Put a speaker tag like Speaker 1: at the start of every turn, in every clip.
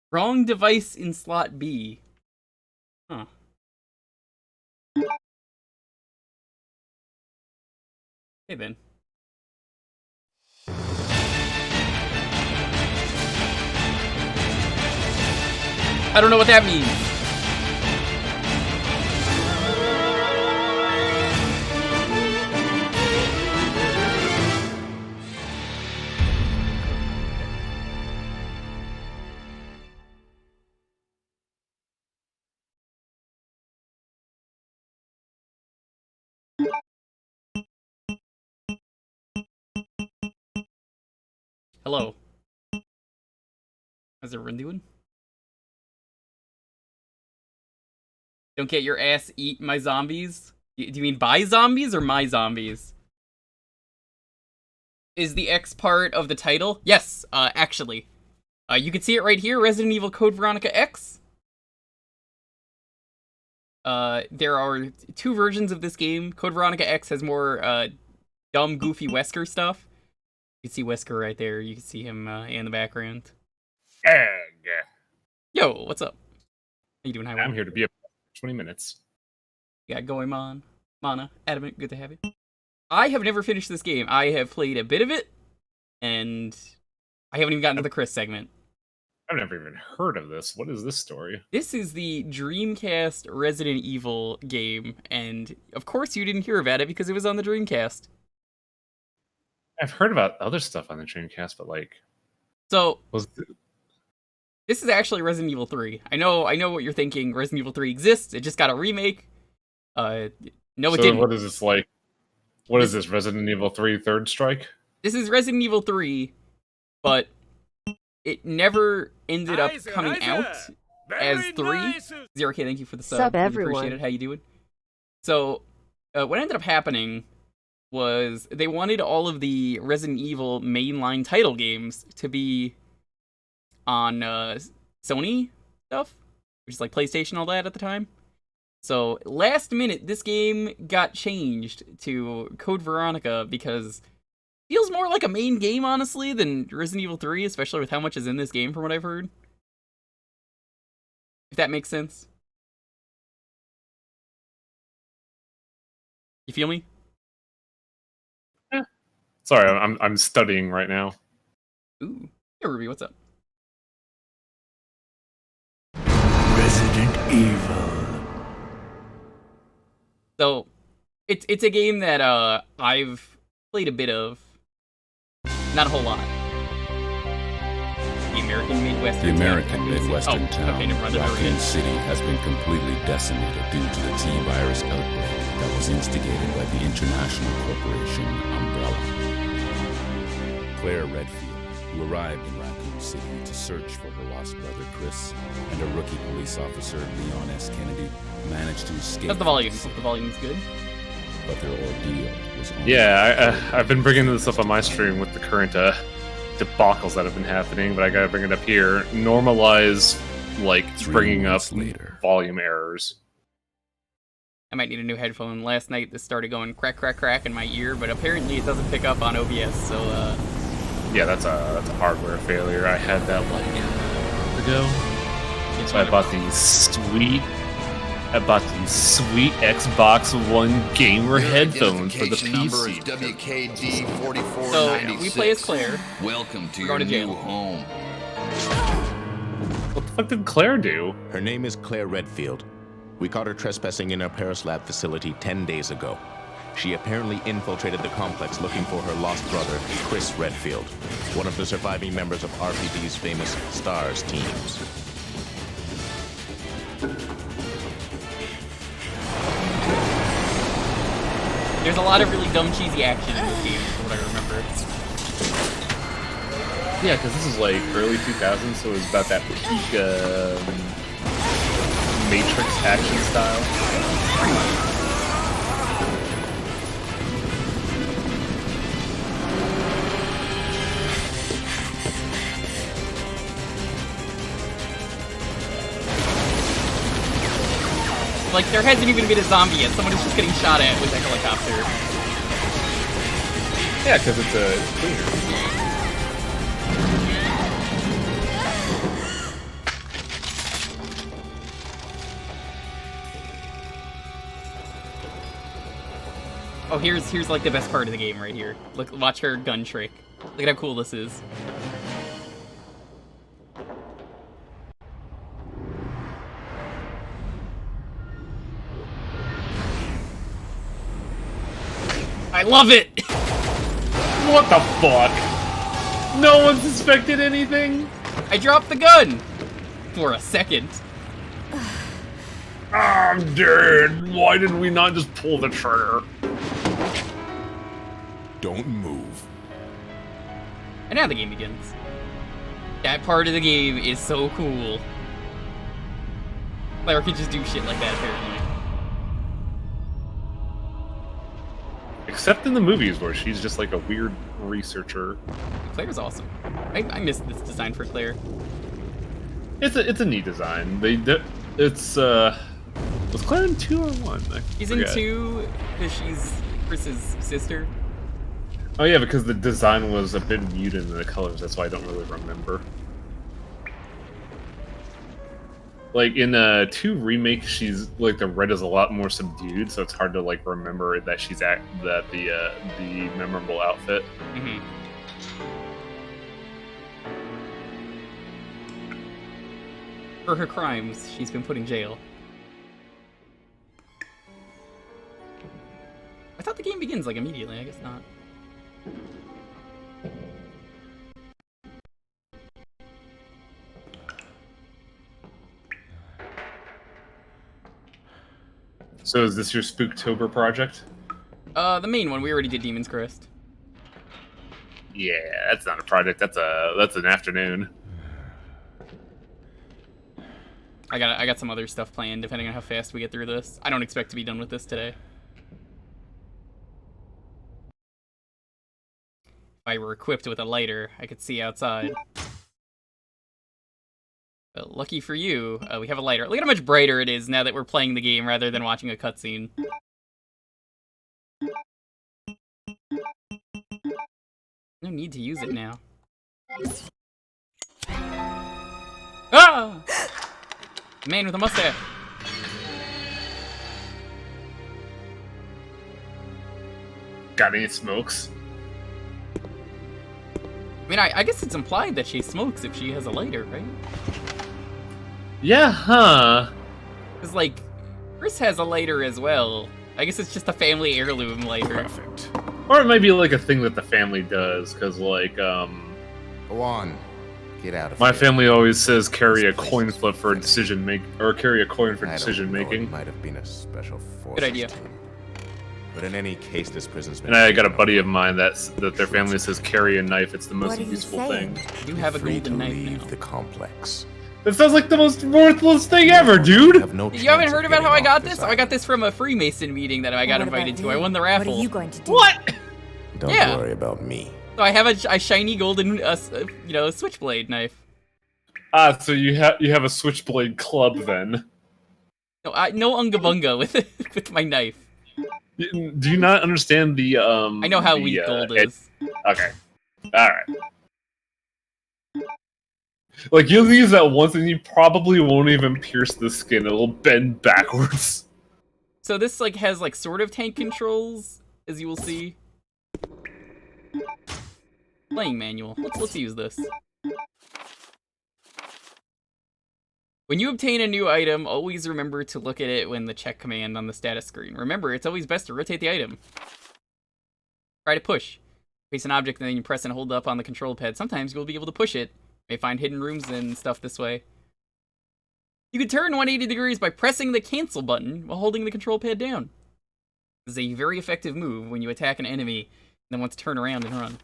Speaker 1: Wrong device in slot B. Huh. Hey, Ben. I don't know what that means. Hello. How's everyone doing? Don't get your ass eat my zombies? Do you mean by zombies or my zombies? Is the X part of the title? Yes, actually. You can see it right here, Resident Evil Code Veronica X. There are two versions of this game. Code Veronica X has more, dumb, goofy Wesker stuff. You can see Wesker right there. You can see him, in the background.
Speaker 2: Egg.
Speaker 1: Yo, what's up? How you doing, Highway?
Speaker 2: I'm here to be up 20 minutes.
Speaker 1: You got Goemon, Mana, Adamant, good to have you. I have never finished this game. I have played a bit of it, and I haven't even gotten to the Chris segment.
Speaker 2: I've never even heard of this. What is this story?
Speaker 1: This is the Dreamcast Resident Evil game, and of course you didn't hear about it because it was on the Dreamcast.
Speaker 2: I've heard about other stuff on the Dreamcast, but like...
Speaker 1: So, this is actually Resident Evil 3. I know what you're thinking. Resident Evil 3 exists. It just got a remake. No, it didn't.
Speaker 2: What is this like? What is this, Resident Evil 3 Third Strike?
Speaker 1: This is Resident Evil 3, but it never ended up coming out as 3. Zero K, thank you for the sub.
Speaker 3: Sup,
Speaker 1: Really
Speaker 3: everyone.
Speaker 1: appreciate it. How you doing? So, what ended up happening was they wanted all of the Resident Evil mainline title games to be on Sony stuff, which is like PlayStation, all that at the time. So last minute, this game got changed to Code Veronica because it feels more like a main game, honestly, than Resident Evil 3, especially with how much is in this game from what I've heard. If that makes sense. You feel me?
Speaker 2: Sorry, I'm studying right now.
Speaker 1: Ooh. Hey, Ruby, what's up?
Speaker 4: Resident Evil.
Speaker 1: So, it's a game that I've played a bit of. Not a whole lot. The American Midwestern
Speaker 5: The American Midwestern town,
Speaker 1: okay, never mind, I've already
Speaker 5: Raccoon
Speaker 1: did.
Speaker 5: City, has been completely decimated due to the T-virus outbreak that was instigated by the international corporation Umbrella. Claire Redfield, who arrived in Raccoon City to search for her lost brother Chris, and a rookie police officer, Leon S. Kennedy, managed to escape.
Speaker 1: How's the volume? Hope the volume's good.
Speaker 5: But their ordeal was only...
Speaker 2: Yeah, I've been bringing this up on my stream with the current debacles that have been happening, but I gotta bring it up here. Normalize, like,
Speaker 5: 3
Speaker 2: bringing up
Speaker 5: months later.
Speaker 2: volume errors.
Speaker 1: I might need a new headphone. Last night this started going crack, crack, crack in my ear, but apparently it doesn't pick up on OBS, so
Speaker 2: Yeah, that's a hardware failure. I had that like a month ago. So I bought these sweet Xbox One gamer headphones for the PC.
Speaker 1: So we play as Claire.
Speaker 6: Welcome to
Speaker 1: We're
Speaker 6: your
Speaker 1: going to jail.
Speaker 6: new home.
Speaker 2: What the fuck did Claire do?
Speaker 7: Her name is Claire Redfield. We caught her trespassing in our Paris lab facility 10 days ago. She apparently infiltrated the complex looking for her lost brother, Chris Redfield, one of the surviving members of RPD's famous STARS teams.
Speaker 1: There's a lot of really dumb, cheesy action in this game, from what I remember.
Speaker 2: Yeah, because this is like early 2000s, so it was about that peak Matrix action style.
Speaker 1: Like, there hasn't even been a zombie yet. Someone is just getting shot at with a helicopter.
Speaker 2: Yeah, because it's cleaner.
Speaker 1: Oh, here's like the best part of the game right here. Look, watch her gun trick. Look at how cool this is. I love it!
Speaker 2: What the fuck? No one suspected anything?
Speaker 1: I dropped the gun! For a second.
Speaker 2: I'm dead. Why did we not just pull the trigger?
Speaker 7: Don't move.
Speaker 1: And now the game begins. That part of the game is so cool. Claire could just do shit like that, apparently.
Speaker 2: Except in the movies where she's just like a weird researcher.
Speaker 1: Claire's awesome. I miss this design for Claire.
Speaker 2: It's a neat design. Was Claire in 2 or 1?
Speaker 1: She's in 2 because she's Chris's sister.
Speaker 2: Oh yeah, because the design was a bit muted in the colors, that's why I don't really remember. Like in 2 remake, she's like the red is a lot more subdued, so it's hard to like remember that she's the memorable outfit.
Speaker 1: Mm-hmm. For her crimes, she's been put in jail. I thought the game begins like immediately. I guess not.
Speaker 2: So is this your Spooktober project?
Speaker 1: The main one. We already did Demon's Crest.
Speaker 2: Yeah, that's not a project. That's an afternoon.
Speaker 1: I got some other stuff planned, depending on how fast we get through this. I don't expect to be done with this today. If I were equipped with a lighter, I could see outside. But lucky for you, we have a lighter. Look at how much brighter it is now that we're playing the game rather than watching a cutscene. No need to use it now. Ah! Man with a mustache.
Speaker 2: Got any smokes?
Speaker 1: I mean, I guess it's implied that she smokes if she has a lighter, right?
Speaker 2: Yeah, huh?
Speaker 1: Because, like, Chris has a lighter as well. I guess it's just a family heirloom lighter.
Speaker 7: Perfect.
Speaker 2: Or it might be like a thing that the family does, because like,
Speaker 7: Go on. Get out of
Speaker 2: my
Speaker 7: here.
Speaker 2: family always says carry a coin flip for decision make, or carry a coin for
Speaker 7: I don't
Speaker 2: decision
Speaker 7: know,
Speaker 2: making.
Speaker 7: It might have been a special forces
Speaker 1: Good idea.
Speaker 7: team. But in any case, this prison's been.
Speaker 2: And I got a buddy of mine that their family says carry a knife. It's the most
Speaker 3: What are you
Speaker 2: useful
Speaker 3: saying?
Speaker 2: thing.
Speaker 1: You have a
Speaker 7: free
Speaker 1: golden
Speaker 7: to
Speaker 1: knife
Speaker 7: leave
Speaker 1: now.
Speaker 7: the complex.
Speaker 2: That sounds like the most worthless thing ever,
Speaker 7: You
Speaker 2: dude.
Speaker 7: have no
Speaker 1: You haven't
Speaker 7: chance
Speaker 1: heard
Speaker 7: of
Speaker 1: about how I
Speaker 7: getting
Speaker 1: got
Speaker 7: off
Speaker 1: this? Oh, I got this from a Freemason meeting that I got
Speaker 3: What about
Speaker 1: invited to.
Speaker 3: you?
Speaker 1: I won the
Speaker 3: What
Speaker 1: raffle.
Speaker 3: are you going to do?
Speaker 2: What?
Speaker 7: Don't
Speaker 1: Yeah.
Speaker 7: worry about me.
Speaker 1: So I have a shiny golden, switchblade knife.
Speaker 2: Ah, so you have a switchblade club then?
Speaker 1: No, no unga bunga with with my knife.
Speaker 2: Do you not understand the
Speaker 1: I know how weak gold is.
Speaker 2: Okay, all right. Like you'll use that once, and you probably won't even pierce the skin. It'll bend backwards.
Speaker 1: So this like has like sort of tank controls, as you will see. Playing manual. Let's use this. When you obtain a new item, always remember to look at it when the check command on the status screen. Remember, it's always best to rotate the item. Try to push. Face an object and then you press and hold up on the control pad. Sometimes you'll be able to push it. You may find hidden rooms and stuff this way. You can turn 180 degrees by pressing the cancel button while holding the control pad down. This is a very effective move when you attack an enemy and then want to turn around and run.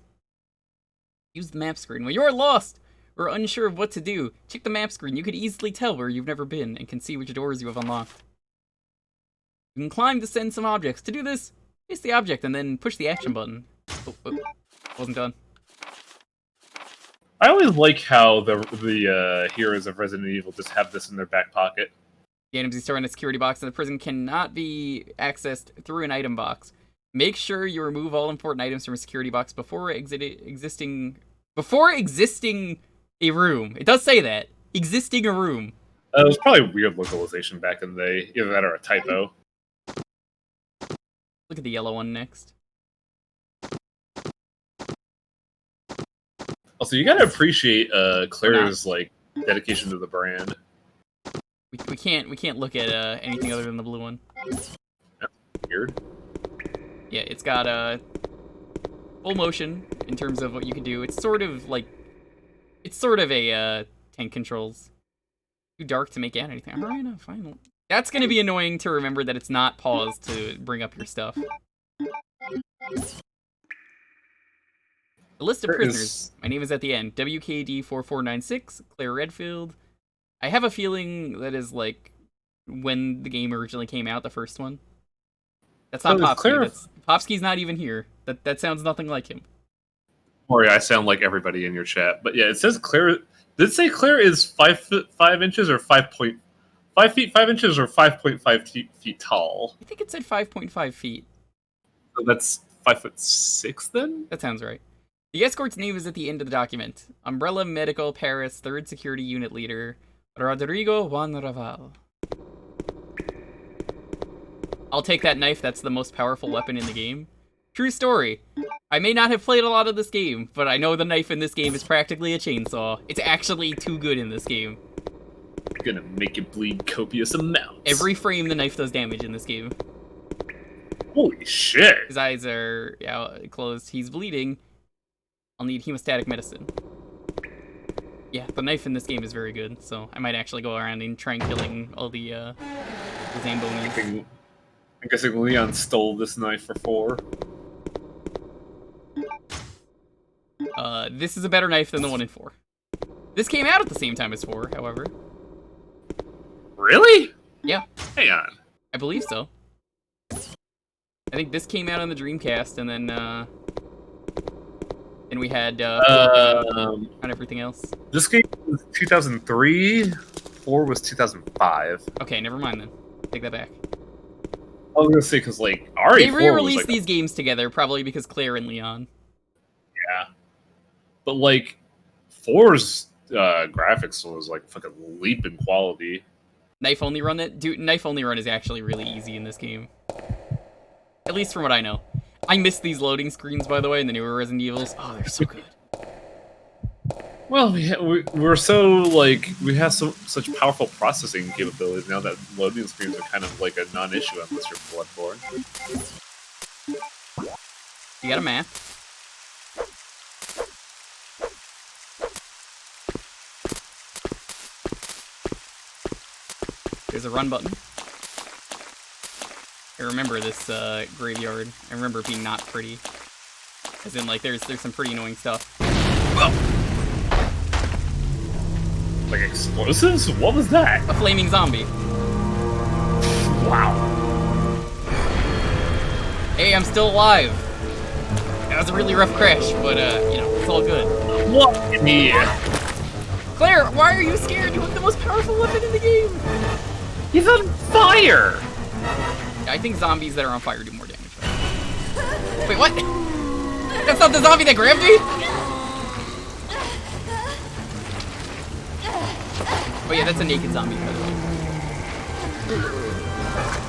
Speaker 1: Use the map screen. When you're lost or unsure of what to do, check the map screen. You could easily tell where you've never been and can see which doors you have unlocked. You can climb to send some objects. To do this, face the object and then push the action button. Oh, wasn't done.
Speaker 2: I always like how the heroes of Resident Evil just have this in their back pocket.
Speaker 1: The items you store in a security box in the prison cannot be accessed through an item box. Make sure you remove all important items from a security box before existing a room. It does say that. Existing a room.
Speaker 2: It was probably weird localization back in the day. Either that or a typo.
Speaker 1: Look at the yellow one next.
Speaker 2: Also, you gotta appreciate Claire's like dedication to the brand.
Speaker 1: We can't look at anything other than the blue one.
Speaker 2: That's weird.
Speaker 1: Yeah, it's got full motion in terms of what you can do. It's sort of a tank controls. Too dark to make out anything. Alright, no, fine. That's gonna be annoying to remember that it's not paused to bring up your stuff. The list of prisoners. My name is at the end. WKD4496, Claire Redfield. I have a feeling that is like when the game originally came out, the first one. That's not Popsky. Popsky's not even here. That sounds nothing like him.
Speaker 2: Sorry, I sound like everybody in your chat. But yeah, it says Claire. Did it say Claire is 5 foot 5 inches or 5 feet 5 inches or 5.5 feet tall?
Speaker 1: I think it said 5.5 feet.
Speaker 2: So that's 5'6" then?
Speaker 1: That sounds right. The escort's name is at the end of the document. Umbrella Medical Paris 3rd Security Unit Leader, Rodrigo Juan Raval. I'll take that knife, that's the most powerful weapon in the game. True story. I may not have played a lot of this game, but I know the knife in this game is practically a chainsaw. It's actually too good in this game.
Speaker 2: Gonna make you bleed copious amounts.
Speaker 1: Every frame the knife does damage in this game.
Speaker 2: Holy shit.
Speaker 1: His eyes are closed. He's bleeding. I'll need hemostatic medicine. Yeah, the knife in this game is very good, so I might actually go around and try and killing all the Zambonians.
Speaker 2: I'm guessing Leon stole this knife for 4.
Speaker 1: This is a better knife than the one in 4. This came out at the same time as 4, however.
Speaker 2: Really?
Speaker 1: Yeah.
Speaker 2: Hang on.
Speaker 1: I believe so. I think this came out on the Dreamcast, and then we had on everything else.
Speaker 2: This game was 2003. 4 was 2005.
Speaker 1: Okay, never mind then. Take that back.
Speaker 2: I was gonna say because like RE4
Speaker 1: they re-released
Speaker 2: was, like,
Speaker 1: these games together, probably because Claire and Leon.
Speaker 2: Yeah, but like 4's graphics was like fucking leap in quality.
Speaker 1: Knife only run Knife only run is actually really easy in this game. At least from what I know. I miss these loading screens, by the way, in the newer Resident Evils. Oh, they're so good.
Speaker 2: Well, we're so like we have such powerful processing capabilities now that loading screens are kind of like a non-issue unless you're Bloodborne.
Speaker 1: You got a map. There's a run button. I remember this graveyard. I remember it being not pretty. As in, like, there's some pretty annoying stuff. Whoa!
Speaker 2: Like explosives? What was that?
Speaker 1: A flaming zombie.
Speaker 2: Wow.
Speaker 1: Hey, I'm still alive. That was a really rough crash, but, you know, it's all good.
Speaker 2: What in here?
Speaker 1: Claire, why are you scared? You have the most powerful weapon in the game!
Speaker 2: He's on fire!
Speaker 1: I think zombies that are on fire do more damage. Wait, what? That's not the zombie that grabbed me? Oh yeah, that's a naked zombie, by the way.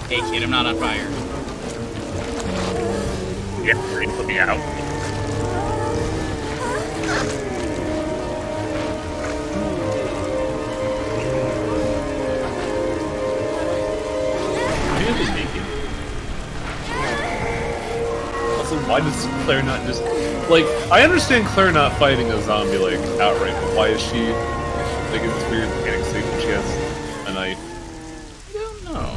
Speaker 1: Hey kid, I'm not on fire.
Speaker 2: Yeah, you're gonna put me out. Really naked. Also, why does Claire not just like? I understand Claire not fighting a zombie like outright, but why is she like in this weird panic state when she has a knife?
Speaker 1: I don't know.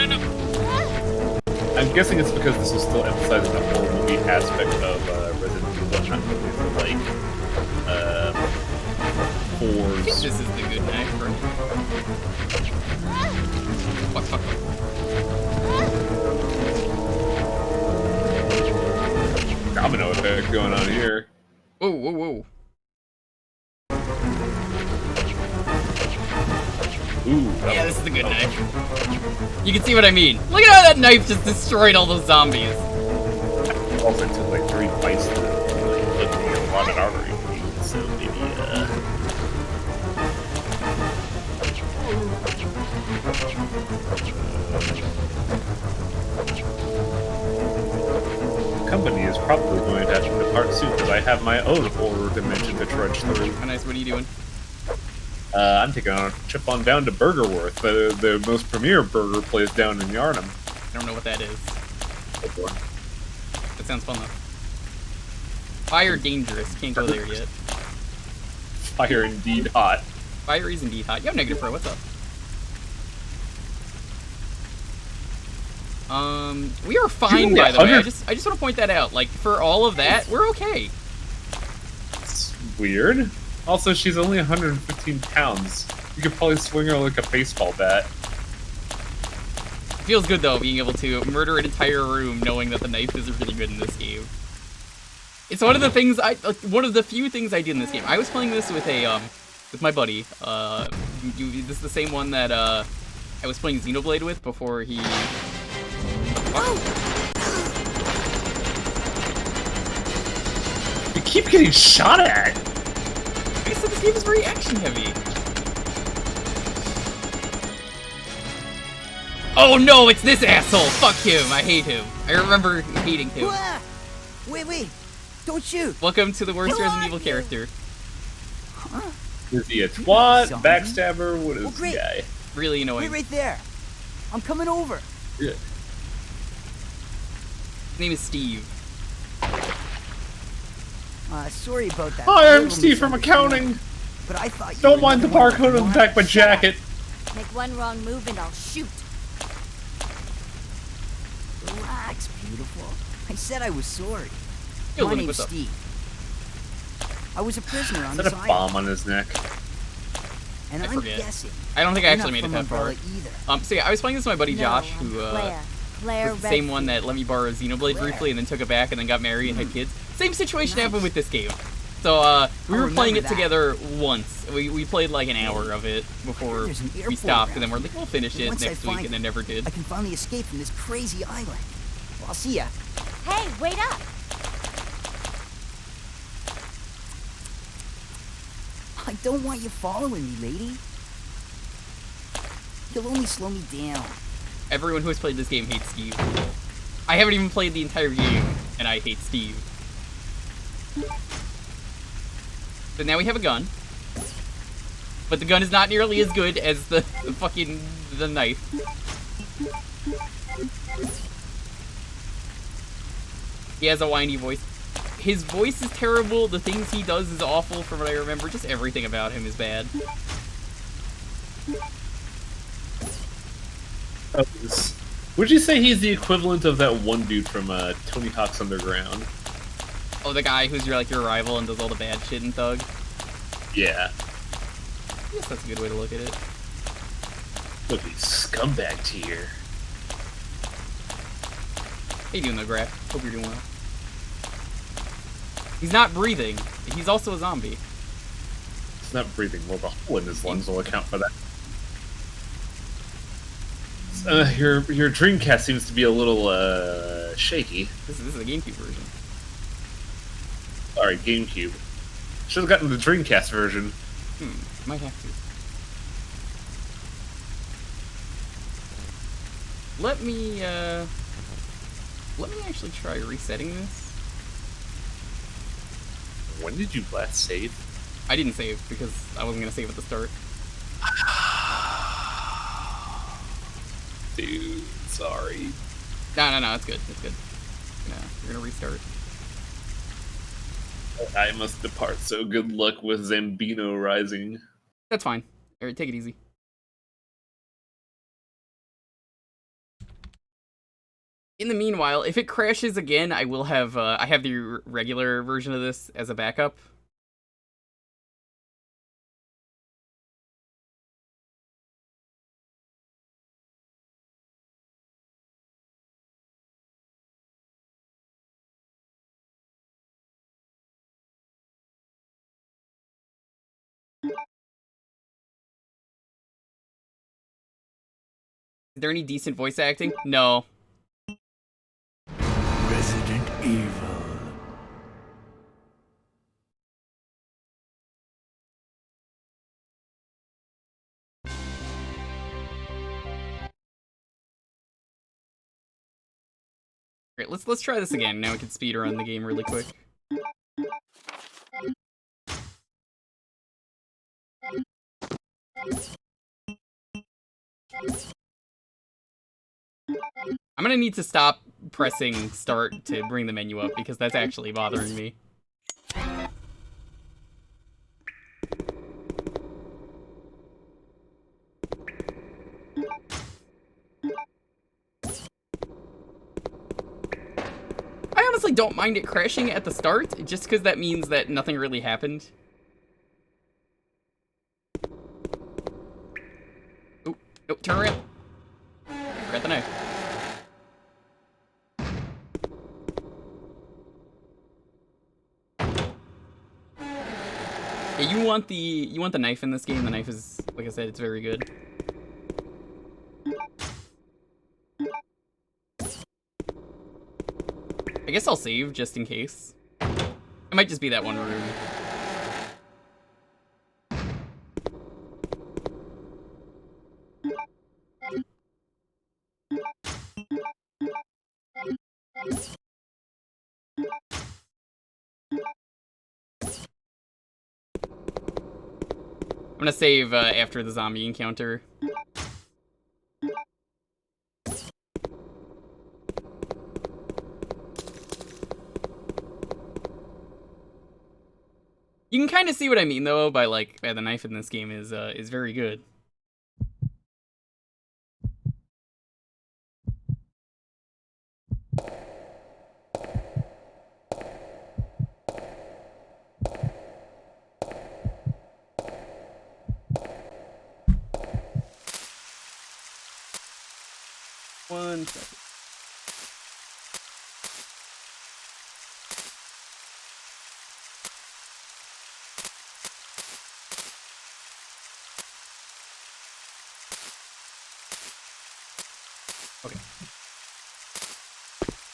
Speaker 1: No.
Speaker 2: I'm guessing it's because this is still emphasizing the whole movie aspect of Resident Evil, not really for like
Speaker 1: I think
Speaker 2: 4's.
Speaker 1: this is the good knife, right? Fuck.
Speaker 2: Domino effect going on here.
Speaker 1: Whoa.
Speaker 2: Ooh,
Speaker 1: Yeah, this is the good knife. You can see what I mean. Look at how that knife just destroyed all those zombies.
Speaker 2: also took like 3 bites to like look at the carotid artery. So maybe probably going to have to depart soon because I have my own horror dimension to trudge through.
Speaker 1: How nice. What are you doing?
Speaker 2: I'm taking a trip on down to Burgerworth, the most premier burger place down in Yarnham.
Speaker 1: I don't know what that is. That sounds fun though. Fire dangerous. Can't go there yet.
Speaker 2: Fire indeed hot.
Speaker 1: Fire is indeed hot. Yo, Negative Pro, what's up? We are fine, by the way. I just want to point that out. Like, for all of that, we're okay.
Speaker 2: It's weird. Also, she's only 115 pounds. You could probably swing her like a baseball bat.
Speaker 1: It feels good, though, being able to murder an entire room knowing that the knife is really good in this game. It's one of the things one of the few things I did in this game. I was playing this with with my buddy. This is the same one that, I was playing Xenoblade with before he...
Speaker 2: You keep getting shot at!
Speaker 1: I said this game is very action-heavy. Oh no, it's this asshole! Fuck him, I hate him. I remember hating him.
Speaker 3: Wait, don't shoot!
Speaker 1: Welcome to the worst
Speaker 3: Who
Speaker 1: Resident
Speaker 3: are
Speaker 1: Evil
Speaker 3: you?
Speaker 1: character.
Speaker 3: Huh?
Speaker 2: Is he a twat?
Speaker 3: Zombie?
Speaker 2: Backstabber? What is
Speaker 3: Well,
Speaker 2: this
Speaker 3: great.
Speaker 2: guy?
Speaker 1: Really
Speaker 3: Wait
Speaker 1: annoying.
Speaker 3: right there. I'm coming over.
Speaker 2: Yeah.
Speaker 1: His name is Steve.
Speaker 3: Sorry about that.
Speaker 2: Hi, I'm
Speaker 3: little
Speaker 2: Steve from
Speaker 3: misunderstanding,
Speaker 2: accounting.
Speaker 3: But I thought you
Speaker 2: Don't
Speaker 3: were
Speaker 2: mind the
Speaker 3: one that
Speaker 2: barcode on the
Speaker 3: wanted
Speaker 2: back of my
Speaker 3: to shut up.
Speaker 2: jacket.
Speaker 4: Make one wrong move and I'll shoot.
Speaker 3: Relax, beautiful. I said I was sorry.
Speaker 1: Yo,
Speaker 3: My
Speaker 1: Luke,
Speaker 3: name's
Speaker 1: what's up?
Speaker 3: Steve. I was a prisoner on
Speaker 2: Is that
Speaker 3: this
Speaker 2: a
Speaker 3: island,
Speaker 2: bomb on his neck?
Speaker 3: and
Speaker 1: I
Speaker 3: I'm
Speaker 1: forget.
Speaker 3: guessing
Speaker 1: I don't think I
Speaker 3: you're
Speaker 1: actually
Speaker 3: not
Speaker 1: made it
Speaker 3: from
Speaker 1: that far.
Speaker 3: Umbrella either.
Speaker 1: So yeah, I was playing this with my buddy
Speaker 4: No,
Speaker 1: Josh,
Speaker 4: I'm
Speaker 1: who
Speaker 4: Claire
Speaker 1: was the same one
Speaker 4: Redfield.
Speaker 1: that let me borrow Xenoblade briefly and then took it back and then got married and had kids. Same situation happened with this game. So we were playing
Speaker 3: remember
Speaker 1: it
Speaker 3: that.
Speaker 1: together once. We played like an hour of it before
Speaker 3: There's an
Speaker 1: we
Speaker 3: airport
Speaker 1: stopped, and then
Speaker 3: around
Speaker 1: we're like, we'll finish it
Speaker 3: Once I
Speaker 1: next week,
Speaker 3: find
Speaker 1: and then never did.
Speaker 3: I can finally escape from this crazy island. Well, I'll see ya.
Speaker 4: Hey, wait up!
Speaker 3: I don't want you following me, lady. You'll only slow me down.
Speaker 1: Everyone who has played this game hates Steve. I haven't even played the entire game, and I hate Steve. But now we have a gun. But the gun is not nearly as good as the fucking the knife. He has a whiny voice. His voice is terrible, the things he does is awful from what I remember. Just everything about him is bad.
Speaker 2: Would you say he's the equivalent of that one dude from Tony Hawk's Underground?
Speaker 1: Oh, the guy who's your rival and does all the bad shit in Thug?
Speaker 2: Yeah.
Speaker 1: I guess that's a good way to look at it.
Speaker 2: Look at these scumbag tier.
Speaker 1: How you doing though, Graf? Hope you're doing well. He's not breathing. He's also a zombie.
Speaker 2: He's not breathing. Well, the hole in his lungs will account for that. Your Dreamcast seems to be a little shaky.
Speaker 1: This is a GameCube version.
Speaker 2: Sorry, GameCube. Should have gotten the Dreamcast version.
Speaker 1: Might have to. Let me actually try resetting this.
Speaker 2: When did you last save?
Speaker 1: I didn't save because I wasn't gonna save at the start.
Speaker 2: Dude, sorry.
Speaker 1: No, it's good. It's good. We're gonna restart.
Speaker 2: I must depart, so good luck with Zambino Rising.
Speaker 1: That's fine. Alright, take it easy. In the meanwhile, if it crashes again, I will have I have the regular version of this as a backup. Is there any decent voice acting? No.
Speaker 6: Resident Evil.
Speaker 1: Great, let's try this again. Now we can speed run the game really quick. I'm gonna need to stop pressing start to bring the menu up because that's actually bothering me. I honestly don't mind it crashing at the start, just because that means that nothing really happened. Oh, nope, turn around. Forgot the knife. Yeah, you want the knife in this game. The knife is, like I said, it's very good. I guess I'll save just in case. It might just be that one room. I'm gonna save after the zombie encounter. You can kind of see what I mean, though, by the knife in this game is very good. One second. Okay.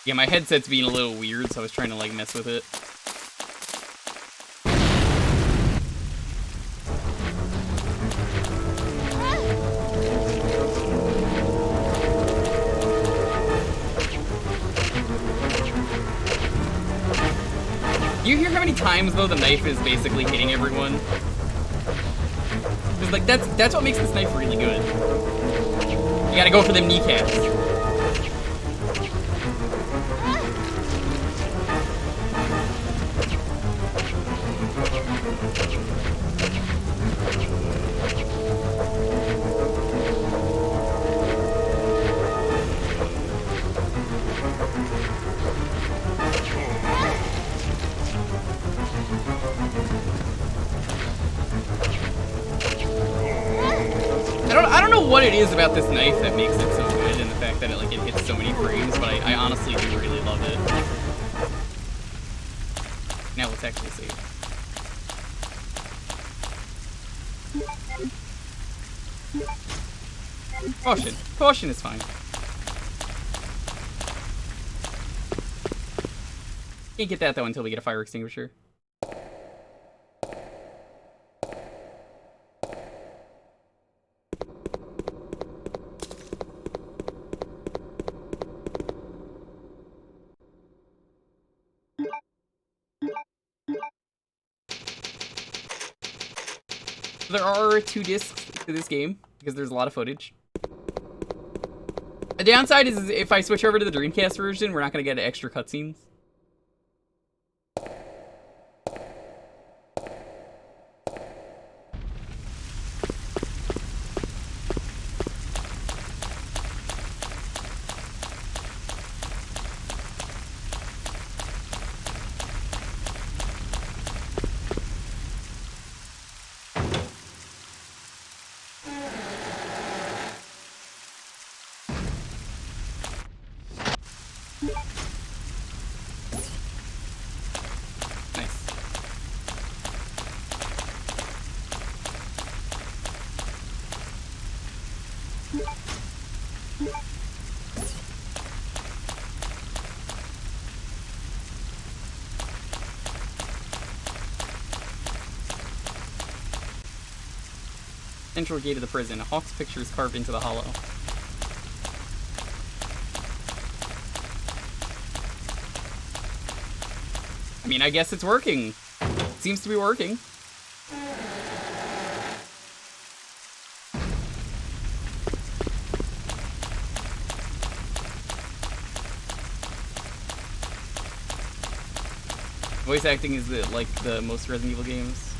Speaker 1: Yeah, my headset's being a little weird, so I was trying to, like, mess with it. You hear how many times, though, the knife is basically hitting everyone? Because, like, that's what makes this knife really good. You gotta go for them kneecaps. I don't know what it is about this knife that makes it so good, and the fact that it hits so many frames, but I honestly do really love it. Now let's actually save. Caution. Caution is fine. Can't get that though until we get a fire extinguisher. There are 2 discs to this game, because there's a lot of footage. The downside is if I switch over to the Dreamcast version, we're not going to get extra cutscenes. Central gate of the prison. A hawk's picture is carved into the hollow. mean, I guess it's working. Seems to be working. Voice acting is like the most Resident Evil games.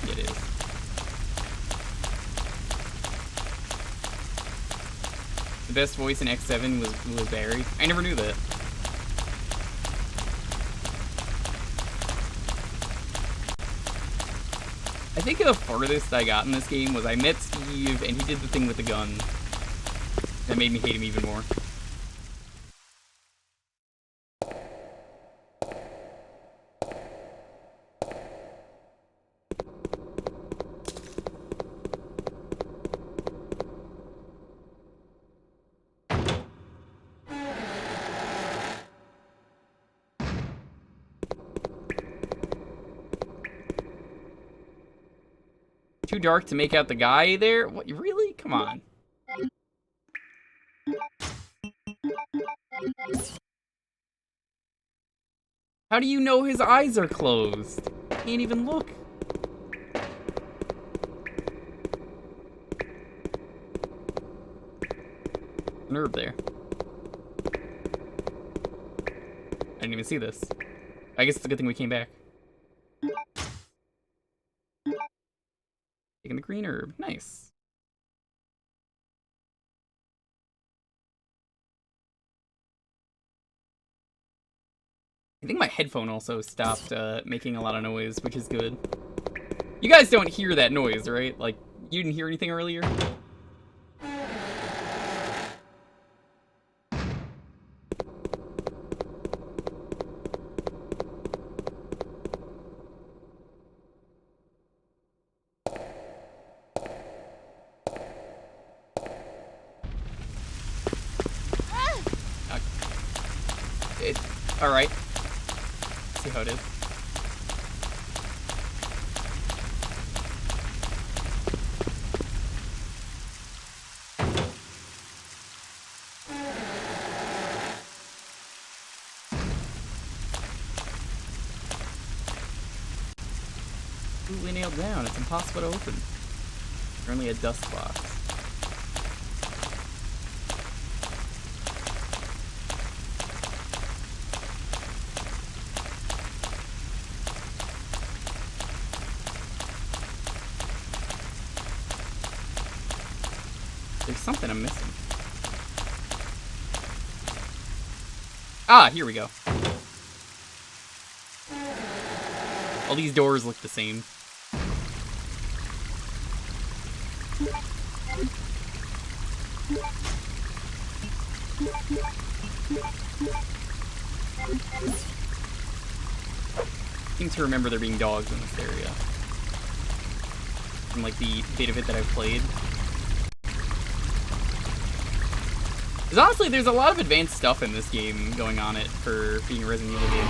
Speaker 1: It is. The best voice in X7 was Barry. I never knew that. I think the farthest I got in this game was I met Steve and he did the thing with the gun. That made me hate him even more. Too dark to make out the guy there? What, really? Come on. How do you know his eyes are closed? Can't even look. Nerve there. I didn't even see this. I guess it's a good thing we came back. Taking the green herb. Nice. I think my headphone also stopped making a lot of noise, which is good. You guys don't hear that noise, right? Like, you didn't hear anything earlier? Alright. See how it is. Completely nailed down. It's impossible to open. Only a dust box. There's something I'm missing. Ah, here we go. All these doors look the same. I seem to remember there being dogs in this area. From like the bit of it that I've played. Because honestly, there's a lot of advanced stuff in this game going on it for being a Resident Evil game.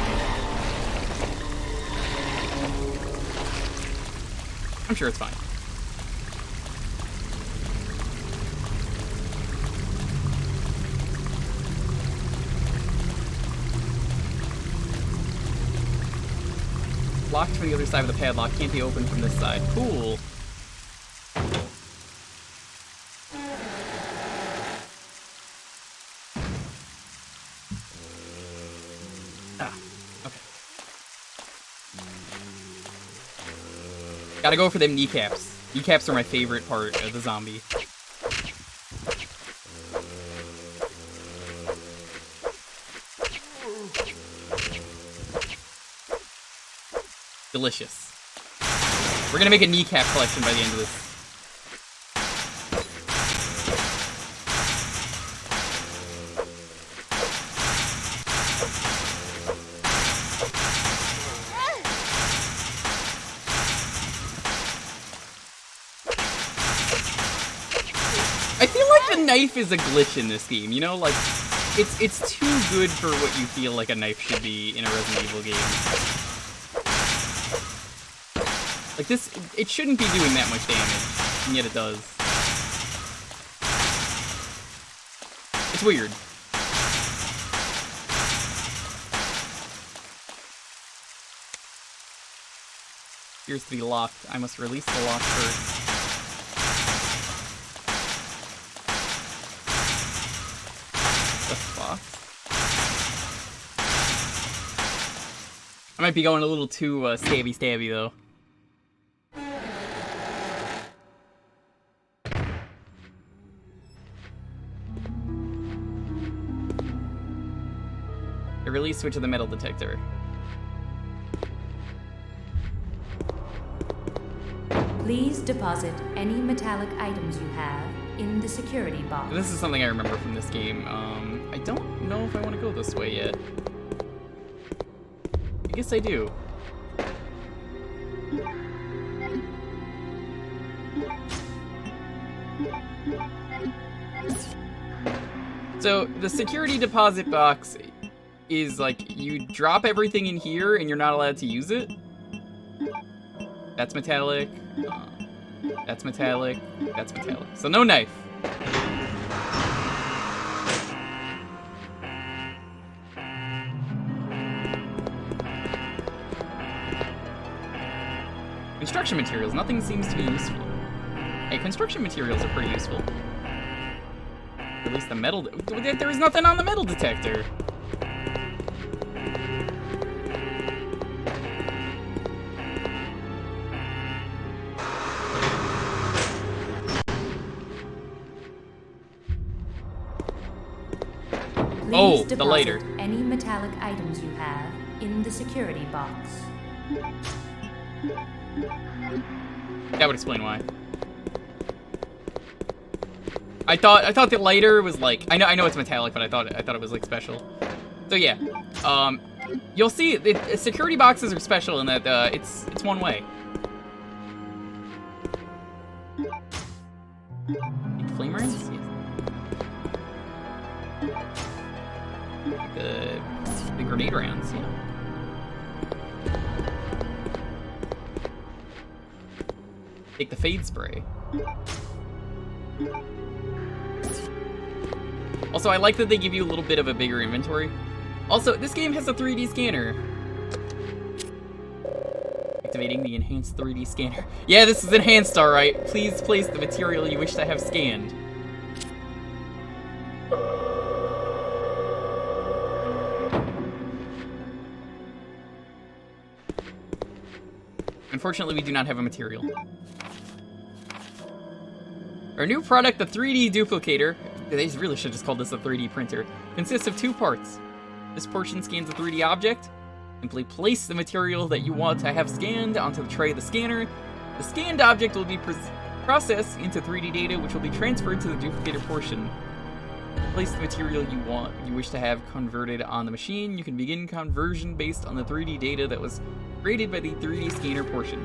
Speaker 1: I'm sure it's fine. Locked from the other side of the padlock, can't be opened from this side. Cool. Gotta go for them kneecaps. Kneecaps are my favorite part of the zombie. Delicious. We're gonna make a kneecap collection by the end of this. I feel like the knife is a glitch in this game, you know? Like, it's too good for what you feel like a knife should be in a Resident Evil game. Like this, it shouldn't be doing that much damage, and yet it does. It's weird. appears to be locked. I must release the lock first. The fuck? I might be going a little too stabby though. The release switch of the metal detector.
Speaker 6: Please deposit any metallic items you have in the security box.
Speaker 1: This is something I remember from this game. I don't know if I want to go this way yet. I guess I do. So, the security deposit box is like, you drop everything in here and you're not allowed to use it. That's metallic. That's metallic. That's metallic. So no knife. Construction materials. Nothing seems to be useful. Hey, construction materials are pretty useful. At least the metal... There's nothing on the metal detector.
Speaker 6: Please
Speaker 1: the lighter.
Speaker 6: deposit any metallic items you have in the security box.
Speaker 1: That would explain why. I thought the lighter was like, I know it's metallic, but I thought it was like special. So yeah, you'll see security boxes are special in that it's one way. Flame irons? Yes. The grenade rounds, yeah. Take the fade spray. Also, I like that they give you a little bit of a bigger inventory. Also, this game has a 3D scanner. Activating the enhanced 3D scanner. Yeah, this is enhanced, alright. Please place the material you wish to have scanned. Unfortunately, we do not have a material. Our new product, the 3D duplicator, they really should have just called this a 3D printer, consists of two parts. This portion scans a 3D object. Simply place the material that you want to have scanned onto the tray of the scanner. The scanned object will be processed into 3D data, which will be transferred to the duplicator portion. Place the material you wish to have converted on the machine. You can begin conversion based on the 3D data that was created by the 3D scanner portion.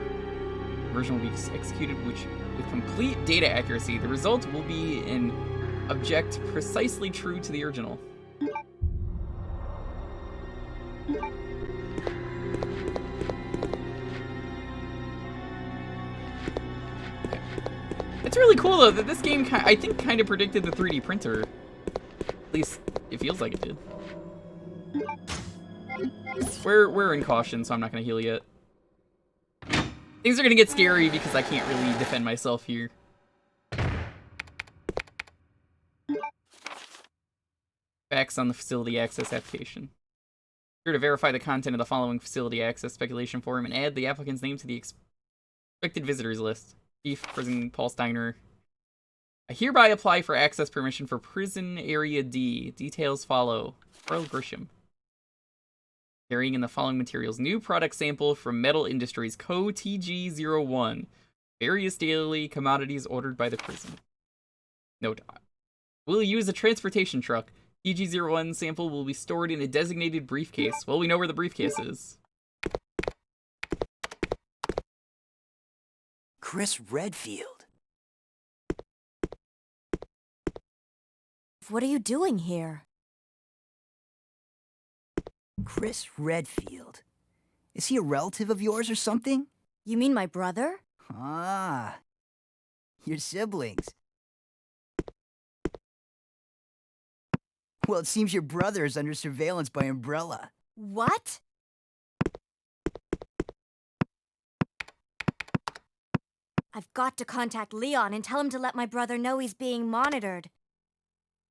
Speaker 1: Conversion will be executed with complete data accuracy. The result will be an object precisely true to the original. Okay. It's really cool though that this game, I think, kind of predicted the 3D printer. At least it feels like it did. We're in caution, so I'm not gonna heal yet. Things are gonna get scary because I can't really defend myself here. Facts on the facility access application. Here to verify the content of the following facility access speculation form and add the applicant's name to the expected visitors list. Chief, Prison, Paul Steiner. I hereby apply for access permission for Prison Area D. Details follow. Carl Grisham. Carrying in the following materials. New product sample from Metal Industries, Co. TG01. Various daily commodities ordered by the prison. Note. We'll use a transportation truck. TG01 sample will be stored in a designated briefcase. Well, we know where the briefcase is.
Speaker 3: Chris Redfield.
Speaker 4: What are you doing here?
Speaker 3: Chris Redfield. Is he a relative of yours or something?
Speaker 4: You mean my brother?
Speaker 3: Ah, your siblings. Well, it seems your brother is under surveillance by Umbrella.
Speaker 4: What? I've got to contact Leon and tell him to let my brother know he's being monitored.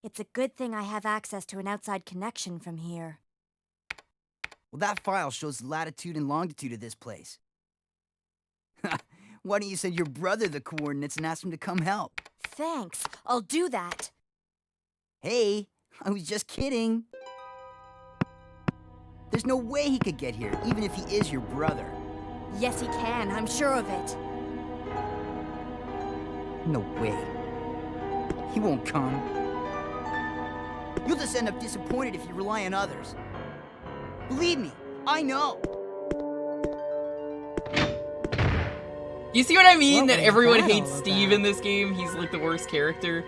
Speaker 4: It's a good thing I have access to an outside connection from here.
Speaker 3: Well, that file shows the latitude and longitude of this place. Why don't you send your brother the coordinates and ask him to come help?
Speaker 4: Thanks, I'll do that.
Speaker 3: Hey, I was just kidding. There's no way he could get here, even if he is your brother.
Speaker 4: Yes, he can, I'm sure of it.
Speaker 3: No way. He won't come. You'll just end up disappointed if you rely on others. Believe me, I know.
Speaker 1: You see what I mean?
Speaker 8: What
Speaker 1: That
Speaker 8: was
Speaker 1: everyone
Speaker 8: that
Speaker 1: hates
Speaker 8: all
Speaker 1: Steve
Speaker 8: about?
Speaker 1: in this game. He's like the worst character.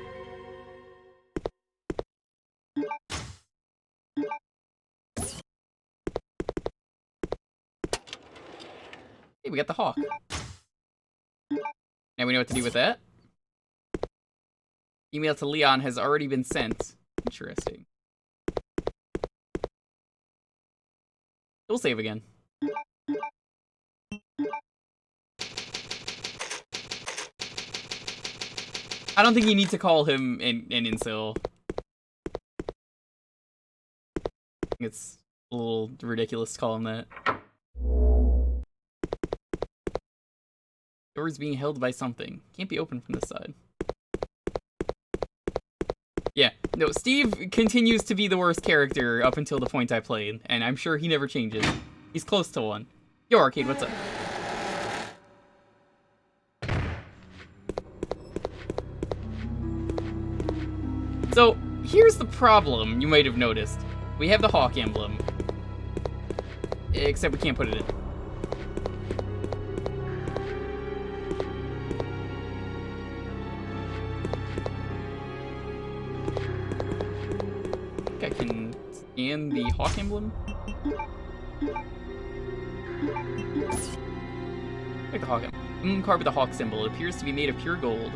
Speaker 1: Hey, we got the hawk. Now we know what to do with that. Email to Leon has already been sent. Interesting. We'll save again. I don't think you need to call him an incel. I think it's a little ridiculous to call him that. Door's being held by something. Can't be opened from this side. Yeah, no, Steve continues to be the worst character up until the point I played, and I'm sure he never changes. He's close to one. Yo, Arcade, what's up? So, here's the problem you might have noticed. We have the hawk emblem. Except we can't put it in. I think I can scan the hawk emblem. Like the hawk emblem. Card with the hawk symbol. It appears to be made of pure gold.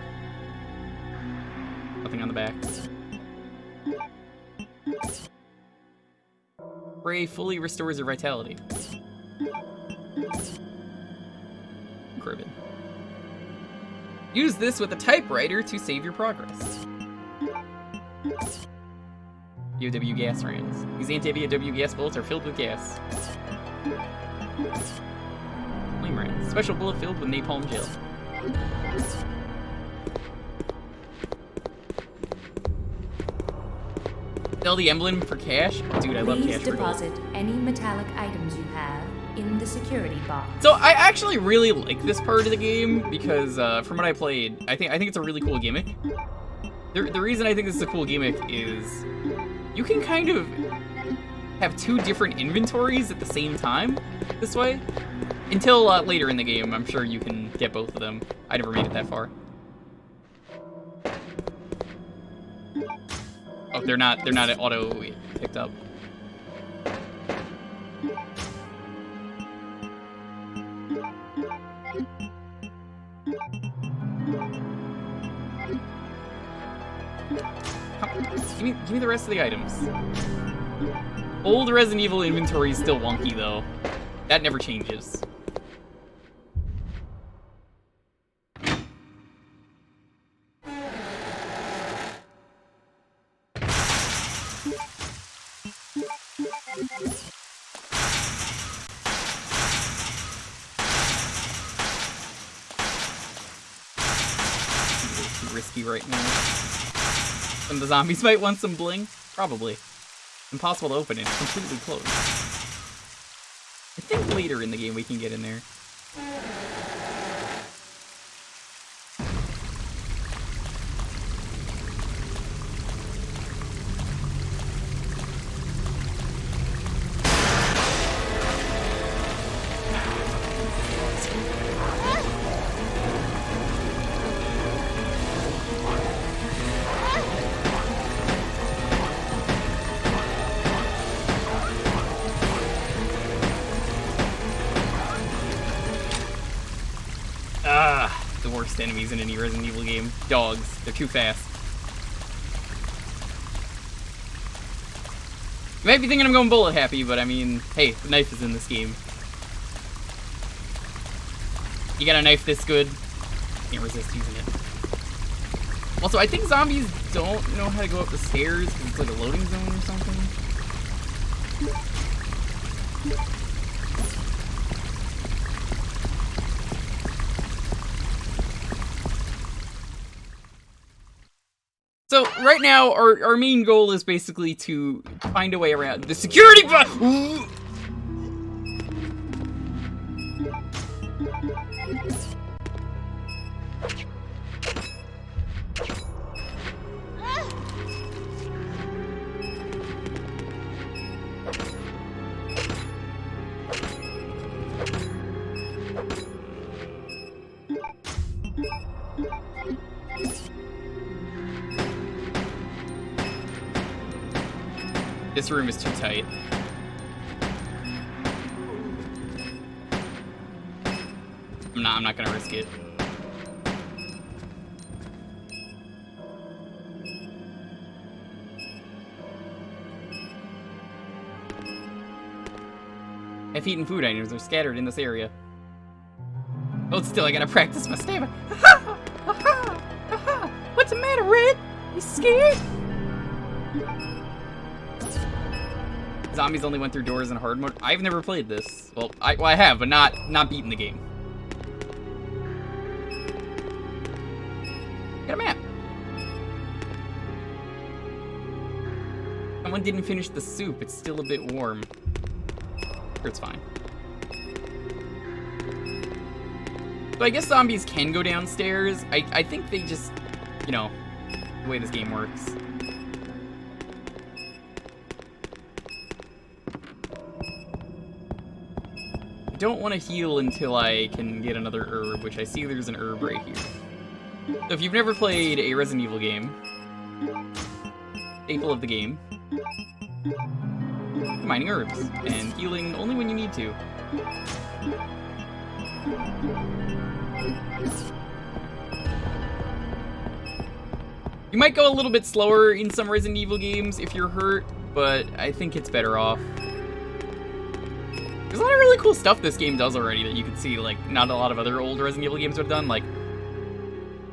Speaker 1: Nothing on the back. Spray fully restores your vitality. Cribbin. Use this with a typewriter to save your progress. BOW gas rounds. These anti-BOW gas bullets are filled with gas. Flame rounds. Special bullet filled with napalm gel. Sell the emblem for cash? Dude, I love
Speaker 6: Please
Speaker 1: cash for gold.
Speaker 6: deposit any metallic items you have in the security box.
Speaker 1: So I actually really like this part of the game because from what I played, I think it's a really cool gimmick. The reason I think this is a cool gimmick is you can kind of have two different inventories at the same time this way. Until later in the game, I'm sure you can get both of them. I never made it that far. Oh, they're not auto picked up. Give me the rest of the items. Old Resident Evil inventory is still wonky though. That never changes. Risky right now. Some of the zombies might want some bling. Probably. Impossible to open it. It's completely closed. I think later in the game we can get in there. The worst enemies in any Resident Evil game. Dogs. They're too fast. You might be thinking I'm going bullet happy, but I mean, hey, the knife is in this game. You got a knife this good? Can't resist using it. Also, I think zombies don't know how to go up the stairs because it's like a loading zone or something. So right now, our main goal is basically to find a way around the security button. This room is too tight. I'm not gonna risk it. I've eaten food items are scattered in this area. Hold still, I gotta practice my stamina. What's the matter, Red? You scared? Zombies only went through doors in hard mode. I've never played this. Well, I have, but not beaten the game. Got a map. Someone didn't finish the soup. It's still a bit warm. Sure, it's fine. So I guess zombies can go downstairs. I think they just, you know, the way this game works. I don't want to heal until I can get another herb, which I see there's an herb right here. So if you've never played a Resident Evil game, staple of the game, mining herbs and healing only when you need to. You might go a little bit slower in some Resident Evil games if you're hurt, but I think it's better off. There's a lot of really cool stuff this game does already that you can see, like, not a lot of other old Resident Evil games have done, like,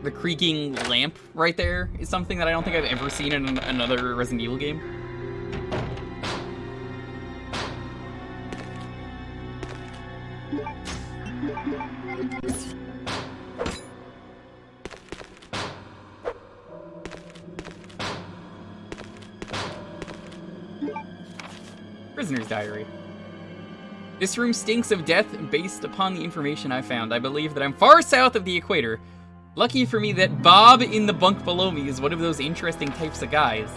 Speaker 1: the creaking lamp right there is something that I don't think I've ever seen in another Resident Evil game. Prisoner's Diary. This room stinks of death based upon the information I found. I believe that I'm far south of the equator. Lucky for me that Bob in the bunk below me is one of those interesting types of guys.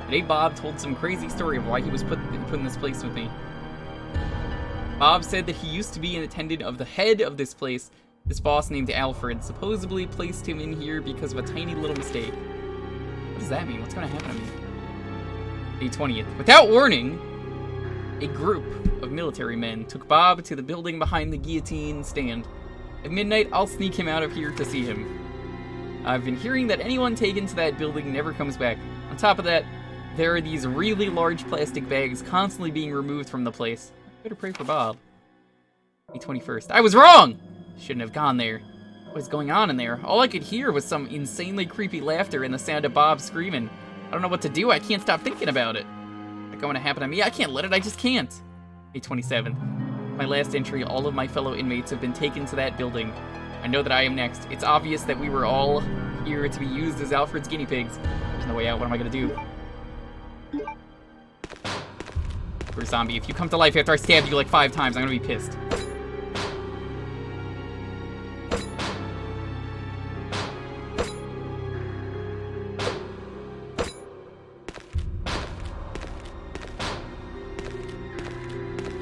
Speaker 1: Today Bob told some crazy story of why he was put in this place with me. Bob said that he used to be an attendant of the head of this place. This boss named Alfred supposedly placed him in here because of a tiny little mistake. What does that mean? What's going to happen to me? Day 20th. Without warning, a group of military men took Bob to the building behind the guillotine stand. At midnight, I'll sneak him out of here to see him. I've been hearing that anyone taken to that building never comes back. On top of that, there are these really large plastic bags constantly being removed from the place. Better pray for Bob. May 21st. I was wrong! Shouldn't have gone there. What is going on in there? All I could hear was some insanely creepy laughter and the sound of Bob screaming. I don't know what to do. I can't stop thinking about it. It's going to happen to me. I can't let it. I just can't. May 27th. My last entry, all of my fellow inmates have been taken to that building. I know that I am next. It's obvious that we were all here to be used as Alfred's guinea pigs. There's no way out. What am I going to do? Poor zombie. If you come to life after I stabbed you like 5 times, I'm going to be pissed.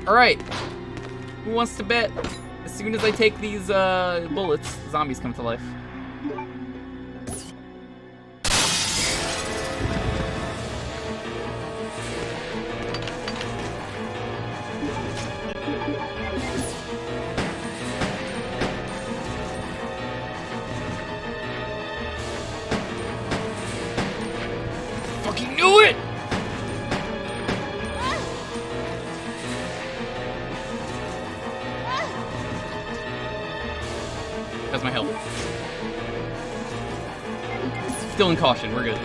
Speaker 1: Alright, who wants to bet? As soon as I take these bullets, zombies come to life. Fucking knew it! That's my health. Still in caution, we're good.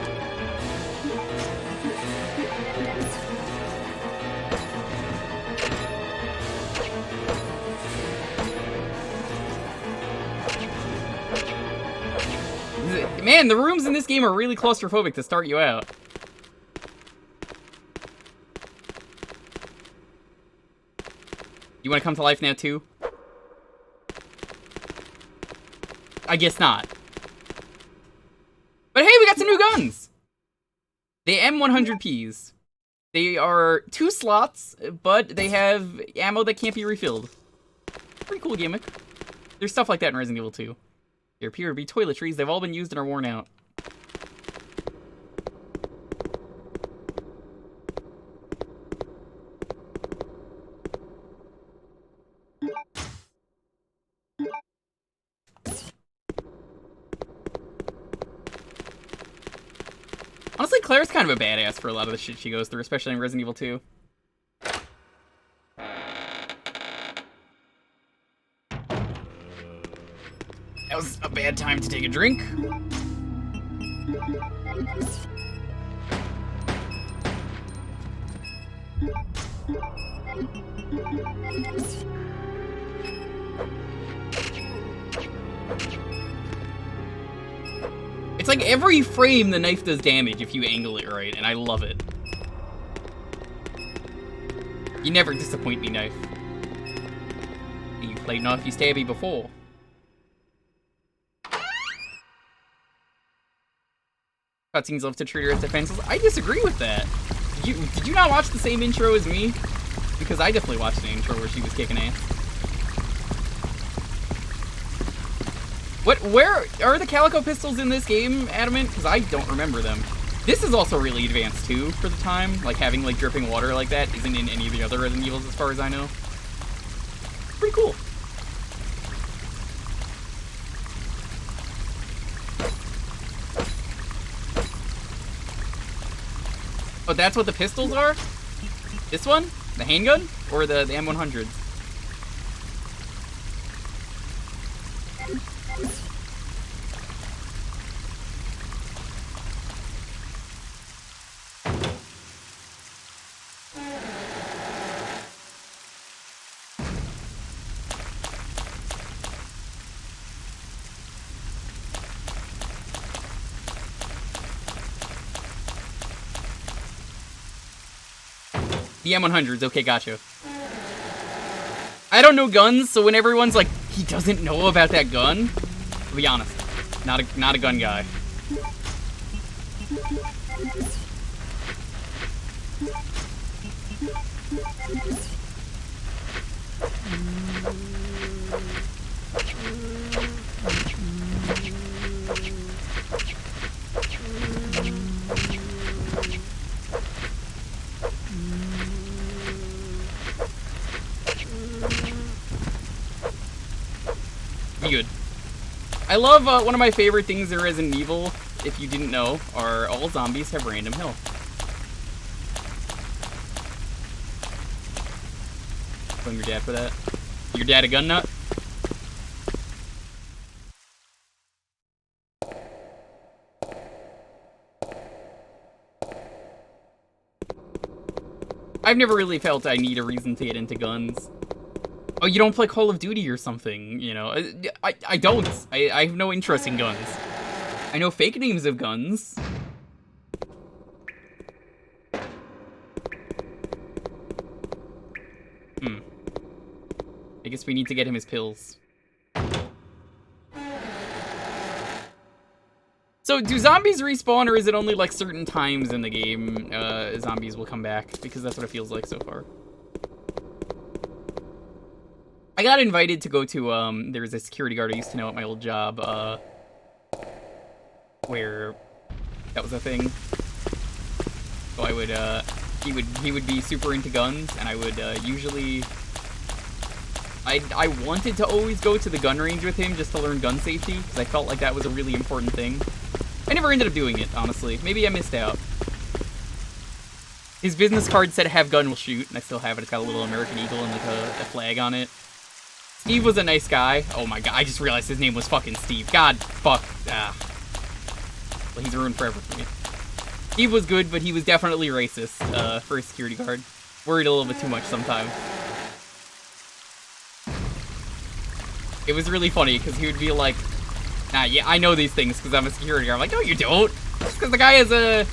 Speaker 1: Man, the rooms in this game are really claustrophobic to start you out. You want to come to life now, too? I guess not. But hey, we got some new guns! The M100Ps. They are 2 slots, but they have ammo that can't be refilled. Pretty cool gimmick. There's stuff like that in Resident Evil 2. There appear to be toiletries. They've all been used and are worn out. Honestly, Claire's kind of a badass for a lot of the shit she goes through, especially in Resident Evil 2. That was a bad time to take a drink. It's like every frame the knife does damage if you angle it right, and I love it. You never disappoint me, knife. You played Knifey Stabby before. Cutscenes love to treat her as defenseless. I disagree with that. Did you not watch the same intro as me? Because I definitely watched an intro where she was kicking ass. Where are the Calico pistols in this game, Adamant? Because I don't remember them. This is also really advanced too for the time. Like having like dripping water like that isn't in any of the other Resident Evils as far as I know. Pretty cool. Oh, that's what the pistols are? This one? The handgun? Or the M100s? The M100s, okay, gotcha. I don't know guns, so when everyone's like, he doesn't know about that gun, I'll be honest, not a gun guy. Good. I love one of my favorite things in Resident Evil, if you didn't know, are all zombies have random health. Blame your dad for that. Your dad a gun nut? I've never really felt I need a reason to get into guns. Oh, you don't play Call of Duty or something, you know? I don't. I have no interest in guns. I know fake names of guns. I guess we need to get him his pills. So, do zombies respawn, or is it only, like, certain times in the game zombies will come back? Because that's what it feels like so far. I got invited to go to, there was a security guard I used to know at my old job, where that was a thing. So I would, he would be super into guns, and I would, usually, I wanted to always go to the gun range with him just to learn gun safety, because I felt like that was a really important thing. I never ended up doing it, honestly. Maybe I missed out. His business card said have gun will shoot, and I still have it. It's got a little American Eagle and like a flag on it. Steve was a nice guy. Oh my god, I just realized his name was fucking Steve. God, fuck. Well, he's ruined forever for me. Steve was good, but he was definitely racist for a security guard. Worried a little bit too much sometimes. It was really funny, because he would be like, nah, yeah, I know these things because I'm a security guard. I'm like, no, you don't. Just because the guy is a...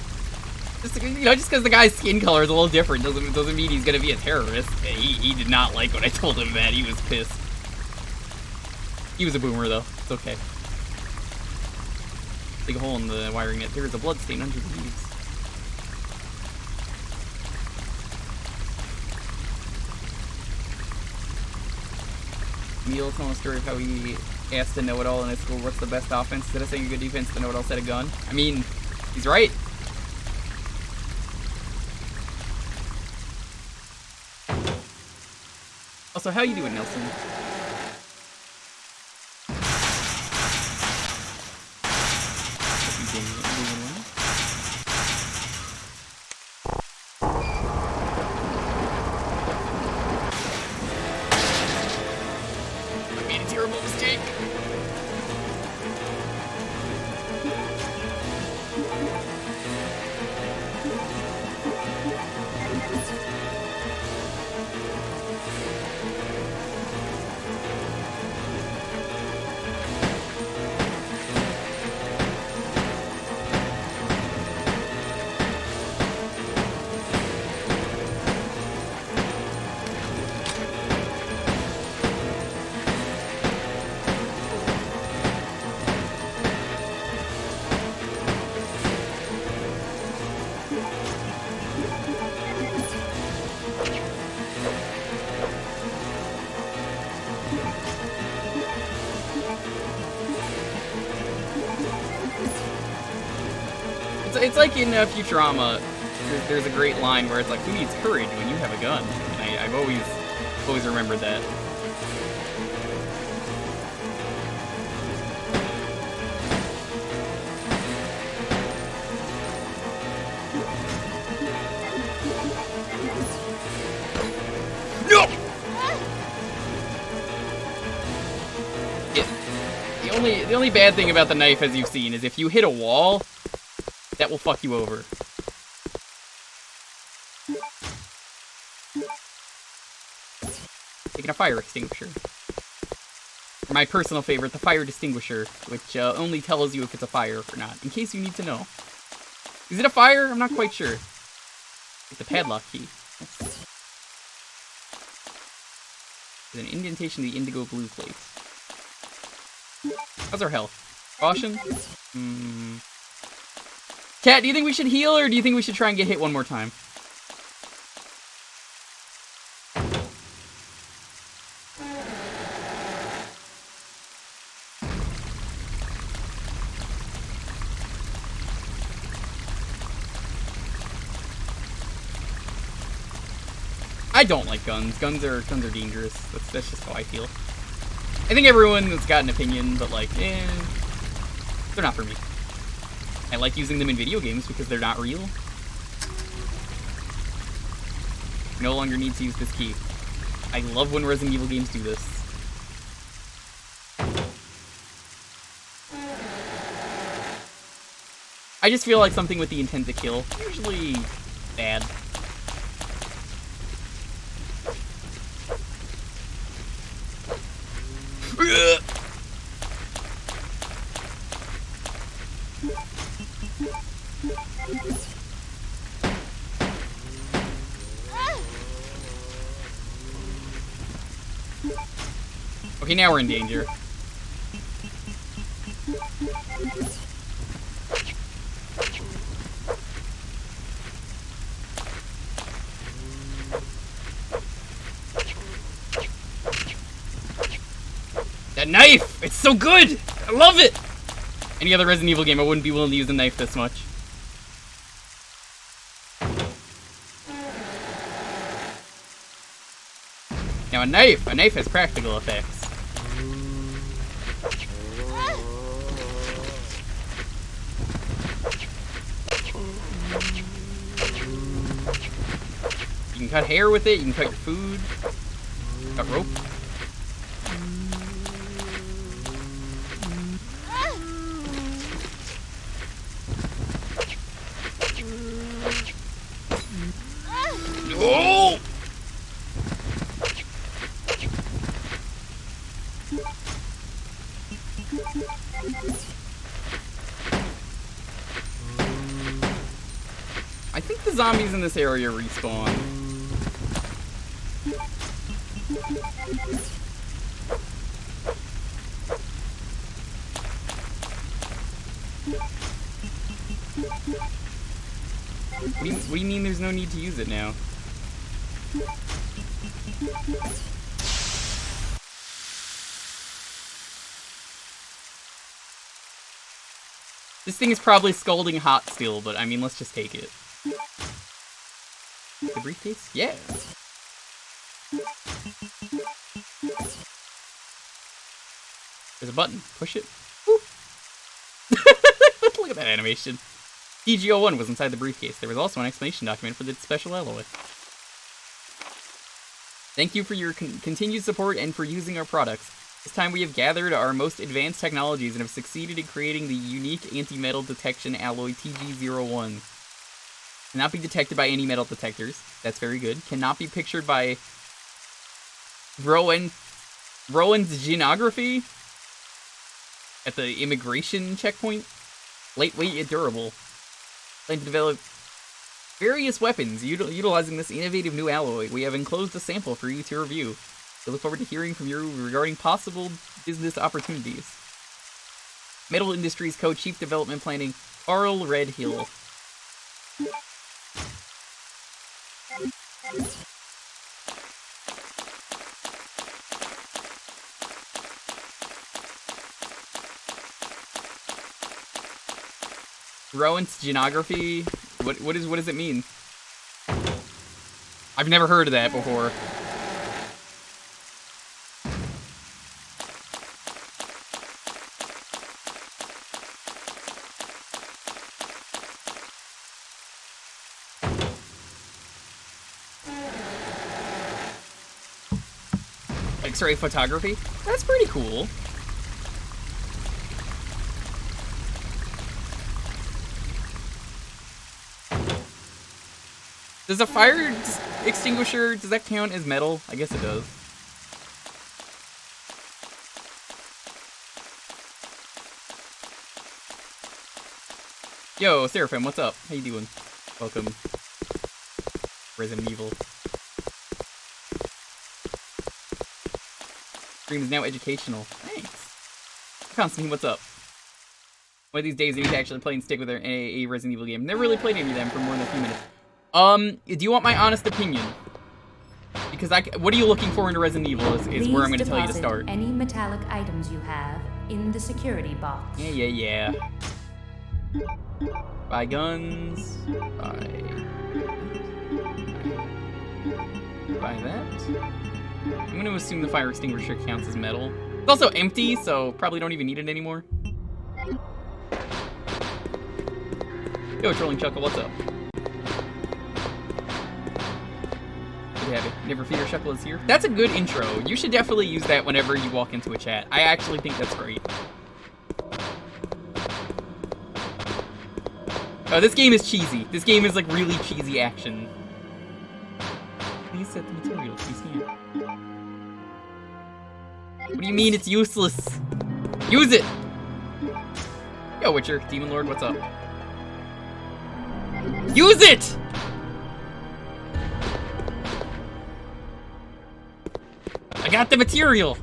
Speaker 1: just because the guy's skin color is a little different doesn't mean he's gonna be a terrorist. He did not like when I told him that. He was pissed. He was a boomer, though. It's okay. Big hole in the wiring net. There is a blood stain under the leaves. Neil telling a story of how he asked a know-it-all in his school, what's the best offense? Instead of saying a good defense, the know-it-all said a gun. I mean, he's right. Also, how you doing, Nelson? Hope you're doing well. I made a terrible mistake. It's like in Futurama, there's a great line where it's like, who needs courage when you have a gun? And I've always remembered that. No! The only bad thing about the knife, as you've seen, is if you hit a wall, that will fuck you over. Taking a fire extinguisher. Or my personal favorite, the fire distinguisher, which only tells you if it's a fire or not, in case you need to know. Is it a fire? I'm not quite sure. It's the padlock key. There's an indentation to the indigo blue plate. How's our health? Caution? Cat, do you think we should heal, or do you think we should try and get hit one more time? I don't like guns. Guns are dangerous. That's just how I feel. I think everyone has got an opinion, but like, they're not for me. I like using them in video games because they're not real. No longer need to use this key. I love when Resident Evil games do this. I just feel like something with the intent to kill, usually bad. Okay, now we're in danger. That knife! It's so good! I love it! Any other Resident Evil game, I wouldn't be willing to use a knife this much. Now a knife has practical effects. You can cut hair with it, you can cut your food, cut rope. zombies in this area respawn. What do you mean there's no need to use it now? This thing is probably scalding hot still, but I mean, let's just take it. The briefcase? Yeah. There's a button. Push it. Look at that animation. DG01 was inside the briefcase. There was also an explanation document for the special alloy. Thank you for your continued support and for using our products. This time we have gathered our most advanced technologies and have succeeded in creating the unique anti-metal detection alloy TG01. Cannot be detected by any metal detectors. That's very good. Cannot be pictured by Rowan's genography at the immigration checkpoint. Lightweight and durable. Plan to develop various weapons utilizing this innovative new alloy. We have enclosed a sample for you to review. We look forward to hearing from you regarding possible business opportunities. Metal Industries Co-Chief Development Planning, Carl Redhill. Rowan's genography? What does it mean? I've never heard of that before. X-ray photography? That's pretty cool. Does a fire extinguisher, does that count as metal? I guess it does. Yo, Seraphim, what's up? How you doing? Welcome. Resident Evil. Stream is now educational. Thanks. Constantine, what's up? One of these days, I need to actually play and stick with a Resident Evil game. Never really played any of them for more than a few minutes. Do you want my honest opinion? Because what are you looking for in a Resident Evil is where I'm going to tell you to start.
Speaker 6: Any metallic items you have in the security box.
Speaker 1: Yeah. Buy guns. Buy that. I'm going to assume the fire extinguisher counts as metal. It's also empty, so probably don't even need it anymore. Yo, Trolling Chuckle, what's up? Good to have it. Never Fear Chuckle is here. That's a good intro. You should definitely use that whenever you walk into a chat. I actually think that's great. Oh, this game is cheesy. This game is like really cheesy action. Please set the material. Please here. What do you mean it's useless? Use it! Yo, Witcher, Demon Lord, what's up? Use it! I got the material!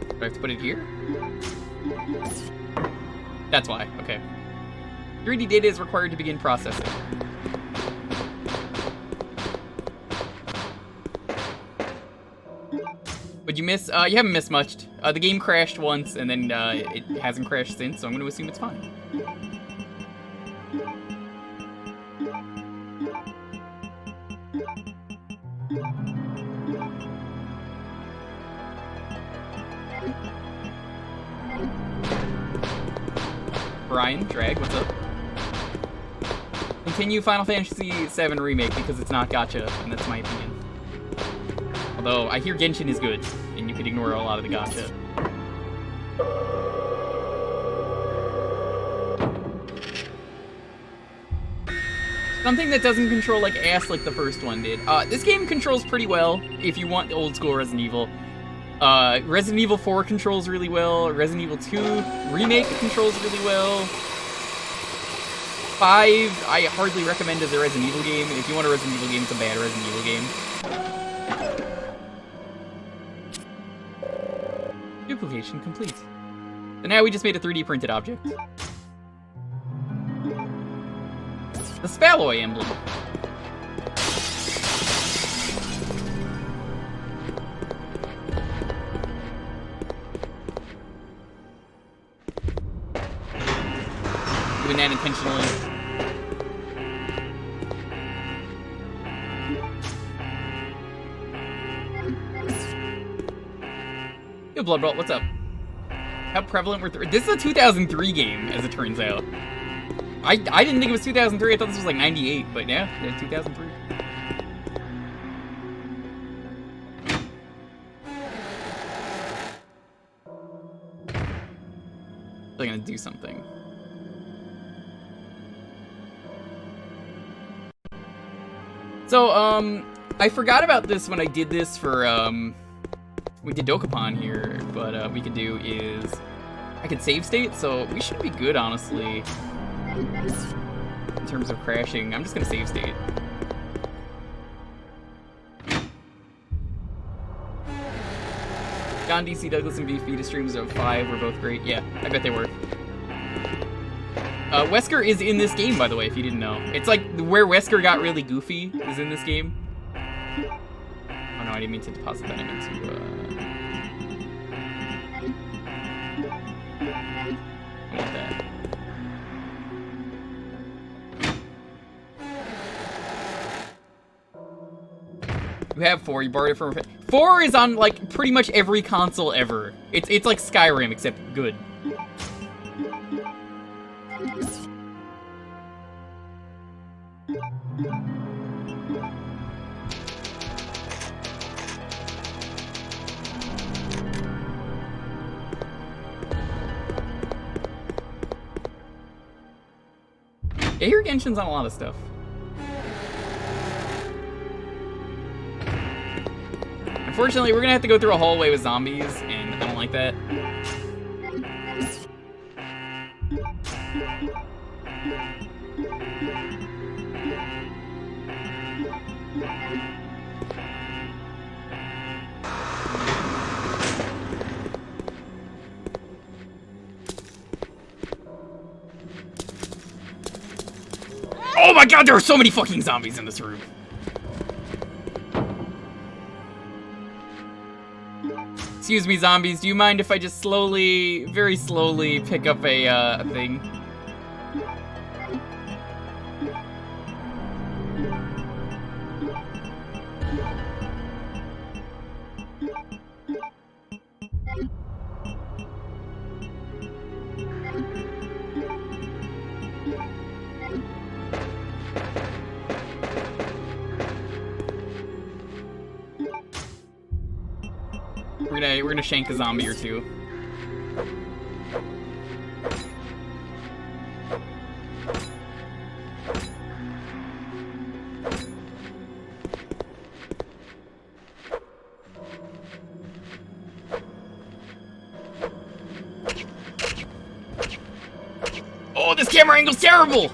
Speaker 1: Do I have to put it here? That's why, okay. 3D data is required to begin processing. Would you miss? You haven't missed much. The game crashed once, and then it hasn't crashed since, so I'm going to assume it's fine. Brian, Drag, what's up? Continue Final Fantasy VII Remake because it's not gacha, and that's my opinion. Although, I hear Genshin is good, and you could ignore a lot of the gacha. Something that doesn't control like ass like the first one did. This game controls pretty well if you want old school Resident Evil. Resident Evil 4 controls really well. Resident Evil 2 Remake controls really well. 5, I hardly recommend as a Resident Evil game. If you want a Resident Evil game, it's a bad Resident Evil game. Duplication complete. So now we just made a 3D printed object. The Spalloy emblem. Doing that intentionally. Yo, Blood Bolt, what's up? How prevalent were this is a 2003 game, as it turns out. I didn't think it was 2003. I thought this was like 98, but yeah, 2003. They're gonna do something. So, I forgot about this when I did this for, we did Dokapon here, but what we could do is, I could save state, so we should be good, honestly. In terms of crashing, I'm just gonna save state. John DC Douglas and Beef Vita streams of 5 were both great. Yeah, I bet they were. Wesker is in this game, by the way, if you didn't know. It's like where Wesker got really goofy is in this game. Oh no, I didn't mean to deposit that. I meant to, I want that. You have 4, you borrowed it from... 4 is on, like, pretty much every console ever. It's like Skyrim, except good. Yeah, here Genshin's on a lot of stuff. Unfortunately, we're gonna have to go through a hallway with zombies, and I don't like that. Oh my god, there are so many fucking zombies in this room. Excuse me, zombies, do you mind if I just slowly, very slowly pick up a thing? We're gonna shank a zombie or two. Oh, this camera angle's terrible!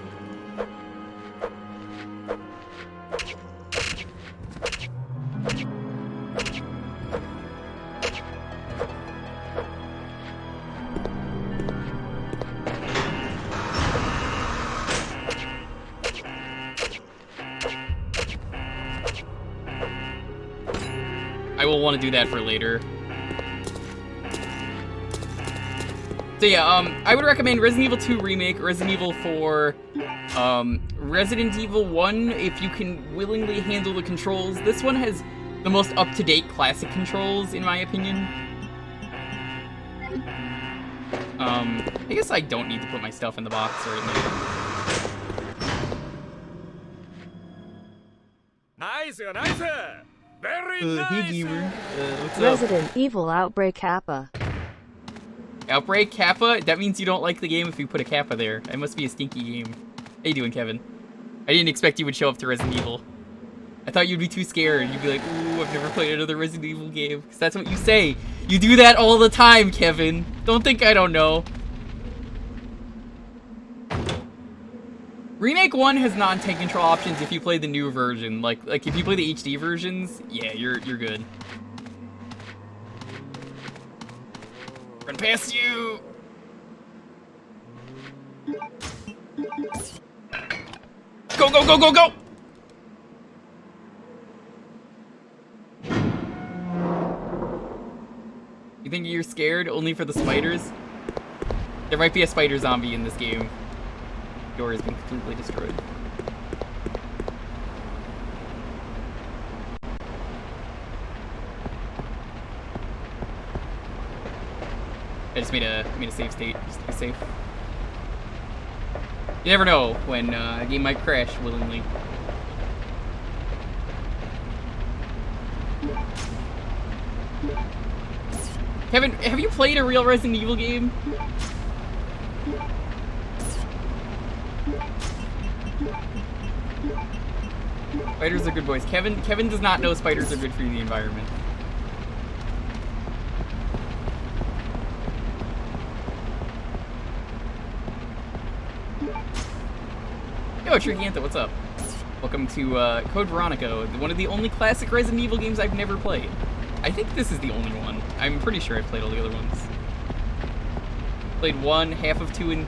Speaker 1: I will want to do that for later. So yeah, I would recommend Resident Evil 2 Remake, Resident Evil 4, Resident Evil 1 if you can willingly handle the controls. This one has the most up-to-date classic controls, in my opinion. I guess I don't need to put my stuff in the box right now.
Speaker 8: Nice, nice! Very nice!
Speaker 1: Hey gamer, what's up?
Speaker 9: Resident Evil Outbreak Kappa.
Speaker 1: Outbreak Kappa? That means you don't like the game if you put a Kappa there. It must be a stinky game. How you doing, Kevin? I didn't expect you would show up to Resident Evil. I thought you'd be too scared. You'd be like, ooh, I've never played another Resident Evil game. Because that's what you say. You do that all the time, Kevin. Don't think I don't know. Remake 1 has non-tank control options if you play the new version. Like if you play the HD versions, yeah, you're good. Run past you! Go, go, go, go, go! You think you're scared only for the spiders? There might be a spider zombie in this game. The door has been completely destroyed. I just made a save state just to be safe. You never know when a game might crash willingly. Kevin, have you played a real Resident Evil game? Spiders are good boys. Kevin does not know spiders are good for the environment. Yo, Tricky Anthem, what's up? Welcome to Code Veronica, one of the only classic Resident Evil games I've never played. I think this is the only one. I'm pretty sure I've played all the other ones. Played 1, half of 2 and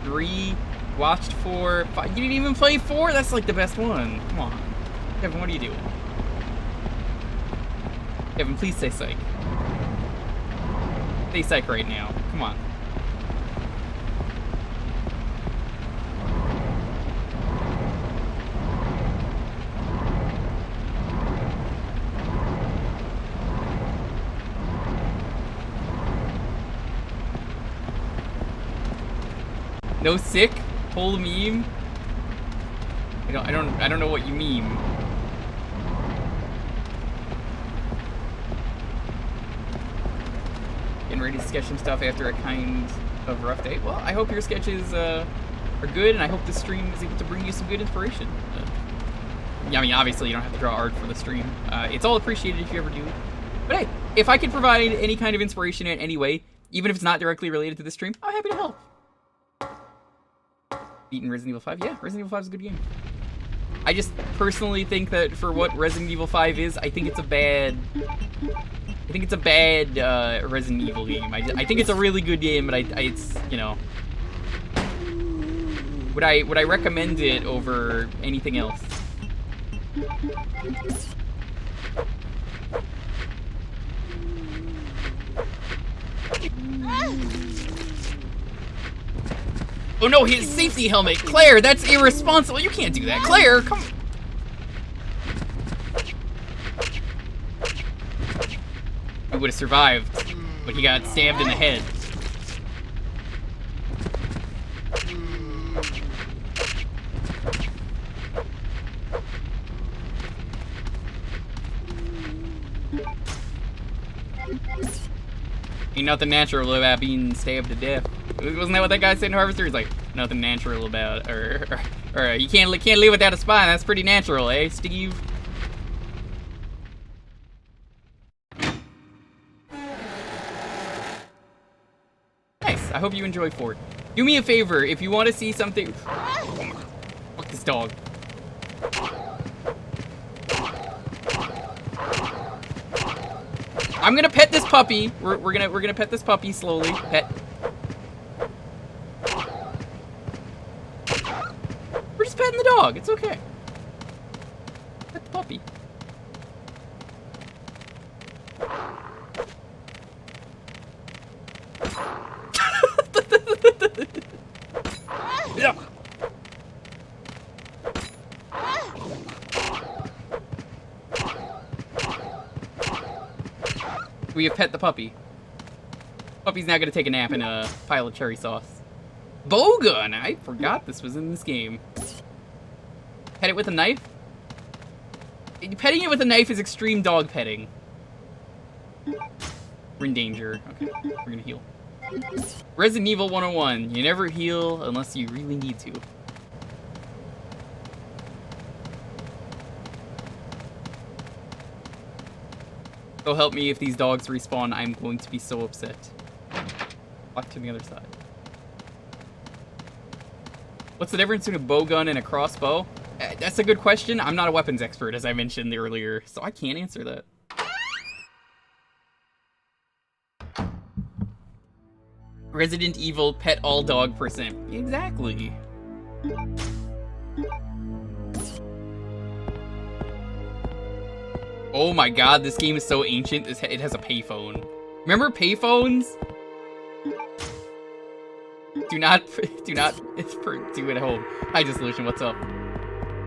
Speaker 1: 3, watched 4, 5. You didn't even play 4? That's like the best one. Come on. Kevin, what are you doing? Kevin, please say psych. Say psych right now. Come on. No sick? Pull the meme? I don't know what you meme. Getting ready to sketch some stuff after a kind of rough day. Well, I hope your sketches are good, and I hope the stream is able to bring you some good inspiration. Yeah, I mean, obviously you don't have to draw art for the stream. It's all appreciated if you ever do. But hey, if I could provide any kind of inspiration in any way, even if it's not directly related to the stream, I'm happy to help. Beaten Resident Evil 5? Yeah, Resident Evil 5 is a good game. I just personally think that for what Resident Evil 5 is, I think it's a bad Resident Evil game. I think it's a really good game, but it's, you know, would I recommend it over anything else? Oh no, his safety helmet! Claire, that's irresponsible! You can't do that! Claire, come on! He would have survived, but he got stabbed in the head. Ain't nothing natural about being stabbed to death. Wasn't that what that guy said in Harvester? He's like, nothing natural about, or you can't live without a spine. That's pretty natural, eh, Steve? Nice. I hope you enjoy Fort. Do me a favor if you want to see something. Oh, fuck this dog. I'm gonna pet this puppy. We're gonna pet this puppy slowly. Pet. We're just petting the dog. It's okay. Pet the puppy. Yeah. We have pet the puppy. Puppy's now gonna take a nap in a pile of cherry sauce. Bowgun! I forgot this was in this game. Pet it with a knife? Petting it with a knife is extreme dog petting. We're in danger. Okay, we're gonna heal. Resident Evil 101. You never heal unless you really need to. So help me, if these dogs respawn, I'm going to be so upset. Walk to the other side. What's the difference between a bow gun and a crossbow? That's a good question. I'm not a weapons expert, as I mentioned earlier, so I can't answer that. Resident Evil pet all dog percent. Exactly. Oh my god, this game is so ancient. It has a payphone. Remember payphones? Do not do at home. Hi, Dissolution, what's up?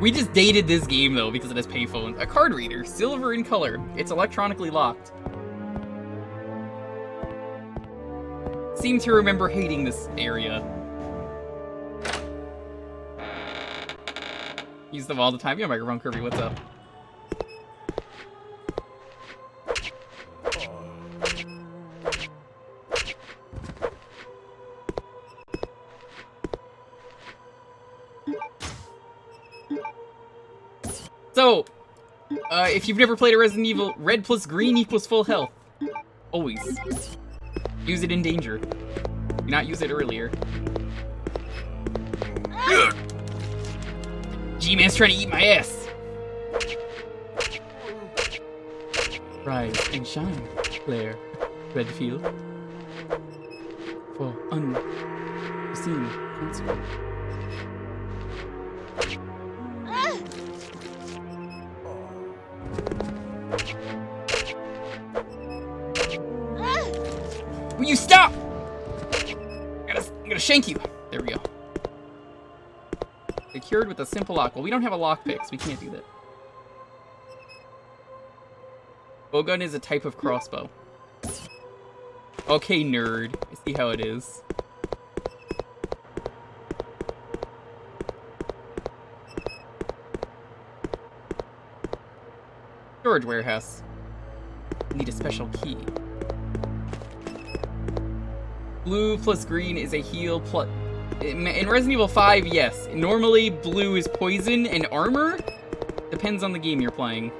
Speaker 1: We just dated this game, though, because it has payphones. A card reader, silver in color. It's electronically locked. Seem to remember hating this area. Use them all the time. Yo, Microphone Kirby, what's up? So, if you've never played a Resident Evil, red plus green equals full health. Always. Use it in danger. Do not use it earlier. G-Man's trying to eat my ass. Rise and shine, Claire Redfield. For unforeseen consequence. Will you stop? I'm gonna shank you. There we go. Secured with a simple lock. Well, we don't have a lockpick, so we can't do that. Bowgun is a type of crossbow. Okay, nerd. I see how it is. Storage warehouse. Need a special key. Blue plus green is a heal plus... In Resident Evil 5, yes. Normally, blue is poison and armor. Depends on the game you're playing.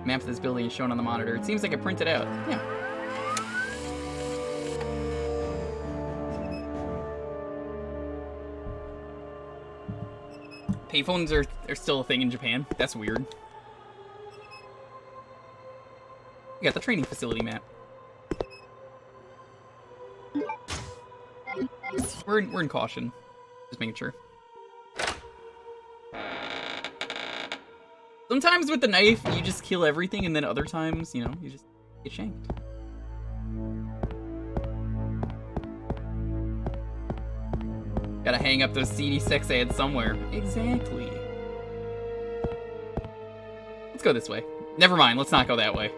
Speaker 1: Map of this building is shown on the monitor. It seems like it printed out. Yeah. Payphones are still a thing in Japan. That's weird. We got the training facility map. We're in caution. Just making sure. Sometimes with the knife, you just kill everything, and then other times, you know, you just get shanked. Gotta hang up those CD sex ads somewhere. Exactly. Let's go this way. Never mind, let's not go that way.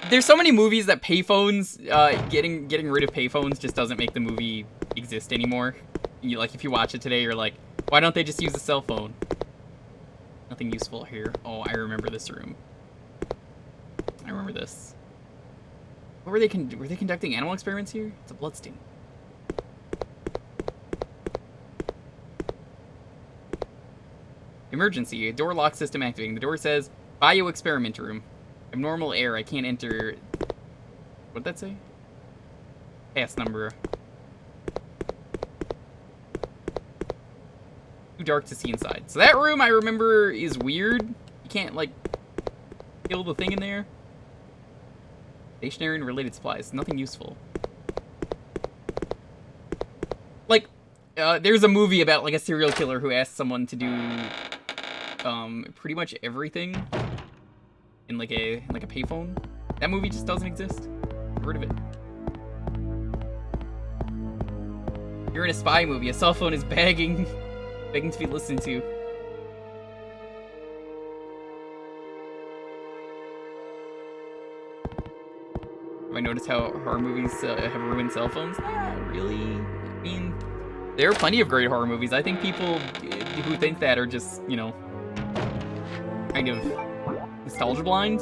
Speaker 1: There's so many movies that payphones, getting rid of payphones just doesn't make the movie exist anymore. Like, if you watch it today, you're like, why don't they just use a cell phone? Nothing useful here. Oh, I remember this room. I remember this. What were they conducting animal experiments here? It's a bloodstain. Emergency. Door lock system activating. The door says, bio experiment room. Abnormal air. I can't enter. What'd that say? Pass number. Too dark to see inside. So that room, I remember, is weird. You can't, like, kill the thing in there. Stationary and related supplies. Nothing useful. Like, there's a movie about, like, a serial killer who asked someone to do, pretty much everything in, like a payphone. That movie just doesn't exist. Get rid of it. You're in a spy movie. A cell phone is begging to be listened to. Have I noticed how horror movies have ruined cell phones? Not really. I mean, there are plenty of great horror movies. I think people who think that are just, you know, kind of nostalgia blind.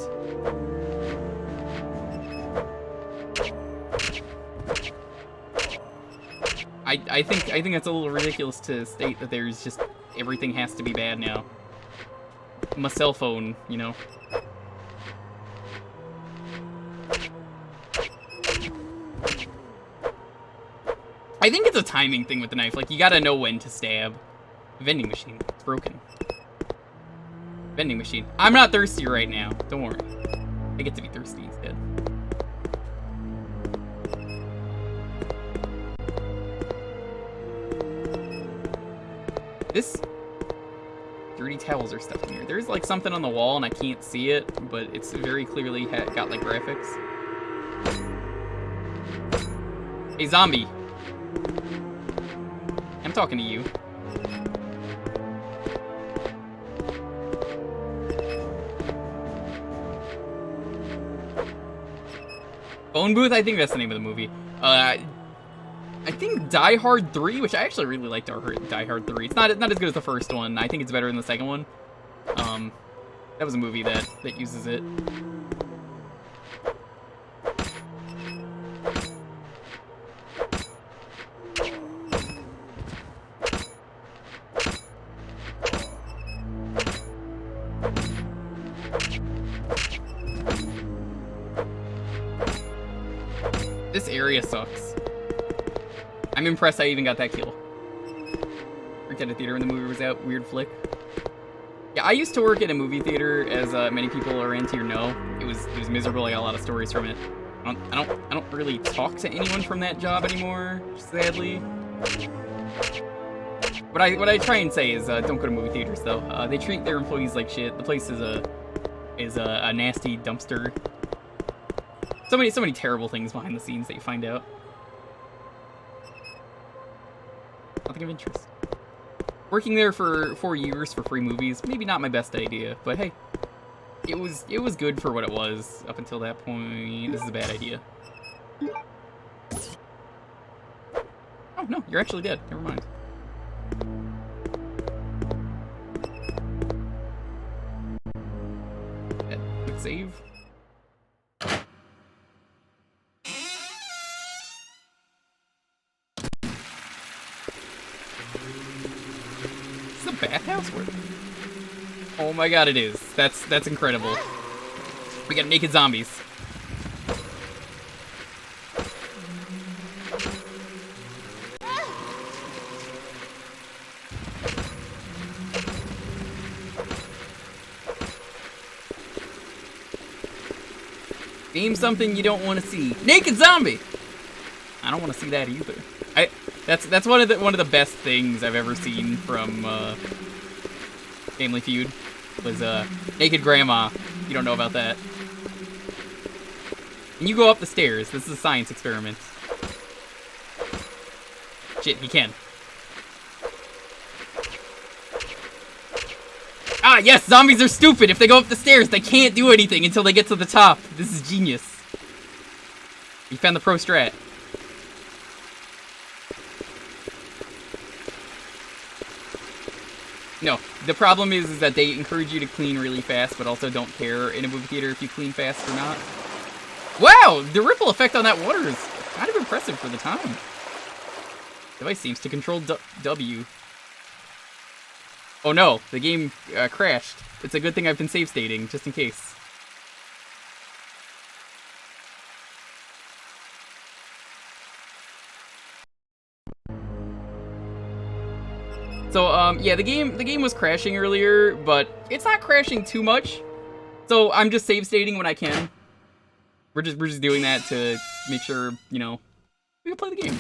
Speaker 1: I think that's a little ridiculous to state that there's just everything has to be bad now. My cell phone, you know. I think it's a timing thing with the knife. Like, you gotta know when to stab. Vending machine. It's broken. Vending machine. I'm not thirsty right now. Don't worry. I get to be thirsty instead. This... dirty towels are stuffed in here. There's, like, something on the wall, and I can't see it, but it's very clearly got, like, graphics. Hey, zombie. I'm talking to you. Phone Booth? I think that's the name of the movie. I think Die Hard 3, which I actually really liked Die Hard 3. It's not as good as the first one. I think it's better than the second one. That was a movie that uses it. This area sucks. I'm impressed I even got that kill. Worked at a theater when the movie was out. Weird flick. Yeah, I used to work at a movie theater, as many people around here know. It was miserable. I got a lot of stories from it. I don't really talk to anyone from that job anymore, sadly. What I try and say is don't go to movie theaters though. They treat their employees like shit. The place is a nasty dumpster. So many terrible things behind the scenes that you find out. Nothing of interest. Working there for 4 years for free movies, maybe not my best idea, but hey, it was good for what it was up until that point. This is a bad idea. Oh no, you're actually dead. Never mind. Quick save. Bathhouse work? Oh my god, it is. That's incredible. We got naked zombies. Name something you don't want to see. Naked zombie. I don't want to see that either. That's one of the best things I've ever seen from Family Feud was naked grandma. You don't know about that. And you go up the stairs. This is a science experiment. Shit, he can. Ah, yes, zombies are stupid. If they go up the stairs, they can't do anything until they get to the top. This is genius. You found the pro strat. No, the problem is that they encourage you to clean really fast, but also don't care in a movie theater if you clean fast or not. Wow, the ripple effect on that water is kind of impressive for the time. Device seems to control W. Oh no, the game crashed. It's a good thing I've been save stating, just in case. So, yeah, the game was crashing earlier, but it's not crashing too much. So I'm just save stating when I can. We're just doing that to make sure, you know, we can play the game.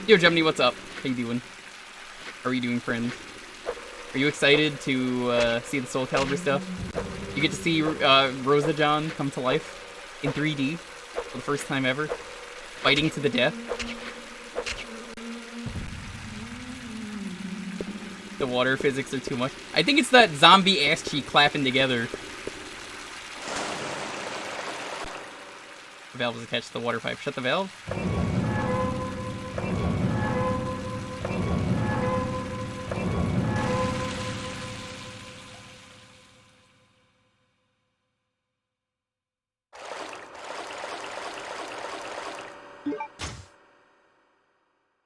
Speaker 1: Yo, Gemini, what's up? How you doing? How are you doing, friend? Are you excited to see the Soul Calibur stuff? You get to see Rosa John come to life in 3D for the first time ever, fighting to the death. The water physics are too much. I think it's that zombie ass cheek clapping together. valve is attached to the water pipe. Shut the valve.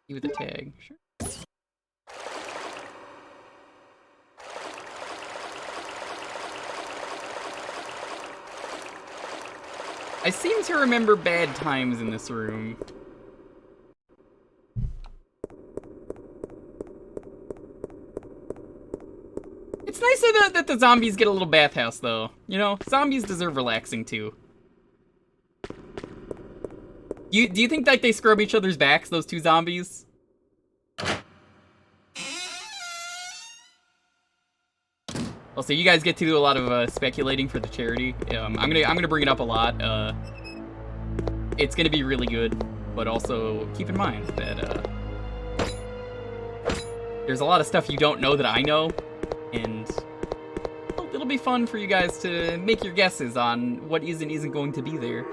Speaker 1: With the tag, sure. I seem to remember bad times in this room. It's nice that the zombies get a little bathhouse, though. You know, zombies deserve relaxing, too. Do you think like they scrub each other's backs, those two zombies? Also, you guys get to do a lot of speculating for the charity. I'm gonna bring it up a lot. It's gonna be really good, but also keep in mind that there's a lot of stuff you don't know that I know, and it'll be fun for you guys to make your guesses on what is and isn't going to be there.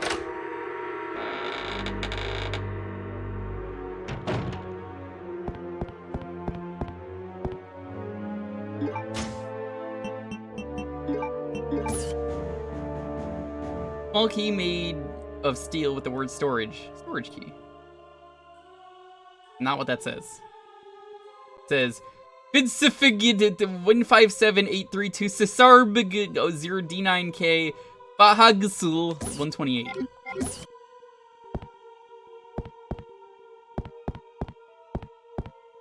Speaker 1: Small key made of steel with the word storage. Storage key. Not what that says. It says, Fidsifigid 157832 Sisarbig 0D9K Bahagsul 128.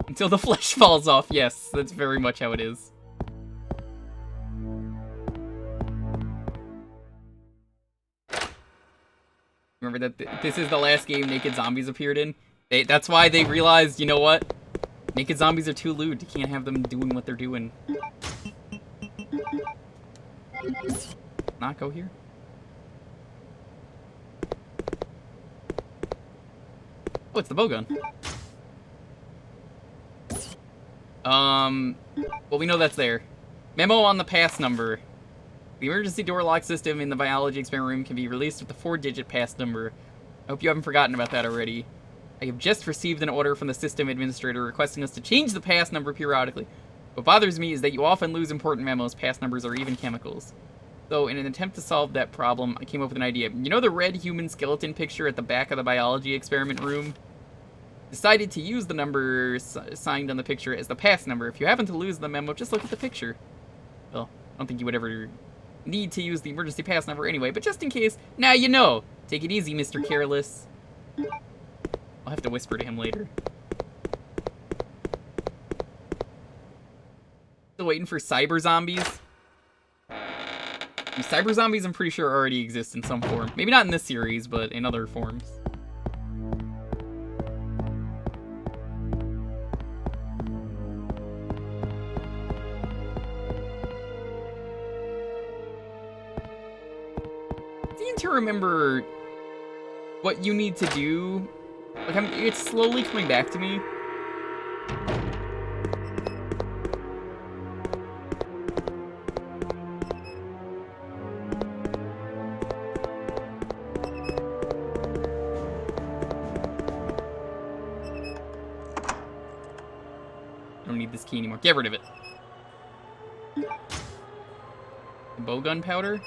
Speaker 1: Until the flesh falls off. Yes, that's very much how it is. Remember that this is the last game Naked Zombies appeared in? That's why they realized, you know what? Naked Zombies are too lewd. You can't have them doing what they're doing. Not go here? Oh, it's the bowgun. Well, we know that's there. Memo on the pass number. The emergency door lock system in the biology experiment room can be released with the 4-digit pass number. I hope you haven't forgotten about that already. I have just received an order from the system administrator requesting us to change the pass number periodically. What bothers me is that you often lose important memos, pass numbers, or even chemicals. So, in an attempt to solve that problem, I came up with an idea. You know the red human skeleton picture at the back of the biology experiment room? Decided to use the number signed on the picture as the pass number. If you happen to lose the memo, just look at the picture. Well, I don't think you would ever need to use the emergency pass number anyway, but just in case, now you know. Take it easy, Mr. Careless. I'll have to whisper to him later. Still waiting for cyber zombies. Cyber zombies, I'm pretty sure, already exist in some form. Maybe not in this series, but in other forms. To remember what you need to do. Like, it's slowly coming back to me. I don't need this key anymore. Get rid of it. Bowgun powder?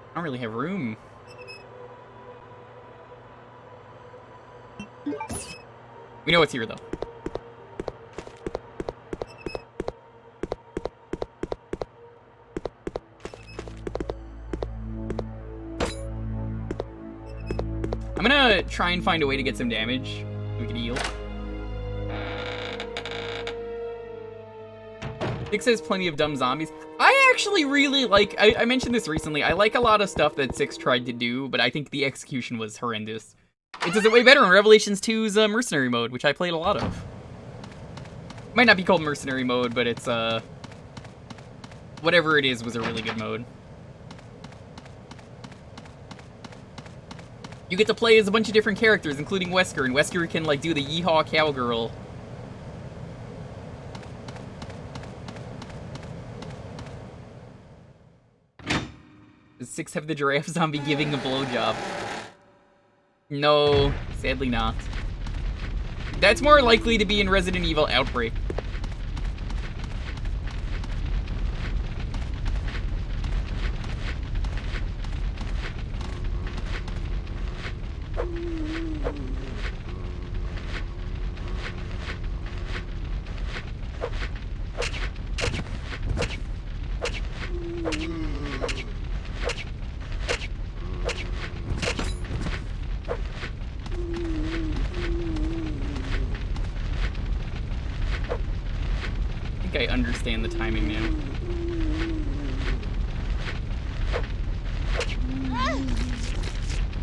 Speaker 1: I don't really have room. We know it's here, though. I'm gonna try and find a way to get some damage. We can heal. Dick says plenty of dumb zombies. I actually really like, I mentioned this recently, I like a lot of stuff that Six tried to do, but I think the execution was horrendous. It does it way better in Revelations 2's Mercenary Mode, which I played a lot of. Might not be called Mercenary Mode, but it's, whatever it is was a really good mode. You get to play as a bunch of different characters, including Wesker, and Wesker can, like, do the yeehaw cowgirl. Does 6 have the giraffe zombie giving a blowjob? No, sadly not. That's more likely to be in Resident Evil Outbreak. I understand the timing now.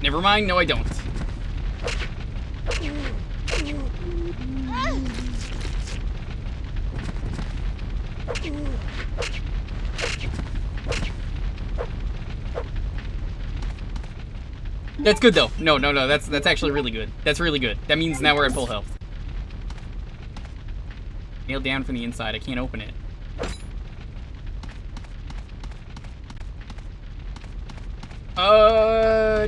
Speaker 1: Never mind, no I don't. That's good though. No, that's actually really good. That's really good. That means now we're at full health. Nailed down from the inside. I can't open it.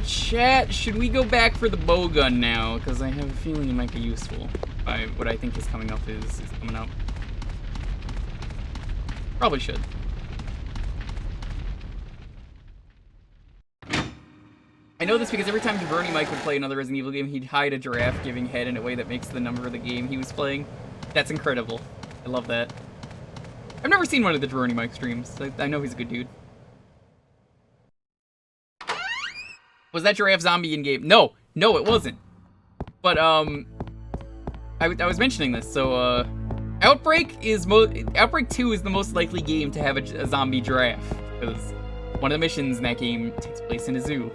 Speaker 1: Chat, should we go back for the bow gun now? Because I have a feeling it might be useful. What I think is coming up is coming up. Probably should. I know this because every time Jabroni Mike would play another Resident Evil game, he'd hide a giraffe giving head in a way that makes the number of the game he was playing. That's incredible. I love that. I've never seen one of the Jabroni Mike streams. I know he's a good dude. Was that giraffe zombie in game? No, it wasn't. But I was mentioning this. So Outbreak 2 is the most likely game to have a zombie giraffe because one of the missions in that game takes place in a zoo.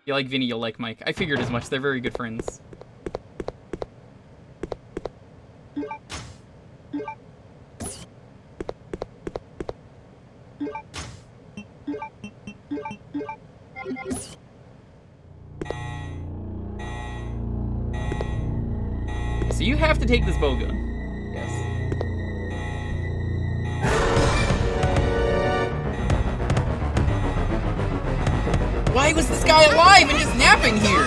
Speaker 1: If you like Vinny, you'll like Mike. I figured as much. They're very good friends. So you have to take this bow gun. Yes. Why was this guy alive and just napping here?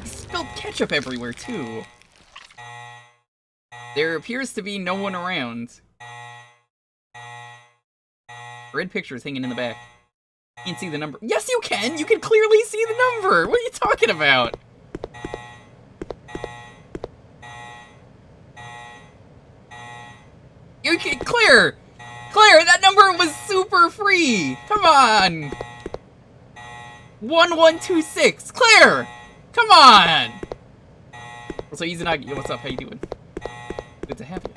Speaker 1: He spilled ketchup everywhere, too. There appears to be no one around. Red picture is hanging in the back. You can't see the number. Yes, you can! You can clearly see the number! What are you talking about? You can Claire! Claire, that number was super free! Come on! 1126! Claire! Come on! Also, Izanagi, what's up? How you doing? Good to have you.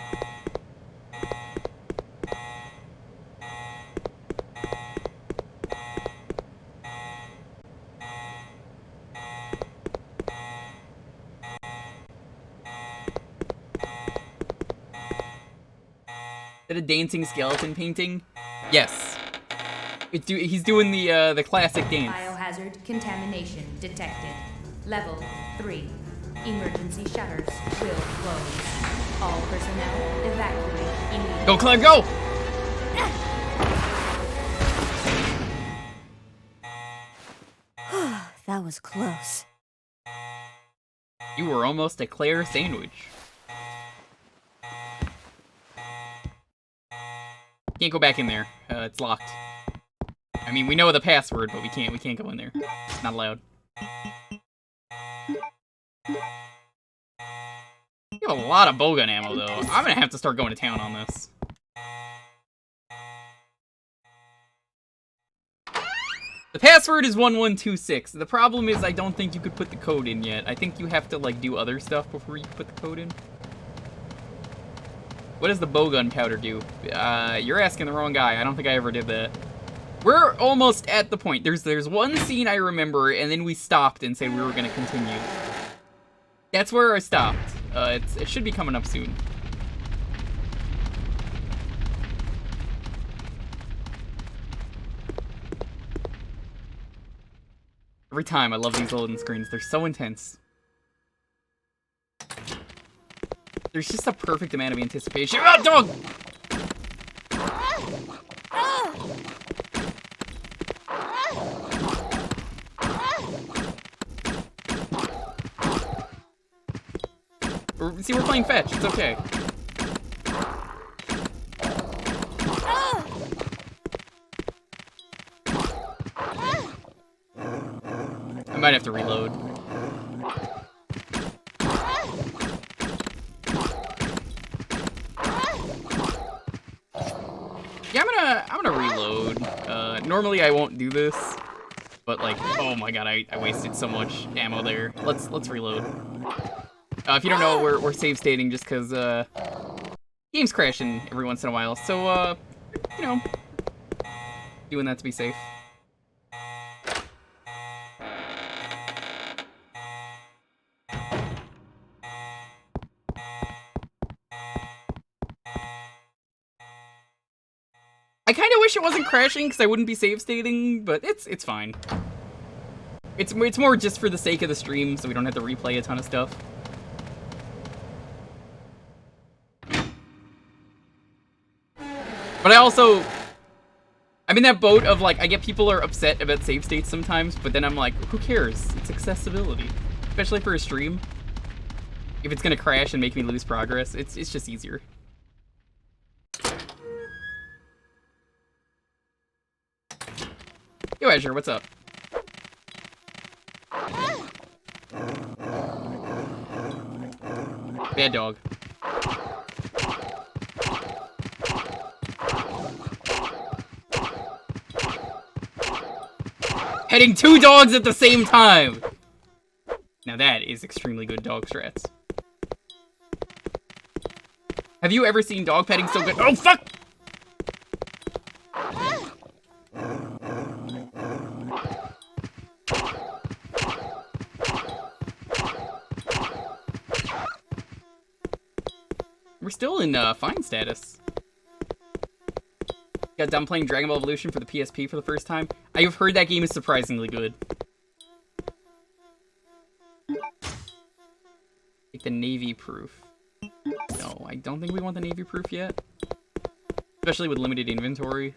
Speaker 1: Is that a dancing skeleton painting? Yes. He's doing the classic dance.
Speaker 6: Biohazard contamination detected. Level 3. Emergency shutters will close. All personnel evacuate immediately.
Speaker 1: Go, Claire, go!
Speaker 4: That was close.
Speaker 1: You were almost a Claire sandwich. Can't go back in there. It's locked. I mean, we know the password, but we can't go in there. Not allowed. You have a lot of bowgun ammo, though. I'm gonna have to start going to town on this. The password is 1126. The problem is I don't think you could put the code in yet. I think you have to, like, do other stuff before you put the code in. What does the bowgun powder do? You're asking the wrong guy. I don't think I ever did that. We're almost at the point. There's one scene I remember, and then we stopped and said we were gonna continue. That's where I stopped. It should be coming up soon. Every time, I love these loading screens. They're so intense. There's just a perfect amount of anticipation. Oh, dog! See, we're playing fetch. It's okay. I might have to reload. Yeah, I'm gonna reload. Normally I won't do this, but like, oh my god, I wasted so much ammo there. Let's reload. If you don't know, we're save stating just because game's crashing every once in a while, so you know, doing that to be safe. I kind of wish it wasn't crashing because I wouldn't be save stating, but it's fine. It's more just for the sake of the stream, so we don't have to replay a ton of stuff. But I'm in that boat of like, I get people are upset about save states sometimes, but then I'm like, who cares? It's accessibility, especially for a stream. If it's gonna crash and make me lose progress, it's just easier. Yo, Azure, what's up? Bad dog. Heading 2 dogs at the same time! Now that is extremely good dog strats. Have you ever seen dog petting so good? Oh, fuck! We're still in fine status. Got done playing Dragon Ball Evolution for the PSP for the first time. I've heard that game is surprisingly good. Take the Navy proof. No, I don't think we want the Navy proof yet. Especially with limited inventory.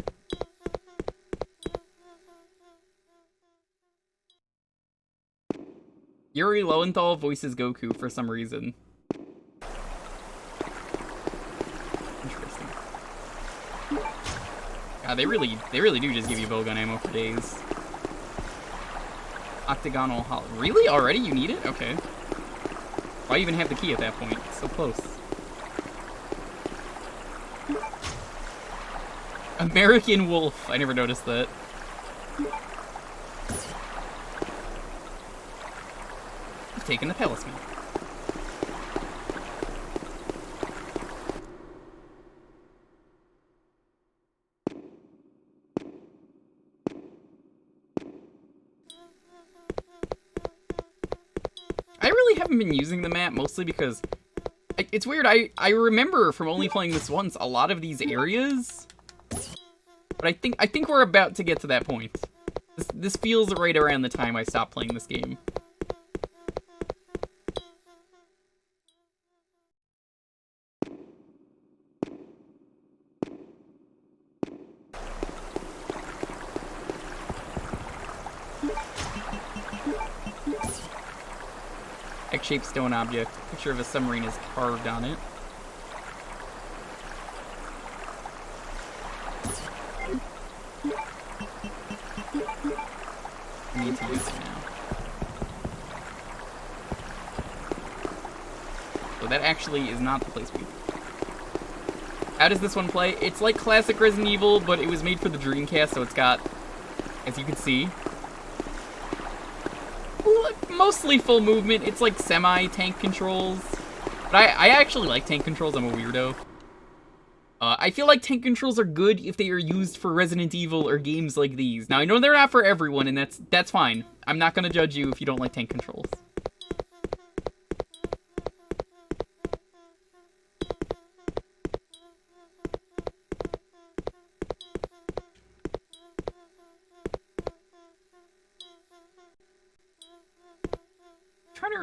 Speaker 1: Yuri Lowenthal voices Goku for some reason. Interesting. God, they really do just give you bowgun ammo for days. Octagonal hollow. Really? Already? You need it? Okay. Why even have the key at that point? It's so close. American Wolf. I never noticed that. I've taken the talisman. I really haven't been using the map, mostly because it's weird. I remember from only playing this once a lot of these areas, but I think we're about to get to that point. This feels right around the time I stopped playing this game. X-shaped stone object. Picture of a submarine is carved on it. I need to use it now. So that actually is not the place we... How does this one play? It's like classic Resident Evil, but it was made for the Dreamcast, so it's got, as you can see, mostly full movement. It's like semi-tank controls. But I actually like tank controls. I'm a weirdo. I feel like tank controls are good if they are used for Resident Evil or games like these. Now, I know they're not for everyone, and that's fine. I'm not gonna judge you if you don't like tank controls.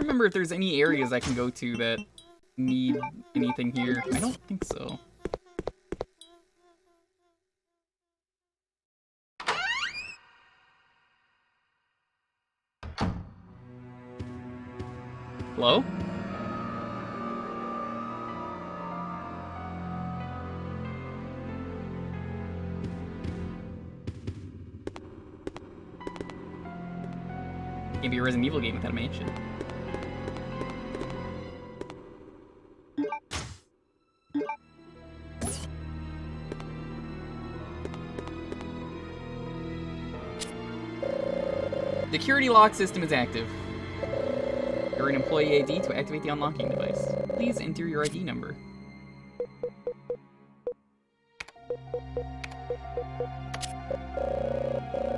Speaker 1: remember if there's any areas I can go to that need anything here. I don't think so. Hello? Can't be a Resident Evil game without a mansion. The security lock system is active. You're an employee ID to activate the unlocking device. Please enter your ID number.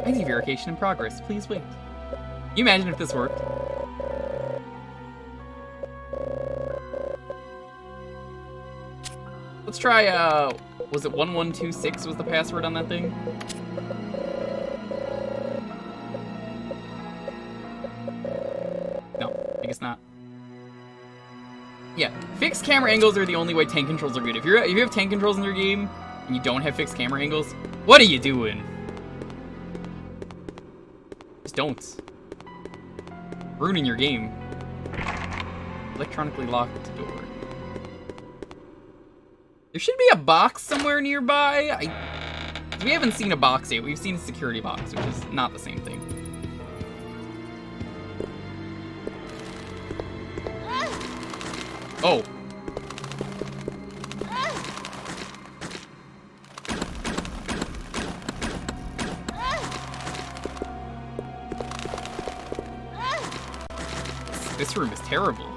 Speaker 1: ID verification in progress. Please wait. Can you imagine if this worked? Let's try, was it 1126 was the password on that thing? No, I guess not. Yeah, fixed camera angles are the only way tank controls are good. If you have tank controls in your game and you don't have fixed camera angles, what are you doing? Just don't. Ruining your game. Electronically locked door. There should be a box somewhere nearby. We haven't seen a box yet. We've seen a security box, which is not the same thing. Oh. This room is terrible.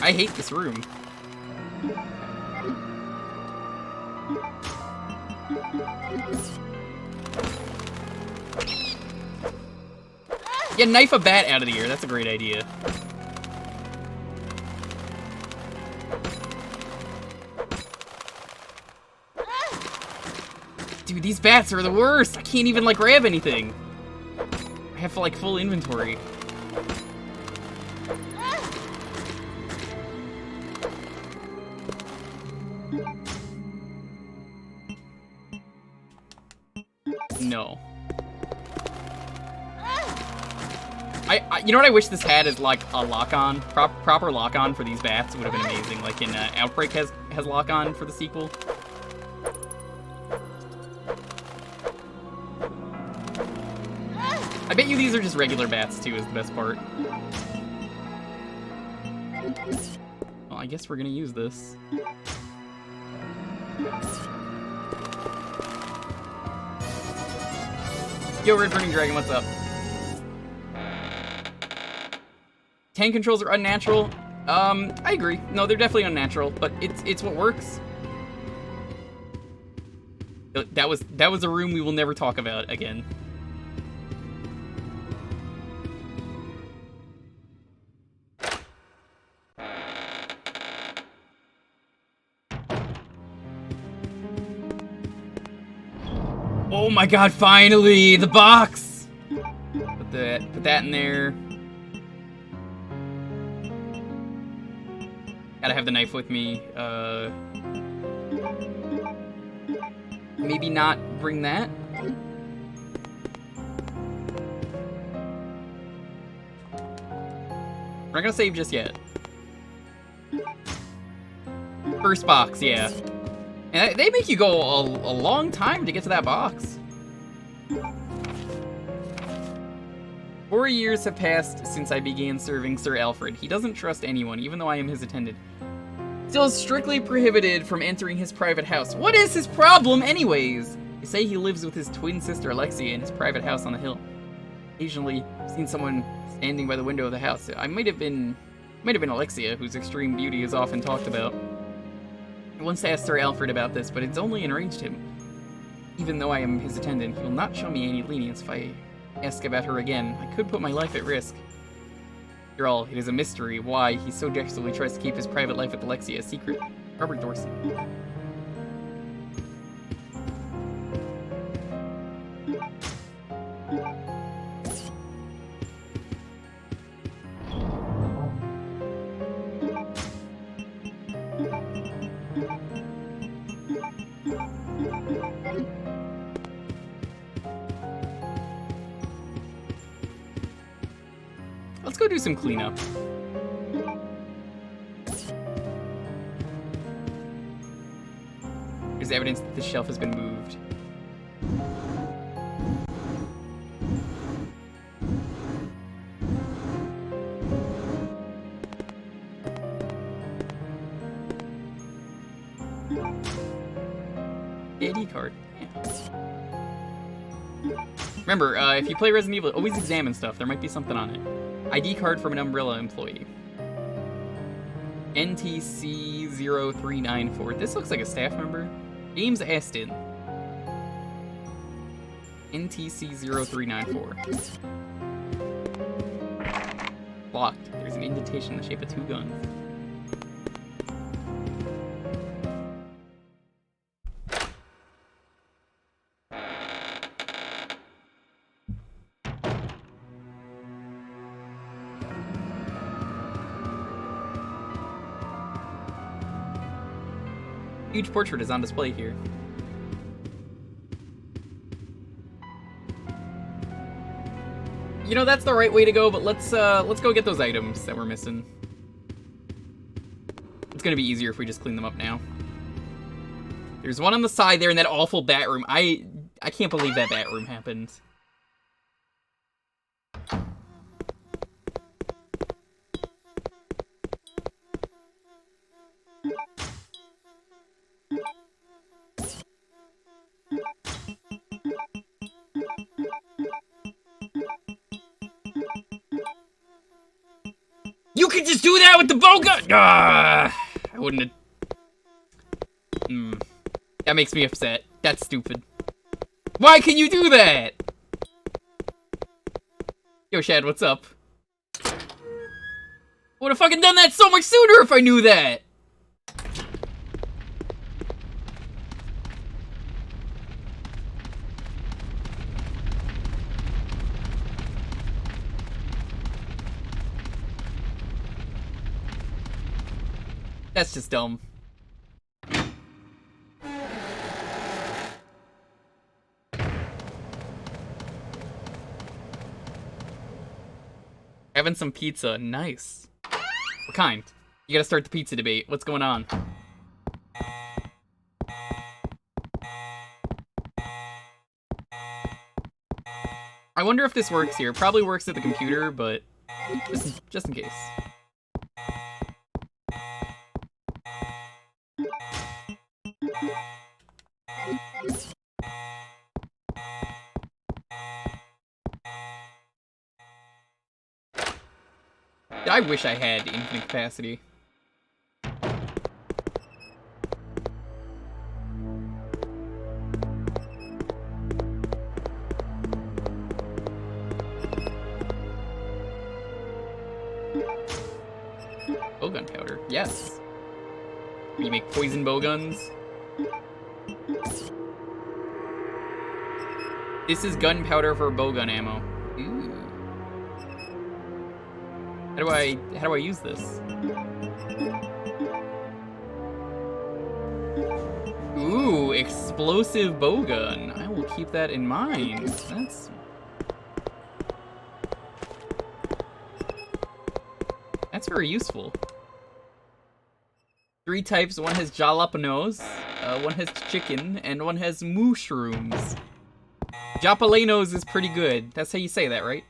Speaker 1: I hate this room. Yeah, knife a bat out of the air. That's a great idea. Dude, these bats are the worst. I can't even, like, grab anything. I have, like, full inventory. No. You know what I wish this had is like a lock-on, proper lock-on for these bats would have been amazing. Like in Outbreak has lock-on for the sequel. I bet you these are just regular bats too is the best part. Well, I guess we're gonna use this. Yo, Red Burning Dragon, what's up? Tank controls are unnatural. I agree. No, they're definitely unnatural, but it's what works. That was a room we will never talk about again. Oh my god, finally! The box! Put that in there. Gotta have the knife with me. Maybe not bring that. We're not gonna save just yet. First box, yeah. And they make you go a long time to get to that box. 4 years have passed since I began serving Sir Alfred. He doesn't trust anyone, even though I am his attendant. Still is strictly prohibited from entering his private house. What is his problem, anyways? They say he lives with his twin sister Alexia in his private house on the hill. Occasionally, I've seen someone standing by the window of the house. I might have been Alexia, whose extreme beauty is often talked about. I once asked Sir Alfred about this, but it's only enraged him. Even though I am his attendant, he will not show me any lenience if I ask about her again. I could put my life at risk. After all, it is a mystery why he so desperately tries to keep his private life with Alexia a secret. Robert Dorsey. Let's go do some cleanup. There's evidence that the shelf has been moved. ID card. Yeah. Remember, if you play Resident Evil, always examine stuff. There might be something on it. ID card from an Umbrella employee. NTC0394. This looks like a staff member. James Aston. NTC0394. Blocked. There's an indentation in the shape of 2 guns. Huge portrait is on display here. You know, that's the right way to go, but let's go get those items that we're missing. It's gonna be easier if we just clean them up now. There's one on the side there in that awful bat room. I can't believe that bat room happened. You could just do that with the bow gun! I wouldn't have... That makes me upset. That's stupid. Why can you do that? Yo, Shad, what's up? Would have fucking done that so much sooner if I knew that! That's just dumb. Having some pizza. Nice. What kind? You gotta start the pizza debate. What's going on? I wonder if this works here. Probably works at the computer, but just in case. I wish I had infinite capacity. Bowgun powder, yes. You make poison bowguns. This is gunpowder for bowgun ammo. Ooh. How do I use this? Ooh, explosive bowgun. I will keep that in mind. That's very useful. 3 types. One has jalapenos, one has chicken, and one has mushrooms. Japalenos is pretty good. That's how you say that, right?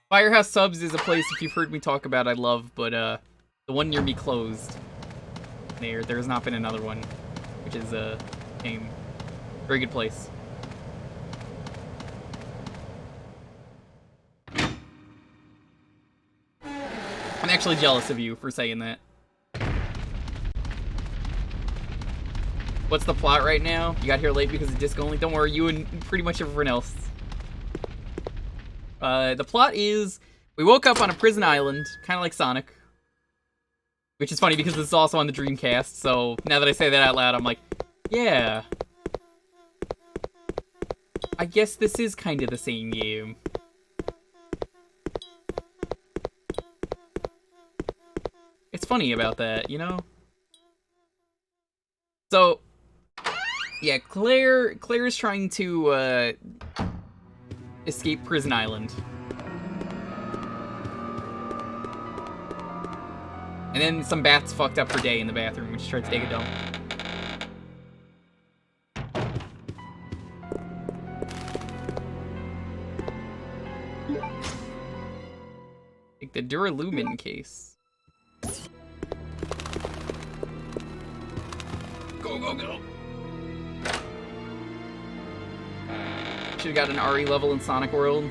Speaker 1: Firehouse Subs is a place, if you've heard me talk about, I love, but the one near me closed. There's not been another one, which is a shame. Very good place. I'm actually jealous of you for saying that. What's the plot right now? You got here late because of disc only? Don't worry, you and pretty much everyone else. The plot is We woke up on a prison island, kind of like Sonic. Which is funny because this is also on the Dreamcast, so now that I say that out loud, I'm like, yeah. I guess this is kind of the same game. It's funny about that, you know? So, yeah, Claire's trying to, escape Prison Island. And then some bats fucked up her day in the bathroom when she tried to take a dump. Take the Duralumin case. Go, go, go! Should've got an RE level in Sonic World.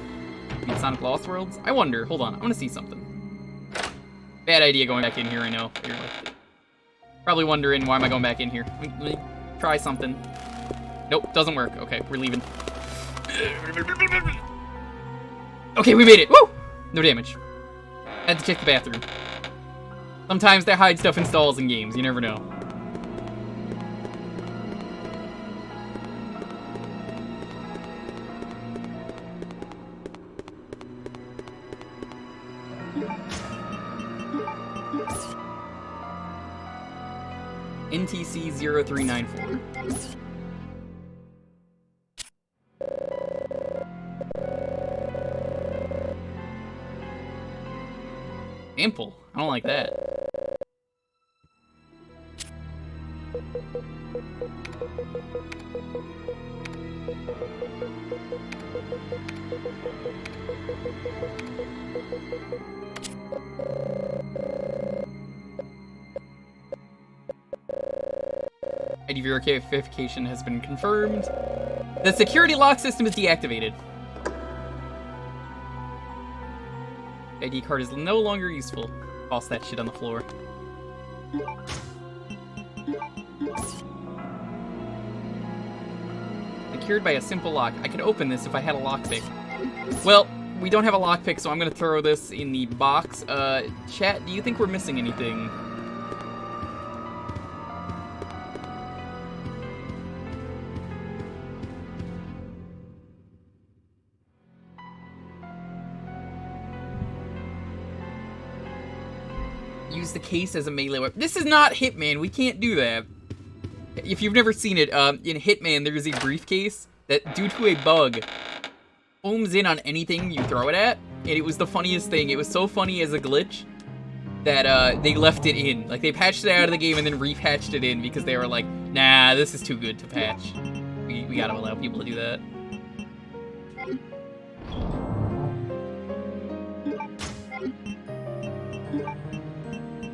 Speaker 1: I mean, Sonic Lost Worlds? I wonder, hold on, I wanna see something. Bad idea going back in here, I know. You're like, probably wondering, why am I going back in here? Let me try something. Nope, doesn't work. Okay, we're leaving. Okay, we made it! Woo! No damage. Had to check the bathroom. Sometimes they hide stuff in stalls in games, you never know. NTC 0394. Ample. I don't like that. ID verification has been confirmed. The security lock system is deactivated. ID card is no longer useful. Toss that shit on the floor. Secured by a simple lock. I could open this if I had a lockpick. Well, we don't have a lockpick, so I'm gonna throw this in the box. Chat, do you think we're missing anything? Use the case as a melee weapon. This is not Hitman. We can't do that. If you've never seen it, in Hitman, there's a briefcase that, due to a bug, homes in on anything you throw it at, and it was the funniest thing. It was so funny as a glitch that they left it in. Like, they patched it out of the game and then repatched it in because they were like, nah, this is too good to patch. We gotta allow people to do that.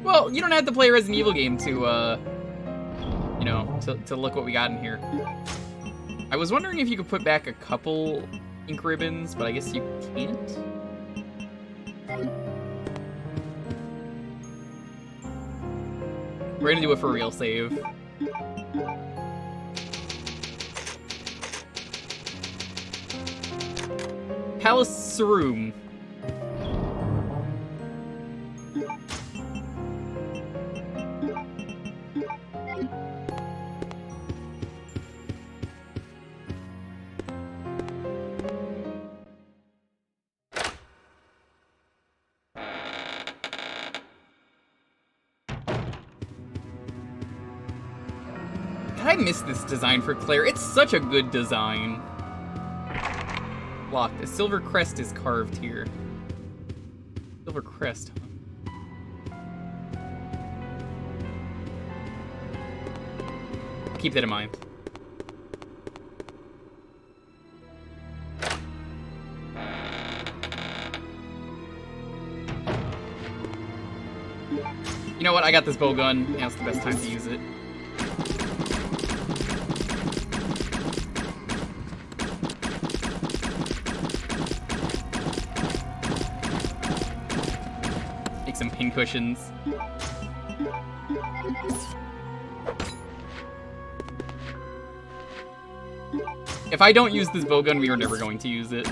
Speaker 1: Well, you don't have to play a Resident Evil game to, you know, to look what we got in here. I was wondering if you could put back a couple ink ribbons, but I guess you can't. We're gonna do a for real save. Palace Serum. I miss this design for Claire. It's such a good design. Locked. A silver crest is carved here. Silver crest, huh? Keep that in mind. You know what? I got this bow gun. Now's the best time to use it. Some pin cushions. If I don't use this bowgun, we are never going to use it.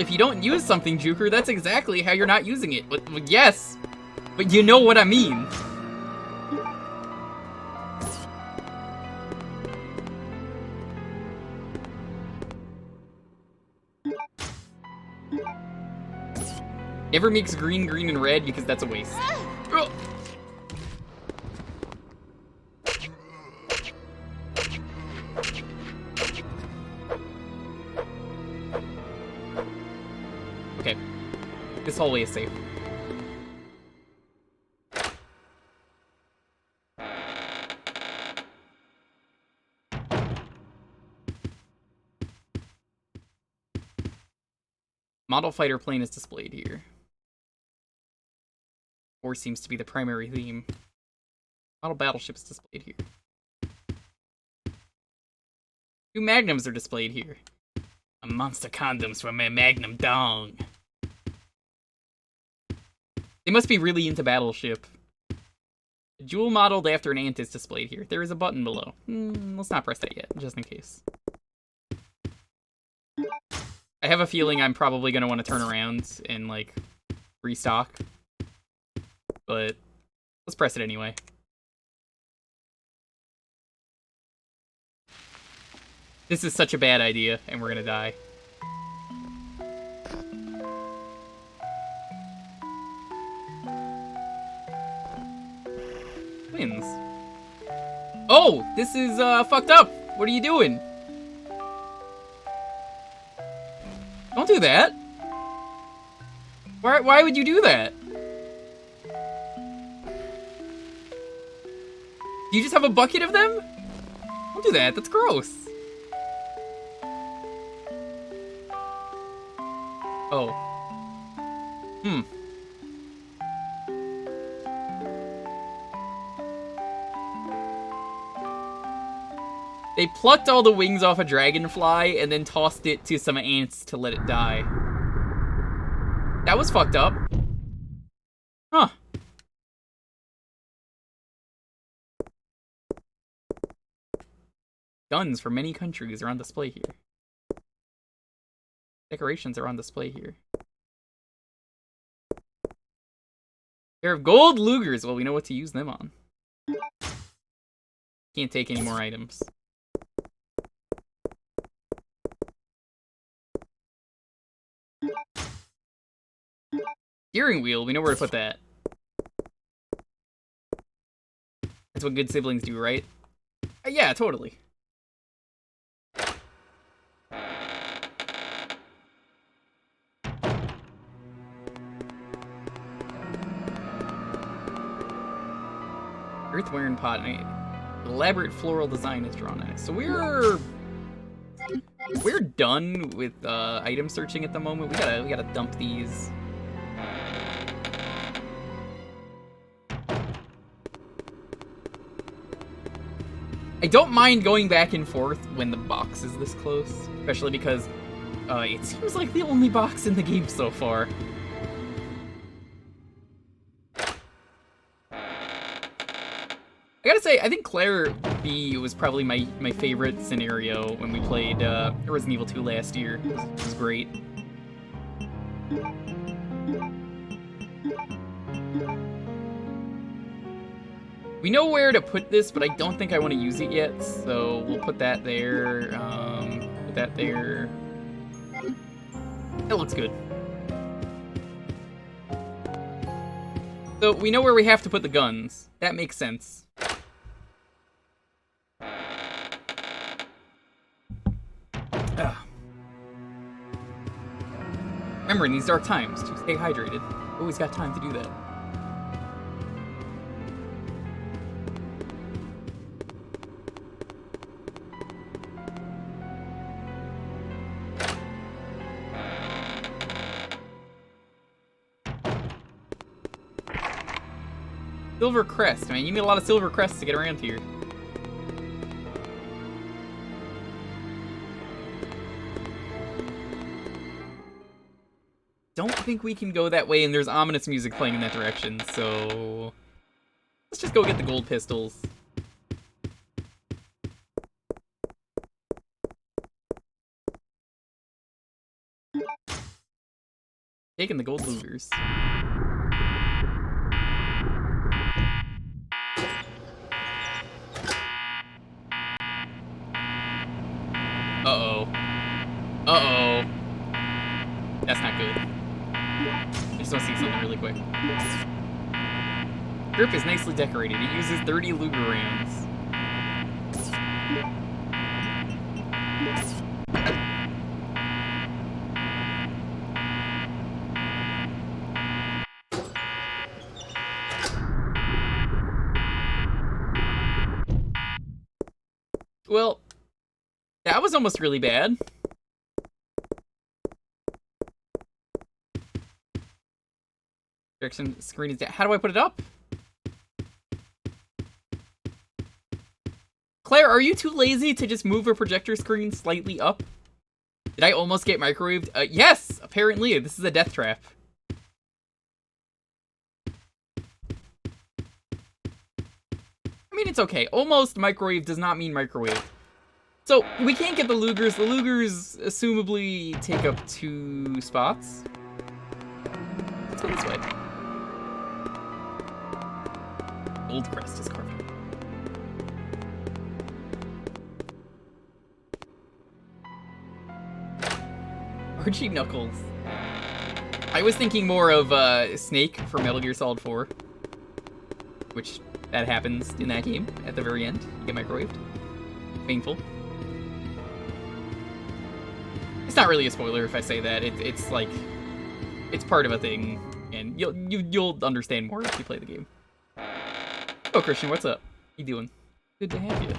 Speaker 1: if you don't use something, Jewker, that's exactly how you're not using it. But yes, but you know what I mean. Never mix green, green, and red because that's a waste. Oh. Okay. This hallway is safe. Model fighter plane is displayed here. War seems to be the primary theme. Model battleship is displayed here. 2 magnums are displayed here. A monster condoms from a magnum dong. They must be really into battleship. A jewel modeled after an ant is displayed here. There is a button below. Let's not press that yet, just in case. I have a feeling I'm probably going to want to turn around and, like, restock. But let's press it anyway. This is such a bad idea, and we're going to die. Wins. Oh, this is fucked up. What are you doing? Don't do that. Why would you do that? Do you just have a bucket of them? Don't do that. That's gross. Oh. They plucked all the wings off a dragonfly and then tossed it to some ants to let it die. That was fucked up. Huh. Guns from many countries are on display here. Decorations are on display here. Pair of gold Lugers. Well, we know what to use them on. Can't take any more items. Steering wheel, we know where to put that. That's what good siblings do, right? Yeah, totally. Earth-wearing pot. Elaborate floral design is drawn on it. So we're done with item searching at the moment. We gotta dump these. I don't mind going back and forth when the box is this close, especially because it seems like the only box in the game so far. I gotta say, I think Claire B was probably my favorite scenario when we played Resident Evil 2 last year. It was great. We know where to put this, but I don't think I want to use it yet, so we'll put that there, put that there. That looks good. So we know where we have to put the guns. That makes sense. Remember, in these dark times, to stay hydrated. Always got time to do that. Silver crest, man. You need a lot of silver crests to get around here. Don't think we can go that way, and there's ominous music playing in that direction, so let's just go get the gold pistols. Taking the gold looters. Uh-oh. Uh-oh. That's not good. I just want to see something really quick. Grip is nicely decorated. It uses 30 Luger rounds. Well, that was almost really bad. Direction screen is down. How do I put it up? Claire, are you too lazy to just move a projector screen slightly up? Did I almost get microwaved? Yes! Apparently, this is a death trap. I mean, it's okay. Almost microwave does not mean microwave. So, we can't get the Lugers. The Lugers, assumably, take up 2 spots. Let's go this way. Gold crest is carved. Archie Knuckles. I was thinking more of Snake from Metal Gear Solid 4. Which, that happens in that game at the very end. You get microwaved. Painful. It's not really a spoiler if I say that. It's like, it's part of a thing, and you'll understand more if you play the game. Oh, Christian, what's up? How you doing? Good to have you.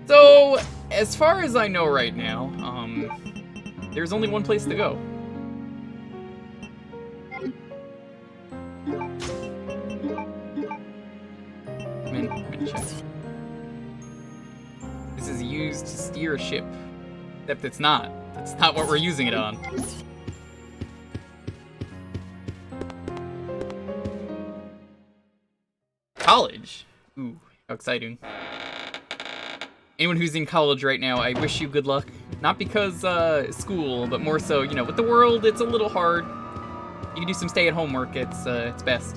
Speaker 1: So, as far as I know right now, there's only one place to go. I'm in check. This is used to steer a ship. Except it's not. That's not what we're using it on. College. Ooh, how exciting. Anyone who's in college right now, I wish you good luck. Not because, school, but more so, you know, with the world, it's a little hard. You can do some stay-at-home work, it's best.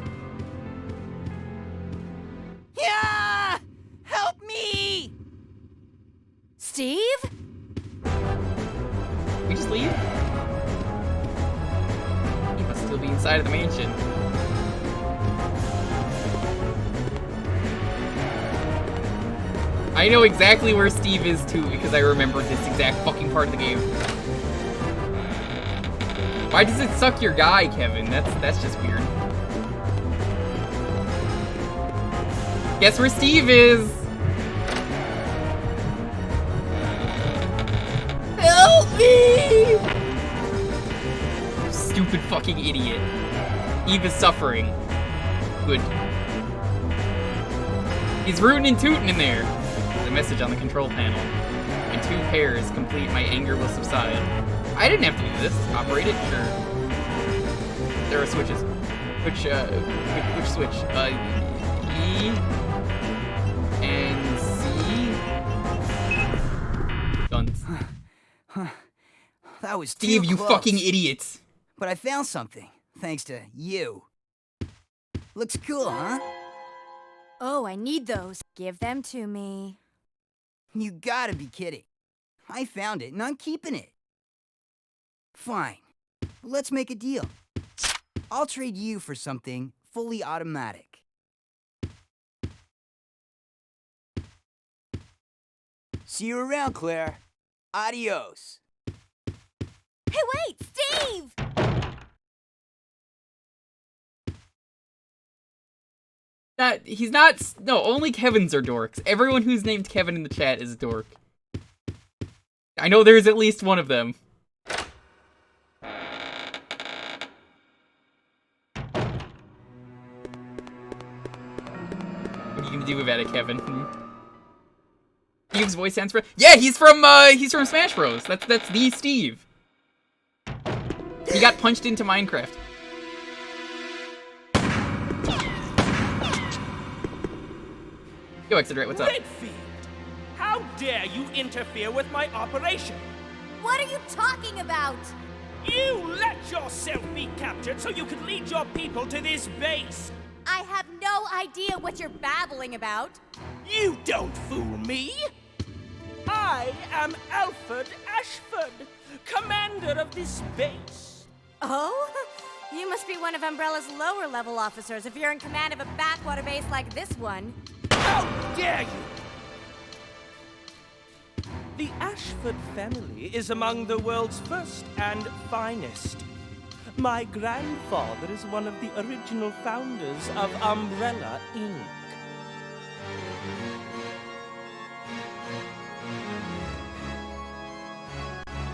Speaker 3: Yeah! Help me!
Speaker 4: Steve?
Speaker 1: We just leave? He must still be inside of the mansion. I know exactly where Steve is too because I remember this exact fucking part of the game. Why does it suck your guy, Kevin? That's just weird. Guess where Steve is? Help me! Stupid fucking idiot. Steve is suffering. Good. He's rootin' and tootin' in there. There's a message on the control panel. In 2 pairs, complete, my anger will subside. I didn't have to do this. Operate it? Sure. There are switches. Which switch? E and C. Guns.
Speaker 3: That was
Speaker 1: Steve,
Speaker 3: too
Speaker 1: you
Speaker 3: close.
Speaker 1: fucking idiots.
Speaker 3: But I found something, thanks to you. Looks cool, huh?
Speaker 4: Oh, I need those. Give them to me.
Speaker 3: You gotta be kidding. I found it, and I'm keeping it. Fine. Let's make a deal. I'll trade you for something fully automatic. See you around, Claire. Adios.
Speaker 4: Hey, wait! Steve!
Speaker 1: He's not. No, only Kevins are dorks. Everyone who's named Kevin in the chat is a dork. I know there's at least one of them. What are you gonna do about it, Kevin? Steve's voice sounds yeah, he's from Smash Bros. That's the Steve. He got punched into Minecraft. Yo, Exodrite, what's up?
Speaker 8: Redfield! How dare you interfere with my operation?
Speaker 4: What are you talking about?
Speaker 8: You let yourself be captured so you could lead your people to this base.
Speaker 4: I have no idea what you're babbling about.
Speaker 8: You don't fool me. I am Alfred Ashford, commander of this base.
Speaker 4: Oh? You must be one of Umbrella's lower level officers if you're in command of a backwater base like this one.
Speaker 8: How dare you! The Ashford family is among the world's first and finest. My grandfather is one of the original founders of Umbrella, Inc.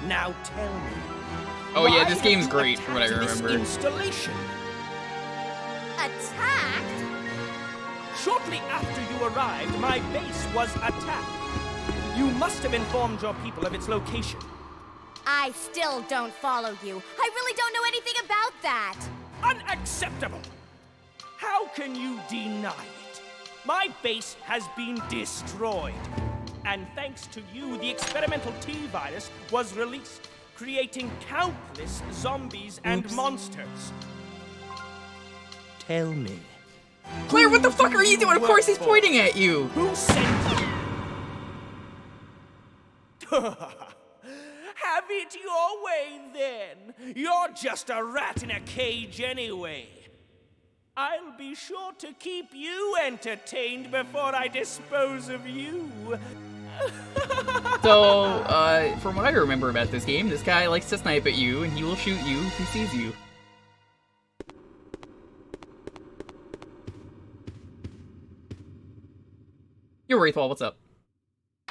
Speaker 8: Now tell me.
Speaker 1: Oh yeah,
Speaker 8: why
Speaker 1: this
Speaker 8: have
Speaker 1: game's
Speaker 8: you
Speaker 1: great from what I
Speaker 8: attacked this
Speaker 1: remember.
Speaker 8: installation?
Speaker 4: Attacked?
Speaker 8: Shortly after you arrived, my base was attacked. You must have informed your people of its location.
Speaker 4: I still don't follow you. I really don't know anything about that.
Speaker 8: Unacceptable! How can you deny it? My base has been destroyed. And thanks to you, the experimental T-virus was released, creating countless zombies and monsters. Tell me.
Speaker 1: Claire, what the fuck are you doing? Of course he's pointing at you!
Speaker 8: Who sent you? Have it your way, then. You're just a rat in a cage anyway. I'll be sure to keep you entertained before I dispose of you.
Speaker 1: So, from what I remember about this game, this guy likes to snipe at you, and he will shoot you if he sees you. Yo, Wraithwall, what's up?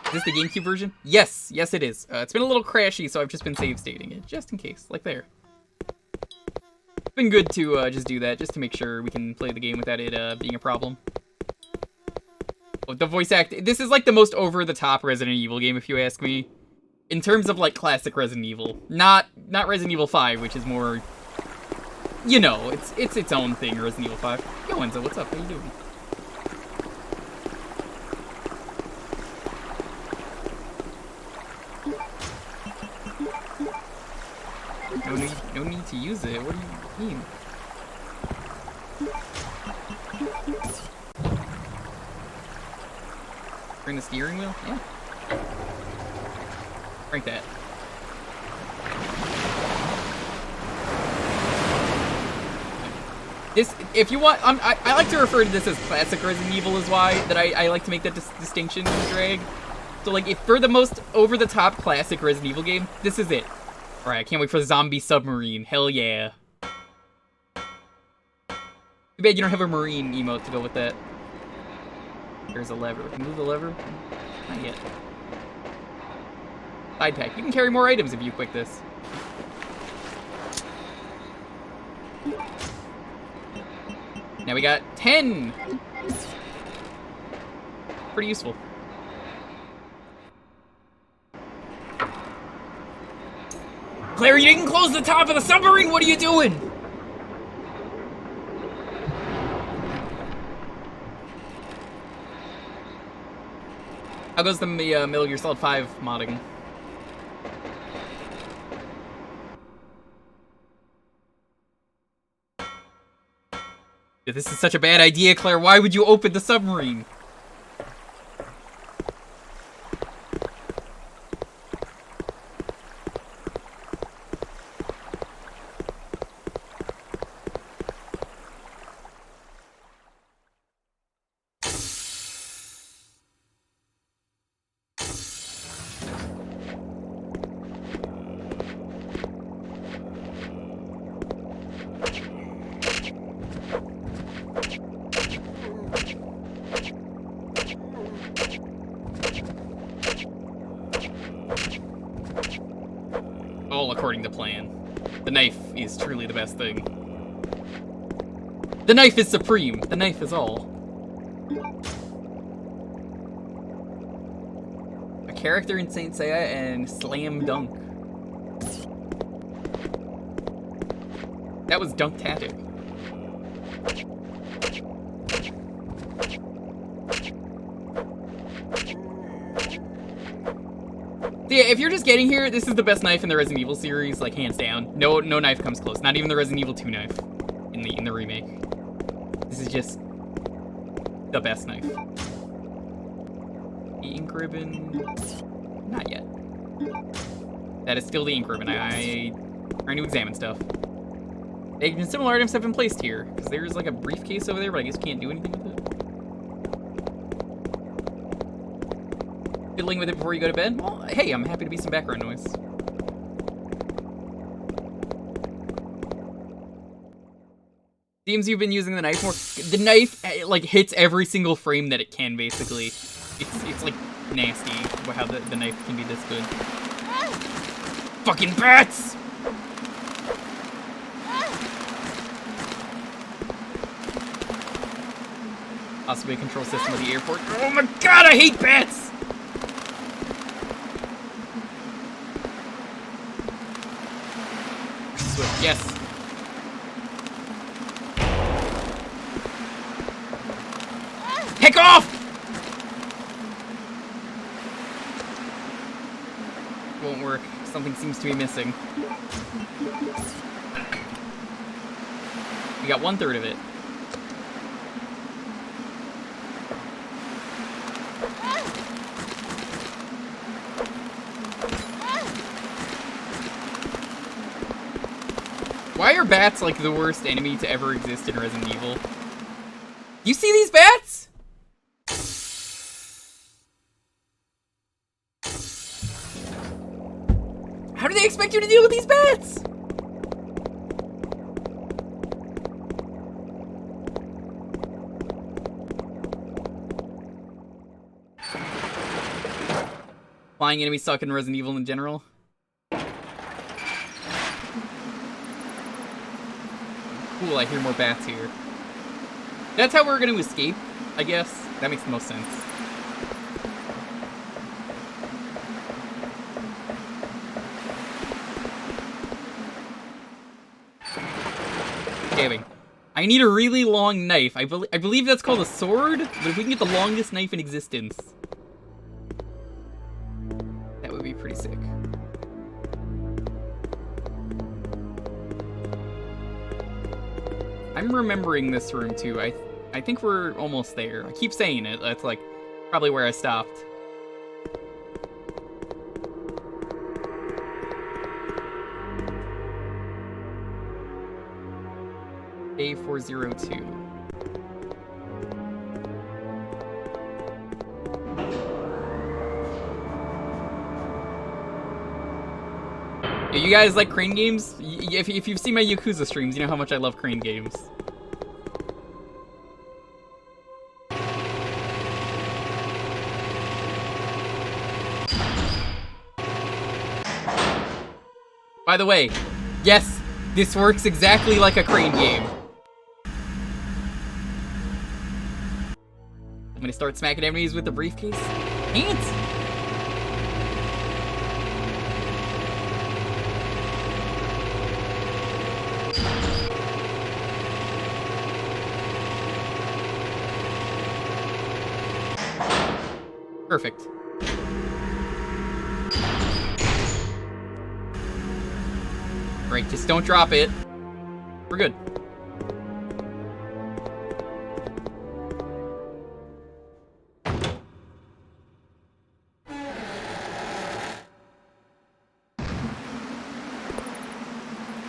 Speaker 1: Is this the GameCube version? Yes, yes it is. It's been a little crashy, so I've just been save stating it, just in case, like there. It's been good to just do that, just to make sure we can play the game without it being a problem. Oh, the voice act, this is like the most over-the-top Resident Evil game, if you ask me. In terms of like classic Resident Evil. Not Resident Evil 5, which is more, you know, it's its own thing, Resident Evil 5. Yo, Enzo, what's up? How you doing? No need to use it. What do you mean? Turn the steering wheel? Yeah. Crank that. This, if you want, I like to refer to this as classic Resident Evil is why that I like to make that distinction in drag. So like, if for the most over-the-top classic Resident Evil game, this is it. Alright, I can't wait for the zombie submarine. Hell yeah. Too bad you don't have a marine emote to go with that. There's a lever. Can you move the lever? Not yet. Side pack. You can carry more items if you quick this. Now we got 10! Pretty useful. Claire, you didn't close the top of the submarine! What are you doing? How goes the Metal Gear Solid 5 modding? This is such a bad idea, Claire. Why would you open the submarine? All according to plan. The knife is truly the best thing. The knife is supreme. The knife is all. A character in Saint Seiya and Slam Dunk. That was Dunk-tatic. Yeah, if you're just getting here, this is the best knife in the Resident Evil series, like hands down. No knife comes close. Not even the Resident Evil 2 knife in the remake. This is just the best knife. The ink ribbon, not yet. That is still the ink ribbon. I'm trying to examine stuff. Similar items have been placed here because there's like a briefcase over there, but I guess can't do anything with it. Fiddling with it before you go to bed? Well, hey, I'm happy to be some background noise. Seems you've been using the knife more. The knife, like, hits every single frame that it can, basically. It's like, nasty how the knife can be this good. Fucking bats! Possibly a control system of the airport. Oh my god, I hate bats! Swift, yes. Heck off! Won't work. Something seems to be missing. We got 1/3 of it. Why are bats like the worst enemy to ever exist in Resident Evil? You see these bats? How do they expect you to deal with these bats? Flying enemies suck in Resident Evil in general. Cool, I hear more bats here. That's how we're gonna escape, I guess. That makes the most sense. Damn. I need a really long knife. I believe that's called a sword, but if we can get the longest knife in existence, that would be pretty sick. I'm remembering this room too. I think we're almost there. I keep saying it. That's like probably where I stopped. A402. Yeah, you guys like crane games? If you've seen my Yakuza streams, you know how much I love crane games. By the way, yes, this works exactly like a crane game. I'm gonna start smacking enemies with the briefcase. Ants! Perfect. Right, just don't drop it. We're good.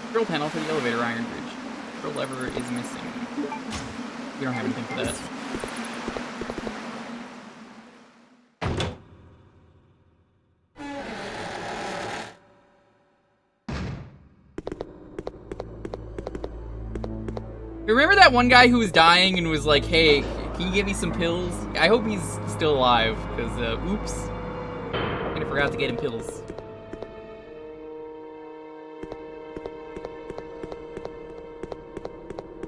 Speaker 1: Control panel for the elevator iron bridge. Control lever is missing. We don't have anything for that. Remember that one guy who was dying and was like, hey, can you give me some pills? I hope he's still alive, because, oops. I forgot to get him pills.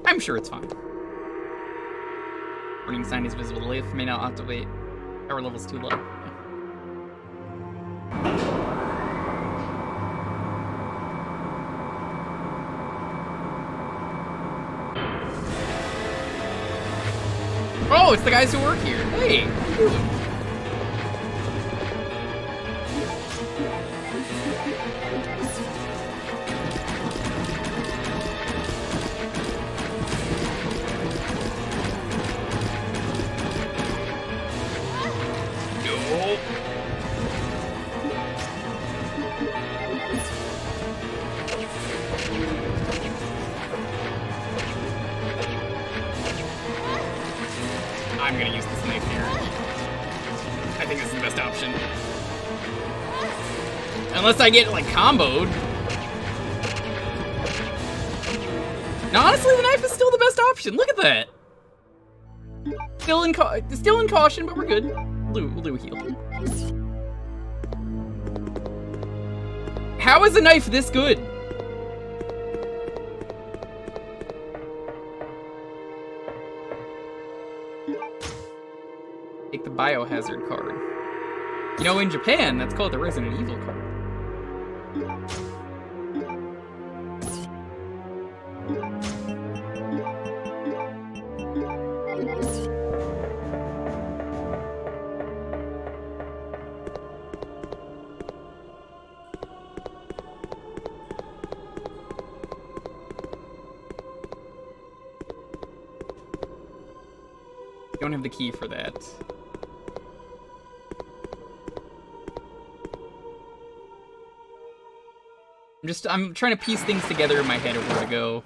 Speaker 1: I'm sure it's fine. Warning sign is visible. The lift may not activate. Power level's too low. Oh, it's the guys who work here. Hey, how you doing? I'm gonna use this knife here. I think this is the best option. Unless I get, like, comboed. Now, honestly, the knife is still the best option. Look at that. Still in caution, but we're good. We'll do a heal. How is a knife this good? Take the biohazard card. You know, in Japan, that's called the Resident Evil card. Don't have the key for that. I'm trying to piece things together in my head of where to go.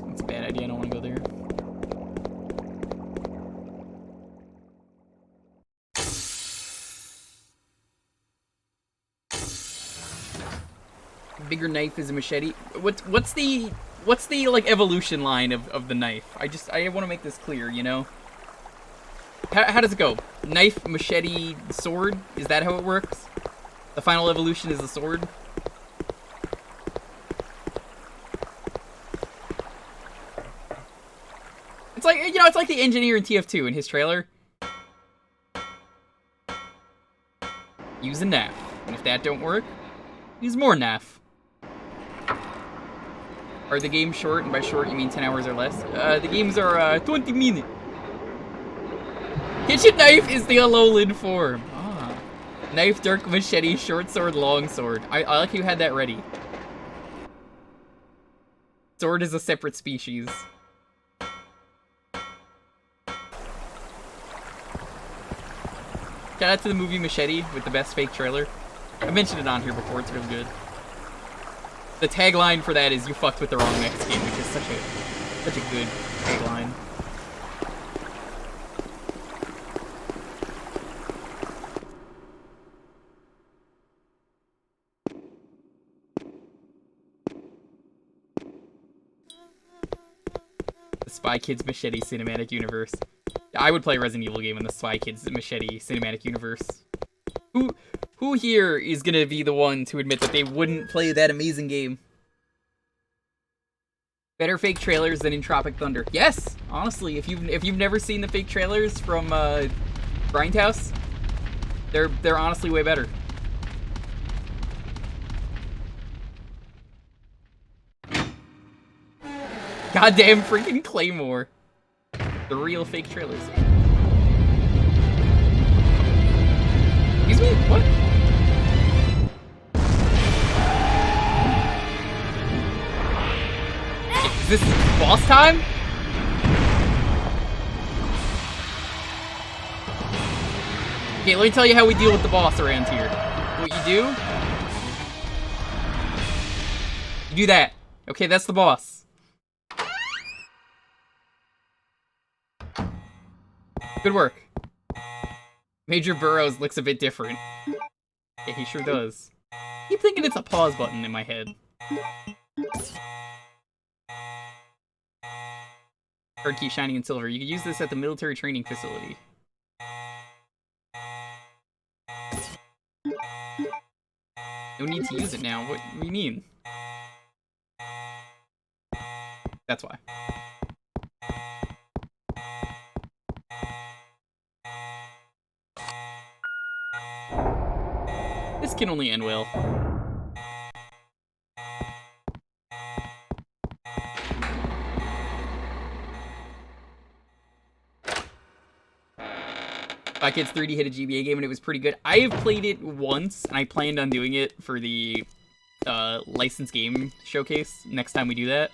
Speaker 1: That's a bad idea, I don't want to go there. Bigger knife is a machete. What's the like evolution line of the knife? I want to make this clear, you know? How does it go? Knife, machete, sword? Is that how it works? The final evolution is the sword? It's like, you know, it's like the engineer in TF2 in his trailer. Use a knife. And if that don't work, use more knife. Are the games short? And by short, you mean 10 hours or less? The games are 20 minutes. Kitchen knife is the Alolan form. Ah. Knife, dirk, machete, short sword, long sword. I like you had that ready. Sword is a separate species. Shout out to the movie Machete with the best fake trailer. I mentioned it on here before, it's real good. The tagline for that is "You fucked with the wrong Mexican," which is such a good tagline. The Spy Kids Machete cinematic universe. I would play a Resident Evil game in the Spy Kids Machete cinematic universe. Who here is gonna be the one to admit that they wouldn't play that amazing game? Better fake trailers than in Tropic Thunder. Yes, honestly, if you've never seen the fake trailers from Grindhouse, they're honestly way better. Goddamn freaking Claymore. The real fake trailers. Excuse me? What? Is this boss time? Okay, let me tell you how we deal with the boss around here. What you do? You do that. Okay, that's the boss. Good work. Major Burroughs looks a bit different. Yeah, he sure does. I keep thinking it's a pause button in my head. Card key shining in silver. You could use this at the military training facility. No need to use it now. What do you mean? That's why. This can only end well. My Kids 3D hit a GBA game and it was pretty good. I have played it once, and I planned on doing it for the licensed game showcase next time we do that.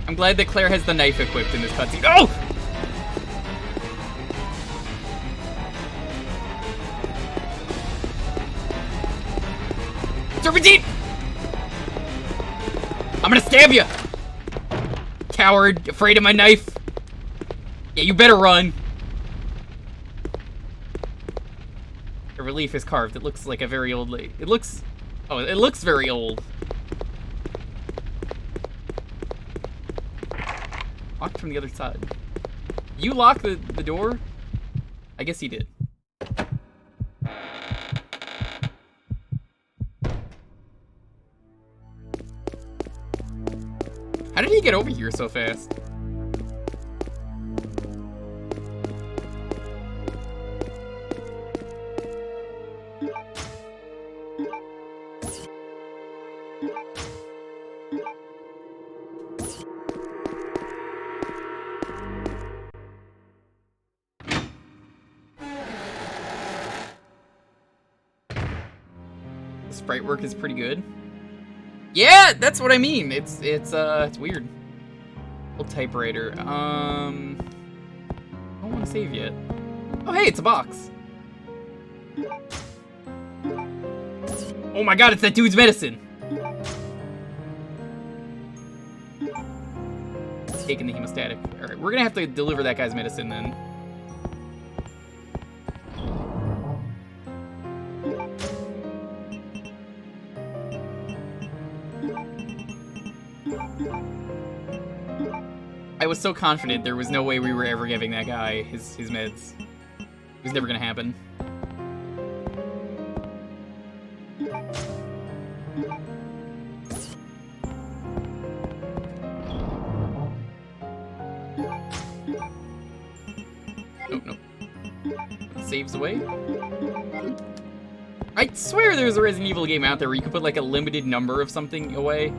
Speaker 1: I'm glad that Claire has the knife equipped in this cutscene. Oh! Serpentine! I'm gonna stab you! Coward, afraid of my knife. Yeah, you better run. The relief is carved. It looks like a very old lady. It looks... Oh, it looks very old. Locked from the other side. You lock the door? I guess he did. How did he get over here so fast? The sprite work is pretty good. Yeah, that's what I mean. It's weird. Old typewriter. I don't want to save yet. Oh, hey, it's a box. Oh my god, it's that dude's medicine. Taking the hemostatic. All right, we're gonna have to deliver that guy's medicine then. I was so confident there was no way we were ever giving that guy his meds. It was never gonna happen. Nope, nope. Saves away. I swear there's a Resident Evil game out there where you could put like a limited number of something away.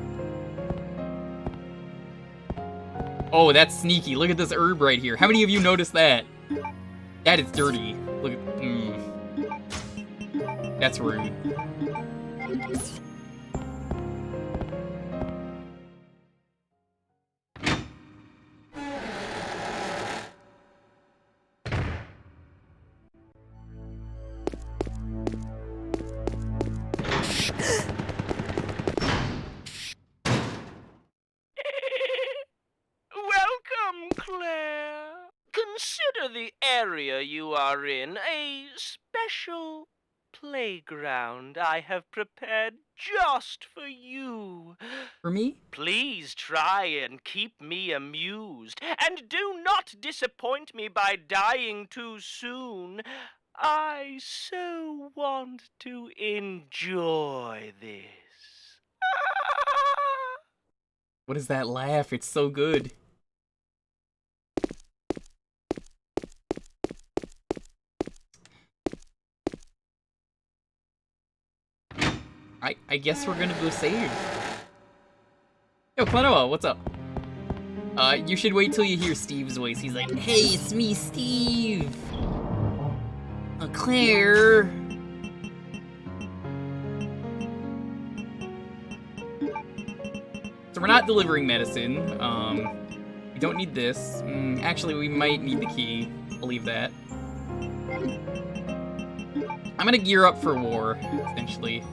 Speaker 1: Oh, that's sneaky. Look at this herb right here. How many of you noticed that? That is dirty. Look at... That's rude.
Speaker 8: Welcome, Claire. Consider the area you are in a special playground I have prepared just for you.
Speaker 1: For me?
Speaker 8: Please try and keep me amused, and do not disappoint me by dying too soon. I so want to enjoy this.
Speaker 1: What is that laugh? It's so good. I guess we're gonna go save. Yo, Clenoa, what's up? You should wait till you hear Steve's voice. He's like, hey, it's me, Steve. Claire. So we're not delivering medicine. We don't need this. Actually, we might need the key. I'll leave that. I'm gonna gear up for war, essentially.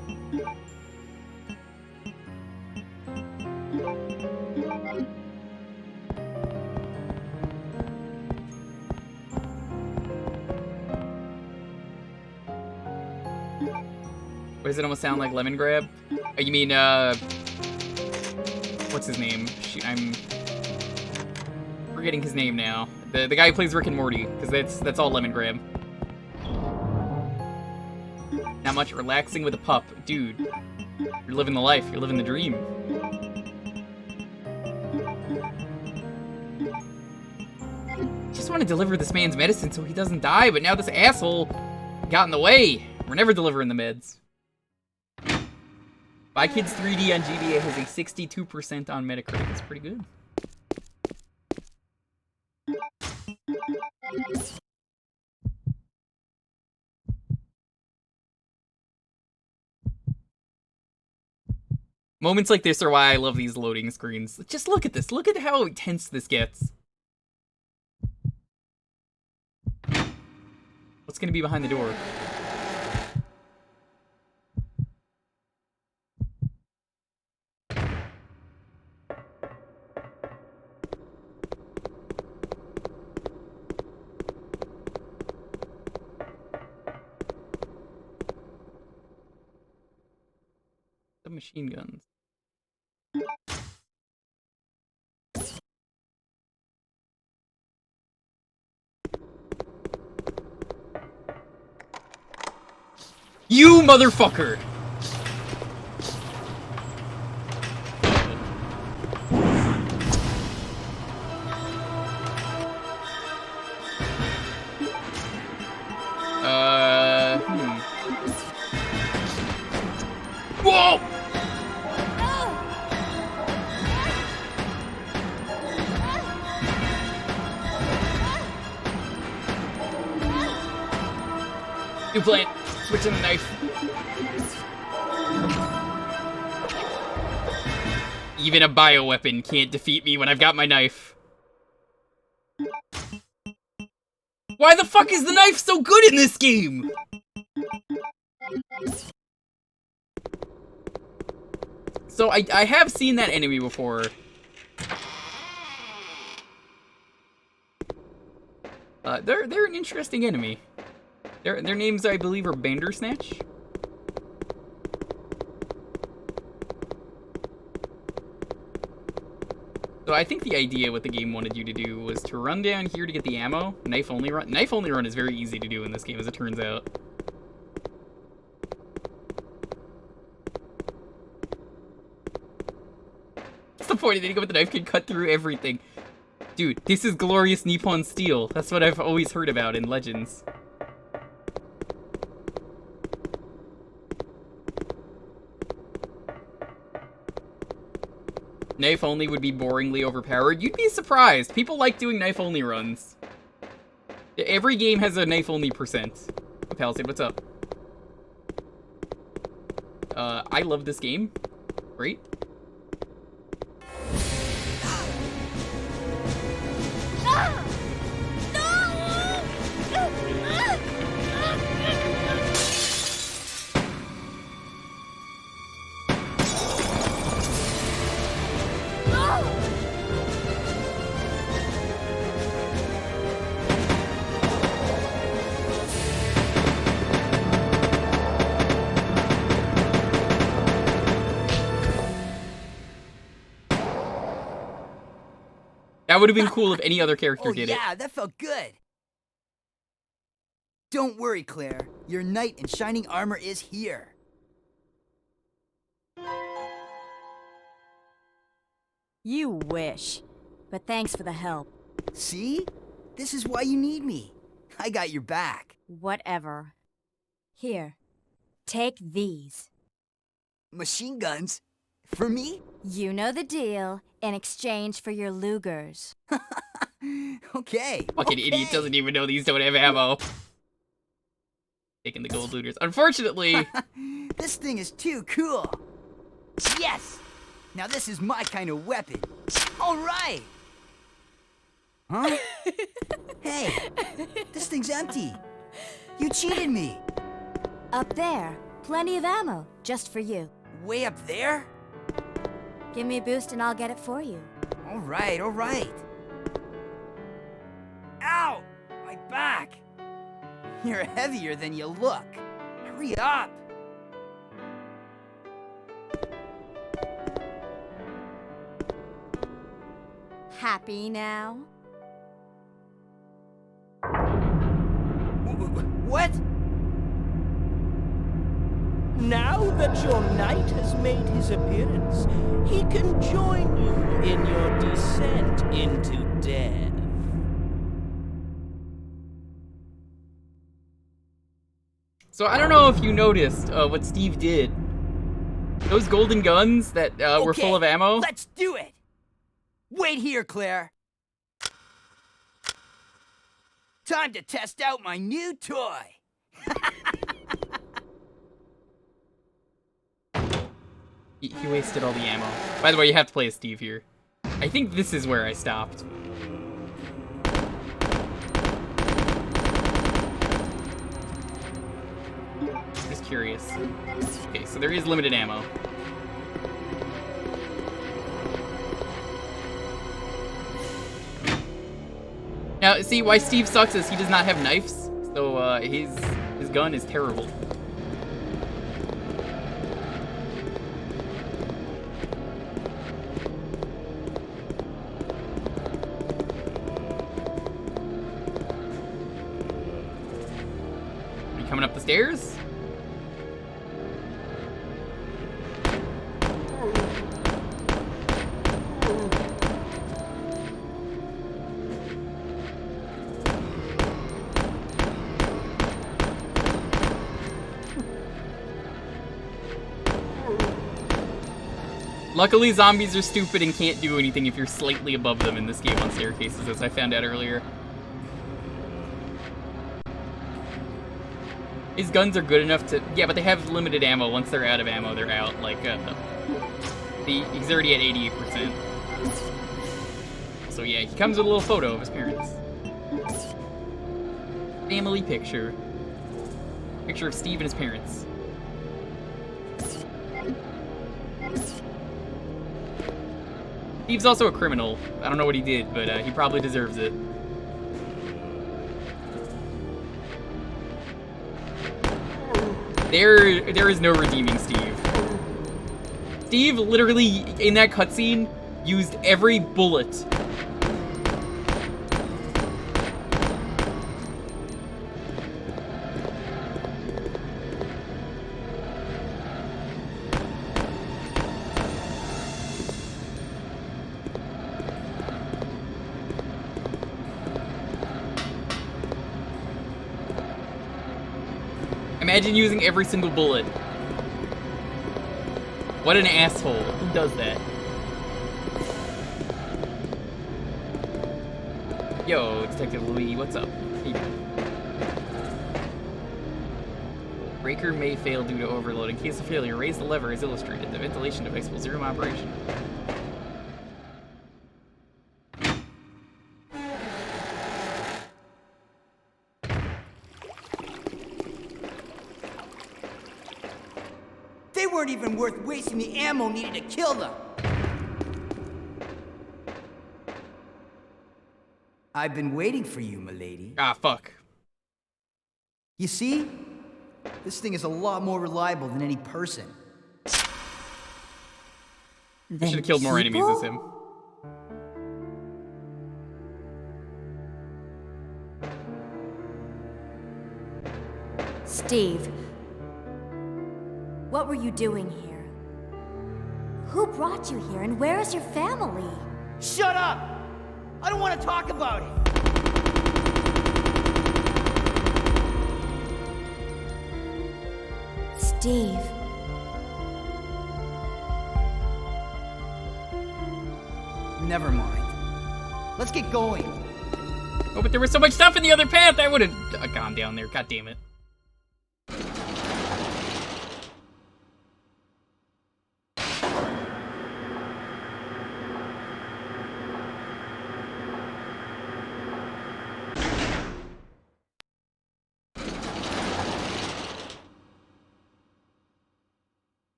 Speaker 1: What does it almost sound like? Lemon Grab? Oh, you mean, what's his name? Shoot, I'm forgetting his name now. The guy who plays Rick and Morty, because that's all Lemon Grab. Not much. Relaxing with a pup. Dude, you're living the life. You're living the dream. Just want to deliver this man's medicine so he doesn't die, but now this asshole got in the way. We're never delivering the meds. Spy Kids 3D on GBA has a 62% on Metacritic. That's pretty good. Moments like this are why I love these loading screens. Just look at this. Look at how intense this gets. What's gonna be behind the door? The machine guns. You motherfucker! Whoa! New plan. Switching the knife. Even a bioweapon can't defeat me when I've got my knife. Why the fuck is the knife so good in this game? So I have seen that enemy before. They're an interesting enemy. Their names, I believe, are Bandersnatch. So I think the idea what the game wanted you to do was to run down here to get the ammo. Knife only run. Knife only run is very easy to do in this game, as it turns out. What's the point of it? But the knife can cut through everything. Dude, this is glorious Nippon steel. That's what I've always heard about in Legends. Knife only would be boringly overpowered. You'd be surprised. People like doing knife only runs. Every game has a knife only percent. Palisade, what's up? I love this game. Great. That would have been cool if any other character did it.
Speaker 3: Yeah, that felt good. Don't worry, Claire. Your knight in shining armor is here.
Speaker 4: You wish. But thanks for the help.
Speaker 3: See? This is why you need me. I got your back.
Speaker 4: Whatever. Here. Take these.
Speaker 3: Machine guns? For me?
Speaker 4: You know the deal. In exchange for your Lugers.
Speaker 3: Okay.
Speaker 1: Fucking idiot doesn't even know these don't have ammo. Taking the gold looters. Unfortunately...
Speaker 3: This thing is too cool. Yes! Now this is my kind of weapon. All right! Huh? Hey, this thing's empty. You cheated me.
Speaker 4: Up there. Plenty of ammo. Just for you.
Speaker 3: Way up there?
Speaker 4: Give me a boost and I'll get it for you.
Speaker 3: All right, all right. Ow! My back! You're heavier than you look. Hurry up!
Speaker 4: Happy now?
Speaker 3: What?
Speaker 8: Now that your knight has made his appearance, he can join you in your descent into death.
Speaker 1: So I don't know if you noticed what Steve did. Those golden guns that were full of ammo.
Speaker 3: Let's do it! Wait here, Claire. Time to test out my new toy.
Speaker 1: He wasted all the ammo. By the way, you have to play as Steve here. I think this is where I stopped. Just curious. Okay, so there is limited ammo. Now, see, why Steve sucks is he does not have knives, so his gun is terrible. Are you coming up the stairs? Luckily, zombies are stupid and can't do anything if you're slightly above them in this game on staircases, as I found out earlier. His guns are good enough to... Yeah, but they have limited ammo. Once they're out of ammo, they're out. Like, he's already at 88%. So yeah, he comes with a little photo of his parents. Family picture. Picture of Steve and his parents. Steve's also a criminal. I don't know what he did, but he probably deserves it. There is no redeeming Steve. Steve literally, in that cutscene, used every bullet. Imagine using every single bullet. What an asshole. Who does that? Yo, Detective Louis, what's up? Hey. Breaker may fail due to overload. In case of failure, raise the lever as illustrated. The ventilation device will resume operation.
Speaker 3: They weren't even worth wasting the ammo needed to kill them. I've been waiting for you, milady.
Speaker 1: Ah, fuck.
Speaker 3: You see? This thing is a lot more reliable than any person.
Speaker 1: I should have killed more enemies as him.
Speaker 4: Steve, what were you doing here? Who brought you here, and where is your family?
Speaker 3: Shut up! I don't want to talk about it!
Speaker 4: Steve.
Speaker 3: Never mind. Let's get going.
Speaker 1: Oh, but there was so much stuff in the other path, I would have gone down there. God damn it.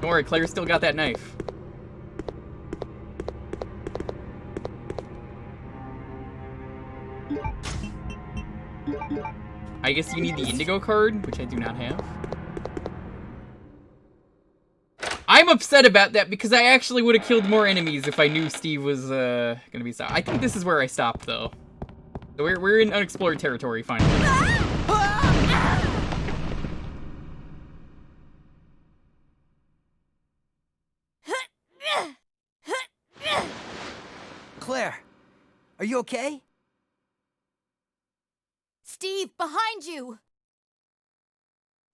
Speaker 1: Don't worry, Claire still got that knife. I guess you need the Indigo card, which I do not have. I'm upset about that because I actually would have killed more enemies if I knew Steve was gonna be stopped. I think this is where I stopped though. So we're in unexplored territory finally.
Speaker 3: Are you okay?
Speaker 4: Steve, behind you!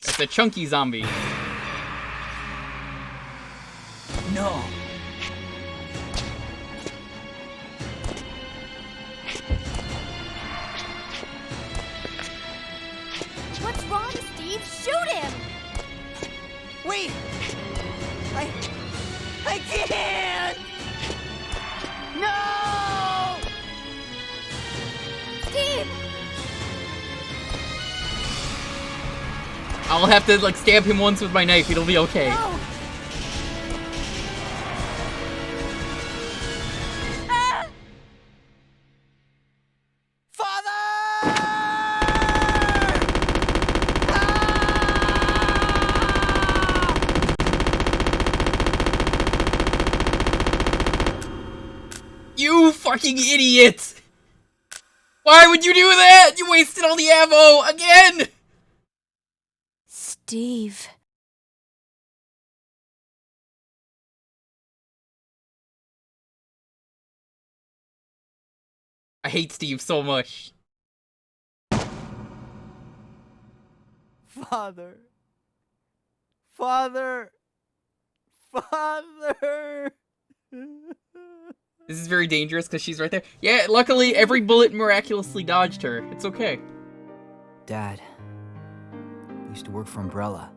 Speaker 1: It's a chunky zombie.
Speaker 3: No.
Speaker 4: What's wrong, Steve? Shoot him!
Speaker 3: Wait! I can't! No!
Speaker 4: Steve!
Speaker 1: I'll have to, like, stab him once with my knife. It'll be okay.
Speaker 4: No! Ah!
Speaker 3: Father!
Speaker 1: You fucking idiot! Why would you do that? You wasted all the ammo again!
Speaker 4: Steve.
Speaker 1: I hate Steve so much.
Speaker 3: Father. Father. Father.
Speaker 1: This is very dangerous because she's right there. Yeah, luckily every bullet miraculously dodged her. It's okay.
Speaker 3: Dad used to work for Umbrella.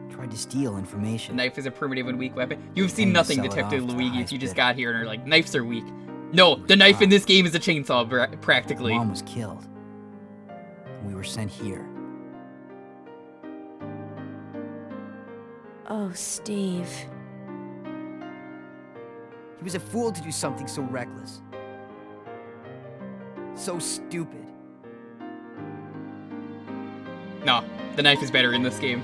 Speaker 3: Tried to steal
Speaker 1: The
Speaker 3: information.
Speaker 1: knife is a primitive and weak weapon. You've seen
Speaker 3: And
Speaker 1: nothing,
Speaker 3: sell it
Speaker 1: Detective
Speaker 3: off to the
Speaker 1: Luigi, if
Speaker 3: highest
Speaker 1: you just
Speaker 3: bidder.
Speaker 1: got here and are like, knives are weak. No, the knife in this game is a chainsaw, practically.
Speaker 3: Mom was killed. And we were sent here.
Speaker 4: Oh, Steve.
Speaker 3: He was a fool to do something so reckless. So stupid.
Speaker 1: No, the knife is better in this game.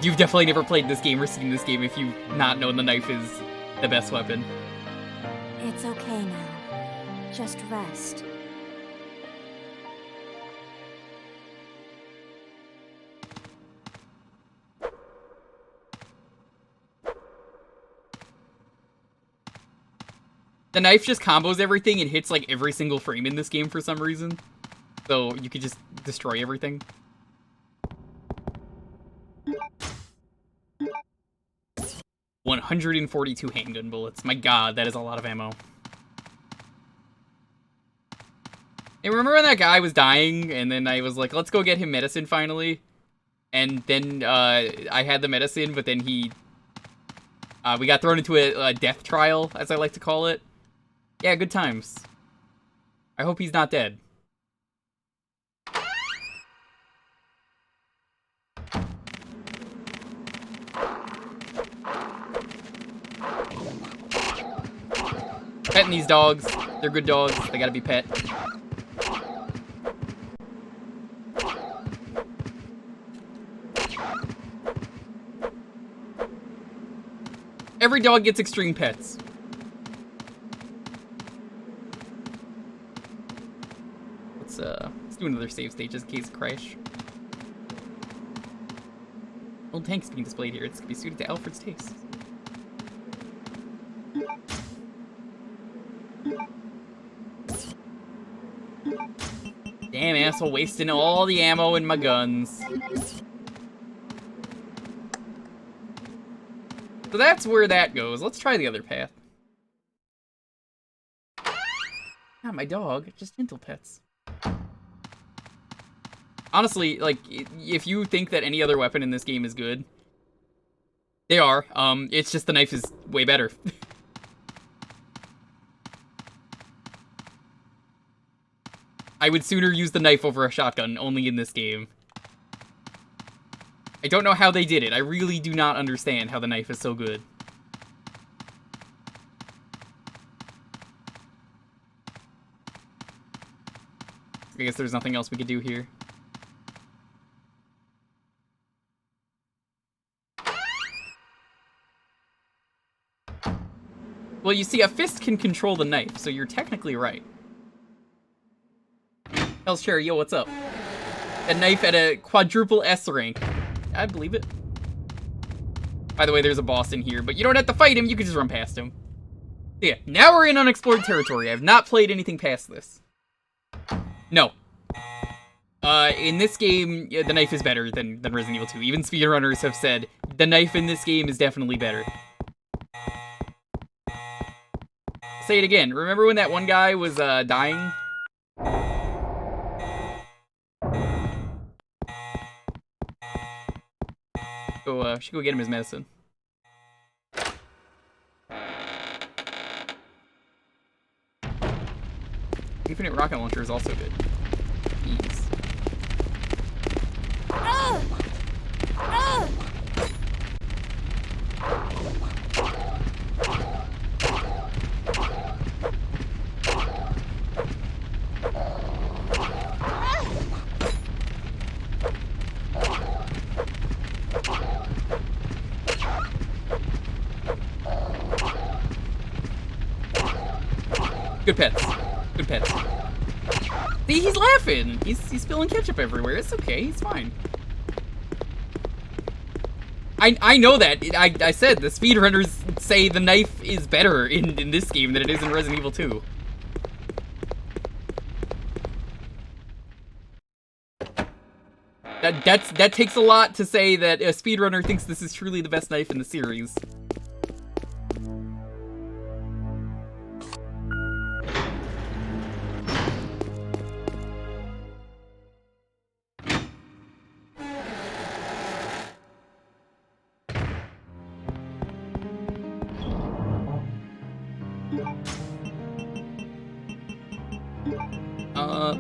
Speaker 1: You've definitely never played this game or seen this game if you've not known the knife is the best weapon.
Speaker 4: It's okay now. Just rest.
Speaker 1: The knife just combos everything and hits like every single frame in this game for some reason. So you could just destroy everything. $142 handgun bullets. My god, that is a lot of ammo. And remember when that guy was dying and then I was like, let's go get him medicine finally? And then I had the medicine, but then we got thrown into a death trial, as I like to call it. Yeah, good times. I hope he's not dead. Petting these dogs. They're good dogs. They gotta be pet. Every dog gets extreme pets. Let's do another save stage just in case of crash. Old tank is being displayed here. It's gonna be suited to Alfred's taste. Damn asshole, wasting all the ammo in my guns. So that's where that goes. Let's try the other path. Not my dog, just dental pets. Honestly, like, if you think that any other weapon in this game is good, they are. It's just the knife is way better. I would sooner use the knife over a shotgun, only in this game. I don't know how they did it. I really do not understand how the knife is so good. I guess there's nothing else we could do here. Well, you see, a fist can control the knife, so you're technically right. Hell's Cherry, yo, what's up? A knife at a quadruple S rank. I believe it. By the way, there's a boss in here, but you don't have to fight him, you can just run past him. Yeah, now we're in unexplored territory. I've not played anything past this. No. In this game, the knife is better than Resident Evil 2. Even speedrunners have said the knife in this game is definitely better. Say it again. Remember when that one guy was dying? Should go get him his medicine. Infinite rocket launcher is also good. Ease. Good pets. Good pets. See, he's laughing. He's spilling ketchup everywhere. It's okay. He's fine. I know that. I said the speedrunners say the knife is better in this game than it is in Resident Evil 2. That takes a lot to say that a speedrunner thinks this is truly the best knife in the series.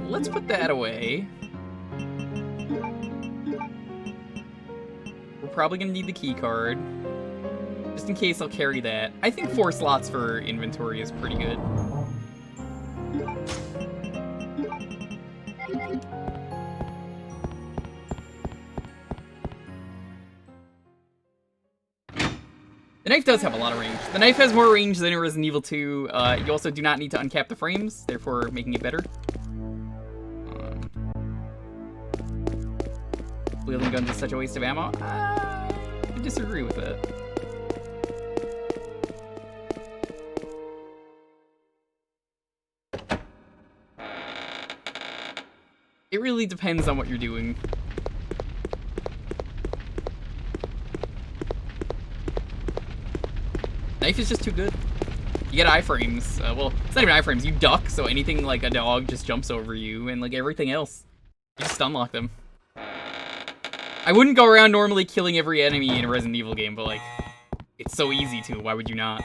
Speaker 1: Let's put that away. We're probably gonna need the key card. Just in case, I'll carry that. I think 4 slots for inventory is pretty good. The knife does have a lot of range. The knife has more range than in Resident Evil 2. You also do not need to uncap the frames, therefore making it better. Wielding guns is such a waste of ammo? I disagree with that. It really depends on what you're doing. Knife is just too good. You get iframes. Well, it's not even iframes. You duck, so anything like a dog just jumps over you, and like everything else, you just stunlock them. I wouldn't go around normally killing every enemy in a Resident Evil game, but like, it's so easy to. Why would you not?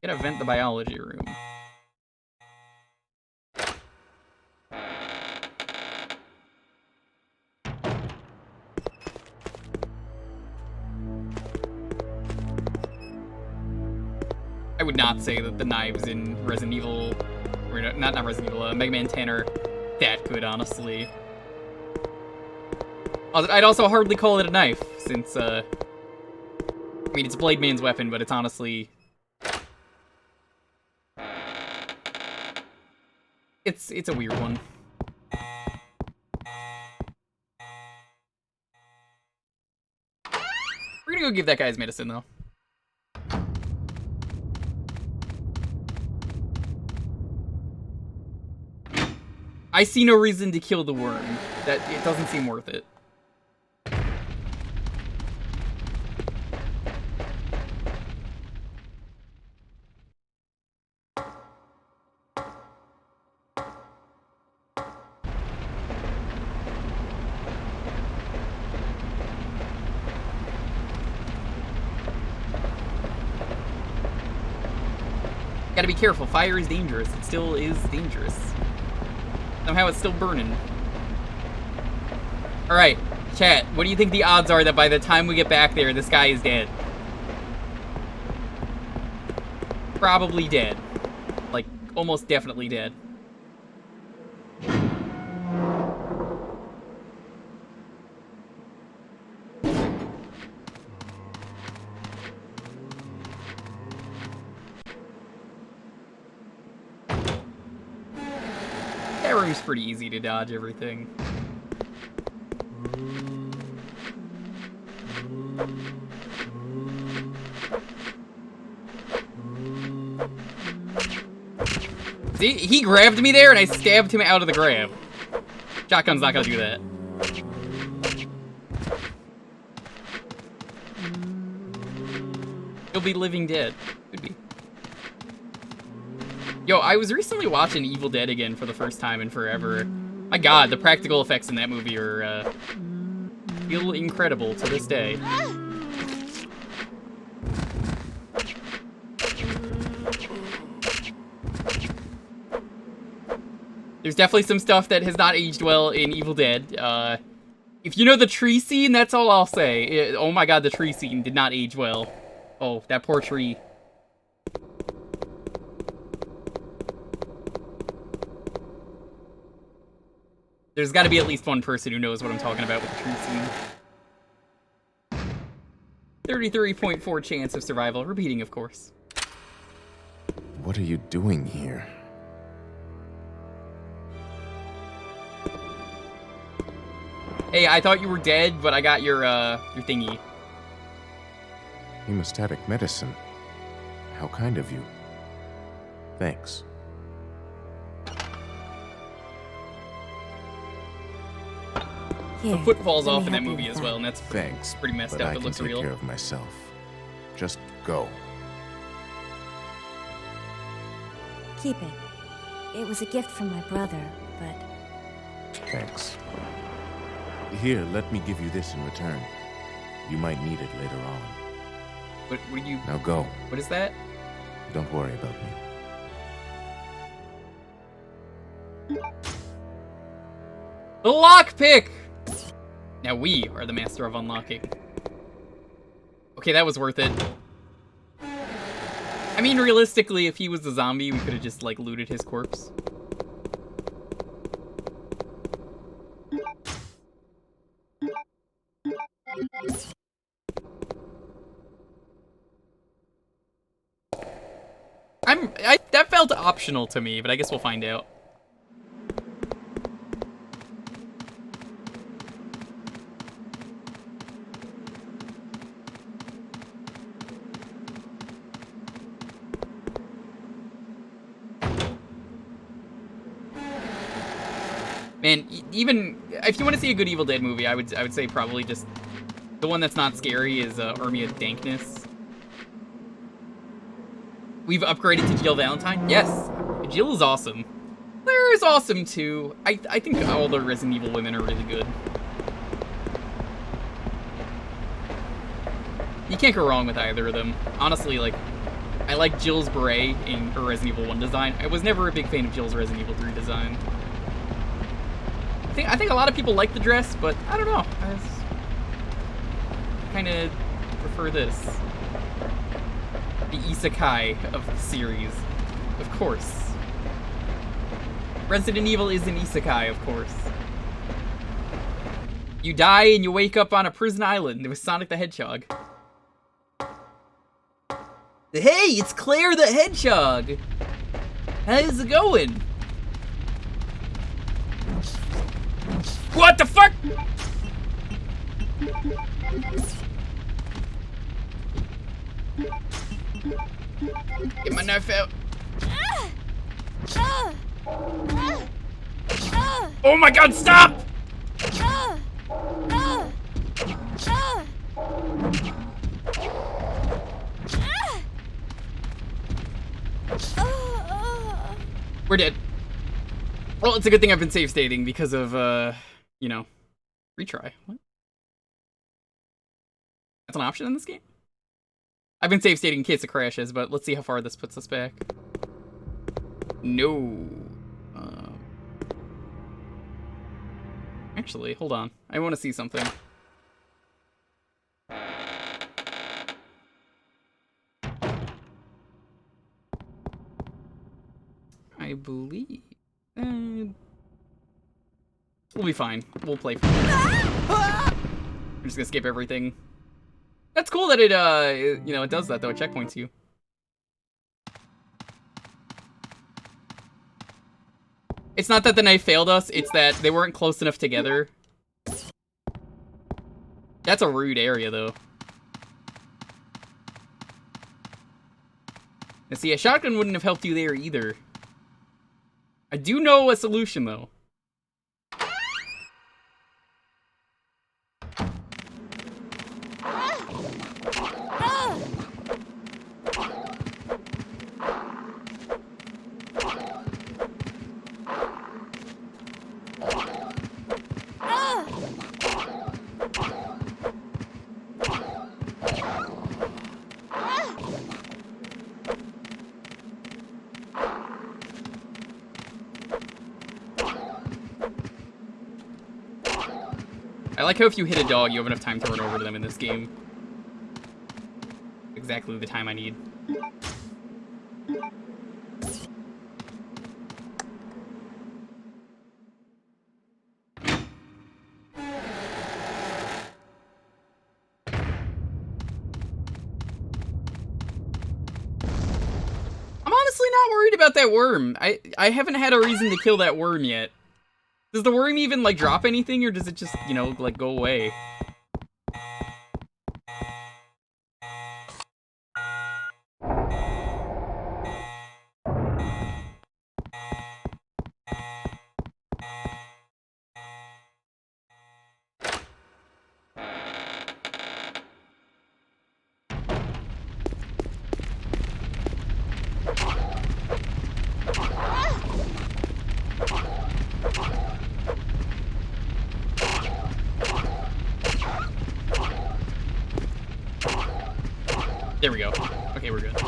Speaker 1: Gotta vent the biology room. I would not say that the knives in Resident Evil, or not Resident Evil, Mega Man 10 are that good, honestly. I'd also hardly call it a knife, since, I mean, it's Blade Man's weapon, but it's honestly... It's a weird one. We're gonna go give that guy his medicine, though. I see no reason to kill the worm. It doesn't seem worth it. Gotta be careful. Fire is dangerous. It still is dangerous. Somehow it's still burning. Alright, chat, what do you think the odds are that by the time we get back there, this guy is dead? Probably dead. Like, almost definitely dead. That room's pretty easy to dodge everything. See, he grabbed me there and I stabbed him out of the grab. Shotgun's not gonna do that. He'll be living dead. Could be. Yo, I was recently watching Evil Dead again for the first time in forever. My god, the practical effects in that movie are, feel incredible to this day. There's definitely some stuff that has not aged well in Evil Dead. If you know the tree scene, that's all I'll say. Oh my god, the tree scene did not age well. Oh, that poor tree. There's gotta be at least one person who knows what I'm talking about with the tree scene. 33.4 chance of survival. Repeating, of course.
Speaker 7: What are you doing here?
Speaker 1: Hey, I thought you were dead, but I got your thingy.
Speaker 7: Hemostatic medicine. How kind of you. Thanks.
Speaker 1: The foot falls off in that movie as well, and that's
Speaker 7: Thanks.
Speaker 1: pretty messed
Speaker 7: but
Speaker 1: up.
Speaker 7: I
Speaker 1: It
Speaker 7: can
Speaker 1: looks
Speaker 7: take
Speaker 1: real.
Speaker 7: care of myself. Just go.
Speaker 4: Keep it. It was a gift from my brother, but
Speaker 7: Thanks. Here, let me give you this in return. You might need it later on.
Speaker 1: What do you...
Speaker 7: Now go.
Speaker 1: What is that?
Speaker 7: Don't worry about me.
Speaker 1: The lockpick! Now we are the master of unlocking. Okay, that was worth it. I mean, realistically, if he was a zombie, we could have just, like, looted his corpse. That felt optional to me, but I guess we'll find out. Man, even if you want to see a good Evil Dead movie, I would say probably just the one that's not scary is Army of Dankness. We've upgraded to Jill Valentine. Yes, Jill is awesome. Claire is awesome too. I think all the Resident Evil women are really good. You can't go wrong with either of them. Honestly, like, I like Jill's beret in her Resident Evil 1 design. I was never a big fan of Jill's Resident Evil 3 design. I think a lot of people like the dress, but I don't know. I kind of prefer this. The isekai of the series. Of course. Resident Evil is an isekai, of course. You die and you wake up on a prison island with Sonic the Hedgehog. Hey, it's Claire the Hedgehog! How's it going? What the fuck? Get my knife out. Oh my god, stop! We're dead. Well, it's a good thing I've been save stating because of, you know, retry. What? That's an option in this game? I've been save stating in case it crashes, but let's see how far this puts us back. No. Actually, hold on. I want to see something. I believe... we'll be fine. We'll play for I'm just gonna skip everything. That's cool that it, you know, it does that, though. It checkpoints you. It's not that the knife failed us, it's that they weren't close enough together. That's a rude area, though. And see, a shotgun wouldn't have helped you there, either. I do know a solution, though. I like how if you hit a dog, you have enough time to run over to them in this game. Exactly the time I need. I'm honestly not worried about that worm. I haven't had a reason to kill that worm yet. Does the worm even, like, drop anything, or does it just, you know, like, go away? There we go. Okay, we're good.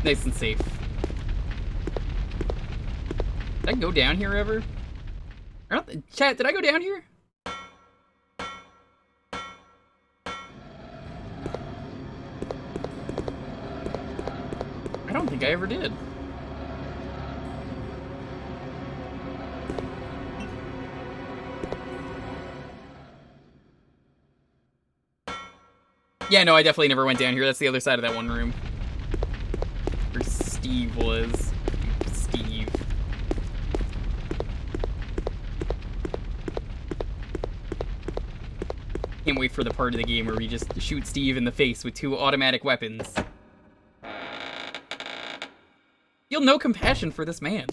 Speaker 1: Nice and safe. Did I go down here ever? Chat, did I go down here? I don't think I ever did. Yeah, no, I definitely never went down here. That's the other side of that one room. Where Steve was. Steve. Can't wait for the part of the game where we just shoot Steve in the face with 2 automatic weapons. Feel no compassion for this man.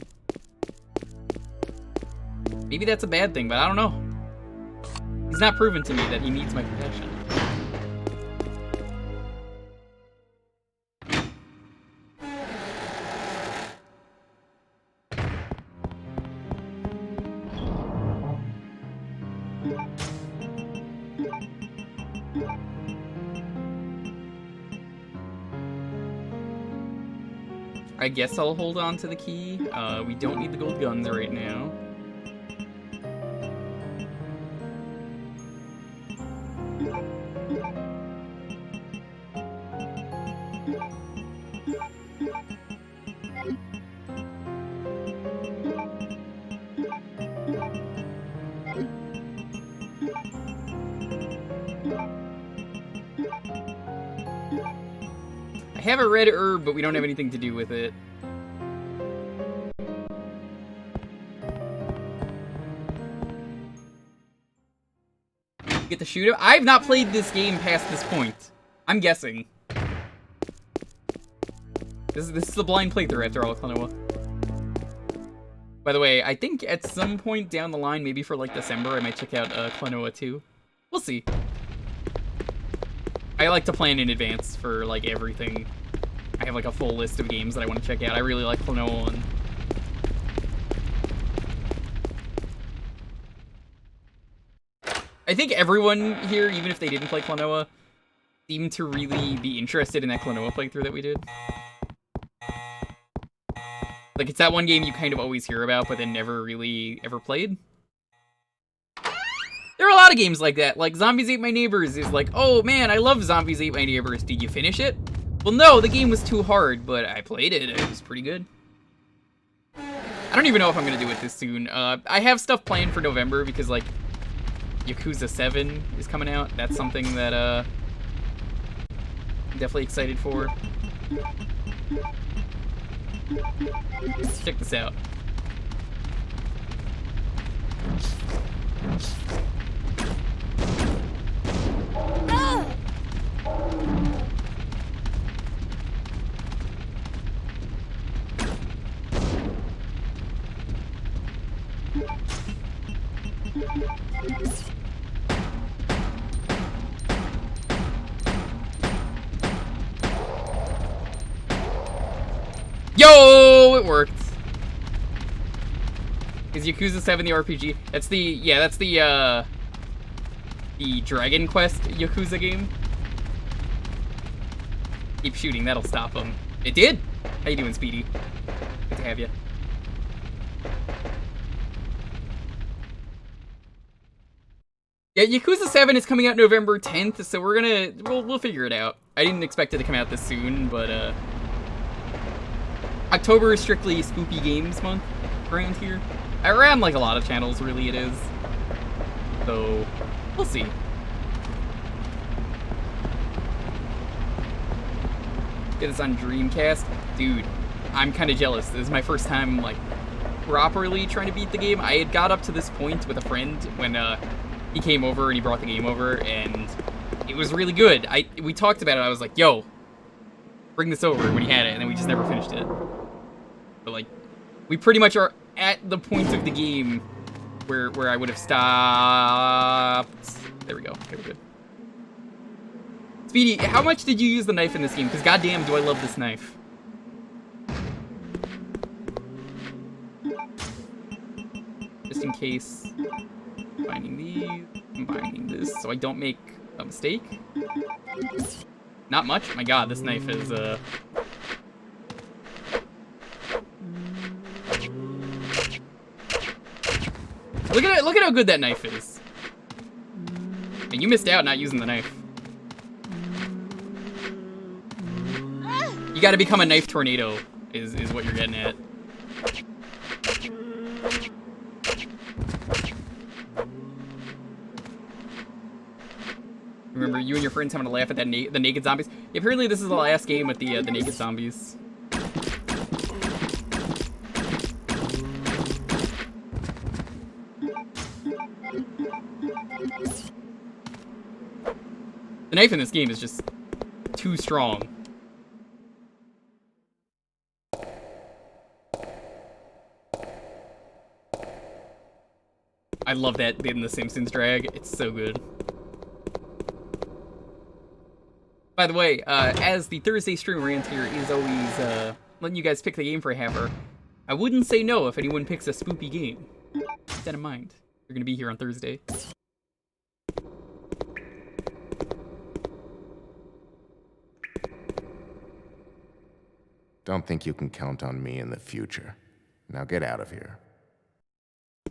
Speaker 1: Maybe that's a bad thing, but I don't know. He's not proven to me that he needs my compassion. I guess I'll hold on to the key. We don't need the gold guns right now. I have a red herb, but we don't have anything to do with it. Get to shoot him? I've not played this game past this point. I'm guessing. This is the blind playthrough after all, Klonoa. By the way, I think at some point down the line, maybe for like December, I might check out Klonoa 2. We'll see. I like to plan in advance for like everything. I have like a full list of games that I want to check out. I really like Klonoa 1. I think everyone here, even if they didn't play Klonoa, seemed to really be interested in that Klonoa playthrough that we did. Like, it's that one game you kind of always hear about, but then never really ever played. There are a lot of games like that. Like, Zombies Ate My Neighbors is like, oh man, I love Zombies Ate My Neighbors. Did you finish it? Well, no, the game was too hard, but I played it. It was pretty good. I don't even know if I'm going to do it this soon. I have stuff planned for November because, like, Yakuza 7 is coming out. That's something that, I'm definitely excited for. Let's check this out. Yo, it worked. Is Yakuza 7 the RPG? That's the Dragon Quest Yakuza game. Keep shooting, that'll stop him. It did. How you doing, Speedy? Good to have you. Yeah, Yakuza 7 is coming out November 10th, so we'll figure it out. I didn't expect it to come out this soon, but October is strictly Spooky Games month around here. Around like a lot of channels, really it is. So, we'll see. Get this on Dreamcast. Dude, I'm kind of jealous. This is my first time, like, properly trying to beat the game. I had got up to this point with a friend when, he came over and he brought the game over, and it was really good. We talked about it. I was like, yo, bring this over when he had it, and then we just never finished it. But, like, we pretty much are at the point of the game where I would have stopped. There we go. Okay, we're good. Speedy, how much did you use the knife in this game? Because goddamn, do I love this knife. Just in case. Combining these, combining this, so I don't make a mistake. Not much. My god, this knife is, Look at it, look at how good that knife is. And you missed out not using the knife. You gotta become a knife tornado, is what you're getting at. Remember you and your friends having to laugh at that the naked zombies? Yeah, apparently this is the last game with the naked zombies. The knife in this game is just too strong. I love that in the Simpsons drag. It's so good. By the way, as the Thursday stream rant here is always letting you guys pick the game for a half hour, I wouldn't say no if anyone picks a spoopy game. Keep that in mind. You're gonna be here on Thursday.
Speaker 7: Don't think you can count on me in the future. Now get out of here.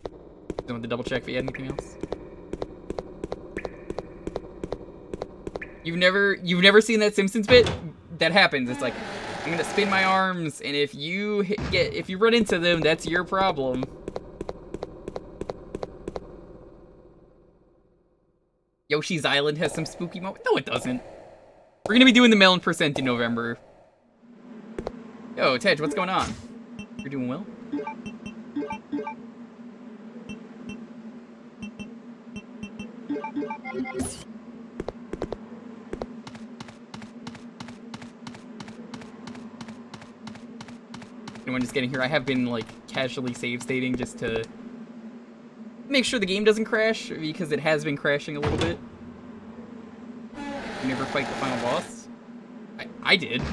Speaker 1: Don't want to double check if you had anything else. You've never seen that Simpsons bit? That happens. It's like, I'm gonna spin my arms, and if you run into them, that's your problem. Yoshi's Island has some spooky moments. No, it doesn't. We're gonna be doing the melon percent in November. Yo, Tej, what's going on? You're doing well? Anyone just getting here? I have been, like, casually save stating just to make sure the game doesn't crash, because it has been crashing a little bit. You never fight the final boss? I did.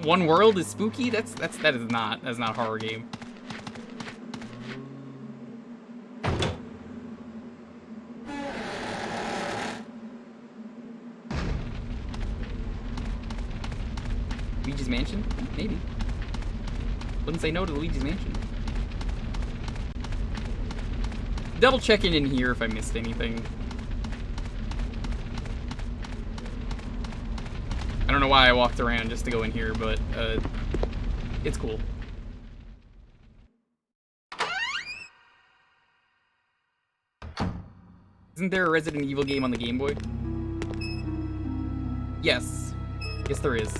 Speaker 1: One world is spooky? That is not a horror game. Luigi's Mansion? Maybe. Wouldn't say no to Luigi's Mansion. Double checking in here if I missed anything. I don't know why I walked around just to go in here, but it's cool. Isn't there a Resident Evil game on the Game Boy? Yes. Yes, there is.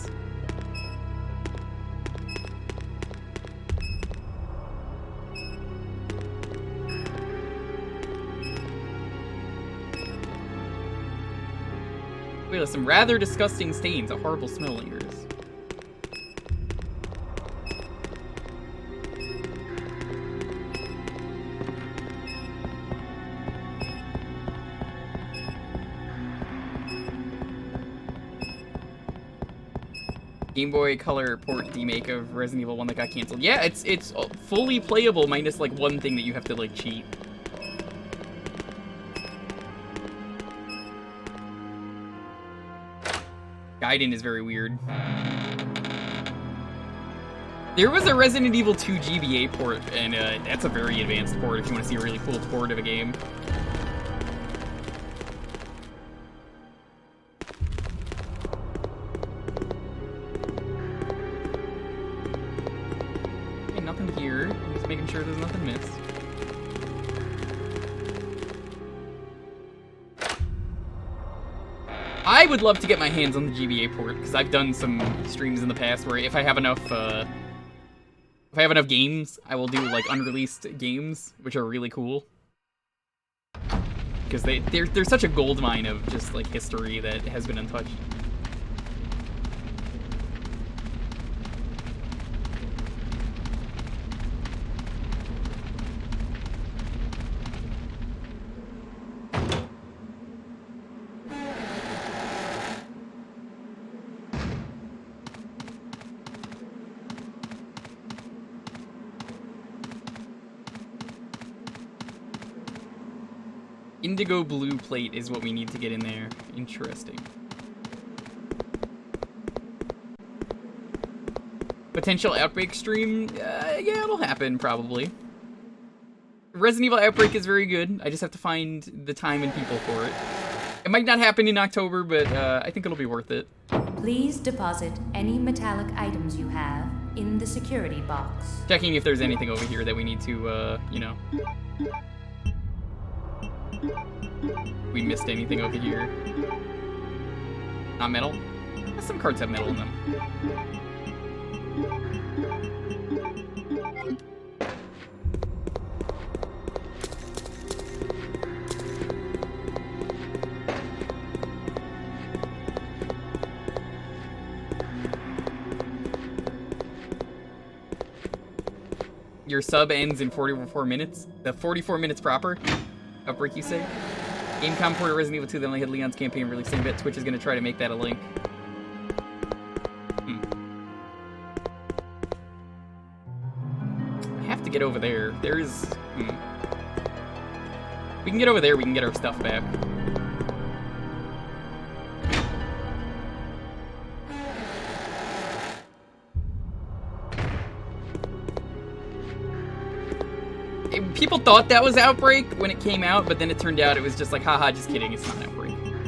Speaker 1: We have some rather disgusting stains. A horrible smell lingers. Game Boy Color port remake of Resident Evil 1 that got canceled. Yeah, it's fully playable minus like one thing that you have to like cheat. Gaiden is very weird. There was a Resident Evil 2 GBA port, and that's a very advanced port if you want to see a really cool port of a game. Okay, nothing here. I'm just making sure there's nothing missed. I would love to get my hands on the GBA port, because I've done some streams in the past where if I have enough games, I will do like unreleased games, which are really cool. Because they're such a goldmine of just like history that has been untouched. Indigo blue plate is what we need to get in there. Interesting. Potential Outbreak stream? Yeah, it'll happen, probably. Resident Evil Outbreak is very good. I just have to find the time and people for it. It might not happen in October, but I think it'll be worth it.
Speaker 6: Please deposit any metallic items you have in the security box.
Speaker 1: Checking if there's anything over here that we need to, you know. We missed anything over here. Not metal? Some cards have metal in them. Your sub ends in 44 minutes? The 44 minutes proper? Outbreak, you say? Gamecom ported Resident Evil 2 that only had Leon's campaign releasing a bit. Twitch is going to try to make that a link. I have to get over there. There is... We can get over there, we can get our stuff back. People thought that was Outbreak when it came out, but then it turned out it was just like, haha, just kidding, it's not Outbreak. Ooh,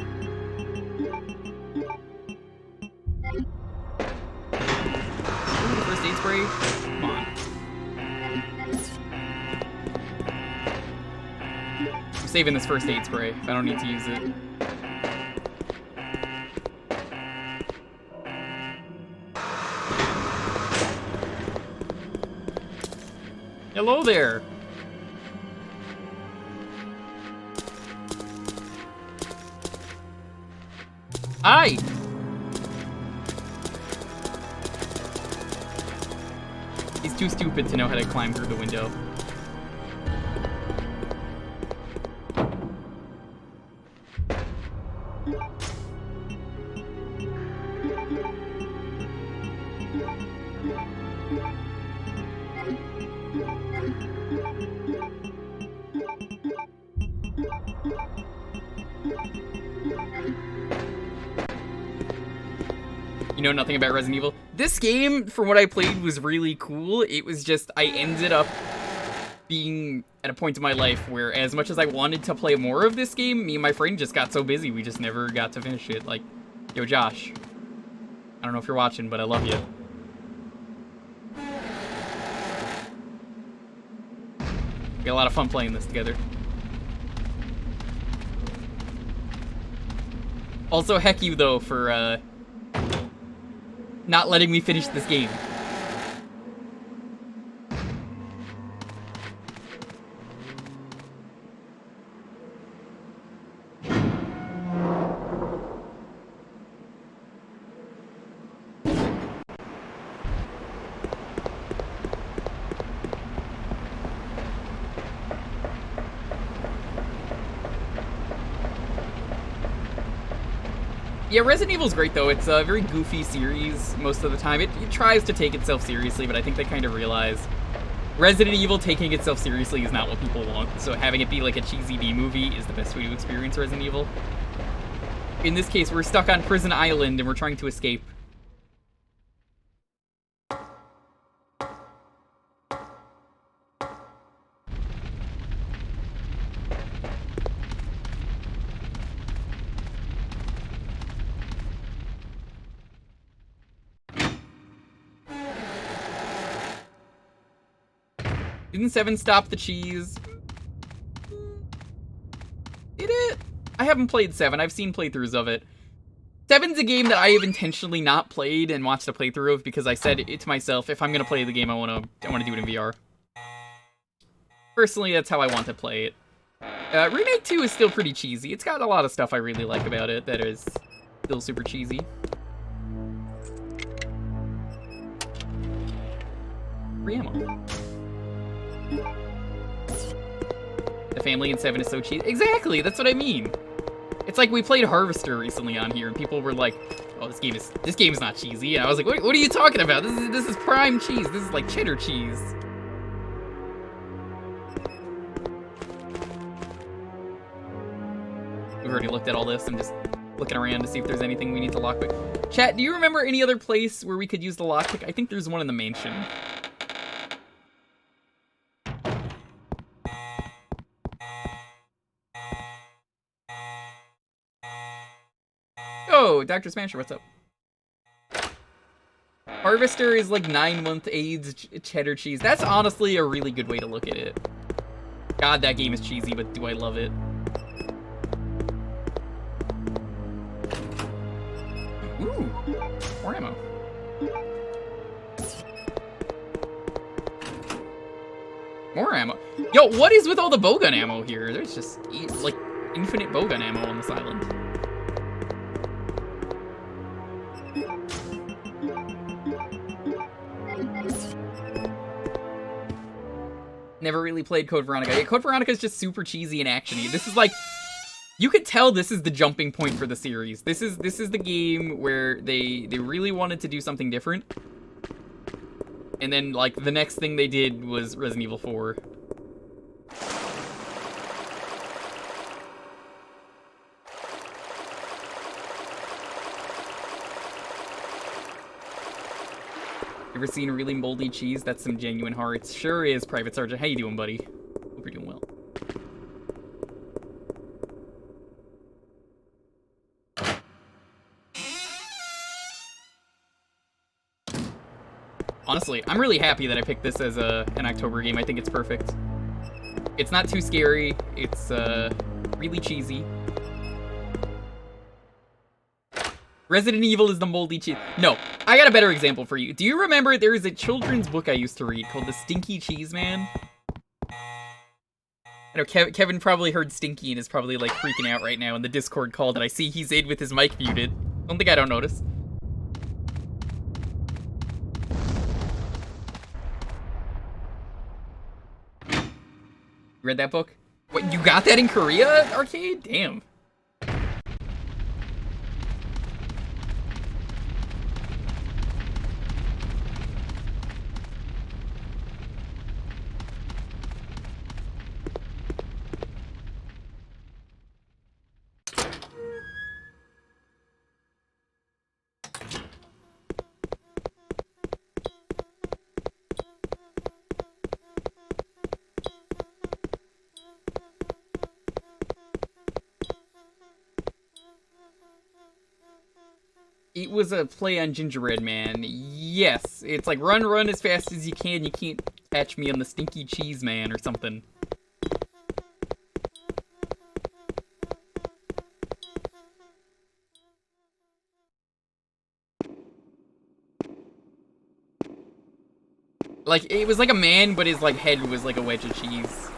Speaker 1: first aid spray? Come on. I'm saving this first aid spray if I don't need to use it. Hello there. Hi! He's too stupid to know how to climb through the window. You know nothing about Resident Evil? This game, from what I played, was really cool. It was just, I ended up being at a point in my life where as much as I wanted to play more of this game, me and my friend just got so busy, we just never got to finish it. Like, yo, Josh, I don't know if you're watching, but I love you. We had a lot of fun playing this together. Also, heck you, though, for, not letting me finish this game. Yeah, Resident Evil's great, though. It's a very goofy series most of the time. It tries to take itself seriously, but I think they kind of realize Resident Evil taking itself seriously is not what people want, so having it be like a cheesy B-movie is the best way to experience Resident Evil. In this case, we're stuck on Prison Island, and we're trying to escape. Didn't 7 stop the cheese? Did it? I haven't played 7. I've seen playthroughs of it. 7's a game that I have intentionally not played and watched a playthrough of because I said it to myself, if I'm gonna play the game, I wanna do it in VR. Personally, that's how I want to play it. Remake 2 is still pretty cheesy. It's got a lot of stuff I really like about it that is still super cheesy. Free ammo. The family in 7 is so cheesy. Exactly, that's what I mean. It's like we played Harvester recently on here, and people were like, "Oh, this game is not cheesy." And I was like, "What are you talking about? This is prime cheese. This is like cheddar cheese." We've already looked at all this. I'm just looking around to see if there's anything we need to lockpick. Chat, do you remember any other place where we could use the lockpick? I think there's one in the mansion. Oh, Dr. Smasher, what's up? Harvester is like 9-month AIDS cheddar cheese. That's honestly a really good way to look at it. God, that game is cheesy, but do I love it? Ooh, more ammo. More ammo. Yo, what is with all the bowgun ammo here? There's just, like, infinite bowgun ammo on this island. Never really played Code Veronica. Yeah, Code Veronica is just super cheesy and actiony. This is like, you could tell this is the jumping point for the series. This is the game where they really wanted to do something different. And then, like, the next thing they did was Resident Evil 4. Ever seen really moldy cheese? That's some genuine hearts. Sure is, Private Sergeant. How you doing, buddy? Hope you're doing well. Honestly, I'm really happy that I picked this as an October game. I think it's perfect. It's not too scary. It's really cheesy. Resident Evil is the moldy cheese. No, I got a better example for you. Do you remember there is a children's book I used to read called The Stinky Cheese Man? I know Kevin probably heard Stinky and is probably like freaking out right now in the Discord call that I see he's in with his mic muted. Don't think I don't notice. You read that book? What, you got that in Korea, Arcade? Damn. It was a play on Gingerbread Man. Yes, it's like run as fast as you can. You can't catch me on the Stinky Cheese Man or something. Like, it was like a man, but his like head was like a wedge of cheese.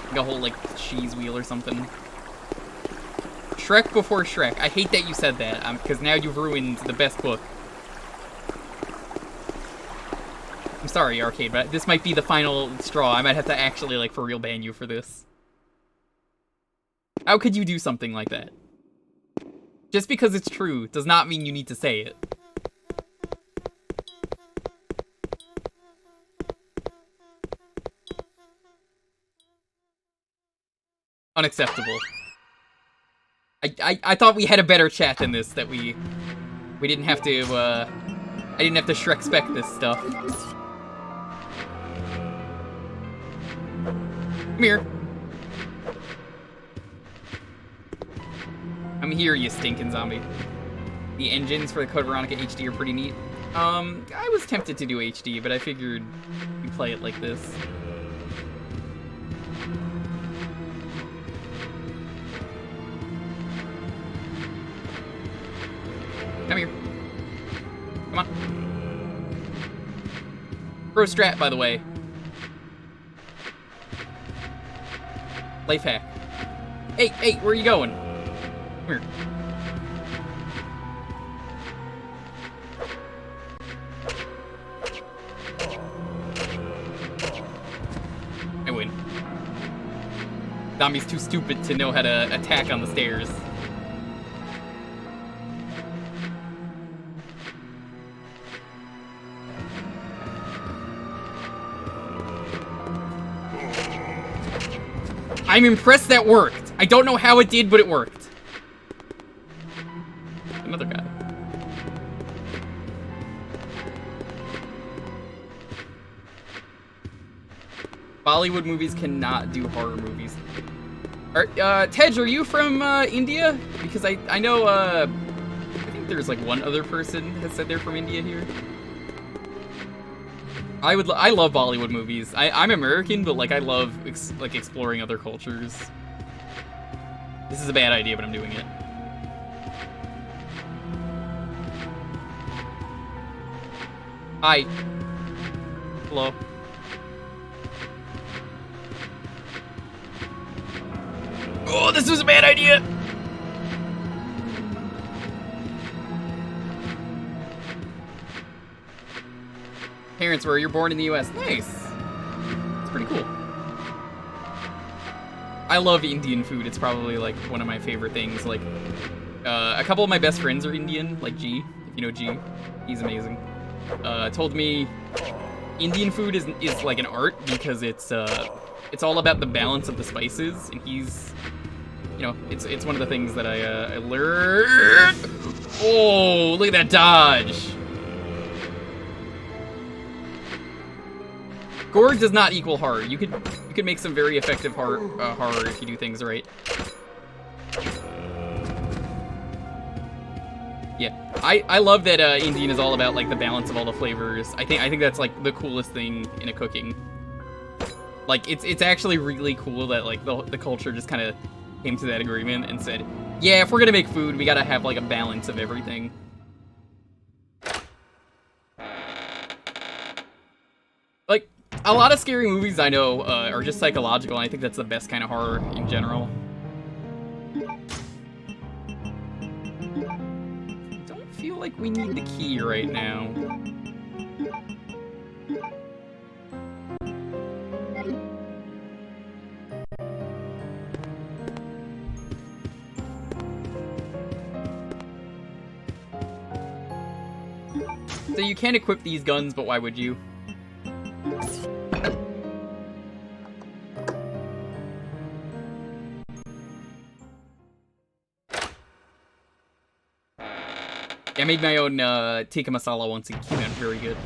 Speaker 1: Like a whole like cheese wheel or something. Shrek before Shrek. I hate that you said that, because now you've ruined the best book. I'm sorry, Arcade, but this might be the final straw. I might have to actually, like, for real ban you for this. How could you do something like that? Just because it's true does not mean you need to say it. Unacceptable. I thought we had a better chat than this, that we didn't have to, I didn't have to Shrek spec this stuff. Come here. I'm here, you stinking zombie. The engines for the Code Veronica HD are pretty neat. I was tempted to do HD, but I figured we'd play it like this. Come here. Come on. Pro strat, by the way. Life hack. Hey, hey, where are you going? Come here. I win. Zombie's too stupid to know how to attack on the stairs. I'm impressed that worked. I don't know how it did, but it worked. Another guy. Bollywood movies cannot do horror movies. Tej, are you from India? Because I know I think there's like one other person that said they're from India here. I love Bollywood movies. I'm American, but like I love exploring other cultures. This is a bad idea, but I'm doing it. Hi. Hello. Oh, this was a bad idea. Parents were, you're born in the US. Nice. It's pretty cool. I love Indian food. It's probably like one of my favorite things. Like, a couple of my best friends are Indian, like G. If you know G, he's amazing. Told me Indian food is like an art because it's all about the balance of the spices, and he's, you know, it's one of the things that I learned. Oh, look at that dodge. Gore does not equal horror. You could make some very effective horror if you do things right. Yeah, I love that Indian is all about like the balance of all the flavors. I think that's like the coolest thing in a cooking. Like it's actually really cool that like the culture just kind of came to that agreement and said, yeah, if we're gonna make food, we gotta have like a balance of everything. Like, a lot of scary movies I know are just psychological, and I think that's the best kind of horror in general. I don't feel like we need the key right now. So you can equip these guns, but why would you? I made my own tikka masala once and it came out very good.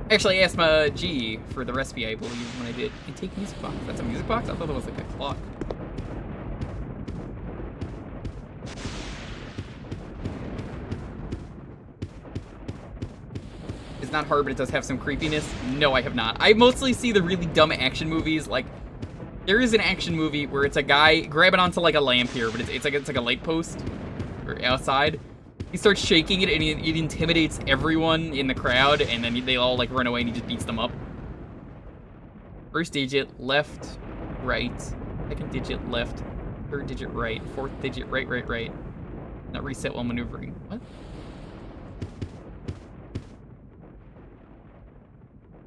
Speaker 1: Actually, I asked my G for the recipe, I believe, when I did. And take music box. That's a music box? I thought that was like a clock. It's not hard, but it does have some creepiness. No, I have not. I mostly see the really dumb action movies. Like, there is an action movie where it's a guy grabbing onto like a lamp here, but it's like a light post or outside. He starts shaking it, and it intimidates everyone in the crowd, and then they all like run away, and he just beats them up. First digit left, right. Second digit left. Third digit right. Fourth digit right, right, right. Not reset while maneuvering. What?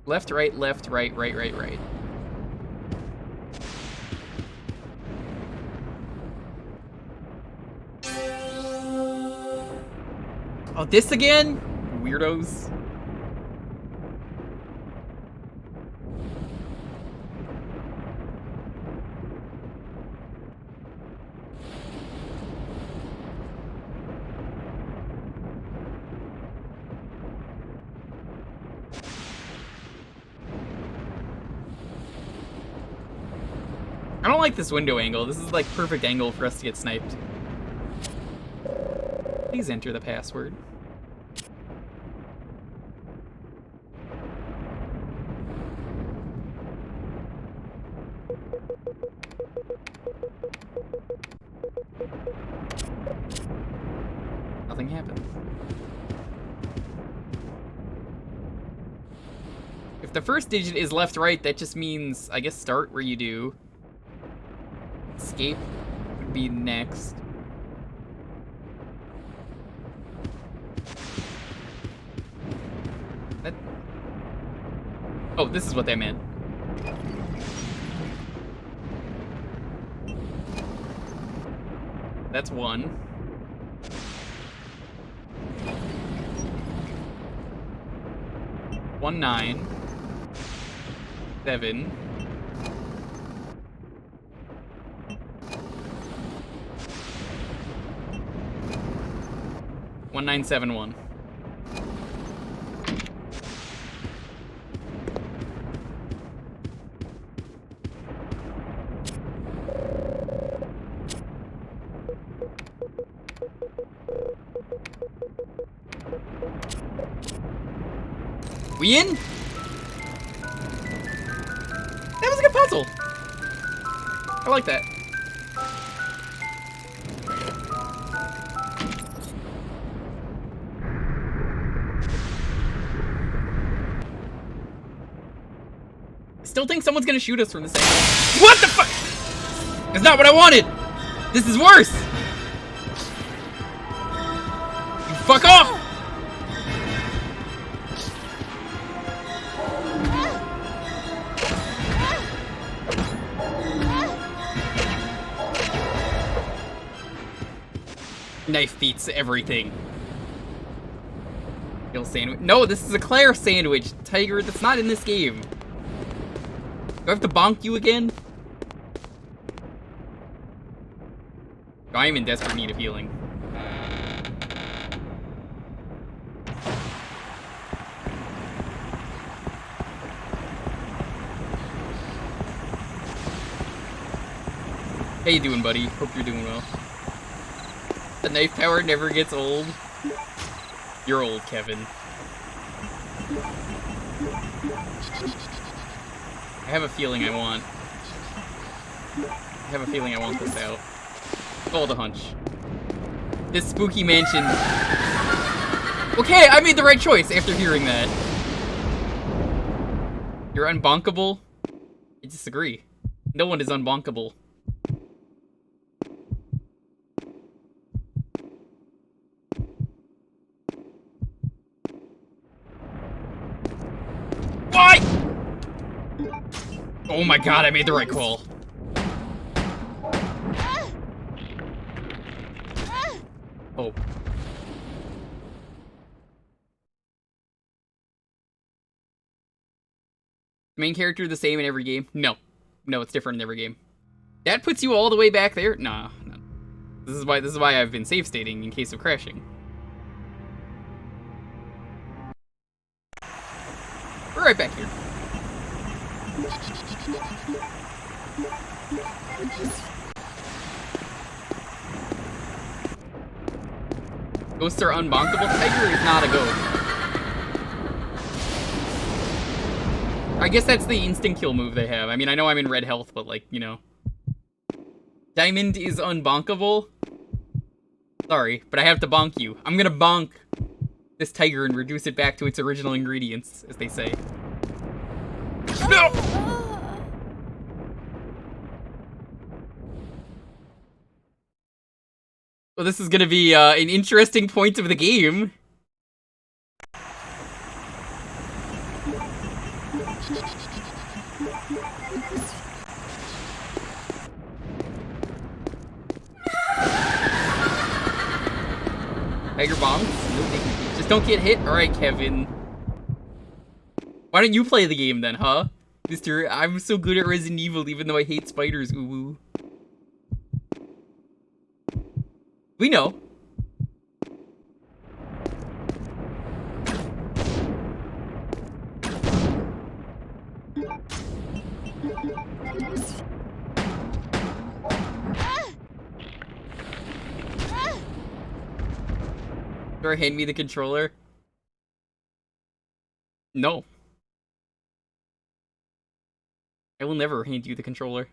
Speaker 1: Left, right, right, right, right. Oh, this again? Weirdos. I don't like this window angle. This is like perfect angle for us to get sniped. Please enter the password. Nothing happened. If the first digit is left-right, that just means, I guess, start where you do. Escape would be next. That... Oh, this is what they meant. That's 1. 1 9 7 1971. We in? That was a good puzzle. I like that. Still think someone's gonna shoot us from this angle. What the fuck? It's not what I wanted. This is worse. You fuck off. Knife beats everything. Kill sandwich. No, this is a Claire sandwich, Tiger. That's not in this game. Do I have to bonk you again? I am in desperate need of healing. How you doing, buddy? Hope you're doing well. The knife power never gets old. You're old, Kevin. I have a feeling I want this out. Called a hunch. This spooky mansion. Okay, I made the right choice after hearing that. You're unbonkable? I disagree. No one is unbonkable. Why? Oh my god, I made the right call. Oh. Main character the same in every game? No. No, it's different in every game. That puts you all the way back there? Nah, no. This is why I've been save stating in case of crashing. We're right back here. Ghosts are unbonkable. Tiger is not a ghost. I guess that's the instant kill move they have. I mean, I know I'm in red health, but like, you know. Diamond is unbonkable. Sorry, but I have to bonk you. I'm gonna bonk this tiger and reduce it back to its original ingredients, as they say. No! Well, this is gonna be an interesting point of the game. Tiger bombs? No dignity. Just don't get hit. Alright, Kevin. Why don't you play the game then, huh? Mister, I'm so good at Resident Evil even though I hate spiders, ooh. We know. Or hand me the controller? No. I will never hand you the controller.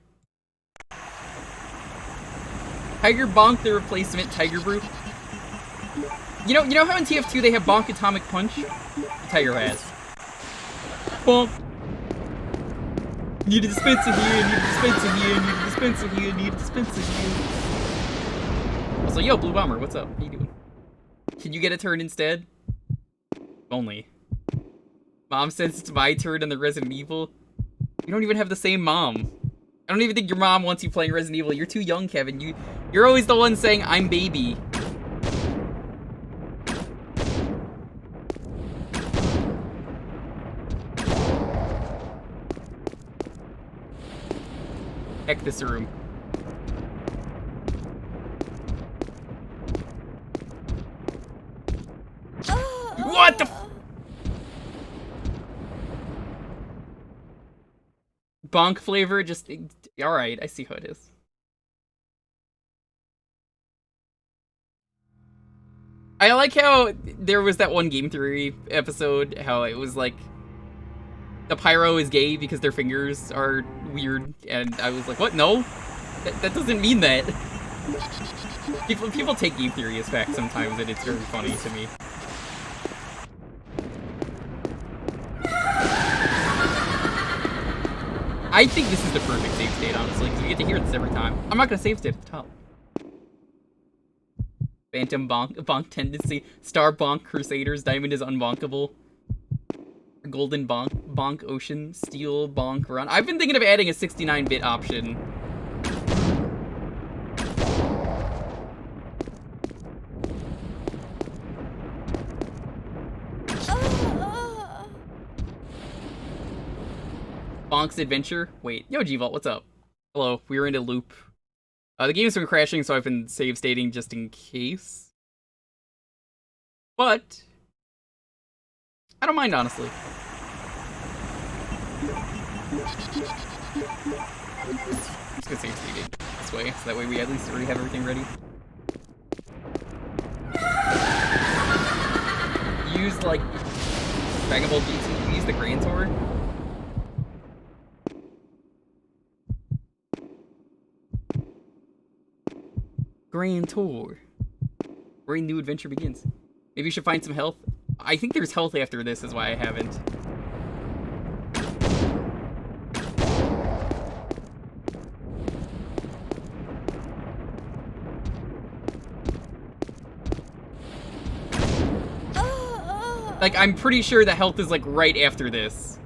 Speaker 1: Tiger Bonk the replacement Tiger Brew. You know how in TF2 they have Bonk Atomic Punch? The Tiger has. Bonk. Need a dispenser here, need a dispenser here, need a dispenser here, need a dispenser here. Also, yo, Blue Bomber, what's up? How you doing? Can you get a turn instead? Only. Mom says it's my turn on the Resident Evil. You don't even have the same mom. I don't even think your mom wants you playing Resident Evil. You're too young, Kevin. You're always the one saying, I'm baby. Heck this room. What the f- Bonk flavor, just... Alright, I see how it is. I like how there was that one Game Theory episode, how it was like... The pyro is gay because their fingers are weird, and I was like, what? No? That doesn't mean that. People take Game Theory as fact sometimes, and it's very funny to me. I think this is the perfect save state, honestly, because we get to hear this every time. I'm not gonna save state at the top. Phantom bonk tendency, Star bonk Crusaders, Diamond is unbonkable. Golden bonk ocean, steel bonk run. I've been thinking of adding a 69-bit option. Bonk's Adventure? Wait. Yo, G-Vault, what's up? Hello, we were in a loop. The game's been crashing, so I've been save stating just in case. But I don't mind, honestly. I'm just gonna save state it this way, so that way we at least already have everything ready. Use, like, Dragon Ball GT, use the Grand Sword. Grand Tour. Brand new adventure begins. Maybe you should find some health. I think there's health after this, is why I haven't. Like, I'm pretty sure the health is, like, right after this.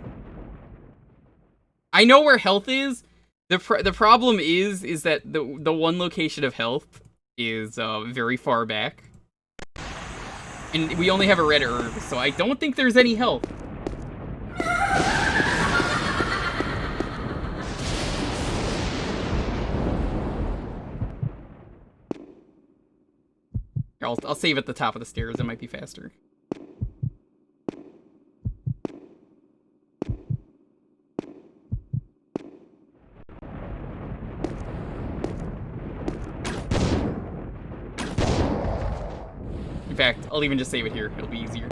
Speaker 1: I know where health is. The problem is that the one location of health is very far back. And we only have a red herb, so I don't think there's any health. I'll save at the top of the stairs, it might be faster. In fact, I'll even just save it here. It'll be easier.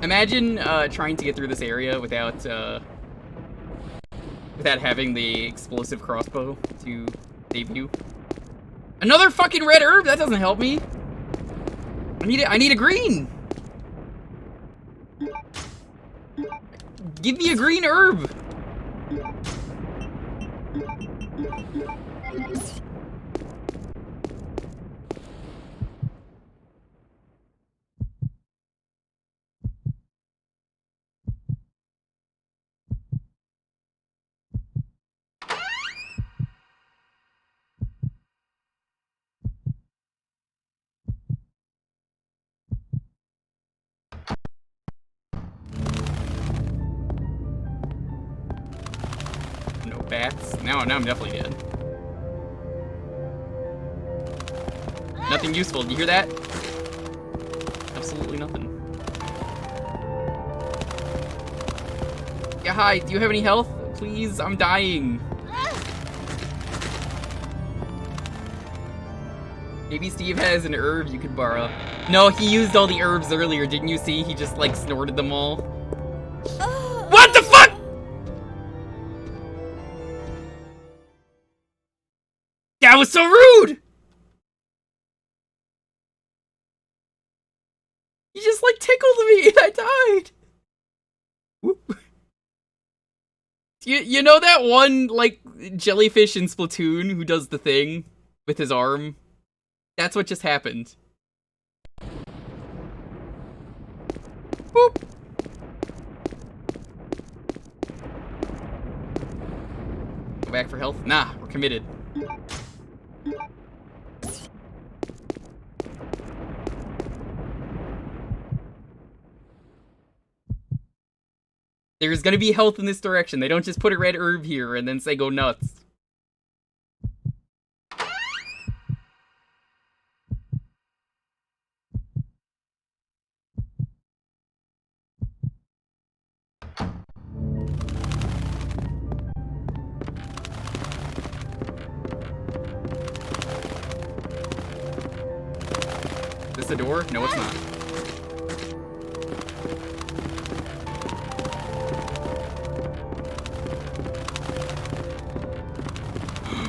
Speaker 1: Imagine trying to get through this area without having the explosive crossbow to save you. Another fucking red herb? That doesn't help me. I need a green! Give me a green herb! bats. Now I'm definitely dead. Nothing useful. Do you hear that? Absolutely nothing. Yeah, hi. Do you have any health? Please, I'm dying. Maybe Steve has an herb you could borrow. No, he used all the herbs earlier, didn't you see? He just, like, snorted them all. What the fuck?! That was so rude! He just, like, tickled me and I died! Whoop. You know that one, like, jellyfish in Splatoon who does the thing with his arm? That's what just happened. Boop. Go back for health? Nah, we're committed. There's gonna be health in this direction. They don't just put a red herb here and then say go nuts. Is this a door? No, it's not.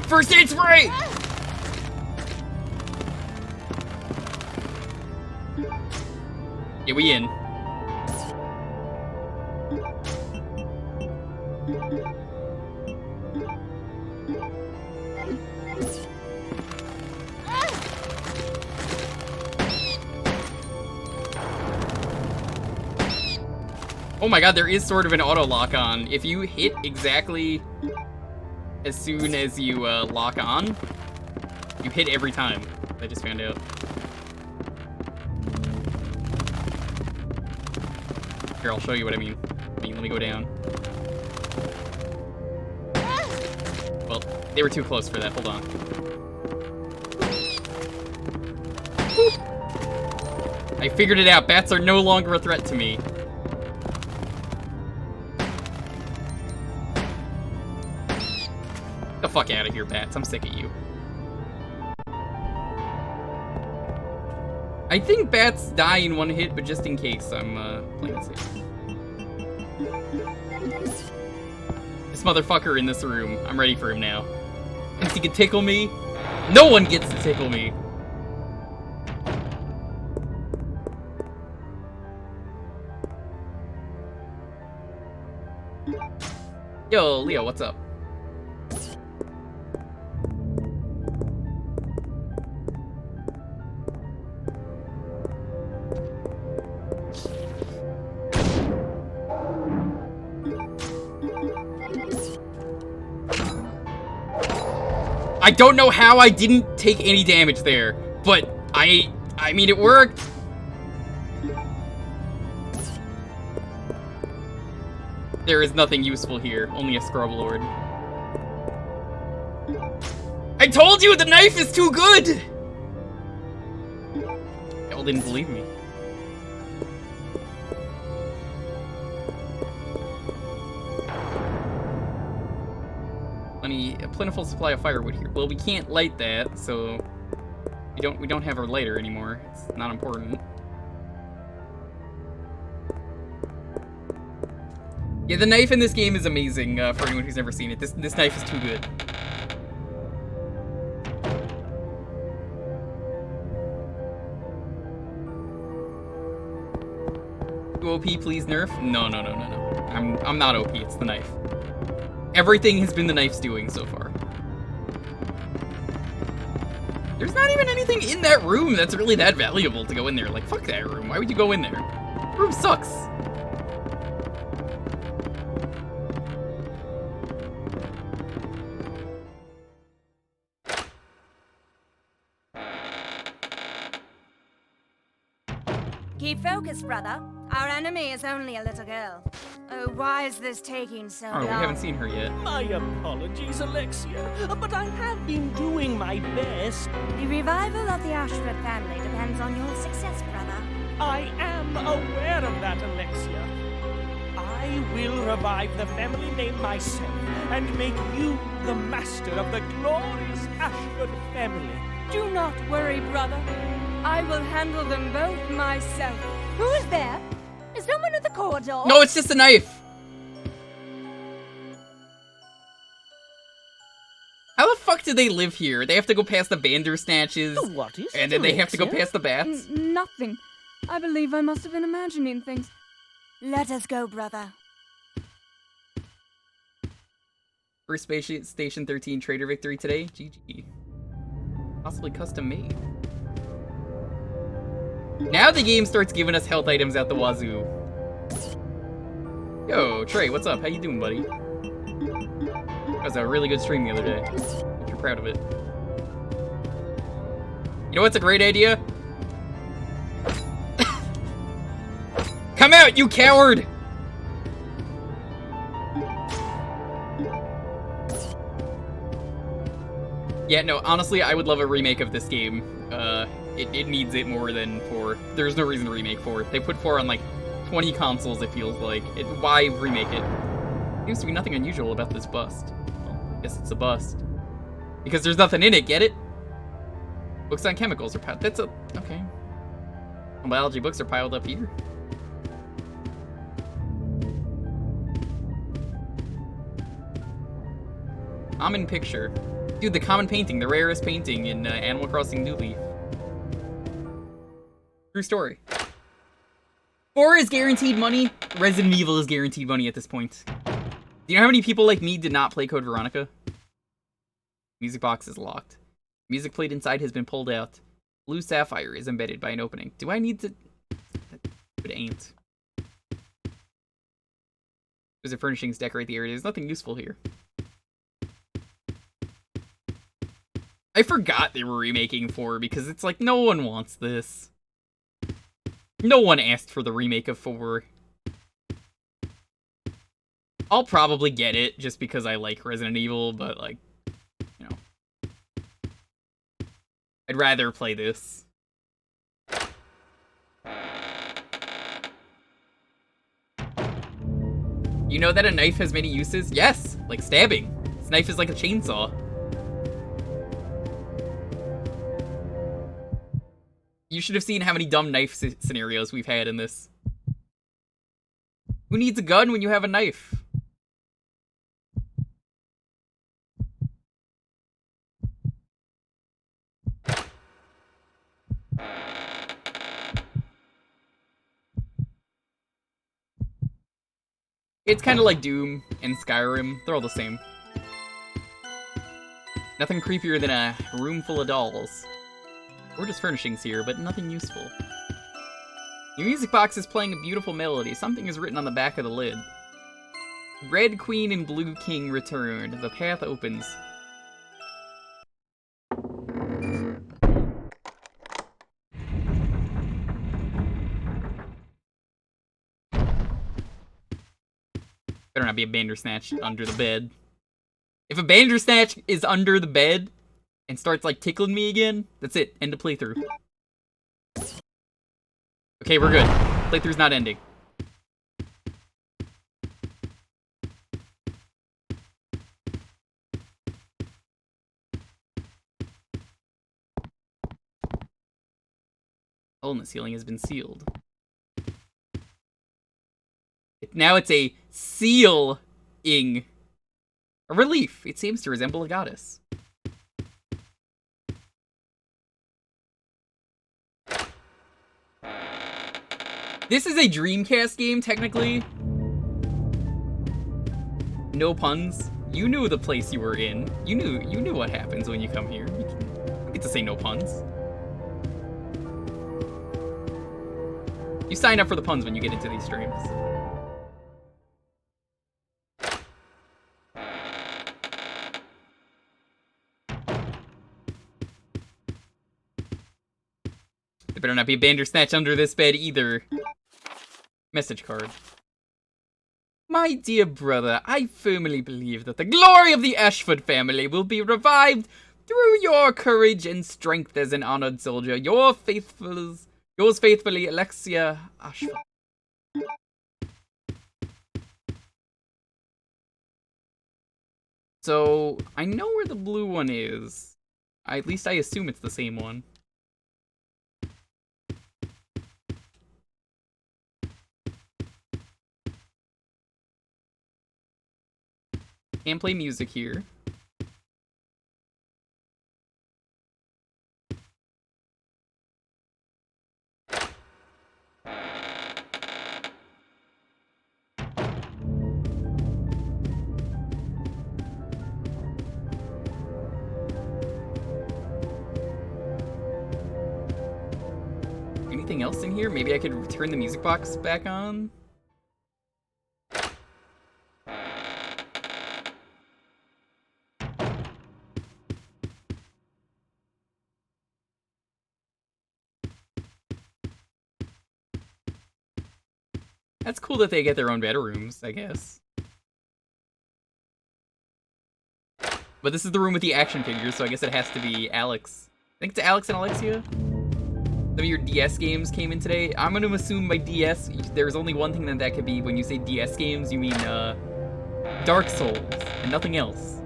Speaker 1: First aid spray! Yeah, we in. Oh my god, there is sort of an auto lock on. If you hit exactly as soon as you lock on, you hit every time. I just found out. Here, I'll show you what I mean. Let me go down. Well, they were too close for that. Hold on. I figured it out. Bats are no longer a threat to me. Get the fuck out of here, bats. I'm sick of you. I think bats die in one hit, but just in case, I'm playing it safe. This motherfucker in this room. I'm ready for him now. Thinks he can tickle me? No one gets to tickle me. Yo, Leo, what's up? I don't know how I didn't take any damage there, but I mean, it worked. There is nothing useful here, only a scrub lord. I told you the knife is too good! Y'all didn't believe me. A plentiful supply of firewood here. Well, we can't light that, so we don't have our lighter anymore. It's not important. Yeah, the knife in this game is amazing for anyone who's never seen it. This knife is too good. Too OP, please nerf? No. I'm not OP. It's the knife. Everything has been the knife's doing so far. There's not even anything in that room that's really that valuable to go in there. Like, fuck that room. Why would you go in there? The room sucks.
Speaker 4: Keep focused, brother. Our enemy is only a little girl. Oh, why is this taking so
Speaker 1: Oh, we haven't seen her yet.
Speaker 8: My apologies, Alexia, but I have been doing my best.
Speaker 4: The revival of the Ashford family depends on your success, brother.
Speaker 8: I am aware of that, Alexia. I will revive the family name myself and make you the master of the glorious Ashford family.
Speaker 10: Do not worry, brother. I will handle them both myself. Who is there? Is someone at the corridor?
Speaker 1: No, it's just a knife. How the fuck do they live here? They have to go past the Bandersnatches,
Speaker 8: What is
Speaker 1: and
Speaker 8: it,
Speaker 1: then they have to go
Speaker 8: Alexia?
Speaker 1: past the bats.
Speaker 10: Nothing. I believe I must have been imagining things.
Speaker 4: Let us go, brother.
Speaker 1: First Station 13 trader victory today. GG. Possibly custom made. Now the game starts giving us health items out the wazoo. Yo, Trey, what's up? How you doing, buddy? That was a really good stream the other day. Hope you're proud of it. You know what's a great idea? Come out, you coward! Yeah, no, honestly, I would love a remake of this game. It needs it more than 4. There's no reason to remake 4. They put 4 on, like, 20 consoles, it feels like. Why remake it? Seems to be nothing unusual about this bust. Well, I guess it's a bust. Because there's nothing in it, get it? Books on chemicals are piled... That's a... Okay. Biology books are piled up here. Common picture. Dude, the common painting, the rarest painting in Animal Crossing New Leaf. True story. 4 is guaranteed money. Resident Evil is guaranteed money at this point. Do you know how many people like me did not play Code Veronica? Music box is locked. Music played inside has been pulled out. Blue sapphire is embedded by an opening. Do I need to... It ain't. There's a furnishings decorate the area. There's nothing useful here. I forgot they were remaking 4 because it's like, no one wants this. No one asked for the remake of 4. I'll probably get it just because I like Resident Evil, but like, you know. I'd rather play this. You know that a knife has many uses? Yes! Like stabbing. This knife is like a chainsaw. You should have seen how many dumb knife scenarios we've had in this. Who needs a gun when you have a knife? It's kind of like Doom and Skyrim. They're all the same. Nothing creepier than a room full of dolls. We're just furnishings here, but nothing useful. Your music box is playing a beautiful melody. Something is written on the back of the lid. Red Queen and Blue King returned. The path opens. Better not be a Bandersnatch under the bed. If a Bandersnatch is under the bed and starts, like, tickling me again, that's it. End of playthrough. Okay, we're good. Playthrough's not ending. Hole in the ceiling has been sealed. Now it's a seal-ing. A relief. It seems to resemble a goddess. This is a Dreamcast game, technically. No puns. You knew the place you were in. You knew what happens when you come here. You get to say no puns. You sign up for the puns when you get into these streams. There better not be a Bandersnatch under this bed either. Message card. My dear brother, I firmly believe that the glory of the Ashford family will be revived through your courage and strength as an honored soldier. Yours faithfully, Alexia Ashford. So, I know where the blue one is. At least I assume it's the same one. Can't play music here. Anything else in here? Maybe I could turn the music box back on? That's cool that they get their own bedrooms, I guess. But this is the room with the action figures, so I guess it has to be Alex. I think it's Alex and Alexia. Some of your DS games came in today. I'm gonna assume by DS, there's only one thing that could be. When you say DS games, you mean, Dark Souls, and nothing else.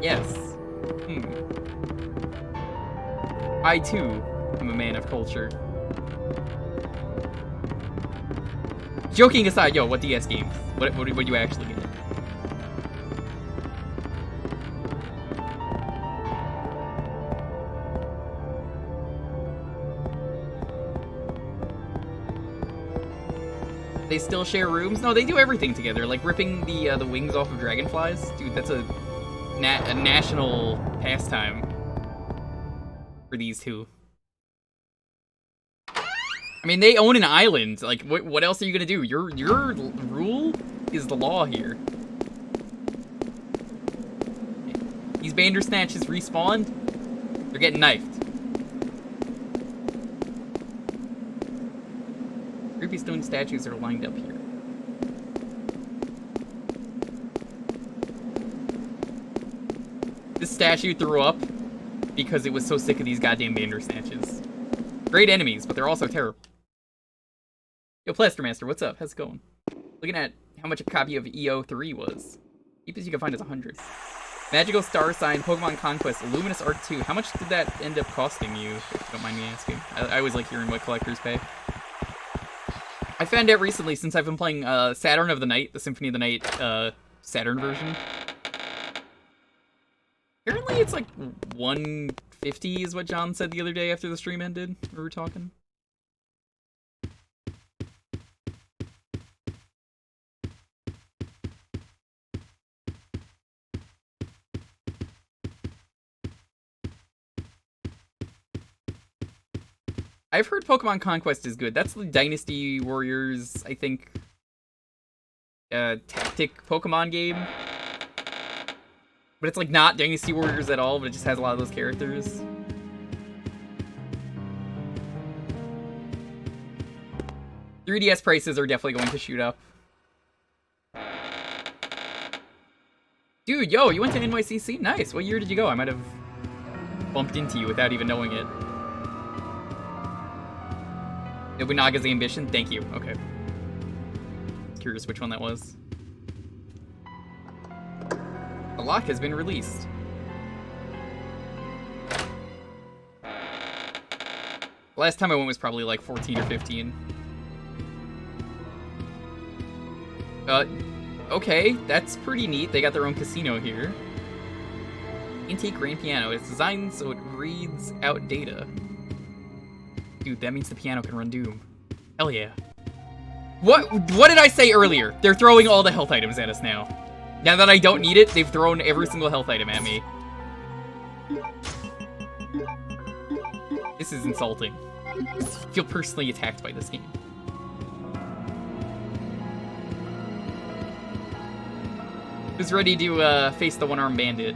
Speaker 1: Yes. I, too, am a man of culture. Joking aside, yo, what DS games? What do you actually get? They still share rooms? No, they do everything together, like ripping the wings off of dragonflies. Dude, that's a national pastime for these two. I mean, they own an island. Like, what else are you gonna do? Your rule is the law here. These Bandersnatches respawned. They're getting knifed. Creepy stone statues are lined up here. This statue threw up because it was so sick of these goddamn Bandersnatches. Great enemies, but they're also terrible. Yo, Plastermaster, what's up? How's it going? Looking at how much a copy of EO3 was. Cheapest you can find is 100. Magical Star Sign, Pokemon Conquest, Luminous Arc 2. How much did that end up costing you, if you don't mind me asking? I always like hearing what collectors pay. I found out recently, since I've been playing Saturn of the Night, the Symphony of the Night Saturn version. Apparently it's like 150 is what John said the other day after the stream ended. We were talking. I've heard Pokemon Conquest is good. That's the Dynasty Warriors, I think, tactic Pokemon game. But it's like not Dynasty Warriors at all, but it just has a lot of those characters. $3DS prices are definitely going to shoot up. Dude, yo, you went to NYCC? Nice. What year did you go? I might have bumped into you without even knowing it. Nobunaga's Ambition? Thank you. Okay. Curious which one that was. A lock has been released. Last time I went was probably like 14 or 15. Okay, that's pretty neat. They got their own casino here. Antique grand piano. It's designed so it reads out data. Dude, that means the piano can run Doom. Hell yeah. What did I say earlier? They're throwing all the health items at us now. Now that I don't need it, they've thrown every single health item at me. This is insulting. I feel personally attacked by this game. Who's ready to face the one-armed bandit?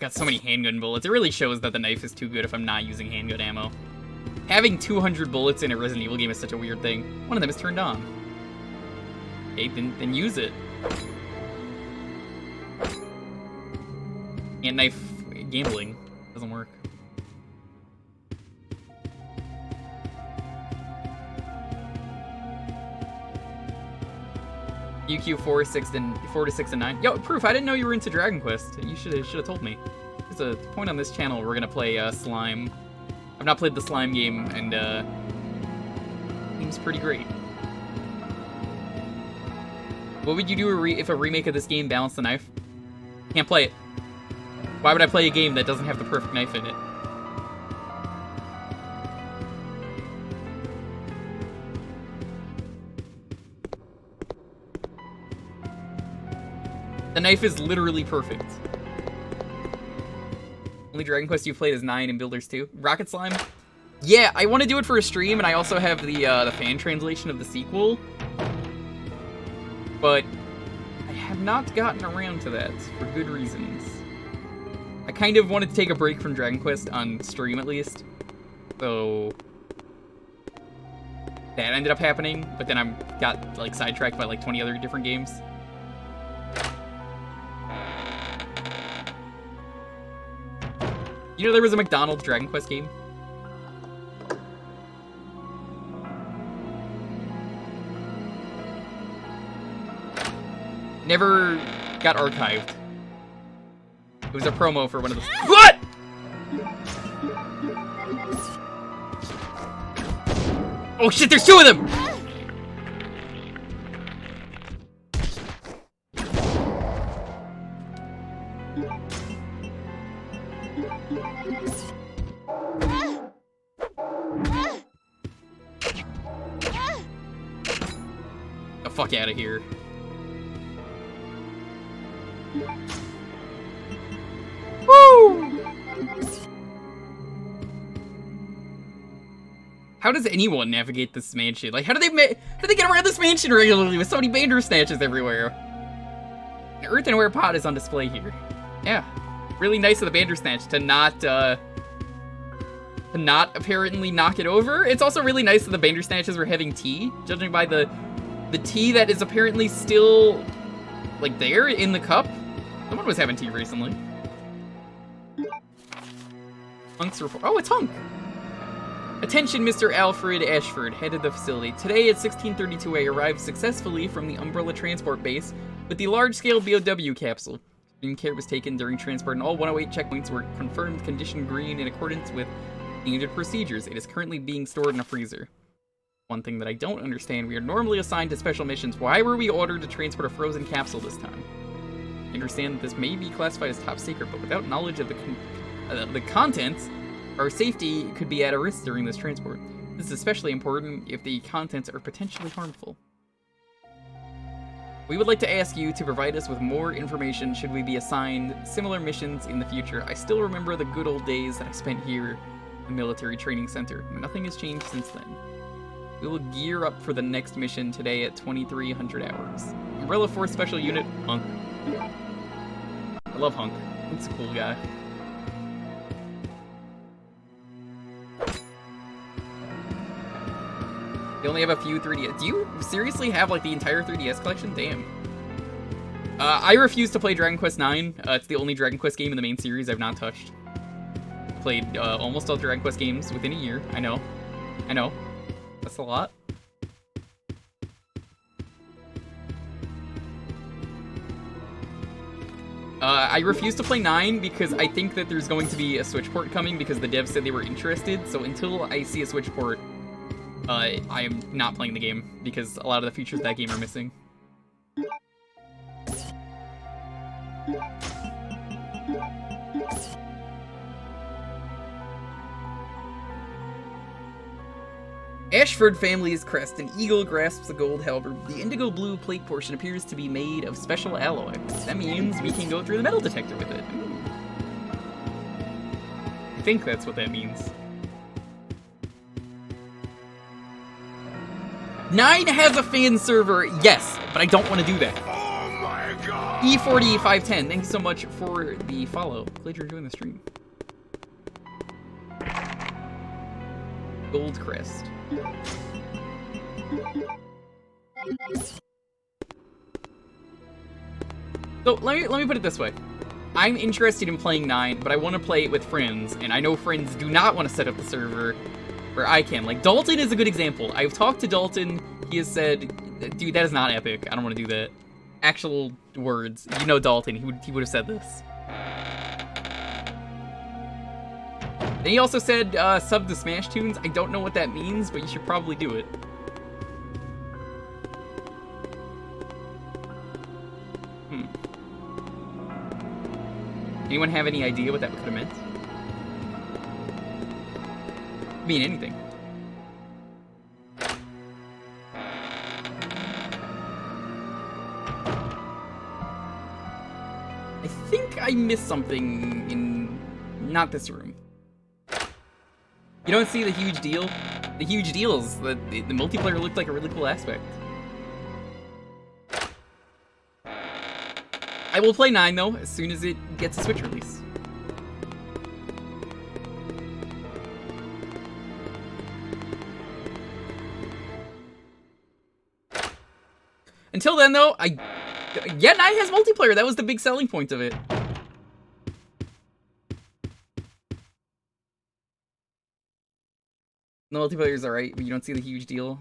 Speaker 1: got so many handgun bullets. It really shows that the knife is too good if I'm not using handgun ammo. Having 200 bullets in a Resident Evil game is such a weird thing. One of them is turned on. Okay, then use it. And knife gambling doesn't work. UQ 4 to 6 and 9. Yo, Proof, I didn't know you were into Dragon Quest. You should have told me. There's a point on this channel we're gonna play Slime. I've not played the Slime game, and it seems pretty great. What would you do if a remake of this game balanced the knife? Can't play it. Why would I play a game that doesn't have the perfect knife in it? The knife is literally perfect. Only Dragon Quest you've played is 9 and Builders 2. Rocket Slime? Yeah, I want to do it for a stream, and I also have the fan translation of the sequel. But I have not gotten around to that for good reasons. I kind of wanted to take a break from Dragon Quest on stream at least. So that ended up happening, but then I got like sidetracked by like 20 other different games. You know there was a McDonald's Dragon Quest game? Never got archived. It was a promo for one of those. What?! Oh shit, there's 2 of them! The fuck out of here. Woo! How does anyone navigate this mansion? Like, how do they get around this mansion regularly with so many Bandersnatches everywhere? An earthenware pot is on display here. Yeah, really nice of the Bandersnatch to not apparently knock it over. It's also really nice that the Bandersnatches were having tea, judging by the tea that is apparently still like there in the cup. Someone was having tea recently. Hunk's report. Oh, it's Hunk. Attention, Mr. Alfred Ashford, head of the facility. Today at 1632, I arrived successfully from the Umbrella Transport Base with the large-scale BOW capsule. Extreme care was taken during transport, and all 108 checkpoints were confirmed condition green in accordance with standard procedures. It is currently being stored in a freezer. One thing that I don't understand, we are normally assigned to special missions. Why were we ordered to transport a frozen capsule this time? I understand that this may be classified as top secret, but without knowledge of the contents, our safety could be at a risk during this transport. This is especially important if the contents are potentially harmful. We would like to ask you to provide us with more information should we be assigned similar missions in the future. I still remember the good old days that I spent here at the military training center. Nothing has changed since then. We will gear up for the next mission today at 2300 hours. Umbrella Force Special Unit, Hunk. I love Hunk. Hunk's a cool guy. They only have a few 3DS. Do you seriously have like the entire 3DS collection? Damn. I refuse to play Dragon Quest IX. It's the only Dragon Quest game in the main series I've not touched. Played almost all Dragon Quest games within a year. I know. That's a lot. I refuse to play 9 because I think that there's going to be a Switch port coming because the devs said they were interested. So until I see a Switch port, I am not playing the game because a lot of the features of that game are missing. Ashford family's crest. An eagle grasps a gold halberd. The indigo blue plate portion appears to be made of special alloy. That means we can go through the metal detector with it. Ooh. I think that's what that means. 9 has a fan server, yes, but I don't want to do that.
Speaker 11: Oh my god!
Speaker 1: E40510, thank you so much for the follow. Glad you're enjoying the stream. Goldcrest. So let me put it this way. I'm interested in playing 9, but I want to play it with friends, and I know friends do not want to set up the server where I can. Like, Dalton is a good example. I've talked to Dalton, he has said, dude, that is not epic, I don't want to do that. Actual words. You know Dalton, he would have said this. And he also said, sub to Smash Tunes. I don't know what that means, but you should probably do it. Anyone have any idea what that could have meant? Mean anything. I think I missed something in not this room. You don't see the huge deal? The huge deal is that the multiplayer looked like a really cool aspect. I will play 9 though, as soon as it gets a Switch release. Until then though, yeah, 9 has multiplayer, that was the big selling point of it. The multiplayer's alright, but you don't see the huge deal.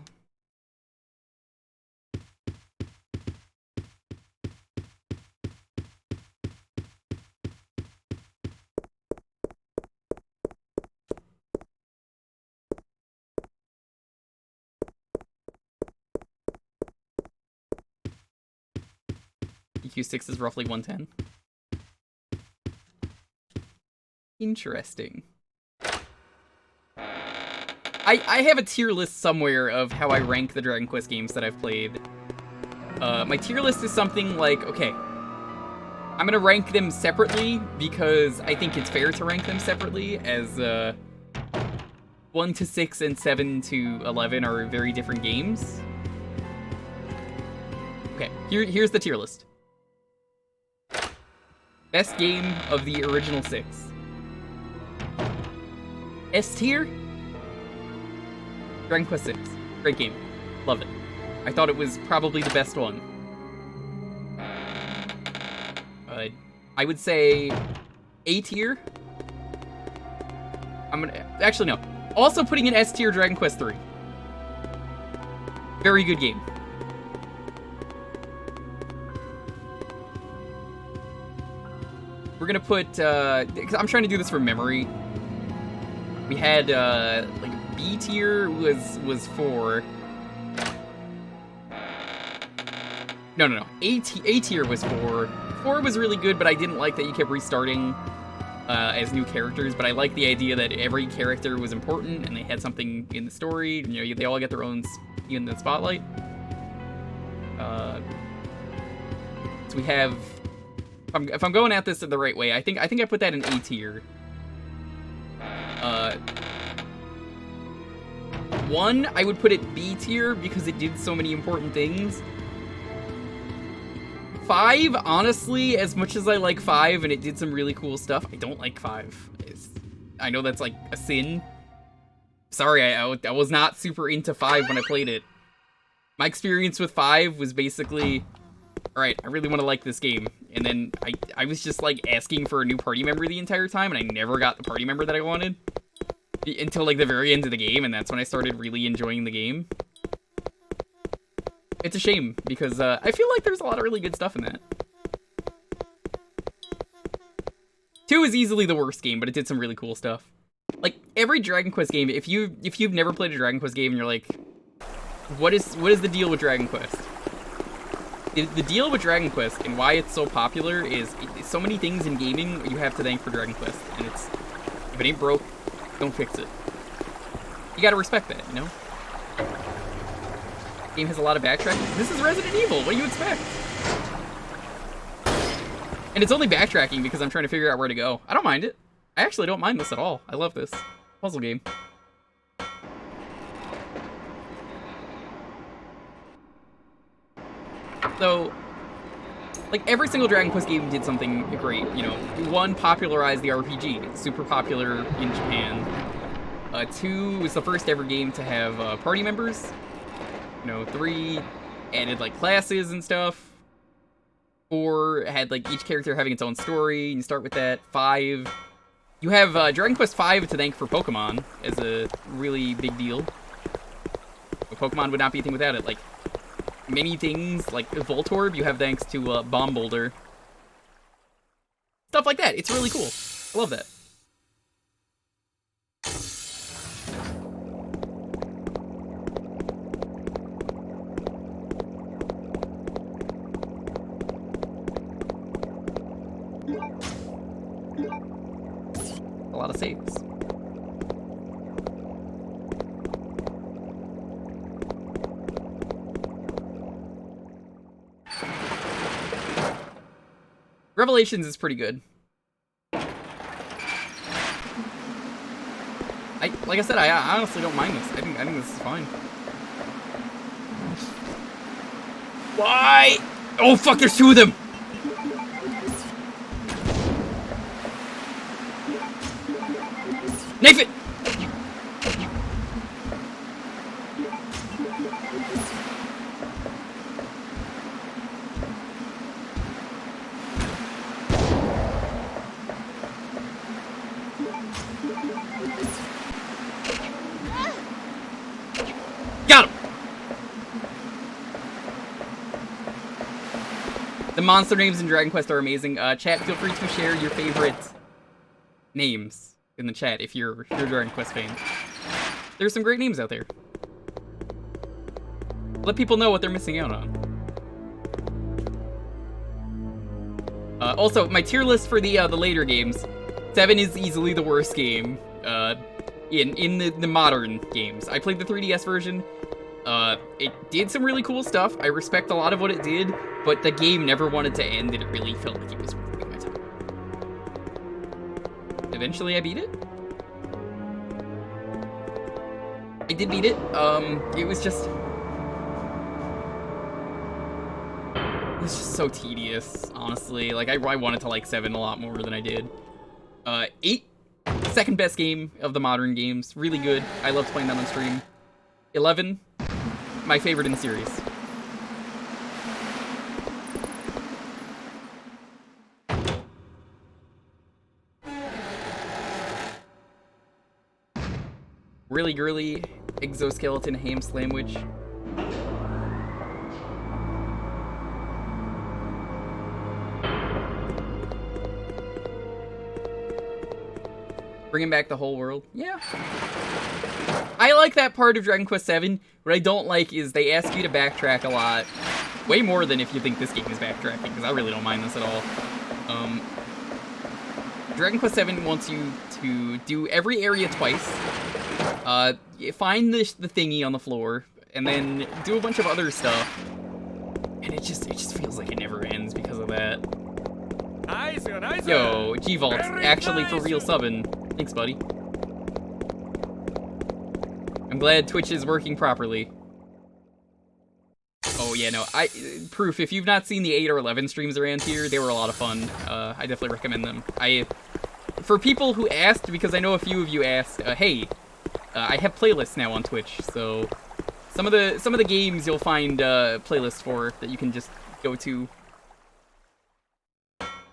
Speaker 1: EQ6 is roughly 110. Interesting. I have a tier list somewhere of how I rank the Dragon Quest games that I've played. My tier list is something like, okay, I'm gonna rank them separately because I think it's fair to rank them separately, as 1 to 6 and 7 to 11 are very different games. Okay, here's the tier list. Best game of the original 6. S tier? Dragon Quest 6. Great game. Love it. I thought it was probably the best one. I would say A tier. Actually, no. Also putting in S tier Dragon Quest 3. Very good game. We're gonna put, because I'm trying to do this from memory. We had, like, B tier was 4. No. A tier was 4. 4 was really good, but I didn't like that you kept restarting as new characters, but I like the idea that every character was important and they had something in the story. You know, they all get their own in the spotlight. So we have... If I'm going at this the right way, I think I put that in A tier. 1, I would put it B tier because it did so many important things. 5, honestly, as much as I like 5 and it did some really cool stuff, I don't like 5. I know that's like a sin. Sorry, I was not super into 5 when I played it. My experience with 5 was basically, alright, I really want to like this game. And then I was just like asking for a new party member the entire time, and I never got the party member that I wanted. Until like the very end of the game, and that's when I started really enjoying the game. It's a shame, because I feel like there's a lot of really good stuff in that. 2 is easily the worst game, but it did some really cool stuff. Like, every Dragon Quest game, if you've never played a Dragon Quest game and you're like, what is the deal with Dragon Quest? The deal with Dragon Quest and why it's so popular is so many things in gaming you have to thank for Dragon Quest, and it's, if it ain't broke, don't fix it. You gotta respect that, you know? Game has a lot of backtracking. This is Resident Evil, what do you expect? And it's only backtracking because I'm trying to figure out where to go. I don't mind it. I actually don't mind this at all. I love this puzzle game. So, like, every single Dragon Quest game did something great, you know. 1, popularized the RPG. It's super popular in Japan. 2 was the first ever game to have party members. You know, 3 added, like, classes and stuff. 4 had, like, each character having its own story, and you start with that. 5, you have Dragon Quest V to thank for Pokemon as a really big deal. But Pokemon would not be a thing without it. Like, many things, like Voltorb, you have thanks to Bomb Boulder. Stuff like that. It's really cool. I love that. A lot of saves. Revelations is pretty good. Like I said, I honestly don't mind this. I think this is fine. Why? Oh fuck! There's 2 of them. Knife it! Got him! The monster names in Dragon Quest are amazing. Chat, feel free to share your favorite names in the chat if you're a Dragon Quest fan. There's some great names out there. Let people know what they're missing out on. Also, my tier list for the later games. 7 is easily the worst game in the modern games. I played the 3DS version. It did some really cool stuff. I respect a lot of what it did, but the game never wanted to end, and it really felt like it was wasting my time. Eventually, I beat it. I did beat it. It was just so tedious, honestly. Like, I wanted to like 7 a lot more than I did. 8, second best game of the modern games. Really good. I loved playing that on stream. 11, my favorite in the series. Really girly exoskeleton ham sandwich. Bringing back the whole world. Yeah. I like that part of Dragon Quest VII. What I don't like is they ask you to backtrack a lot. Way more than if you think this game is backtracking, because I really don't mind this at all. Dragon Quest VII wants you to do every area twice. Find the thingy on the floor, and then do a bunch of other stuff. And it just feels like it never ends because of that. Yo, G-Vault, actually for real subbing. Thanks, buddy. I'm glad Twitch is working properly. Oh yeah, no, proof, if you've not seen the 8 or 11 streams around here, they were a lot of fun. I definitely recommend them. For people who asked, because I know a few of you asked, hey, I have playlists now on Twitch, so some of the games you'll find playlists for that you can just go to.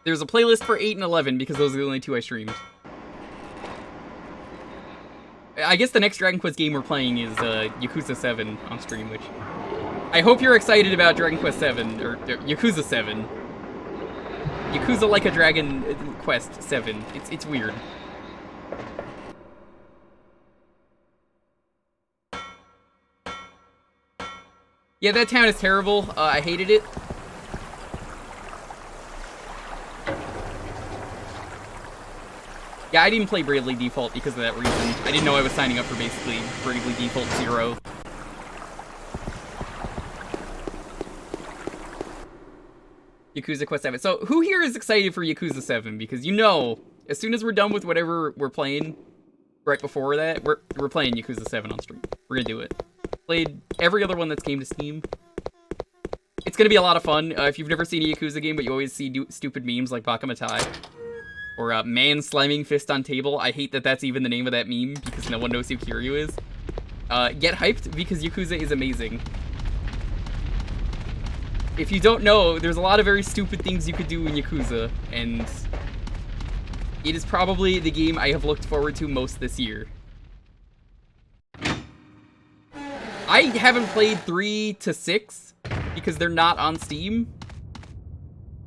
Speaker 1: There's a playlist for 8 and 11 because those are the only 2 I streamed. I guess the next Dragon Quest game we're playing is Yakuza 7 on stream, which I hope you're excited about. Dragon Quest 7 or Yakuza 7. Yakuza Like a Dragon Quest 7. It's weird. Yeah, that town is terrible. I hated it. Yeah, I didn't play Bravely Default because of that reason. I didn't know I was signing up for basically Bravely Default 0. Yakuza Quest 7. So, who here is excited for Yakuza 7? Because you know, as soon as we're done with whatever we're playing, right before that, we're playing Yakuza 7 on stream. We're gonna do it. Played every other one that's came to Steam. It's gonna be a lot of fun. If you've never seen a Yakuza game, but you always see stupid memes like Bakamatai. Or man slamming fist on table. I hate that that's even the name of that meme, because no one knows who Kiryu is. Get hyped, because Yakuza is amazing. If you don't know, there's a lot of very stupid things you could do in Yakuza, and it is probably the game I have looked forward to most this year. I haven't played 3 to 6 because they're not on Steam.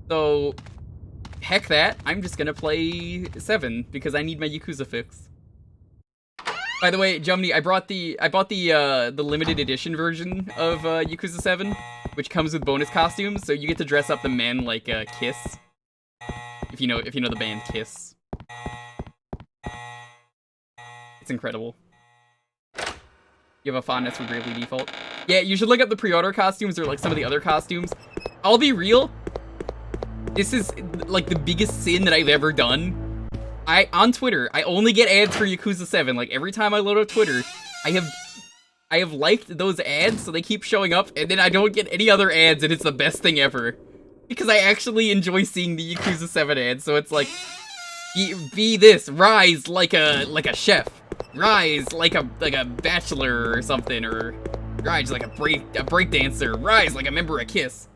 Speaker 1: So, heck that. I'm just gonna play 7 because I need my Yakuza fix. By the way, Jumny, I bought the limited edition version of Yakuza 7, which comes with bonus costumes, so you get to dress up the men like Kiss. If you know the band Kiss. It's incredible. You have a fondness for Bravely Default. Yeah, you should look up the pre-order costumes or like some of the other costumes. I'll be real. This is like the biggest sin that I've ever done. On Twitter, I only get ads for Yakuza 7. Like every time I load up Twitter, I have liked those ads, so they keep showing up, and then I don't get any other ads, and it's the best thing ever. Because I actually enjoy seeing the Yakuza 7 ads, so it's like, be this, rise like a chef. Rise like a bachelor or something, or rise like a break dancer. Rise like a member of Kiss.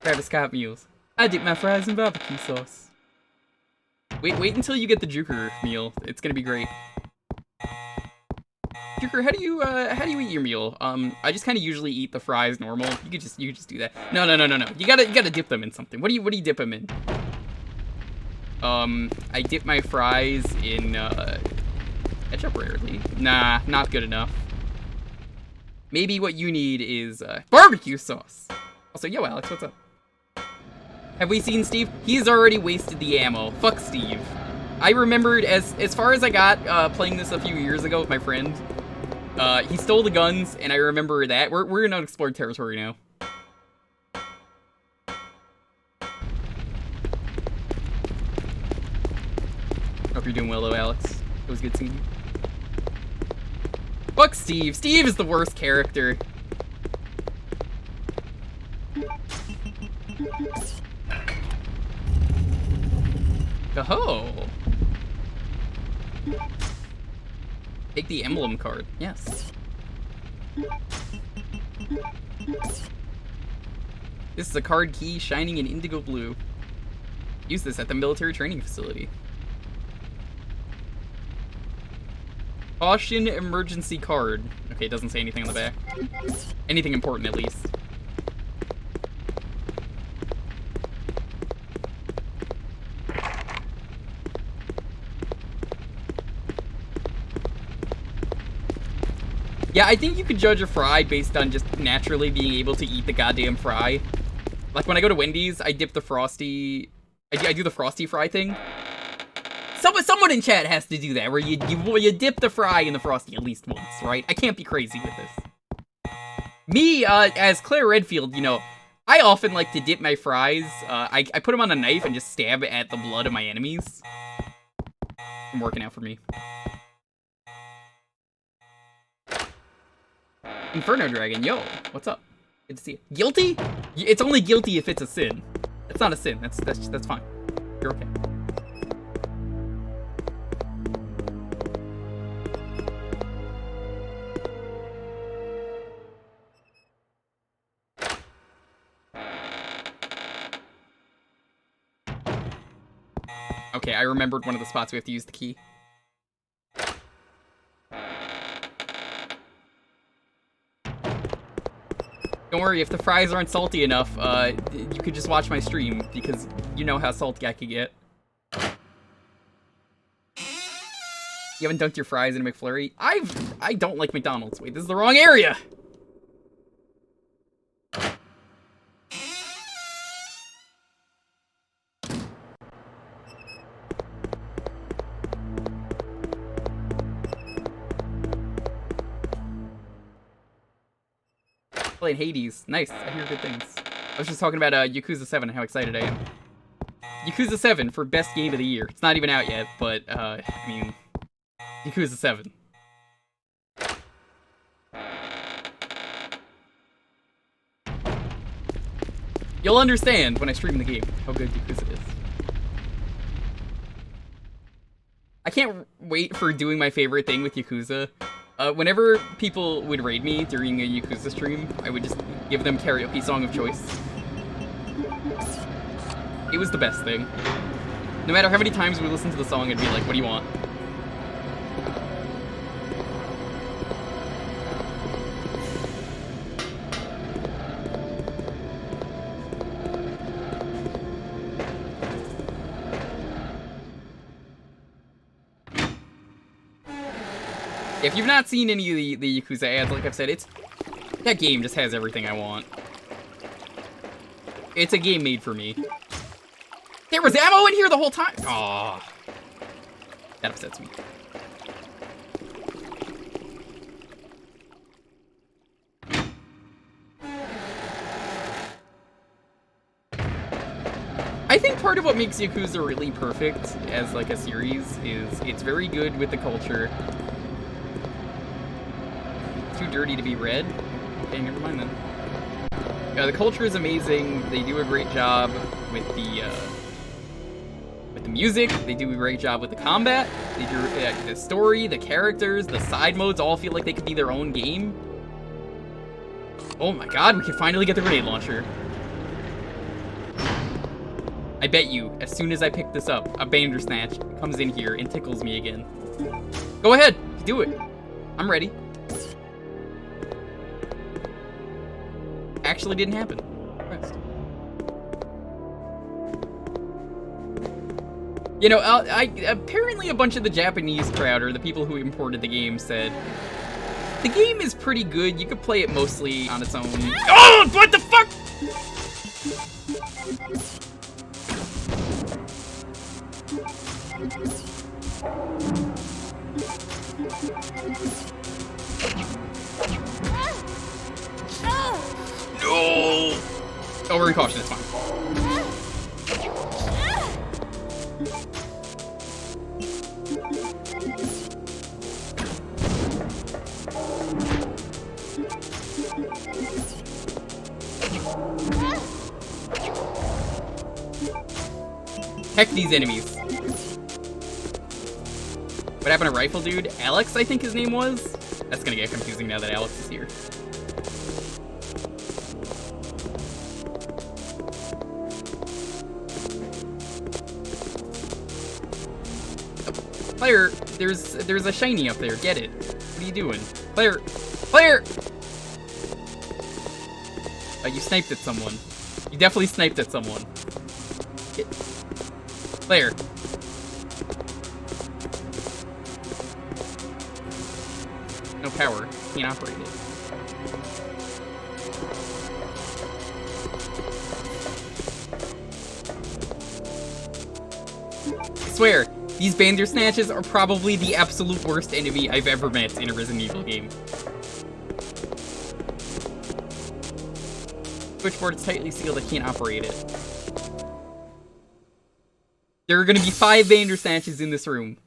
Speaker 1: Travis Scott meals. I dip my fries in barbecue sauce. Wait until you get the Jewker meal. It's gonna be great. Jewker, how do you eat your meal? I just kind of usually eat the fries normal. You could just do that. No. You gotta dip them in something. What do you dip them in? I dip my fries in ketchup rarely. Nah, not good enough. Maybe what you need is barbecue sauce. Also, yo, Alex, what's up? Have we seen Steve? He's already wasted the ammo. Fuck Steve. I remembered as far as I got playing this a few years ago with my friend. He stole the guns, and I remember that. We're in unexplored territory now. Hope you're doing well, though, Alex. It was good seeing you. Fuck Steve. Steve is the worst character. Oh. Take the emblem card. Yes. This is a card key shining in indigo blue. Use this at the military training facility. Caution emergency card. Okay, it doesn't say anything on the back. Anything important, at least. Yeah, I think you could judge a fry based on just naturally being able to eat the goddamn fry. Like, when I go to Wendy's, I dip the Frosty... I do the Frosty fry thing. Someone in chat has to do that, where you dip the fry in the Frosty at least once, right? I can't be crazy with this. Me, as Claire Redfield, you know, I often like to dip my fries. I put them on a knife and just stab at the blood of my enemies. It's working out for me. Inferno Dragon, yo, what's up? Good to see you. Guilty? It's only guilty if it's a sin. It's not a sin. That's fine. You're okay. Okay, I remembered one of the spots we have to use the key. Don't worry, if the fries aren't salty enough, you could just watch my stream, because you know how salty I could get. You haven't dunked your fries in a McFlurry? I don't like McDonald's. Wait, this is the wrong area! Playing Hades. Nice. I hear good things. I was just talking about Yakuza 7 and how excited I am. Yakuza 7 for best game of the year. It's not even out yet, but, I mean... Yakuza 7. You'll understand when I stream the game how good Yakuza is. I can't wait for doing my favorite thing with Yakuza. Whenever people would raid me during a Yakuza stream, I would just give them karaoke song of choice. It was the best thing. No matter how many times we listened to the song, I'd be like, what do you want? If you've not seen any of the Yakuza ads, like I've said, that game just has everything I want. It's a game made for me. There was ammo in here the whole time! Aww. That upsets me. I think part of what makes Yakuza really perfect as like a series is it's very good with the culture. Too dirty to be read? Okay, never mind then. The culture is amazing. They do a great job with the music. They do a great job with the combat. They do the story, the characters, the side modes all feel like they could be their own game. Oh my god, we can finally get the grenade launcher. I bet you, as soon as I pick this up, a Bandersnatch comes in here and tickles me again. Go ahead, do it. I'm ready. Actually didn't happen. Rest. You know, apparently a bunch of the Japanese crowd, or the people who imported the game, said, the game is pretty good, you could play it mostly on its own. Oh, what the fuck?! No! Overly caution, it's fine. Heck these enemies. What happened to Rifle Dude? Alex, I think his name was? That's gonna get confusing now that Alex is here. Claire, there's a shiny up there. Get it. What are you doing? Claire! Claire! You sniped at someone. You definitely sniped at someone. Claire. No power. Can't operate it. I swear, these Bandersnatches are probably the absolute worst enemy I've ever met in a Resident Evil game. Switchboard is tightly sealed, I can't operate it. There are gonna be 5 Bandersnatches in this room.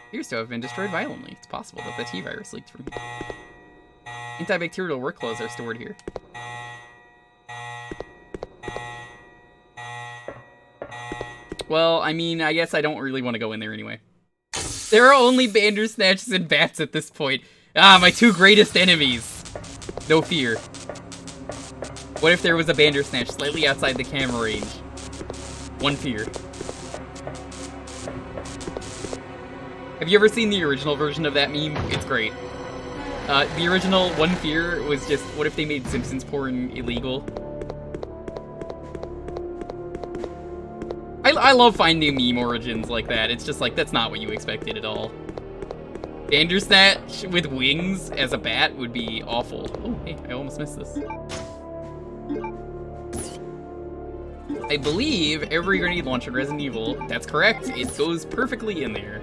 Speaker 1: Appears to have been destroyed violently. It's possible that the T-virus leaked from here. Antibacterial work clothes are stored here. Well, I mean, I guess I don't really want to go in there anyway. There are only Bandersnatches and bats at this point. Ah, my 2 greatest enemies. No fear. What if there was a Bandersnatch slightly outside the camera range? One fear. Have you ever seen the original version of that meme? It's great. The original One Fear was just, what if they made Simpsons porn illegal? I love finding meme origins like that. It's just like, that's not what you expected at all. Bandersnatch with wings as a bat would be awful. Oh, hey, I almost missed this. I believe every grenade launcher in Resident Evil, that's correct, it goes perfectly in there.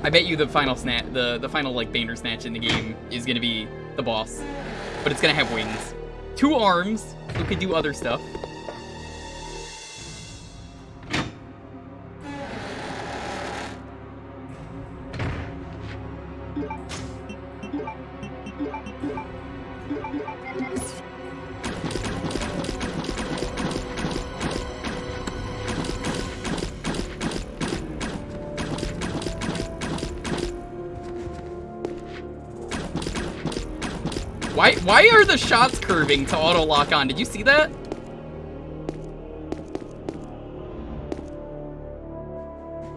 Speaker 1: I bet you the final the final like Bandersnatch in the game is gonna be the boss, but it's gonna have wings, 2 arms, so it could do other stuff. Why are the shots curving to auto lock on? Did you see that?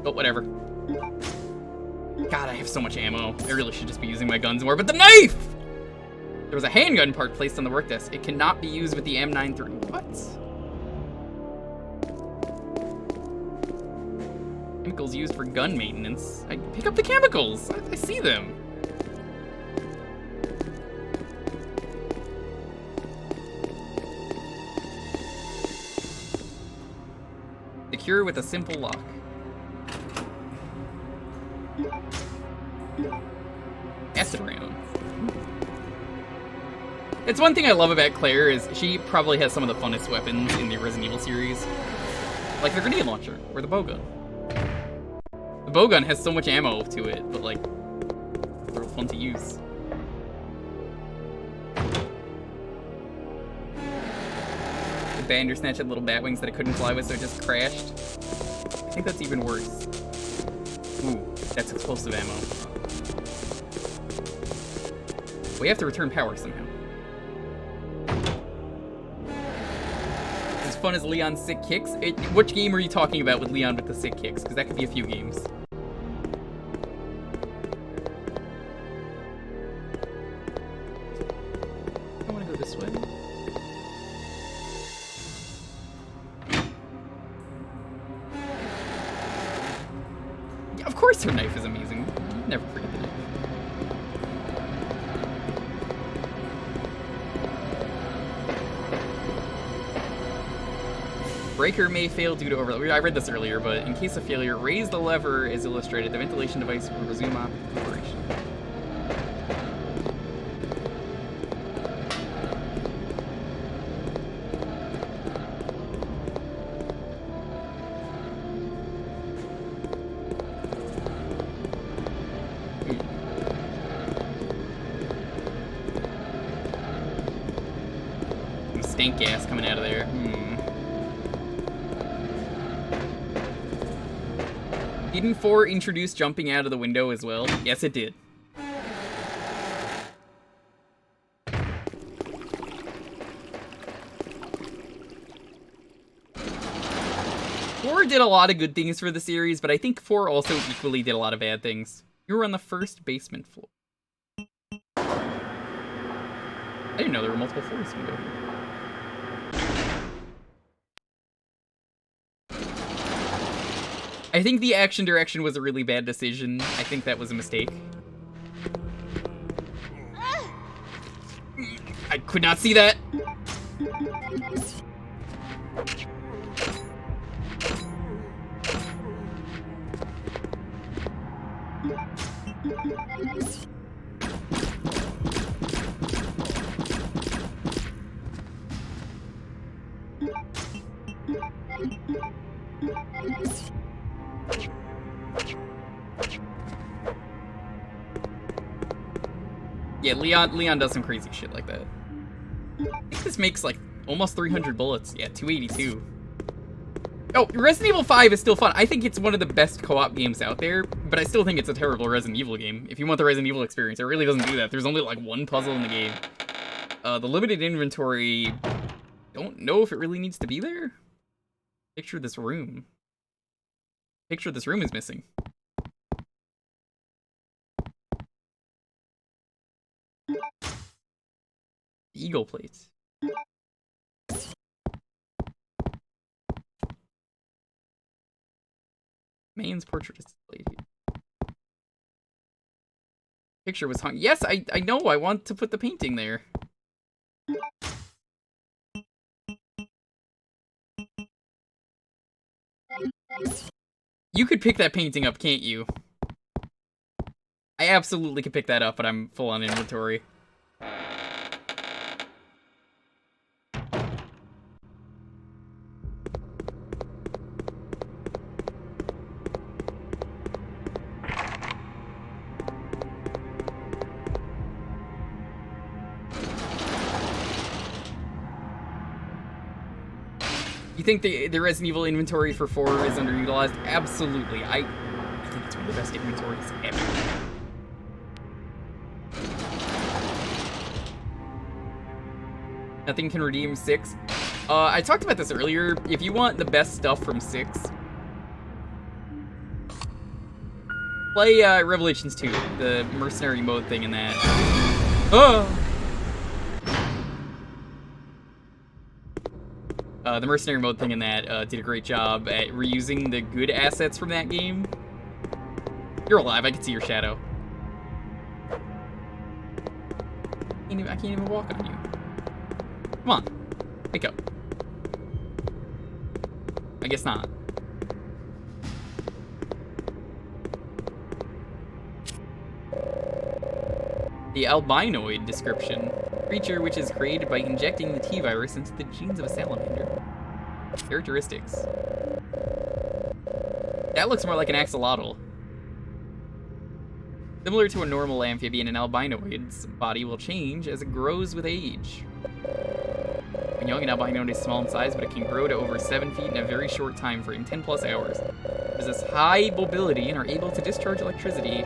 Speaker 1: But whatever. God, I have so much ammo. I really should just be using my guns more. But the knife! There was a handgun part placed on the work desk. It cannot be used with the M93. What? Chemicals used for gun maintenance. I pick up the chemicals. I see them. Secure with a simple lock. Acid round. It's one thing I love about Claire is she probably has some of the funnest weapons in the Resident Evil series. Like the grenade launcher or the bowgun. The bowgun has so much ammo to it, but like, it's real fun to use. The Bandersnatch had little bat wings that it couldn't fly with, so it just crashed. I think that's even worse. Ooh, that's explosive ammo. We have to return power somehow. As fun as Leon's sick kicks? Which game are you talking about with Leon with the sick kicks? Because that could be a few games. I want to go this way. Yeah, of course her knife is amazing. Never forget the knife. Breaker may fail due to overload. I read this earlier, but in case of failure, raise the lever as illustrated. The ventilation device will resume operation. Some stank gas coming out of there. Didn't 4 introduce jumping out of the window as well? Yes, it did. Four did a lot of good things for the series, but I think 4 also equally did a lot of bad things. You were on the first basement floor. I didn't know there were multiple floors you can go here. I think the action direction was a really bad decision. I think that was a mistake. I could not see that. Yeah, Leon does some crazy shit like that. I think this makes like almost 300 bullets. Yeah, 282. Oh, Resident Evil 5 is still fun. I think it's one of the best co-op games out there, but I still think it's a terrible Resident Evil game. If you want the Resident Evil experience, it really doesn't do that. There's only like one puzzle in the game. The limited inventory, don't know if it really needs to be there. Picture this room. Picture this room is missing. Eagle plates. Main's portrait is displayed here. Picture was hung. Yes, I know. I want to put the painting there. You could pick that painting up, can't you? I absolutely could pick that up, but I'm full on inventory. You think the Resident Evil inventory for 4 is underutilized? Absolutely. I think it's one of the best inventories ever. Nothing can redeem 6. I talked about this earlier. If you want the best stuff from 6, play Revelations 2, the mercenary mode thing in that. Oh! The mercenary mode thing in that did a great job at reusing the good assets from that game. You're alive, I can see your shadow. I can't even walk on you. Come on, wake up. I guess not. The albinoid description. Creature which is created by injecting the T-virus into the genes of a salamander. Characteristics. That looks more like an axolotl. Similar to a normal amphibian, an albinoid's body will change as it grows with age. When young, an albinoid is small in size, but it can grow to over 7 feet in a very short time frame, 10 plus hours. It possess high mobility and are able to discharge electricity.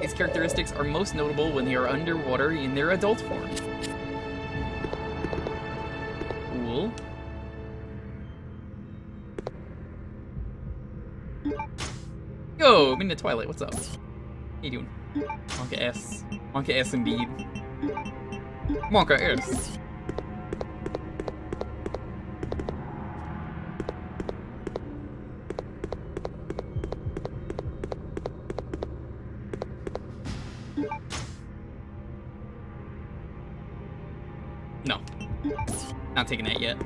Speaker 1: These characteristics are most notable when they are underwater in their adult form. Cool. Yo, I'm in the Twilight, what's up? How you doing? Monka S. Monka S indeed. Monka S. No. Not taking that yet.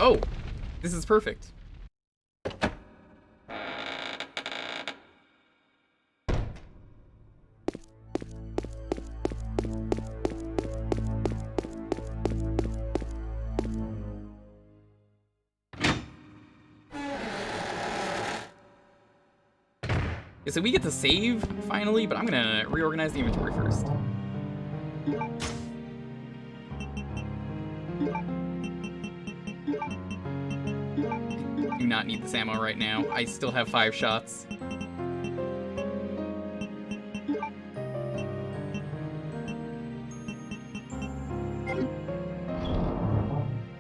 Speaker 1: Oh, this is perfect. Yeah, so we get to save, finally, but I'm gonna reorganize the inventory first. I do not need this ammo right now. I still have 5 shots.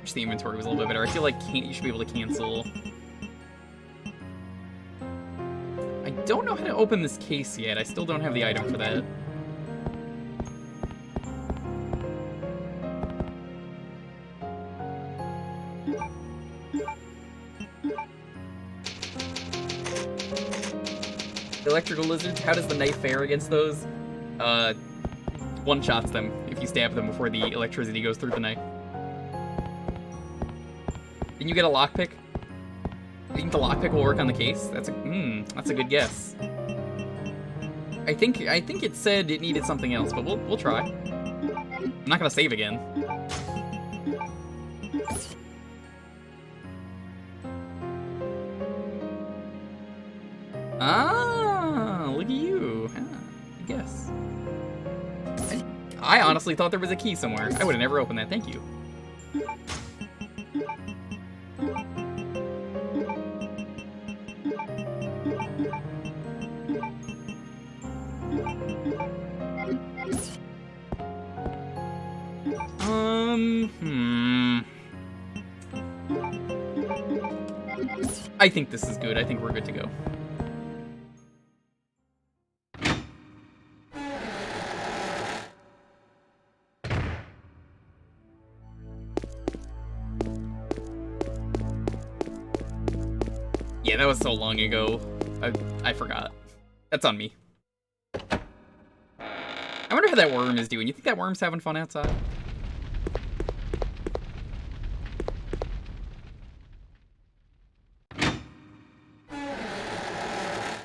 Speaker 1: Wish the inventory was a little bit better. I feel like you should be able to cancel. I don't know how to open this case yet. I still don't have the item for that. Electrical lizards, how does the knife fare against those? One-shots them if you stab them before the electricity goes through the knife. Didn't you get a lockpick? I think the lockpick will work on the case. That's a good guess. I think it said it needed something else, but we'll try. I'm not gonna save again. Ah, look at you. Ah, I guess. I honestly thought there was a key somewhere. I would have never opened that. Thank you. I think this is good. I think we're good to go. Yeah, that was so long ago. I forgot. That's on me. I wonder how that worm is doing. You think that worm's having fun outside?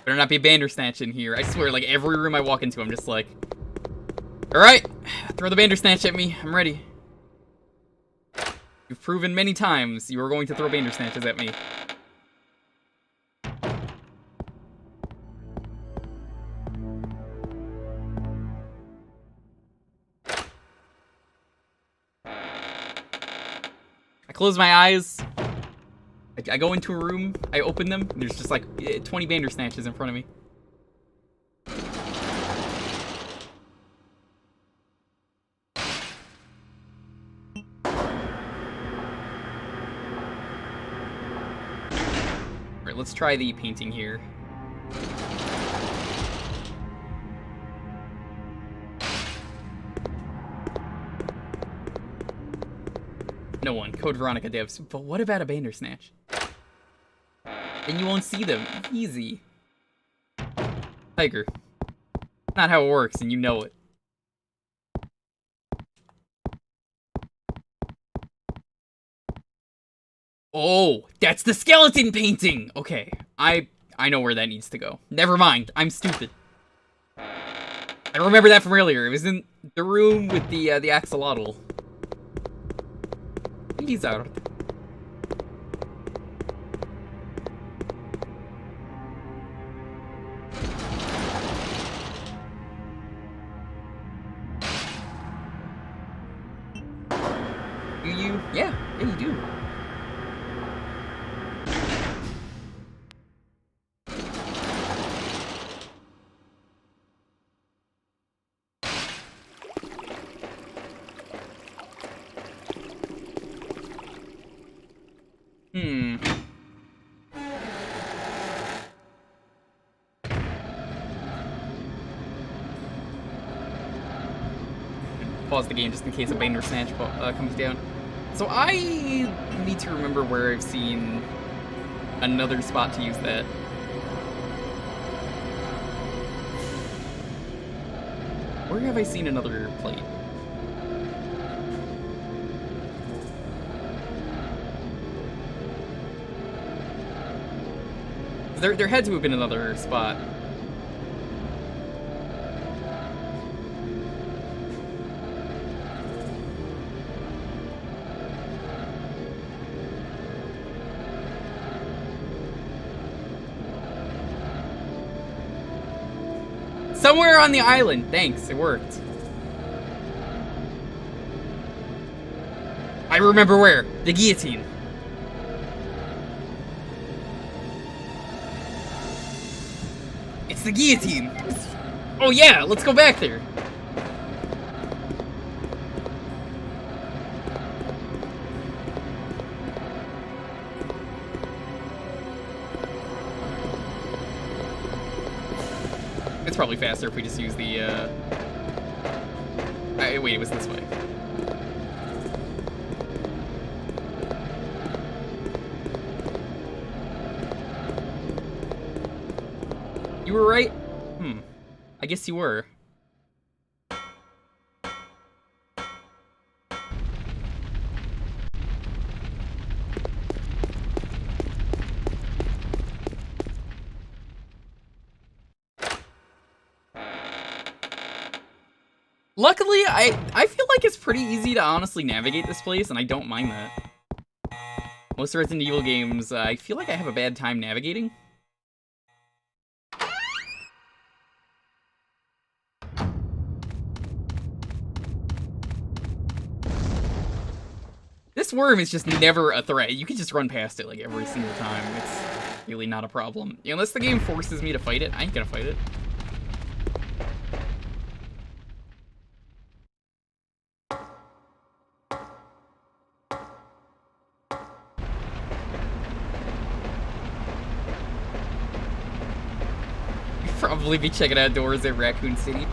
Speaker 1: Better not be a Bandersnatch in here. I swear, like, every room I walk into, I'm just like, alright, throw the Bandersnatch at me. I'm ready. You've proven many times you are going to throw Bandersnatches at me. I close my eyes. I go into a room. I open them. And there's just like 20 Bandersnatches in front of me. Alright, let's try the painting here. No one. Code Veronica devs. But what about a Bandersnatch? Then you won't see them. Easy. Tiger. Not how it works, and you know it. Oh, that's the skeleton painting! Okay, I know where that needs to go. Never mind, I'm stupid. I remember that from earlier. It was in the room with the axolotl. Lizard. Do you? Yeah, you do. Pause the game just in case a Bandersnatch comes down. So I need to remember where I've seen another spot to use that. Where have I seen another plate? There had to have been another spot. Somewhere on the island. Thanks, it worked. I remember where. The guillotine. It's the guillotine. Oh yeah, let's go back there. It's probably faster if we just use the, wait, it was this way. You were right? I guess you were. Luckily, I feel like it's pretty easy to honestly navigate this place, and I don't mind that. Most Resident Evil games, I feel like I have a bad time navigating. This worm is just never a threat. You can just run past it like every single time. It's really not a problem. Unless the game forces me to fight it, I ain't gonna fight it. Probably be checking out doors at Raccoon City.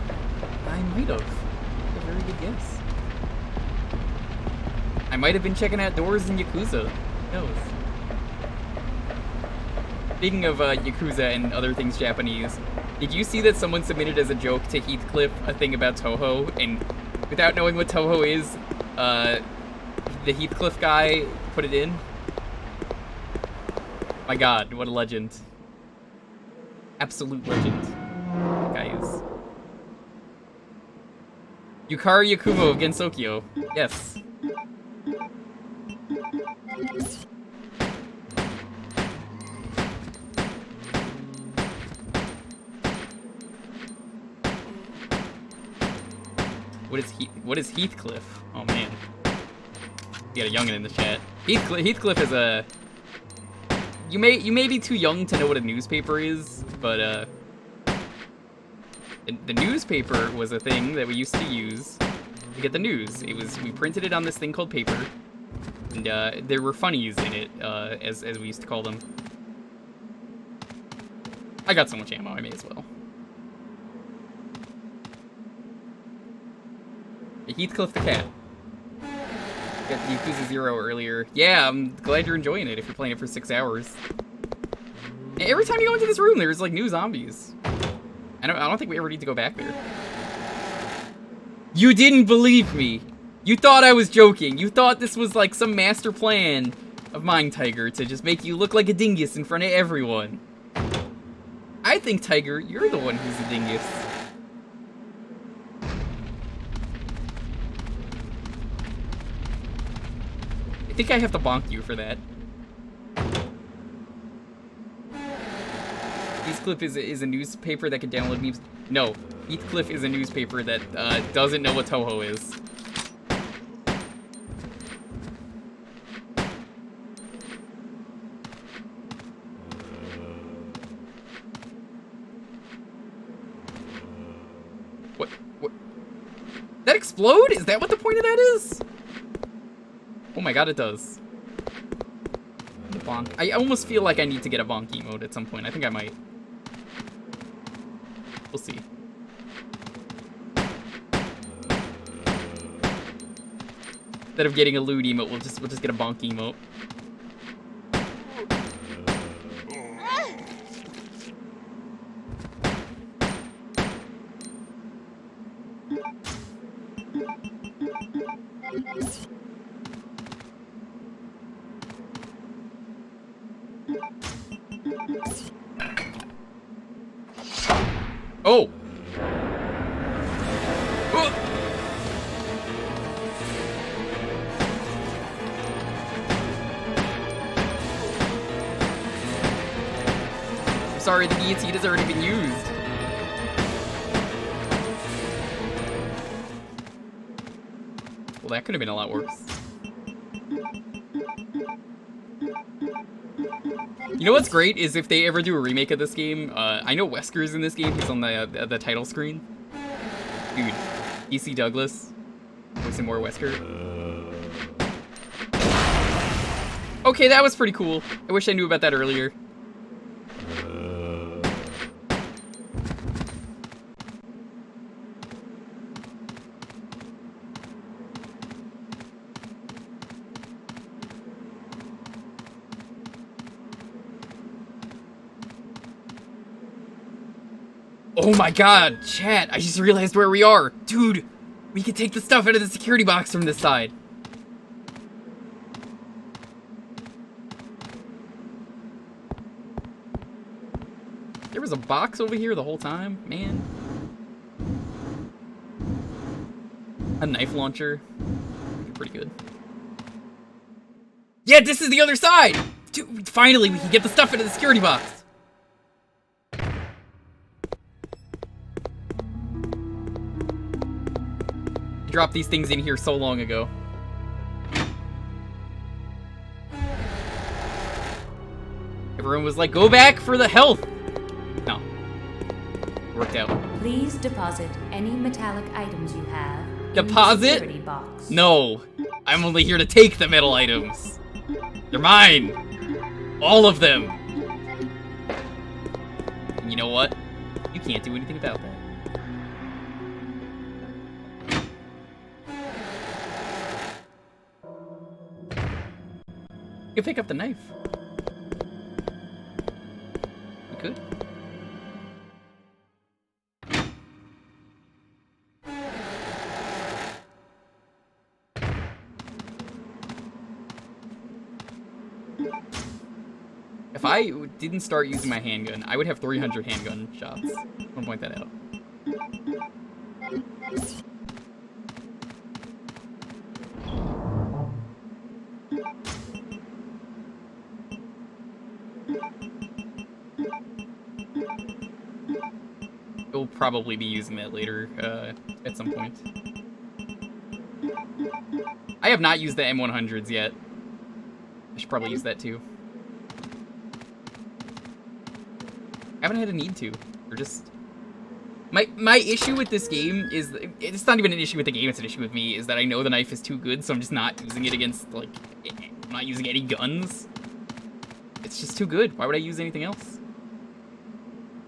Speaker 1: I might have. A very good guess. I might have been checking out doors in Yakuza. Who knows? Speaking of Yakuza and other things Japanese, did you see that someone submitted as a joke to Heathcliff a thing about Toho, and without knowing what Toho is, the Heathcliff guy put it in? My god, what a legend. Absolute legend. Guys. Yukari Yakumo of Gensokyo. Yes. What is Heathcliff? Oh man. We got a youngin' in the chat. Heathcliff is a... You may be too young to know what a newspaper is, but the newspaper was a thing that we used to use to get the news. We printed it on this thing called paper, and there were funnies in it, as we used to call them. I got so much ammo, I may as well. Heathcliff the cat. Got Yakuza 0 earlier. Yeah, I'm glad you're enjoying it if you're playing it for 6 hours. Every time you go into this room, there's like new zombies. I don't think we ever need to go back there. You didn't believe me. You thought I was joking. You thought this was like some master plan of mine, Tiger, to just make you look like a dingus in front of everyone. I think, Tiger, you're the one who's a dingus. I think I have to bonk you for that. Heathcliff is a newspaper that can download memes. No, Heathcliff is a newspaper that doesn't know what Toho is. What? That explode? Is that what the point of that is? Oh my god, it does. The bonk. I almost feel like I need to get a bonk emote at some point. I think I might. We'll see. Instead of getting a loot emote, we'll just get a bonk emote. Oh! I'm sorry, the guillotine has already been used. Well, that could have been a lot worse. You know what's great is if they ever do a remake of this game. I know Wesker's in this game. He's on the title screen. Dude, E.C. Douglas, voicing more Wesker. Okay, that was pretty cool. I wish I knew about that earlier. Oh my god, chat, I just realized where we are. Dude, we can take the stuff out of the security box from this side. There was a box over here the whole time, man. A knife launcher. Pretty good. Yeah, this is the other side! Dude, finally, we can get the stuff out of the security box. Dropped these things in here so long ago. Everyone was like, go back for the health! No. Worked out.
Speaker 6: Please deposit any metallic items you have
Speaker 1: Deposit?
Speaker 6: in the security box.
Speaker 1: No. I'm only here to take the metal items. They're mine. All of them. And you know what? You can't do anything about that. You can pick up the knife. You could. If I didn't start using my handgun, I would have 300 handgun shots. I want to point that out. We'll probably be using that later, at some point. I have not used the M100s yet. probably use that too. I haven't had a need to. Or just... My issue with this game is... It's not even an issue with the game, it's an issue with me, is that I know the knife is too good, so I'm just not using it against, like... I'm not using any guns. It's just too good. Why would I use anything else?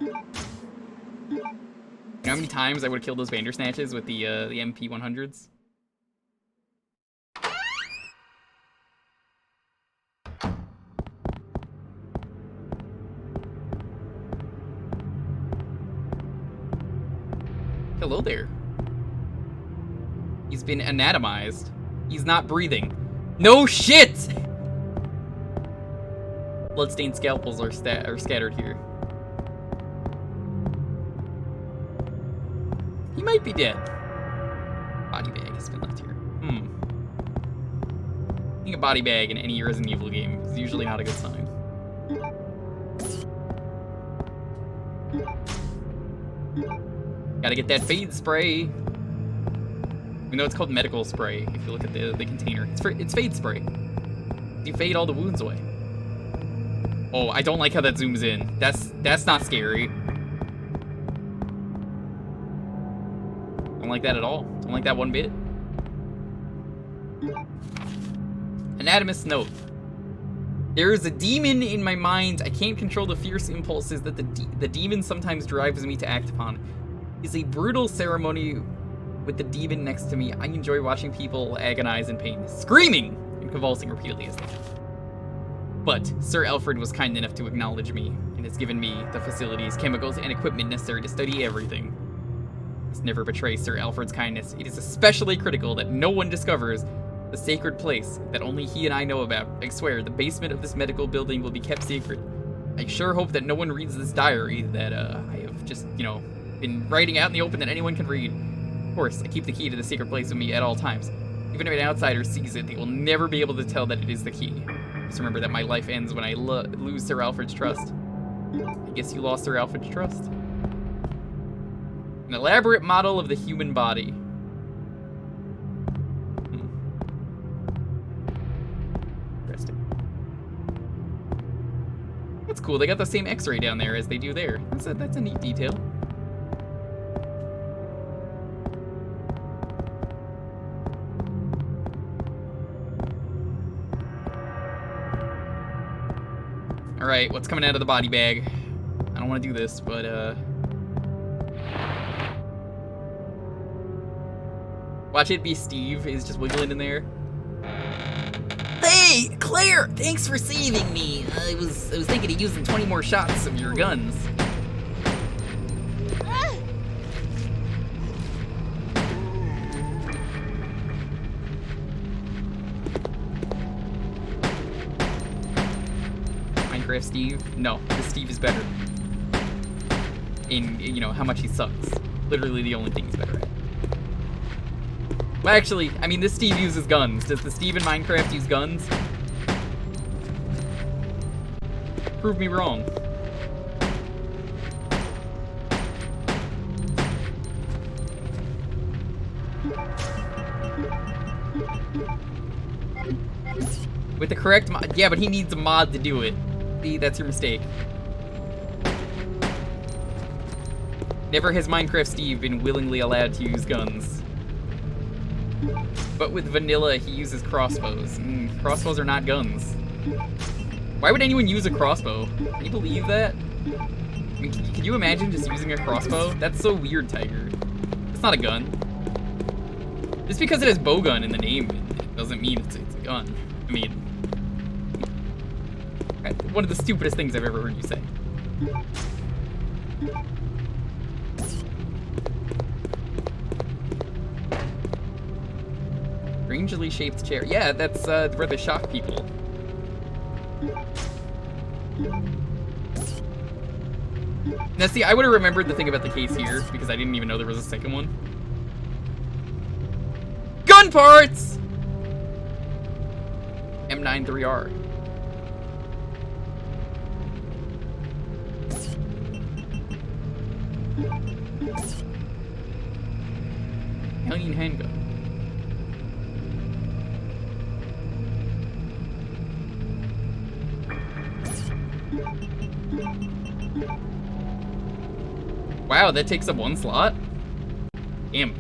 Speaker 1: You know how many times I would have killed those Bandersnatches with the MP100s? Hello there. He's been anatomized. He's not breathing. No shit! Bloodstained scalpels are scattered here. He might be dead. Body bag has been left here. I think a body bag in any Resident Evil game is usually not a good sign. Gotta get that fade spray. Even though it's called medical spray, if you look at the container. It's fade spray. You fade all the wounds away. Oh, I don't like how that zooms in. That's not scary. Don't like that at all. Don't like that one bit. Anatomist's note. There is a demon in my mind. I can't control the fierce impulses that the demon sometimes drives me to act upon. It's a brutal ceremony with the demon next to me. I enjoy watching people agonize in pain, screaming and convulsing repeatedly as they do. But Sir Alfred was kind enough to acknowledge me and has given me the facilities, chemicals, and equipment necessary to study everything. Must never betray Sir Alfred's kindness. It is especially critical that no one discovers the sacred place that only he and I know about. I swear, the basement of this medical building will be kept secret. I sure hope that no one reads this diary that I have just, been writing out in the open that anyone can read. Of course, I keep the key to the secret place with me at all times. Even if an outsider sees it, they will never be able to tell that it is the key. Just remember that my life ends when I lose Sir Alfred's trust. I guess you lost Sir Alfred's trust. An elaborate model of the human body. Interesting. That's cool. They got the same X-ray down there as they do there. That's a neat detail. Alright, what's coming out of the body bag? I don't want to do this, but, watch it be Steve. He's just wiggling in there. Hey, Claire! Thanks for saving me. I was thinking of using 20 more shots of your guns. Minecraft Steve? No, this Steve is better. In, how much he sucks. Literally the only thing he's better at. Well, actually, I mean, this Steve uses guns. Does the Steve in Minecraft use guns? Prove me wrong. With the correct mod. Yeah, but he needs a mod to do it. See, that's your mistake. Never has Minecraft Steve been willingly allowed to use guns. But with vanilla, he uses crossbows. Crossbows are not guns. Why would anyone use a crossbow? Can you believe that? I mean, can you imagine just using a crossbow? That's so weird, Tiger. It's not a gun. Just because it has bowgun in the name, it doesn't mean it's a gun. I mean, one of the stupidest things I've ever heard you say. Strangely shaped chair. Yeah, that's where they shock people. Now see, I would have remembered the thing about the case here, because I didn't even know there was a second one. Gun parts! M93R. Alien handgun. Wow, that takes up 1 slot? Damn.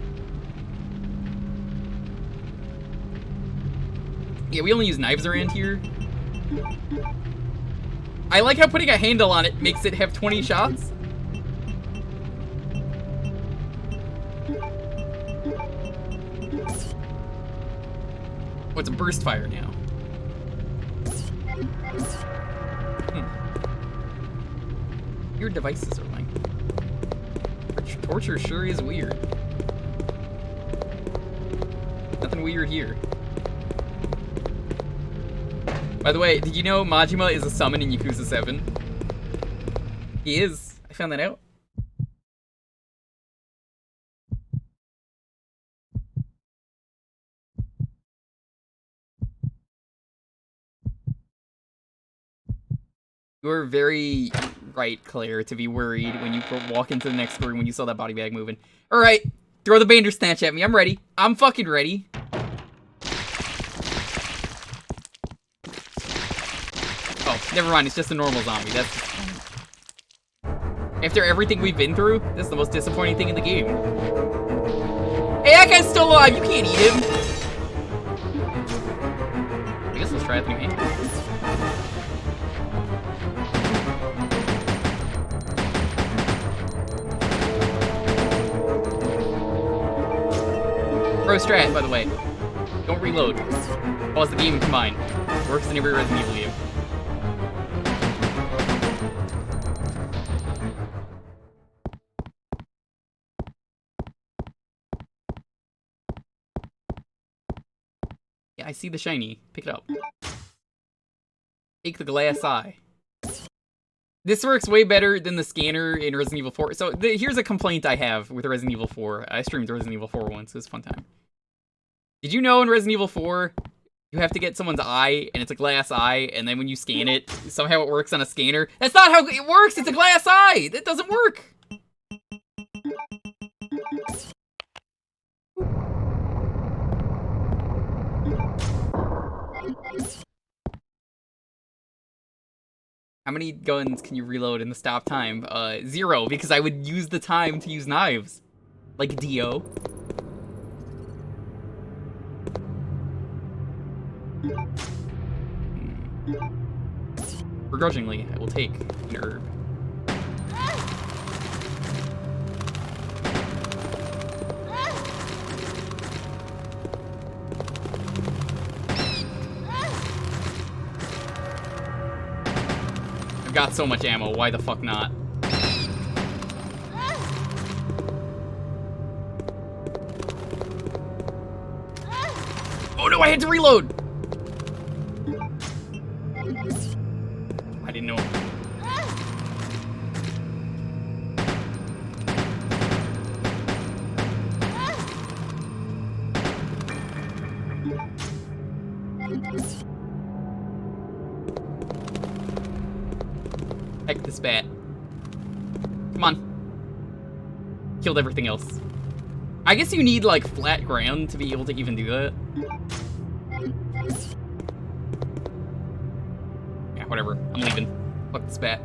Speaker 1: Yeah, we only use knives around here. I like how putting a handle on it makes it have 20 shots. What's a burst fire now? Your devices are lying. Torture sure is weird. Nothing weird here. By the way, did you know Majima is a summon in Yakuza 7? He is. I found that out. You were very right, Claire, to be worried when you walk into the next room when you saw that body bag moving. Alright, throw the Bandersnatch at me. I'm ready. I'm fucking ready. Oh, never mind. It's just a normal zombie. That's... After everything we've been through, this is the most disappointing thing in the game. Hey, that guy's still alive. You can't eat him. I guess let's try it through me. Pro strat, by the way. Don't reload. Pause the game and combine. Works in every Resident Evil game. Yeah, I see the shiny. Pick it up. Take the glass eye. This works way better than the scanner in Resident Evil 4. So here's a complaint I have with Resident Evil 4. I streamed Resident Evil 4 once. It was a fun time. Did you know in Resident Evil 4, you have to get someone's eye, and it's a glass eye, and then when you scan it, somehow it works on a scanner? That's not how it works! It's a glass eye! That doesn't work! How many guns can you reload in the stop time? 0, because I would use the time to use knives. Like Dio. Begrudgingly, I will take an herb. I've got so much ammo, why the fuck not? Oh no, I had to reload! I didn't know. Heck this bat. Come on. Killed everything else. I guess you need, like, flat ground to be able to even do that. Yeah, whatever. I'm leaving. Fuck this bat.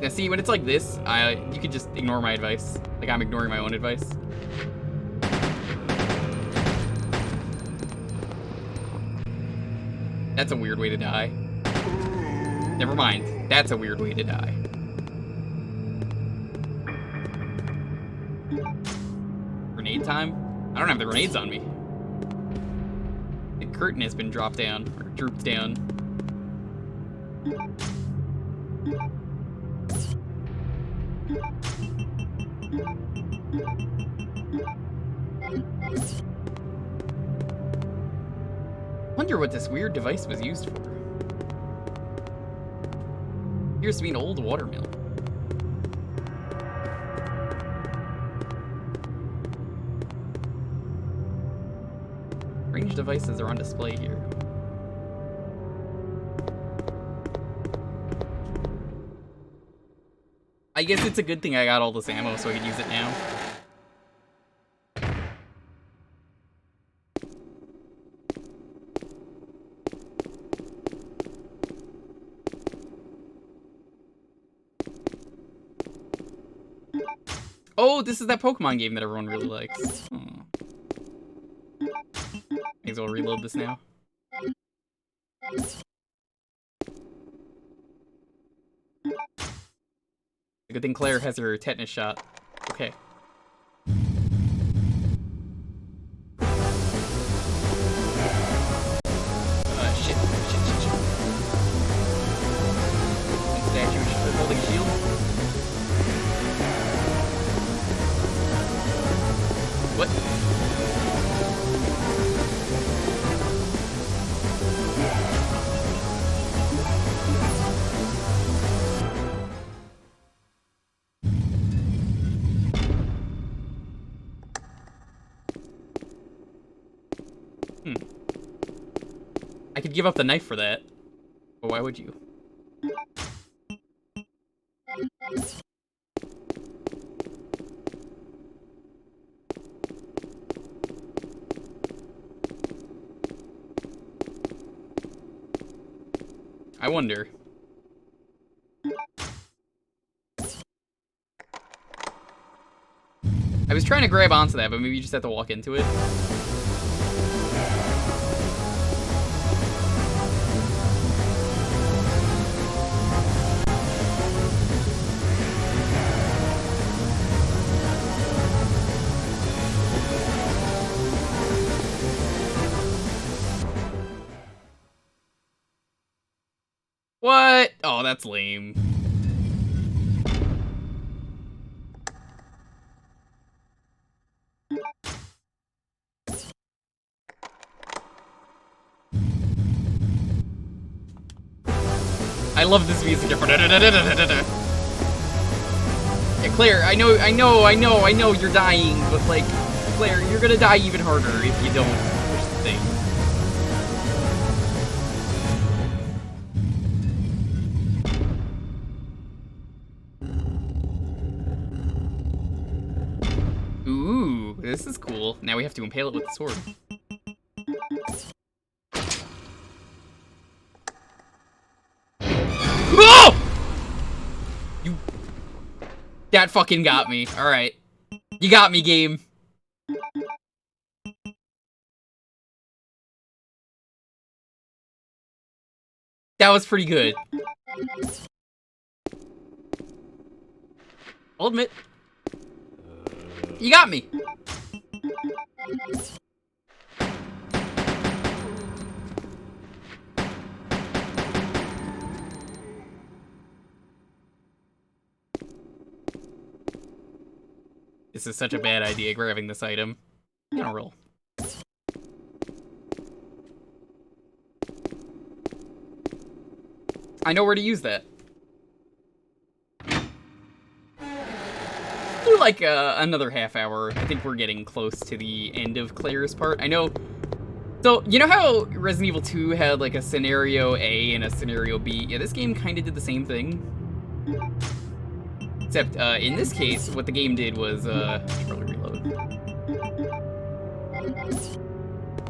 Speaker 1: Now see, when it's like this, you could just ignore my advice. Like I'm ignoring my own advice. That's a weird way to die. Never mind. That's a weird way to die. Grenade time? I don't have the grenades on me. The curtain has been dropped down, or drooped down. Wonder what this weird device was used for. Appears to be an old watermill. Strange devices are on display here. I guess it's a good thing I got all this ammo so I can use it now. Oh, this is that Pokemon game that everyone really likes. Oh. May as well reload this now. Good thing Claire has her tetanus shot. Okay. Shit. Statue holding a shield. What? I could give up the knife for that. But why would you? I wonder. I was trying to grab onto that, but maybe you just have to walk into it. What? Oh, that's lame. I love this music. Yeah, Claire, I know you're dying, but like, Claire, you're gonna die even harder if you don't push the thing. Ooh, this is cool. Now we have to impale it with the sword. Oh! You... That fucking got me. Alright. You got me, game. That was pretty good. I'll admit. You got me. This is such a bad idea, grabbing this item. I'm gonna roll. I know where to use that. Do like another half hour. I think we're getting close to the end of Claire's part. I know. So, you know how Resident Evil 2 had like a scenario A and a scenario B? Yeah, this game kind of did the same thing. Except, in this case, what the game did was, probably reload.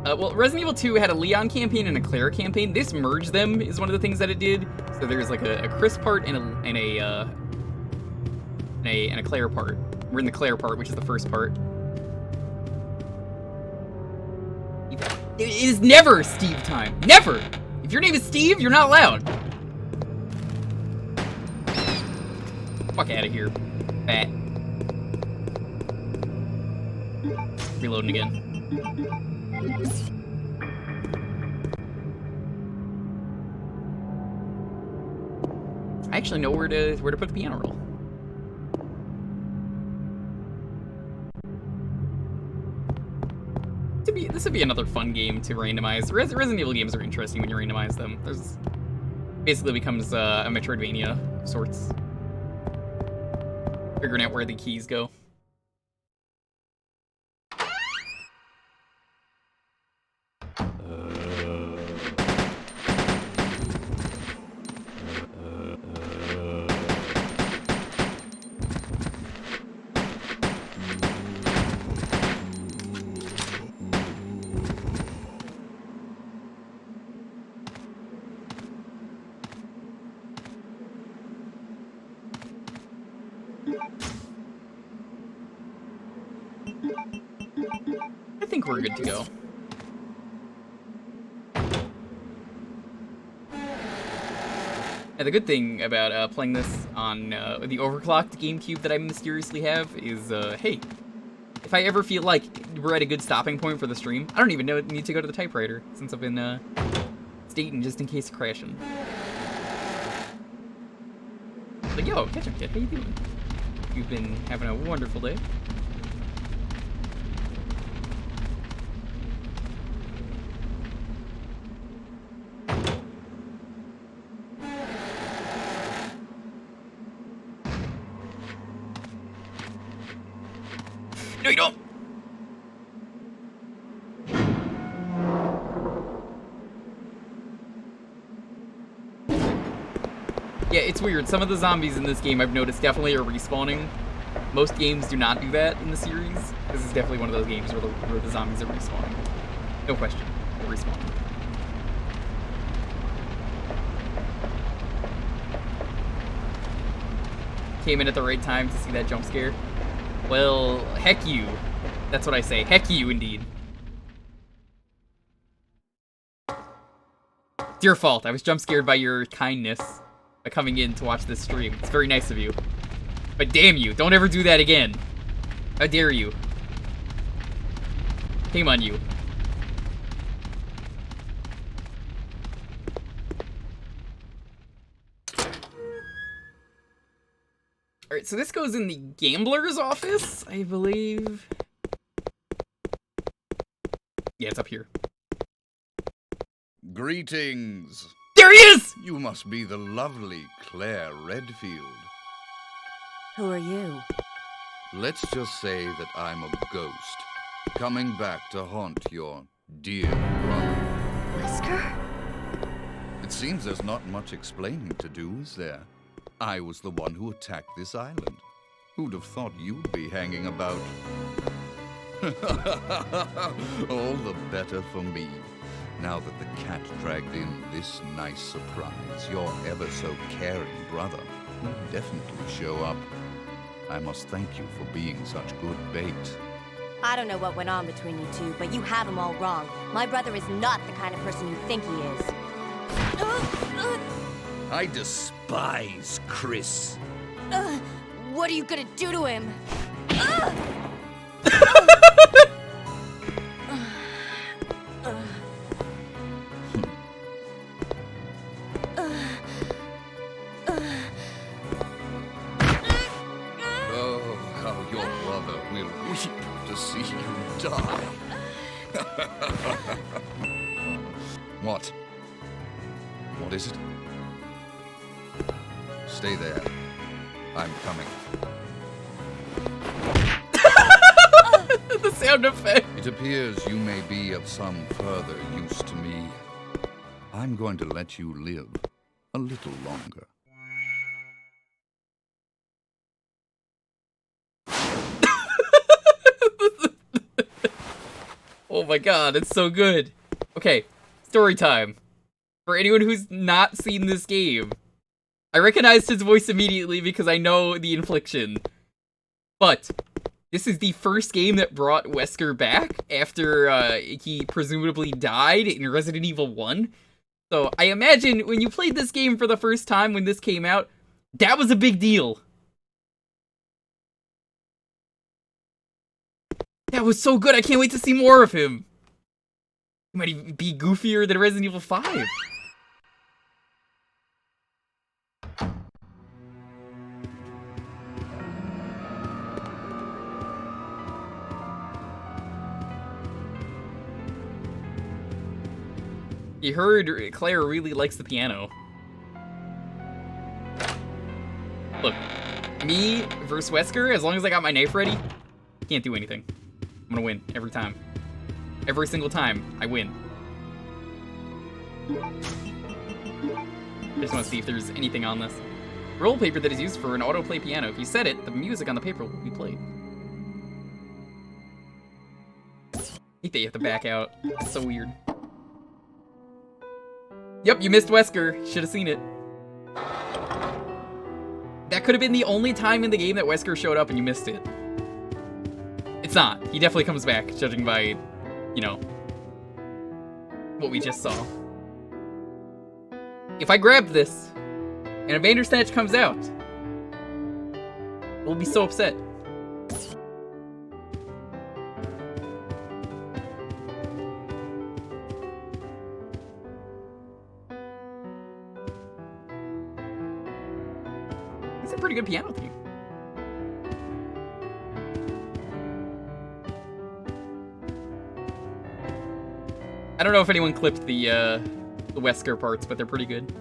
Speaker 1: Well, Resident Evil 2 had a Leon campaign and a Claire campaign. This merged them is one of the things that it did. So there's like a Chris part and a Claire part. We're in the Claire part, which is the first part. It is never Steve time. Never! If your name is Steve, you're not allowed. Fuck out of here. Fat. Reloading again. I actually know where to put the piano roll. This would be another fun game to randomize. Resident Evil games are interesting when you randomize them. There's basically becomes a Metroidvania of sorts. Figuring out where the keys go. I think we're good to go. And the good thing about playing this on the overclocked GameCube that I mysteriously have is, hey, if I ever feel like we're at a good stopping point for the stream, I don't even need to go to the typewriter, since I've been stating just in case of crashing. Like, yo, catch up, kid, how you doing? You've been having a wonderful day. No, you don't! Yeah, it's weird. Some of the zombies in this game I've noticed definitely are respawning. Most games do not do that in the series. This is definitely one of those games where the zombies are respawning. No question. They're respawning. Came in at the right time to see that jump scare. Well, heck you. That's what I say. Heck you, indeed. It's your fault. I was jump scared by your kindness by coming in to watch this stream. It's very nice of you. But damn you, don't ever do that again. How dare you? Shame on you. Alright, so this goes in the gambler's office, I believe. Yeah, it's up here.
Speaker 11: Greetings.
Speaker 1: There he is!
Speaker 11: You must be the lovely Claire Redfield.
Speaker 4: Who are you?
Speaker 11: Let's just say that I'm a ghost, coming back to haunt your dear brother.
Speaker 4: Wesker?
Speaker 11: It seems there's not much explaining to do, is there? I was the one who attacked this island. Who'd have thought you'd be hanging about? All the better for me. Now that the cat dragged in this nice surprise, your ever so caring brother will definitely show up. I must thank you for being such good bait.
Speaker 4: I don't know what went on between you two, but you have him all wrong. My brother is not the kind of person you think he is.
Speaker 11: I despise Chris.
Speaker 4: What are you gonna do to him?
Speaker 11: Oh, how your brother will weep to see you die. What? What is it? Stay there. I'm coming.
Speaker 1: The sound effect.
Speaker 11: It appears you may be of some further use to me. I'm going to let you live a little longer.
Speaker 1: Oh my god, it's so good. Okay, story time. For anyone who's not seen this game, I recognized his voice immediately because I know the infliction. But this is the first game that brought Wesker back after he presumably died in Resident Evil 1. So I imagine when you played this game for the first time when this came out, that was a big deal. That was so good, I can't wait to see more of him. He might even be goofier than Resident Evil 5. You heard Claire really likes the piano. Look, me versus Wesker, as long as I got my knife ready, can't do anything. I'm gonna win every time. Every single time, I win. I just want to see if there's anything on this. Roll paper that is used for an autoplay piano. If you set it, the music on the paper will be played. I hate that you have to back out. It's so weird. Yep, you missed Wesker. Should have seen it. that could have been the only time in the game that Wesker showed up and you missed it. It's not. He definitely comes back, judging by, you know, what we just saw. If I grab this, and a Bandersnatch comes out, we'll be so upset. It's a pretty good piano theme. I don't know if anyone clipped the Wesker parts, but they're pretty good.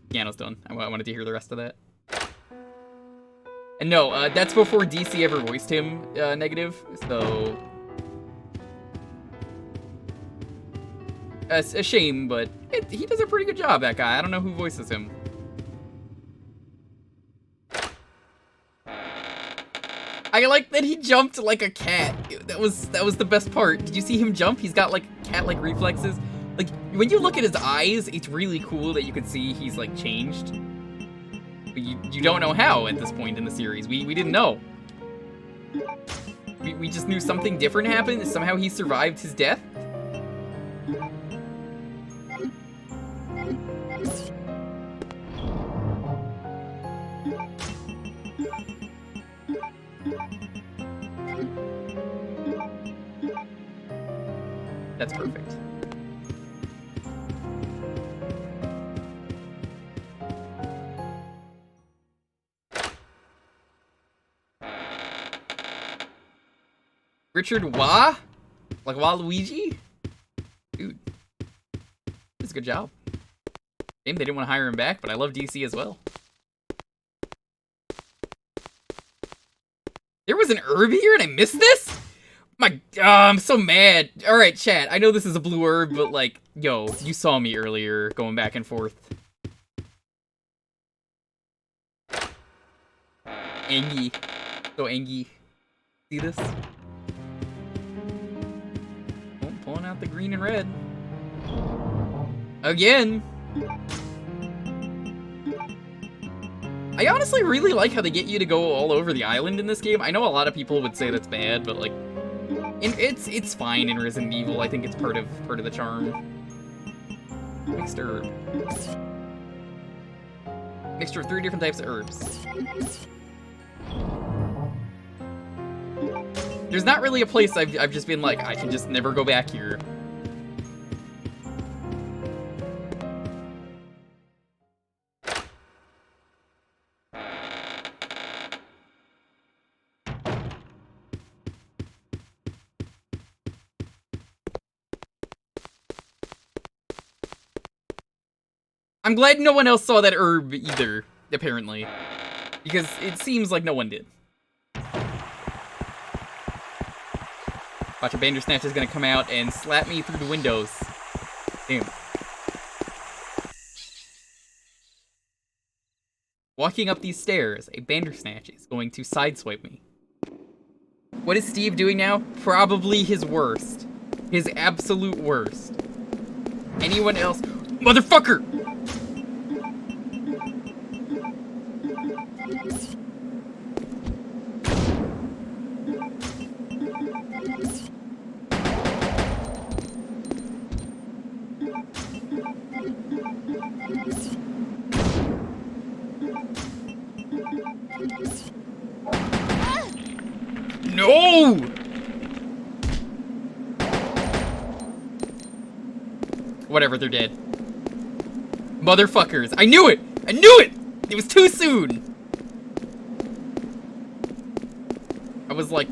Speaker 1: Piano's done. I wanted to hear the rest of that. And no, that's before DC ever voiced him negative, so... It's a shame, but he does a pretty good job, that guy. I don't know who voices him. I like that he jumped like a cat. That was the best part. Did you see him jump? He's got like cat-like reflexes. Like when you look at his eyes, it's really cool that you can see he's like changed. But you don't know how at this point in the series. We didn't know. We just knew something different happened. Somehow he survived his death. That's perfect. Richard Wah? Like Waluigi? Dude. That's a good job. Shame they didn't want to hire him back, but I love DC as well. There was an herb here and I missed this? I'm so mad. Alright, chat. I know this is a blue herb, but like, yo, you saw me earlier going back and forth. Angie. So Angie. See this? Oh, pulling out the green and red. Again. I honestly really like how they get you to go all over the island in this game. I know a lot of people would say that's bad, but like, it's fine in Resident Evil. I think it's part of the charm. Mixed herb. Mixture of 3 different types of herbs. There's not really a place I've just been like, I can just never go back here. I'm glad no one else saw that herb either, apparently. Because it seems like no one did. Watch, a Bandersnatch is gonna come out and slap me through the windows. Damn. Walking up these stairs, a Bandersnatch is going to sideswipe me. What is Steve doing now? Probably his worst. His absolute worst. Anyone else? Motherfucker! No! Whatever, they're dead. Motherfuckers. I knew it! I knew it! It was too soon! I was like,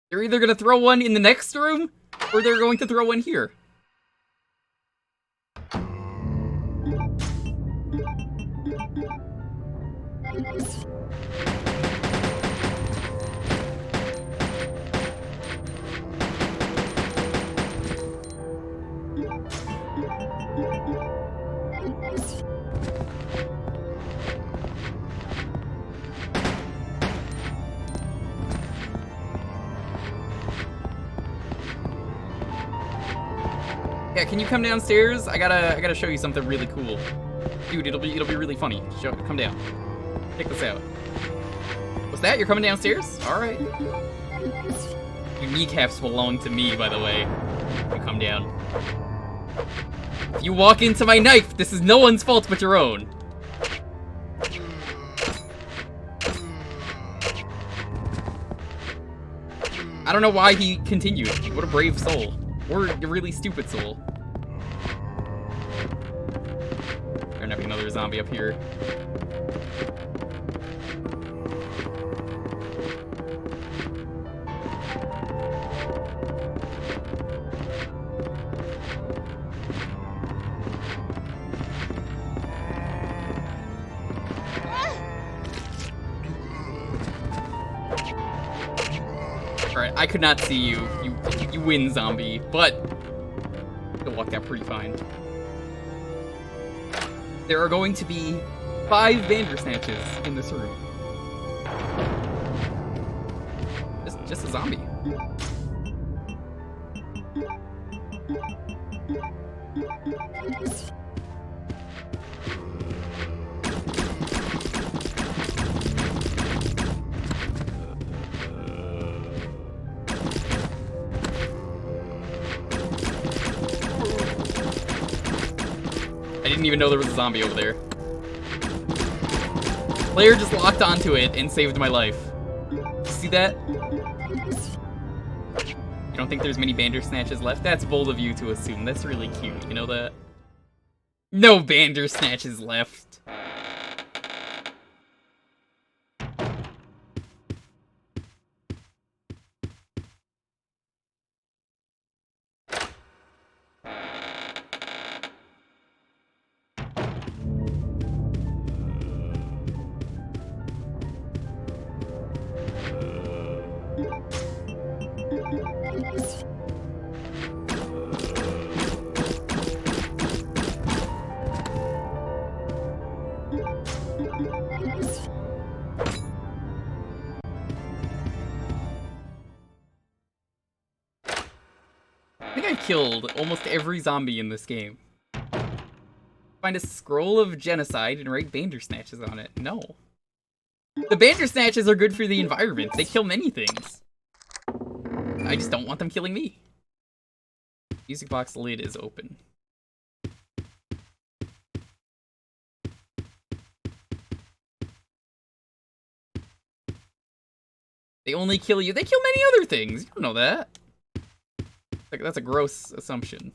Speaker 1: They're either gonna throw one in the next room, or they're going to throw one here. Yeah, can you come downstairs? I gotta show you something really cool. Dude, it'll be really funny. Come down. Check this out. What's that? You're coming downstairs? Alright. Your kneecaps belong to me, by the way. You come down. If you walk into my knife, this is no one's fault but your own. I don't know why he continued. What a brave soul. Or a really stupid soul. There's gonna be another zombie up here. Alright, I could not see you. You win, zombie, but you walked out pretty fine. There are going to be 5 Bandersnatches in this room. Just a zombie. I didn't even know there was a zombie over there. Player just locked onto it and saved my life. See that? You don't think there's many Bandersnatches left? That's bold of you to assume. That's really cute, you know that? No Bandersnatches left. I think I've killed almost every zombie in this game. Find a scroll of genocide and write Bandersnatches on it. No. The Bandersnatches are good for the environment. They kill many things. I just don't want them killing me. Music box lid is open. They only kill you. They kill many other things. You don't know that. Like, that's a gross assumption.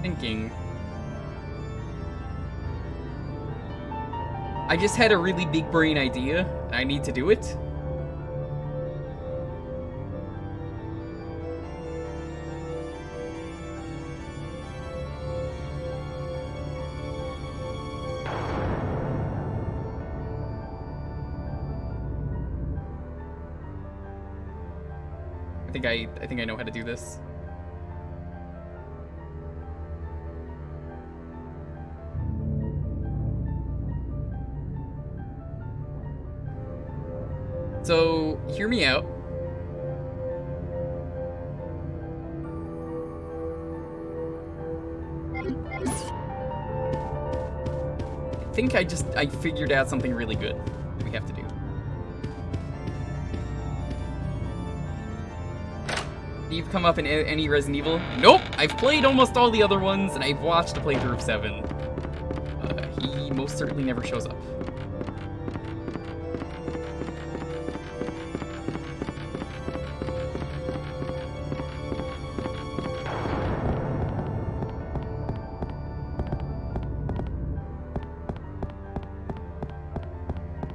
Speaker 1: Thinking. I just had a really big brain idea. I need to do it. I think I know how to do this. So, hear me out. I think I figured out something really good that we have to do. You've come up in any Resident Evil? Nope! I've played almost all the other ones, and I've watched a playthrough of 7. He most certainly never shows up.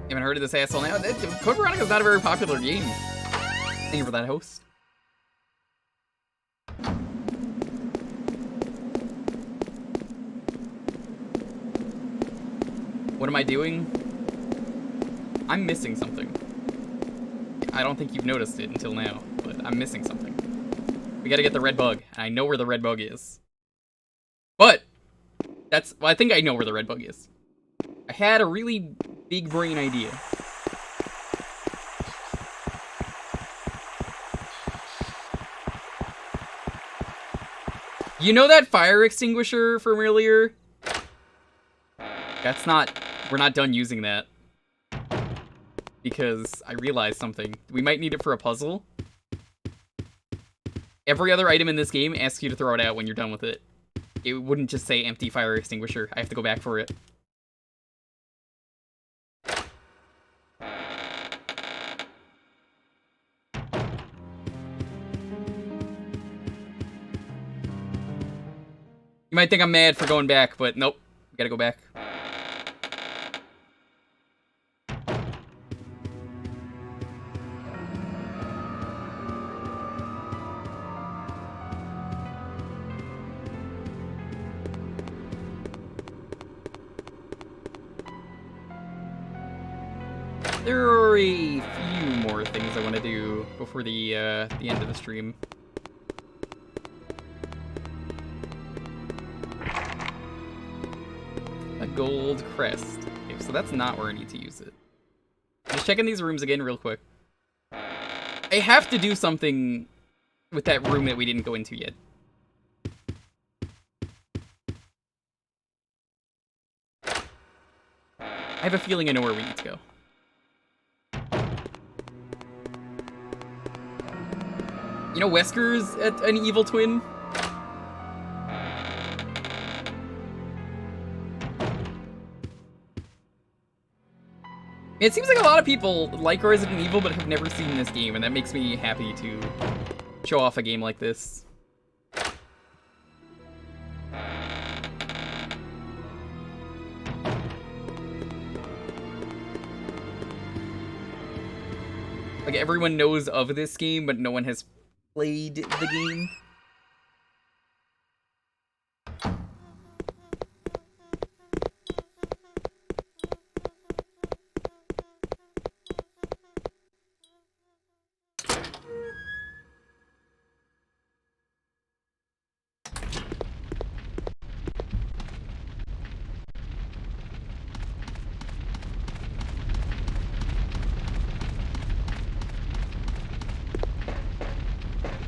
Speaker 1: You haven't heard of this asshole now? Code Veronica's not a very popular game. Thank you for that, host. What am I doing? I'm missing something. I don't think you've noticed it until now, but I'm missing something. We gotta get the red bug, and I know where the red bug is. But, well, I think I know where the red bug is. I had a really big brain idea. You know that fire extinguisher from earlier? We're not done using that. Because I realized something. We might need it for a puzzle. Every other item in this game asks you to throw it out when you're done with it. It wouldn't just say empty fire extinguisher. I have to go back for it. You might think I'm mad for going back, but nope. We gotta go back. There are a few more things I want to do before the end of the stream. A gold crest. Okay, so that's not where I need to use it. Just checking these rooms again real quick. I have to do something with that room that we didn't go into yet. I have a feeling I know where we need to go. You know Wesker's an evil twin? It seems like a lot of people like Resident Evil but have never seen this game, and that makes me happy to show off a game like this. Like, everyone knows of this game, but no one has played the game.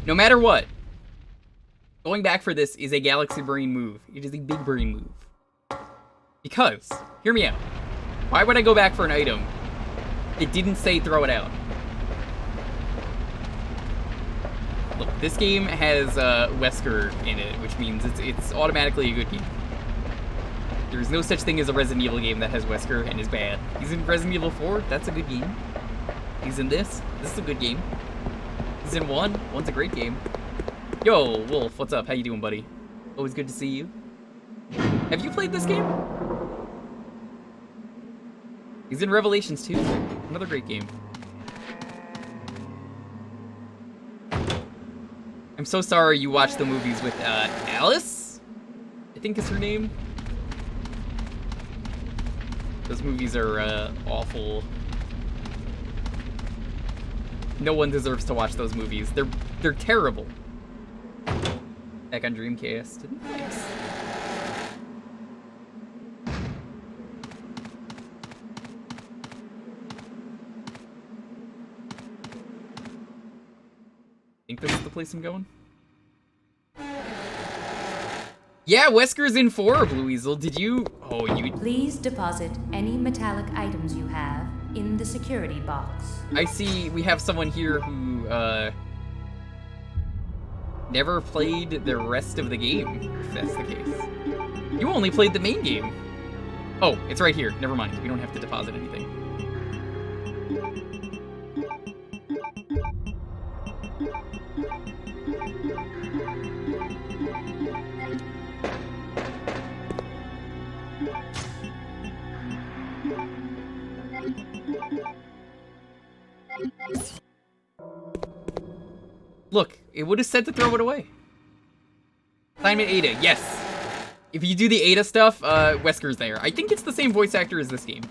Speaker 1: No matter what, going back for this is a galaxy brain move. It is a big brain move. Because, hear me out. Why would I go back for an item? It didn't say throw it out. Look, this game has Wesker in it, which means it's automatically a good game. There's no such thing as a Resident Evil game that has Wesker and is bad. He's in Resident Evil 4, that's a good game. He's in this is a good game. He's in 1, 1's a great game. Yo, Wolf, what's up? How you doing, buddy? Always good to see you. Have you played this game? He's in Revelations 2, another great game. I'm so sorry you watched the movies with Alice, I think is her name. Those movies are awful. No one deserves to watch those movies. They're terrible. Back on Dreamcast. Nice. Think this is the place I'm going? Yeah, Wesker's in 4, Blue Weasel. Did you... Oh, you...
Speaker 6: Please deposit any metallic items you have in the security box.
Speaker 1: I see we have someone here who, never played the rest of the game, if that's the case. You only played the main game. Oh, it's right here. Never mind. We don't have to deposit anything. Look, it would have said to throw it away. Simon Ada, yes. If you do the Ada stuff, Wesker's there. I think it's the same voice actor as this game.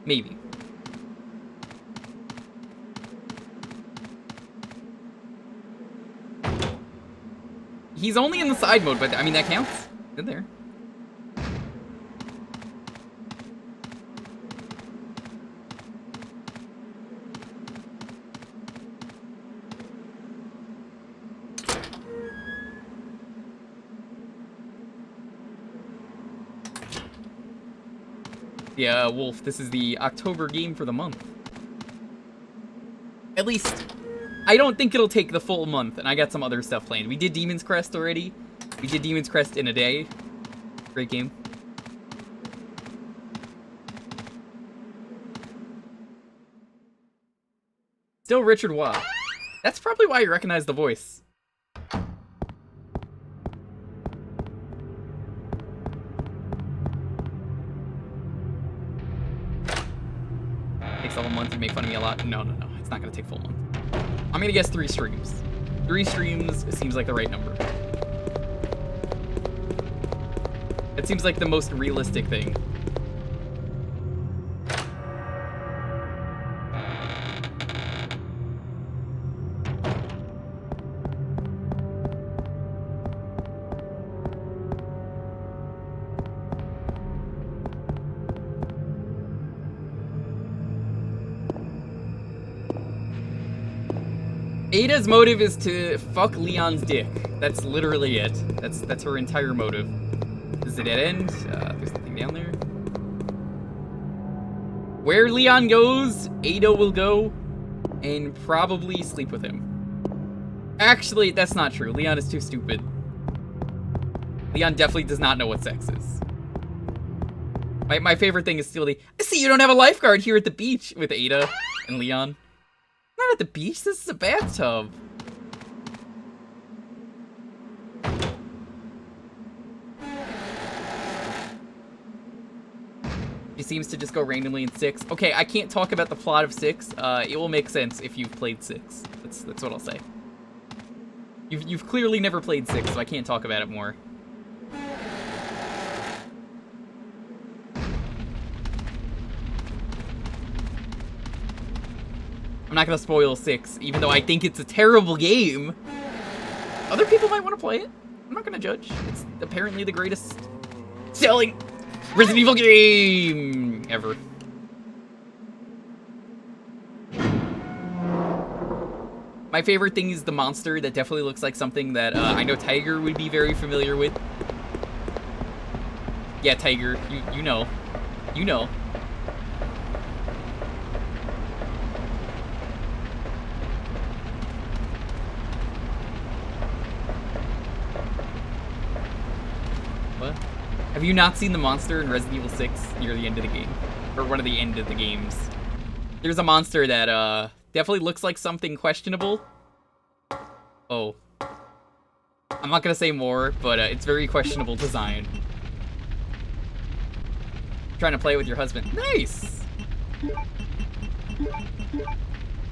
Speaker 1: Maybe. He's only in the side mode, but I mean, that counts. In there. Yeah, Wolf, this is the October game for the month. At least, I don't think it'll take the full month, and I got some other stuff planned. We did Demon's Crest already. We did Demon's Crest in a day. Great game. Still Richard Waugh. That's probably why you recognize the voice. Takes a whole month to make fun of me a lot. No, it's not gonna take full month. I'm gonna guess 3 streams. 3 streams seems like the right number. It seems like the most realistic thing. Ada's motive is to fuck Leon's dick. That's literally it. That's her entire motive. This is a dead end. There's nothing down there. Where Leon goes, Ada will go, and probably sleep with him. Actually, that's not true. Leon is too stupid. Leon definitely does not know what sex is. My favorite thing is still the, I see you don't have a lifeguard here at the beach with Ada and Leon. Not at the beach, this is a bathtub. He seems to just go randomly in 6. Okay, I can't talk about the plot of 6. It will make sense if you've played 6. That's what I'll say. You've clearly never played 6, so I can't talk about it more. I'm not gonna spoil 6, even though I think it's a terrible game. Other people might want to play it. I'm not gonna judge. It's apparently the greatest selling Resident Evil game ever. My favorite thing is the monster that definitely looks like something that I know Tiger would be very familiar with. Yeah, Tiger, you know. You know. What? Have you not seen the monster in Resident Evil 6 near the end of the game? Or one of the end of the games? There's a monster that definitely looks like something questionable. Oh. I'm not gonna say more, but it's very questionable design. Trying to play it with your husband. Nice!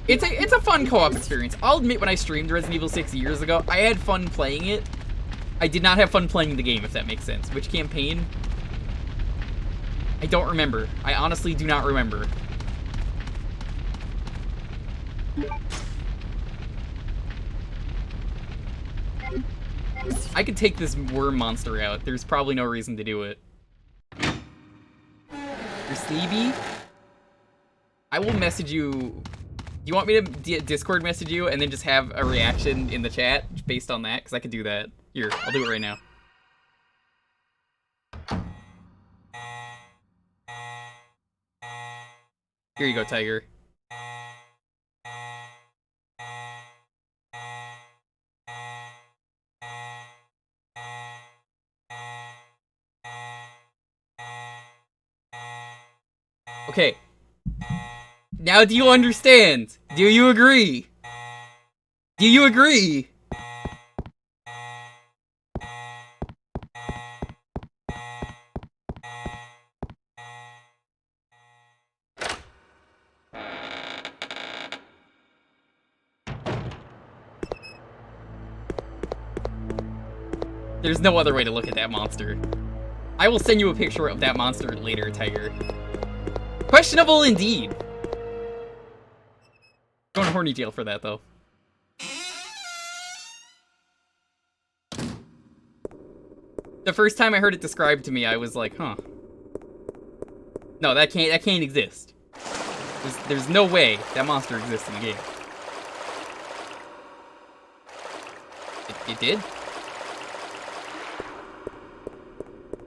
Speaker 1: It's a fun co-op experience. I'll admit when I streamed Resident Evil 6 years ago, I had fun playing it. I did not have fun playing the game, if that makes sense. Which campaign? I don't remember. I honestly do not remember. I could take this worm monster out. There's probably no reason to do it. You're sleepy? I will message you. Do you want me to Discord message you and then just have a reaction in the chat based on that? Because I could do that. Here, I'll do it right now. Here you go, Tiger. Okay. Now do you understand? Do you agree? Do you agree? There's no other way to look at that monster. I will send you a picture of that monster later, Tiger. Questionable indeed. Going to horny jail for that, though. The first time I heard it described to me, I was like, huh. No, that can't exist. There's no way that monster exists in the game. It did?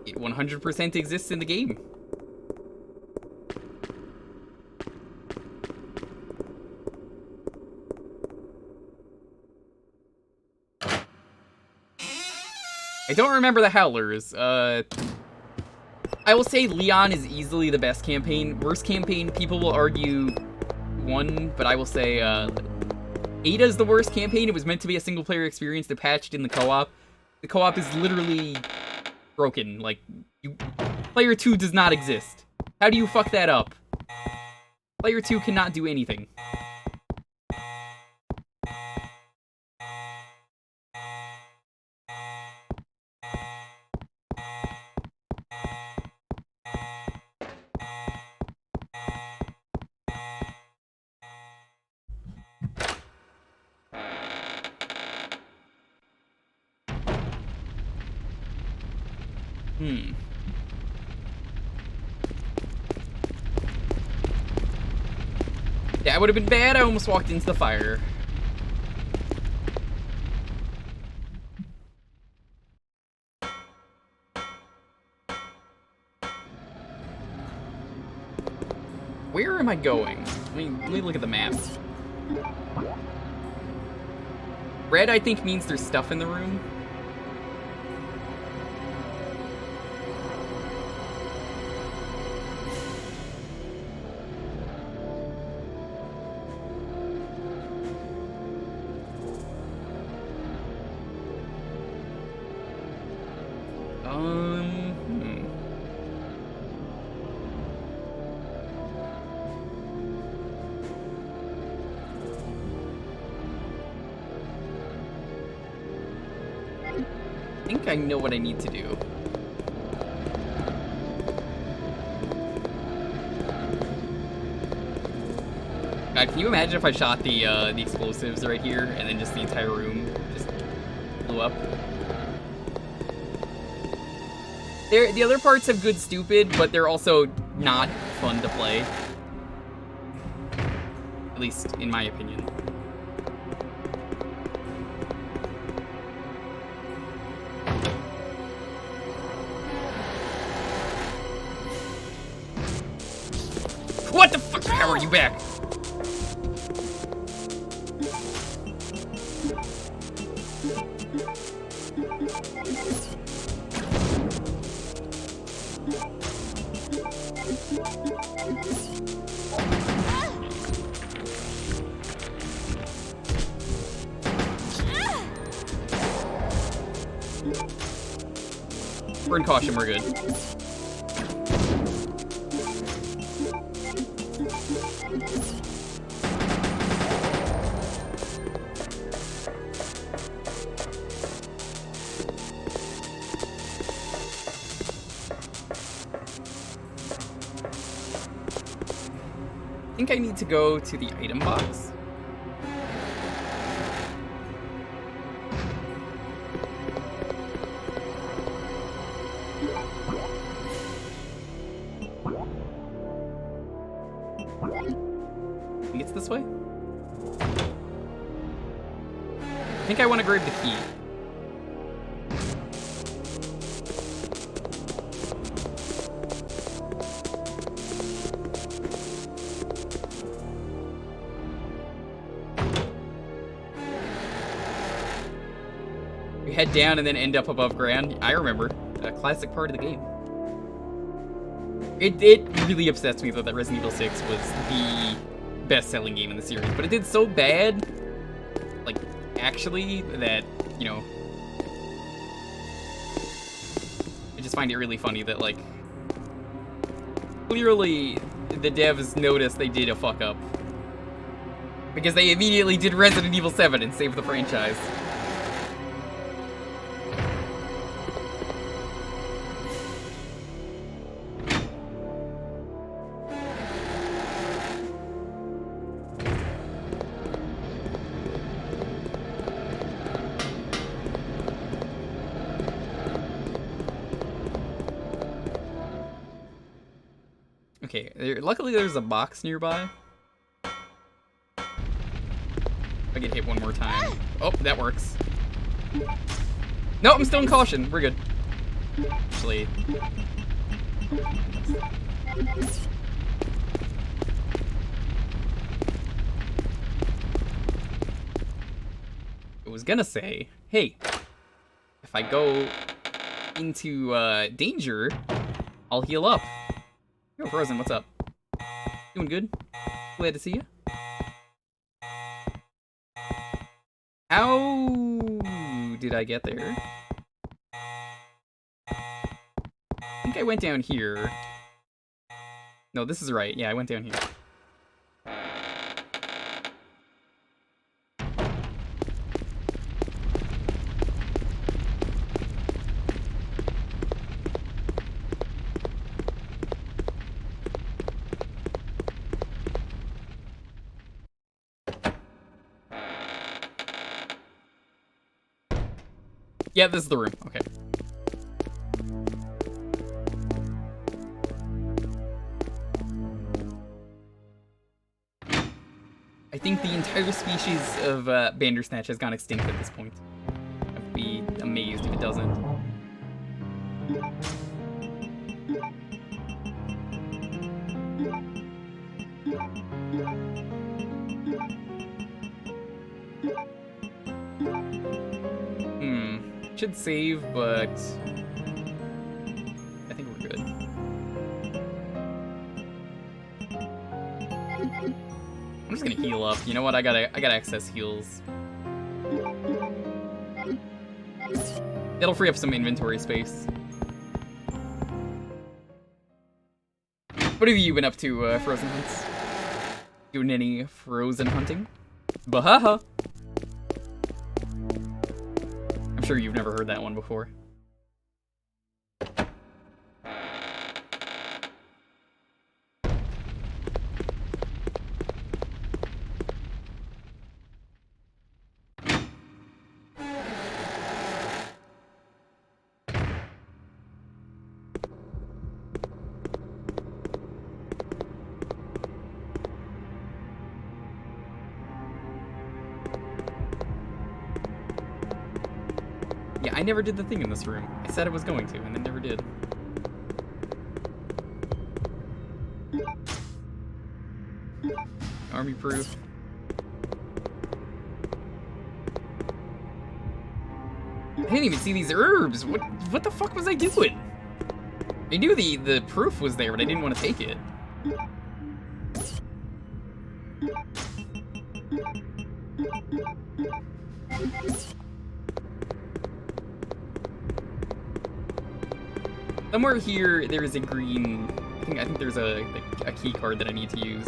Speaker 1: It 100% exists in the game. I don't remember the Howlers. I will say Leon is easily the best campaign. Worst campaign, people will argue 1, but I will say Ada's the worst campaign. It was meant to be a single-player experience. They patched in the co-op. The co-op is literally broken. Like, Player 2 does not exist. How do you fuck that up? Player 2 cannot do anything. That would have been bad. I almost walked into the fire. Where am I going? Let me look at the map. Red, I think, means there's stuff in the room. I think I know what I need to do. God, can you imagine if I shot the explosives right here and then just the entire room just blew up? The other parts have good stupid, but they're also not fun to play. At least in my opinion. What the fuck? How are you back? We're in caution, we're good. I think I need to go to the item box. I think it's this way. I think I want to grab the key. You head down and then end up above ground. I remember. A classic part of the game. It really upsets me that Resident Evil 6 was the best-selling game in the series, but it did so bad, like, actually, that, you know, I just find it really funny that, like, clearly the devs noticed they did a fuck-up. Because they immediately did Resident Evil 7 and saved the franchise. Okay, luckily there's a box nearby. I get hit one more time. Oh, that works. No, I'm still in caution. We're good. Actually. I was gonna say, hey, if I go into danger, I'll heal up. Yo, Frozen, what's up? Doing good? Glad to see you. How did I get there? I think I went down here. No, this is right. Yeah, I went down here. Yeah, this is the room. Okay. I think the entire species of Bandersnatch has gone extinct at this point. I'd be amazed if it doesn't. Should save, but I think we're good. I'm just gonna heal up. You know what? I got excess heals. It'll free up some inventory space. What have you been up to, Frozen Hunts? Doing any Frozen hunting? Bahaha! I'm sure you've never heard that one before. Yeah, I never did the thing in this room. I said I was going to, and then never did. Army proof. I didn't even see these herbs. What the fuck was I doing? I knew the proof was there, but I didn't want to take it. Somewhere here, there is a green. I think there's a key card that I need to use.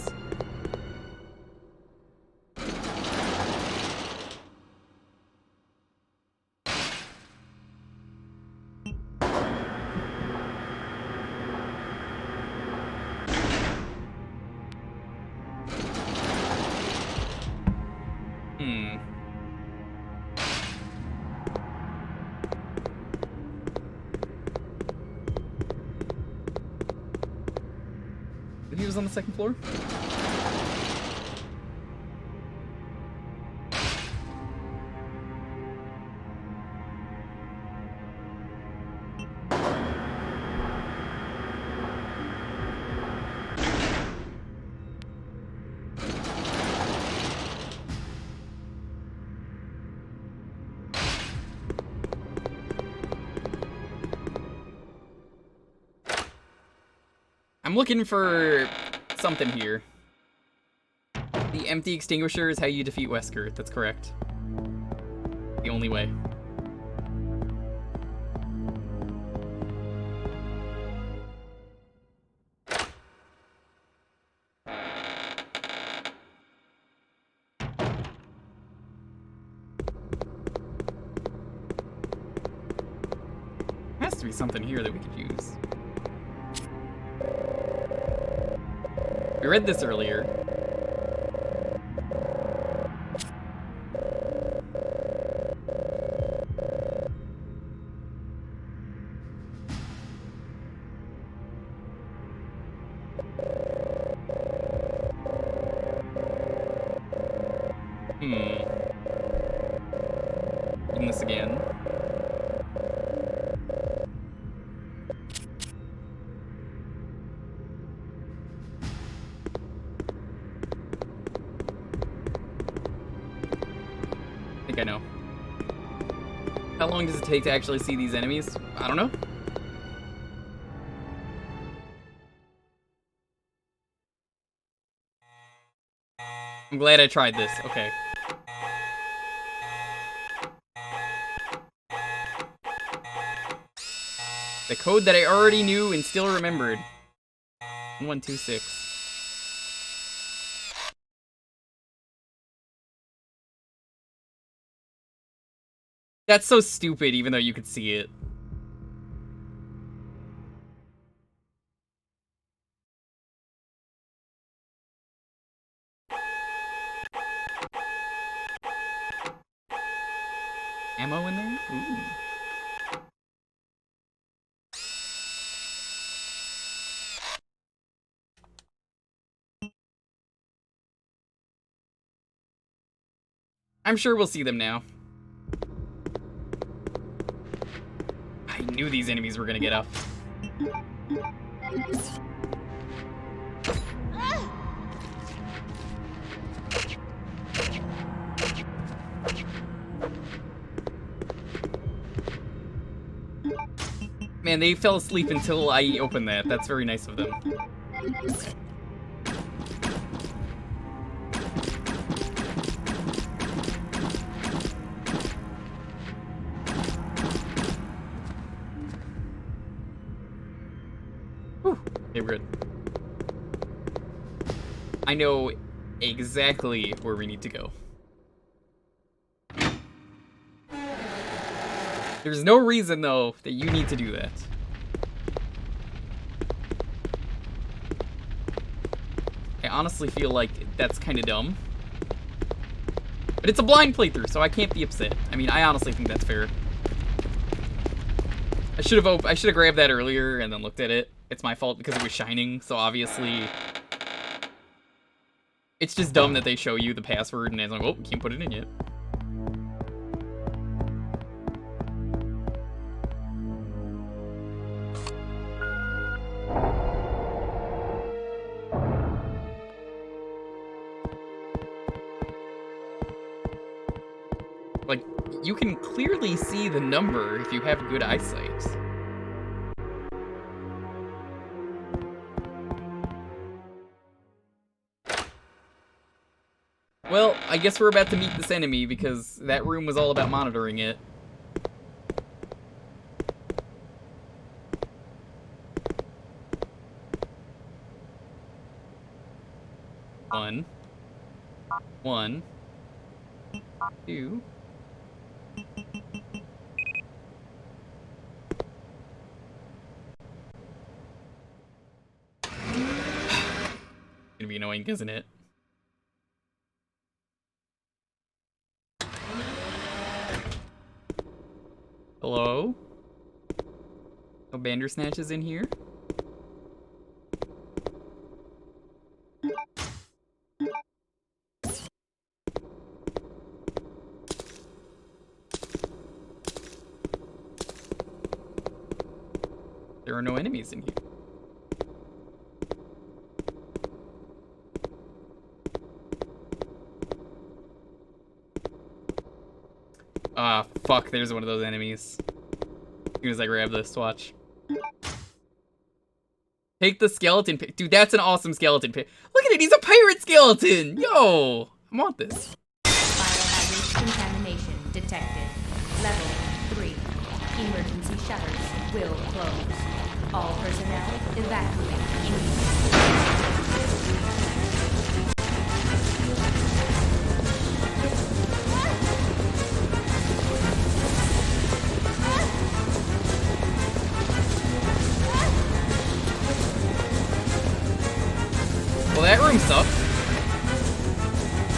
Speaker 1: He was on the second floor? I'm looking for something here. The empty extinguisher is how you defeat Wesker. That's correct. The only way. Has to be something here that we could use. We read this earlier. Doing this again. I think I know. How long does it take to actually see these enemies? I don't know. I'm glad I tried this. Okay. The code that I already knew and still remembered. 1126. That's so stupid, even though you could see it. Ammo in there? Ooh. I'm sure we'll see them now. I knew these enemies were gonna get up. Man, they fell asleep until I opened that. That's very nice of them. Whew. Okay, we're good. I know exactly where we need to go. There's no reason, though, that you need to do that. I honestly feel like that's kind of dumb. But it's a blind playthrough, so I can't be upset. I mean, I honestly think that's fair. I should have grabbed that earlier and then looked at it. It's my fault because it was shining, so obviously... It's just dumb that they show you the password and it's like, oh, can't put it in yet. Like, you can clearly see the number if you have good eyesight. Well, I guess we're about to meet this enemy because that room was all about monitoring it. One, two. Gonna be annoying, isn't it? Hello? No Bandersnatch is in here? There are no enemies in here. Ah, fuck, there's one of those enemies. As soon as I grab this, watch. Take the skeleton pick. Dude, that's an awesome skeleton pick. Look at it, he's a pirate skeleton! Yo! I want this.
Speaker 6: Biohazard contamination detected. Level 3. Emergency shutters will close. All personnel evacuate immediately.
Speaker 1: Well, that room sucks.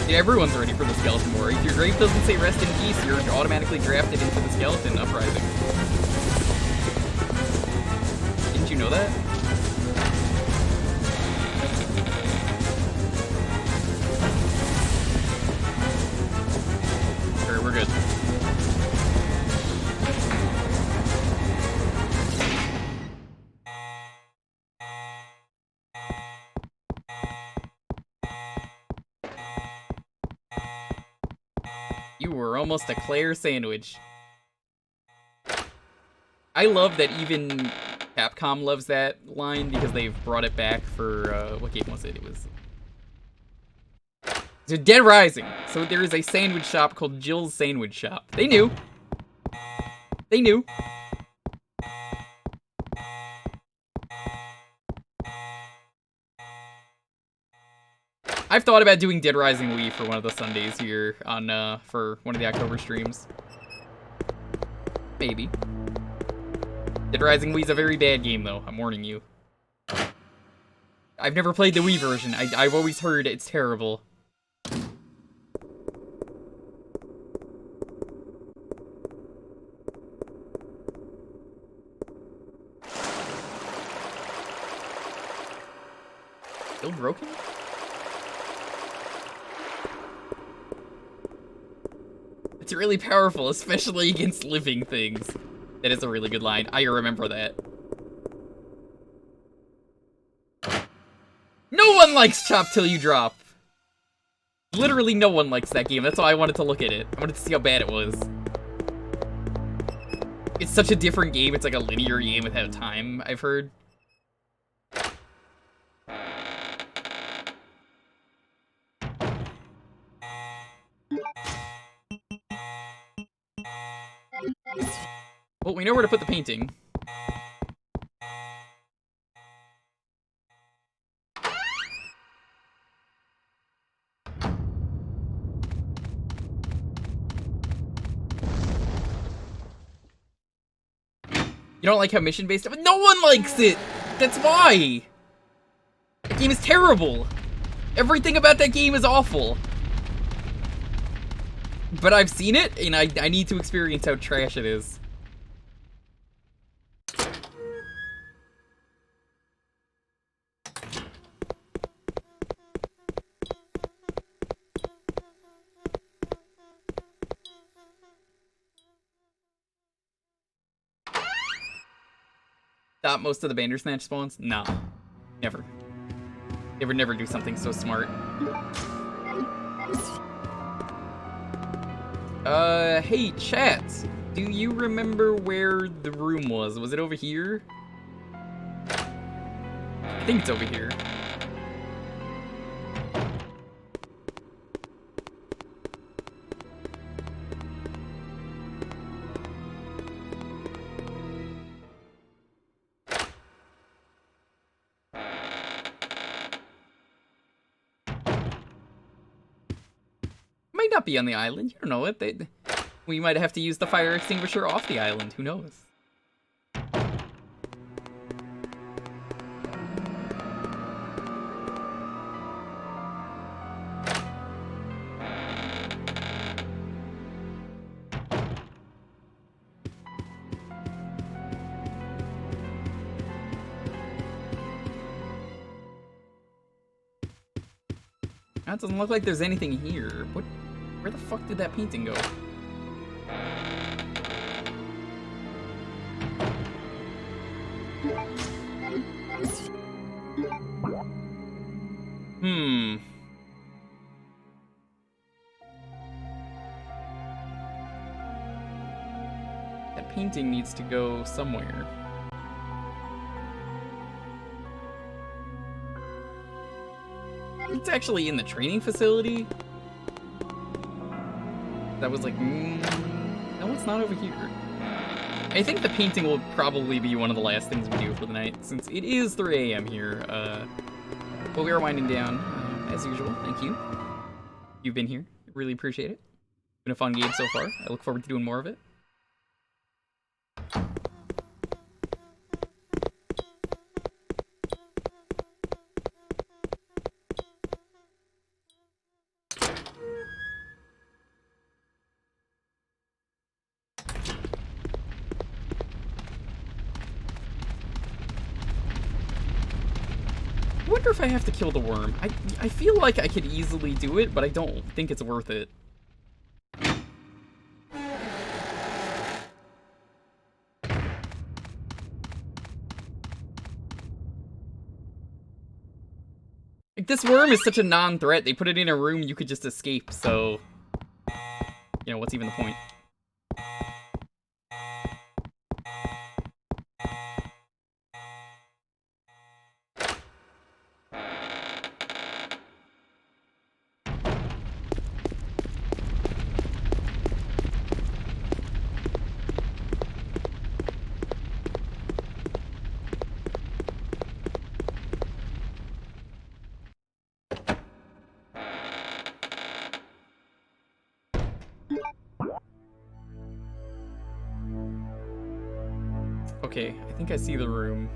Speaker 1: Yeah, everyone's ready for the skeleton war. If your grave doesn't say rest in peace, you're automatically drafted into the skeleton uprising. Didn't you know that? good. You were almost a Claire sandwich. I love that even Capcom loves that line because they've brought it back for, what game was it? It was Dead Rising. So there is a sandwich shop called Jill's Sandwich Shop. They knew. They knew. I've thought about doing Dead Rising Wii for one of the Sundays here on, for one of the October streams. Maybe. Dead Rising Wii's a very bad game, though. I'm warning you. I've never played the Wii version. I've always heard it's terrible. Still broken? It's really powerful, especially against living things. That is a really good line. I remember that. No one likes Chop Till You Drop. Literally no one likes that game. That's why I wanted to look at it. I wanted to see how bad it was. It's such a different game. It's like a linear game without time, I've heard. Well, we know where to put the painting. You don't like how mission-based? But no one likes it! That's why! The game is terrible! Everything about that game is awful! But I've seen it, and I need to experience how trash it is. Stop most of the Bandersnatch spawns? Nah. Never. They would never do something so smart. Hey, chat. Do you remember where the room was? Was it over here? I think it's over here. Might not be on the island. You don't know it. We might have to use the fire extinguisher off the island. Who knows? That doesn't look like there's anything here. What? Where the fuck did that painting go? That painting needs to go somewhere. It's actually in the training facility. That was like, no, it's not over here. I think the painting will probably be one of the last things we do for the night, since it is 3 a.m. here. But we are winding down, as usual. Thank you. You've been here. Really appreciate it. Been a fun game so far. I look forward to doing more of it. I wonder if I have to kill the worm. I feel like I could easily do it, but I don't think it's worth it. This worm is such a non-threat. They put it in a room you could just escape, so... You know, what's even the point? Okay, I think I see the room.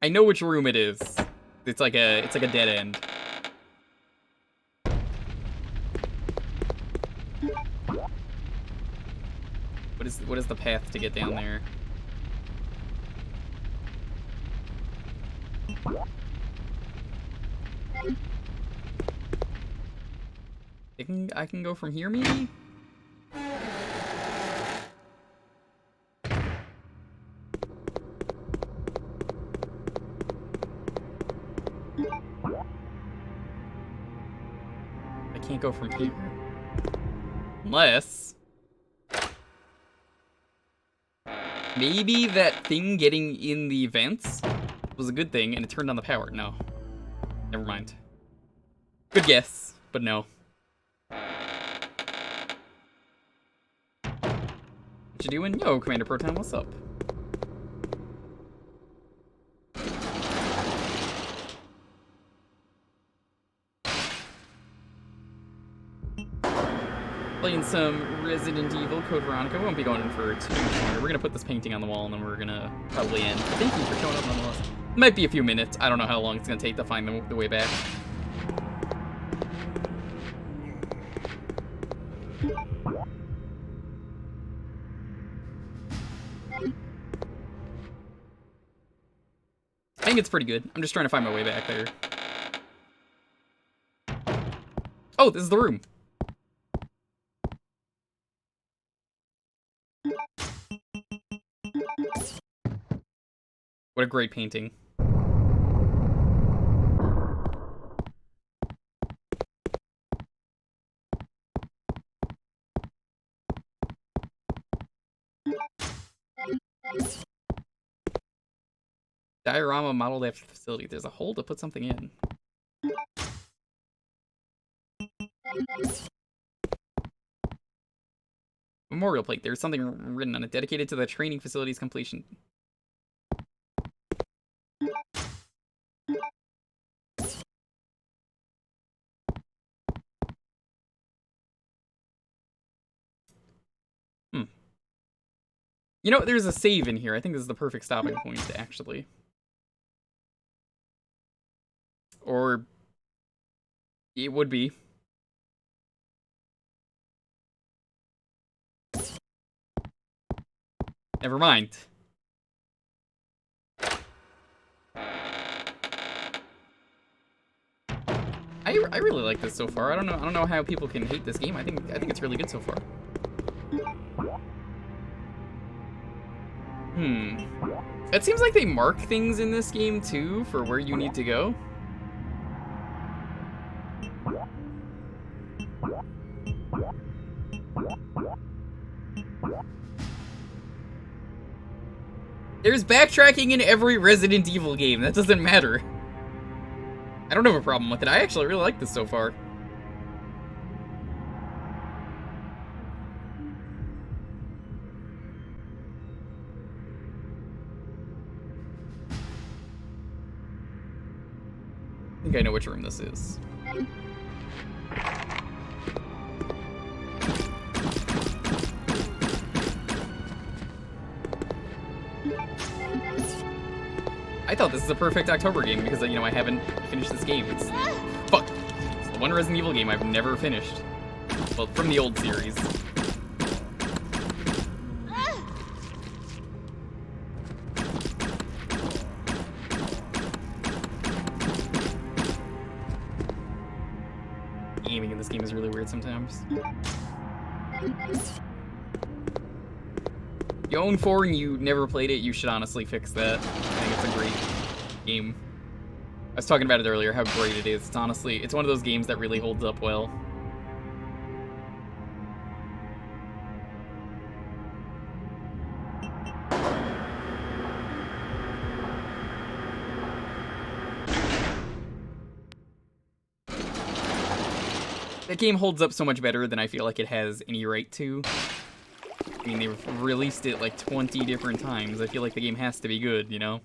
Speaker 1: I know which room it is. It's like a dead end. What is the path to get down there? I can go from here, maybe? I can't go from here. Unless... maybe that thing getting in the vents was a good thing and it turned on the power. No. Never mind. Good guess, but no. What you doing? Yo, Commander Proton, what's up? Playing some Resident Evil Code Veronica. We won't be going in for too much longer. We're gonna put this painting on the wall and then we're gonna probably end. But thank you for showing up nonetheless. It might be a few minutes. I don't know how long it's gonna take to find the way back. I think it's pretty good. I'm just trying to find my way back there. Oh, this is the room. What a great painting. Diorama modeled after the facility. There's a hole to put something in. Memorial plate. There's something written on it. Dedicated to the training facility's completion. You know, there's a save in here. I think this is the perfect stopping point, actually. Or... it would be. Never mind. I really like this so far. I don't know how people can hate this game. I think it's really good so far. It seems like they mark things in this game too for where you need to go. There's backtracking in every Resident Evil game. That doesn't matter. I don't have a problem with it. I actually really like this so far. I think I know which room this is. I thought this is a perfect October game because, you know, I haven't finished this game. It's the one Resident Evil game I've never finished. Well, from the old series. aiming in this game is really weird sometimes. If you own 4 and you never played it, you should honestly fix that. I think it's a great game. I was talking about it earlier, how great it is. It's honestly, it's one of those games that really holds up well. That game holds up so much better than I feel like it has any right to. I mean, they've released it like 20 different times. I feel like the game has to be good, you know?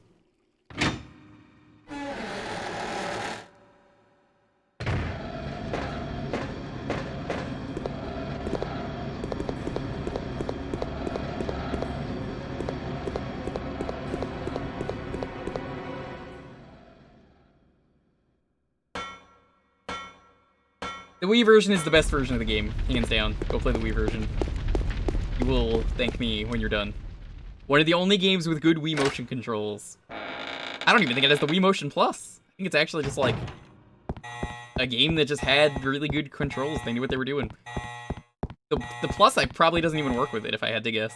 Speaker 1: The Wii version is the best version of the game, hands down. Go play the Wii version. You will thank me when you're done. One of the only games with good Wii motion controls. I don't even think it has the Wii Motion Plus. I think it's actually just like a game that just had really good controls. They knew what they were doing. The Plus probably doesn't even work with it, if I had to guess.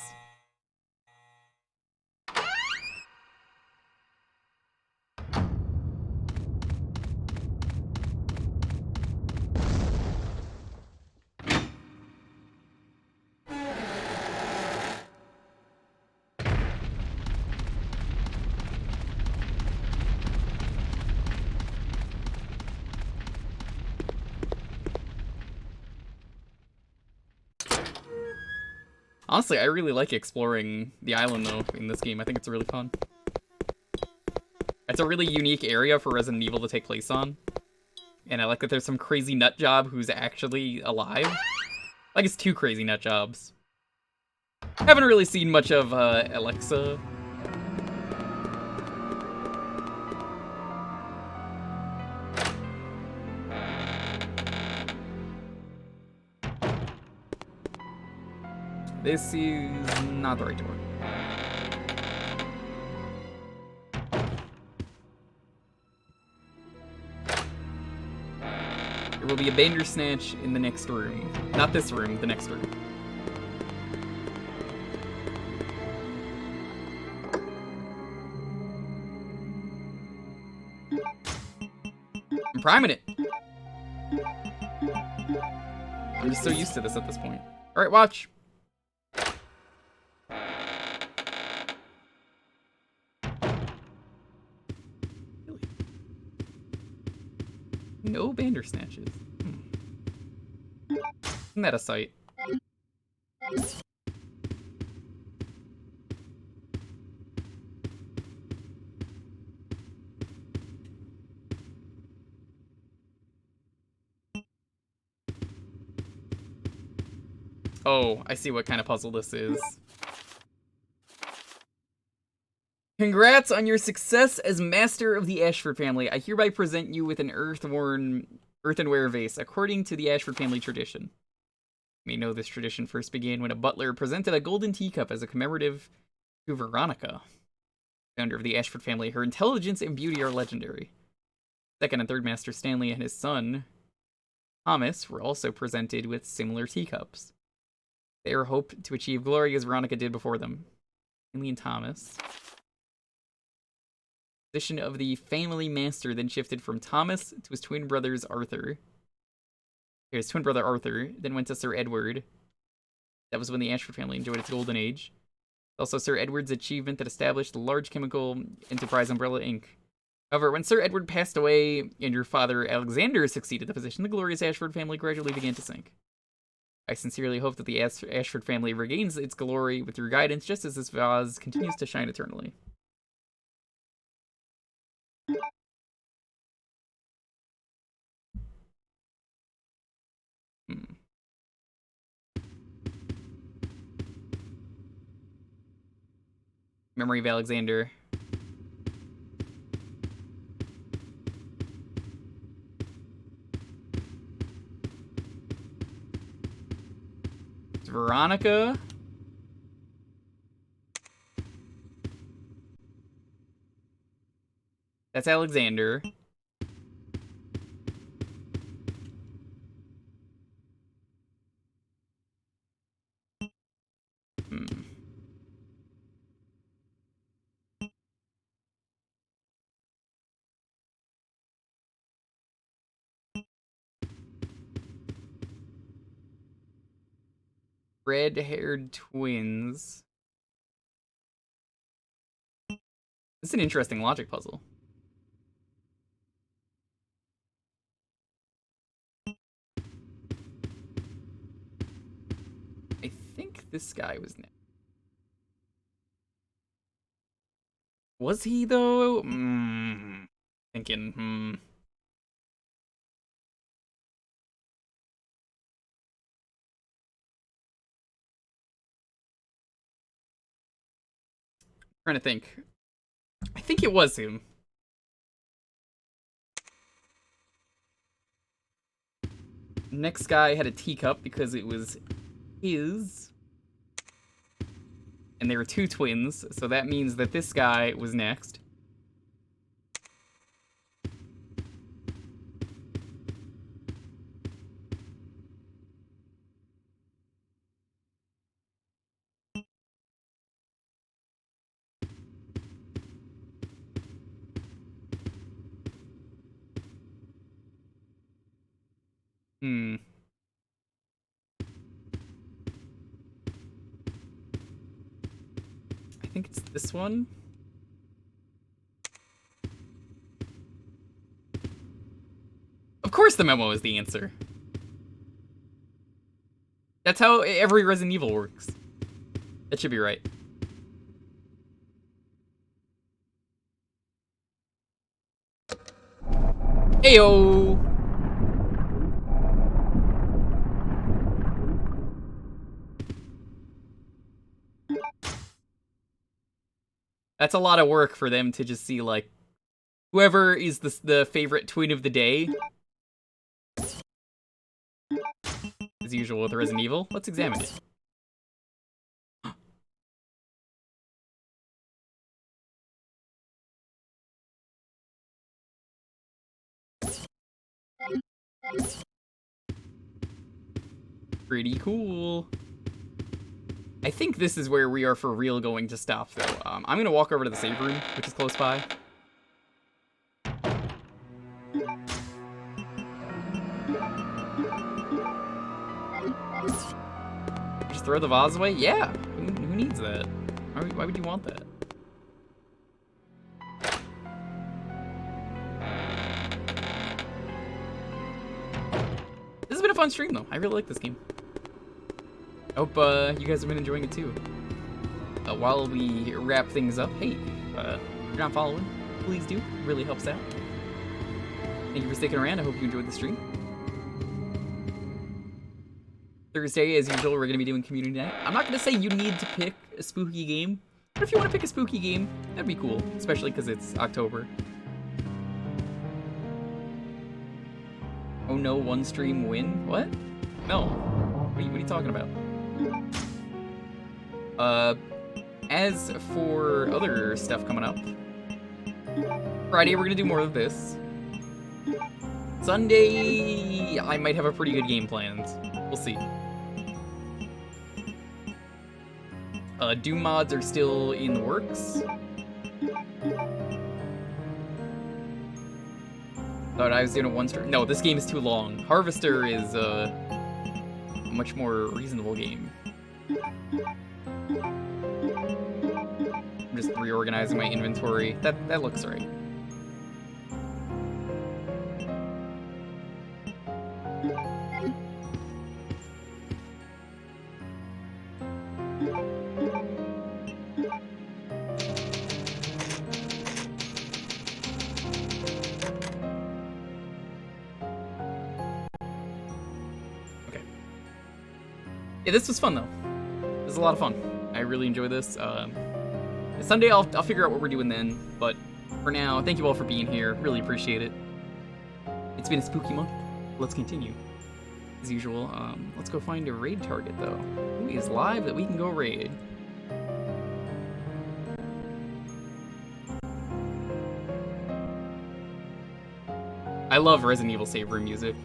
Speaker 1: Honestly, I really like exploring the island, though, in this game. I think it's really fun. It's a really unique area for Resident Evil to take place on. And I like that there's some crazy nut job who's actually alive. Like, it's 2 crazy nut jobs. Haven't really seen much of Alexa. This is not the right door. There will be a Bandersnatch in the next room. Not this room, the next room. I'm priming it. I'm just so used to this at this point. Alright, watch. No Bandersnatches. Isn't that a sight? Oh, I see what kind of puzzle this is. Congrats on your success as master of the Ashford family. I hereby present you with an earthenware vase, according to the Ashford family tradition. You may know this tradition first began when a butler presented a golden teacup as a commemorative to Veronica, founder of the Ashford family. Her intelligence and beauty are legendary. Second and third master Stanley and his son, Thomas, were also presented with similar teacups. They were hoped to achieve glory as Veronica did before them. Stanley and Thomas. The position of the family master then shifted from Thomas to his twin brothers Arthur. His twin brother Arthur then went to Sir Edward. That was when the Ashford family enjoyed its golden age. Also Sir Edward's achievement that established the large chemical enterprise Umbrella Inc. However, when Sir Edward passed away and your father Alexander succeeded the position, the glorious Ashford family gradually began to sink. I sincerely hope that the Ashford family regains its glory with your guidance, just as this vase continues to shine eternally. Memory of Alexander. It's Veronica. That's Alexander. Red-haired twins. This is an interesting logic puzzle. I think this guy was next. Was he, though? Thinking, Trying to think. I think it was him. Next guy had a teacup because it was his. And there were two twins, so that means that this guy was next. I think it's this one. Of course the memo is the answer. That's how every Resident Evil works. That should be right. Ayo! That's a lot of work for them to just see, like, whoever is the favorite twin of the day. As usual with Resident Evil. Let's examine it. Pretty cool. I think this is where we are for real going to stop, though. I'm going to walk over to the save room, which is close by. Just throw the vase away? Yeah. Who needs that? Why would you want that? This has been a fun stream, though. I really like this game. I hope you guys have been enjoying it, too. While we wrap things up, hey, if you're not following, please do. It really helps out. Thank you for sticking around. I hope you enjoyed the stream. Thursday, as usual, we're going to be doing community night. I'm not going to say you need to pick a spooky game, but if you want to pick a spooky game, that'd be cool, especially because it's October. Oh no, one stream win? What? No. What are you talking about? As for other stuff coming up, Friday we're gonna do more of this. Sunday, I might have a pretty good game planned. We'll see. Doom mods are still in the works. Thought I was doing a one stream. No, this game is too long. Harvester is a much more reasonable game. I'm just reorganizing my inventory. That looks right. Yeah, this was fun though. This was a lot of fun. I really enjoy this. Sunday I'll figure out what we're doing then, but for now, thank you all for being here. Really appreciate it. It's been a spooky month. Let's continue. As usual, let's go find a raid target though. Who is live that we can go raid? I love Resident Evil save room music.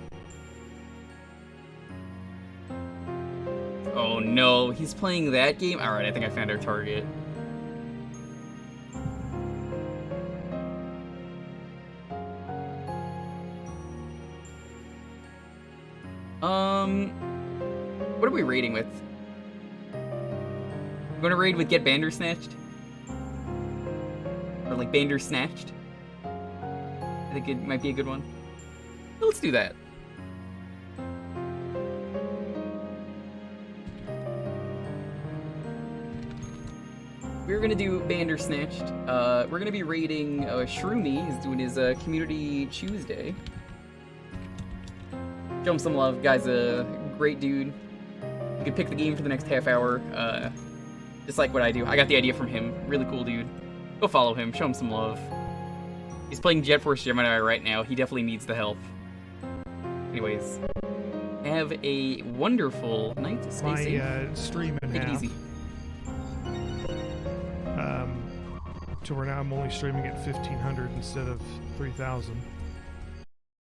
Speaker 1: Oh no, he's playing that game? Alright, I think I found our target. What are we raiding with? You want to raid with Get Bandersnatched? Or like Bandersnatched? I think it might be a good one. Let's do that. We're gonna do Bandersnatched. We're gonna be raiding Shroomy. He's doing his Community Tuesday. Show him some love. Guy's a great dude. You can pick the game for the next half hour. Just like what I do. I got the idea from him. Really cool dude. Go follow him. Show him some love. He's playing Jet Force Gemini right now. He definitely needs the help. Anyways, have a wonderful night. Stay safe.
Speaker 12: Stream in
Speaker 1: Take it
Speaker 12: half.
Speaker 1: easy.
Speaker 12: To where now I'm only streaming at 1500 instead of 3000.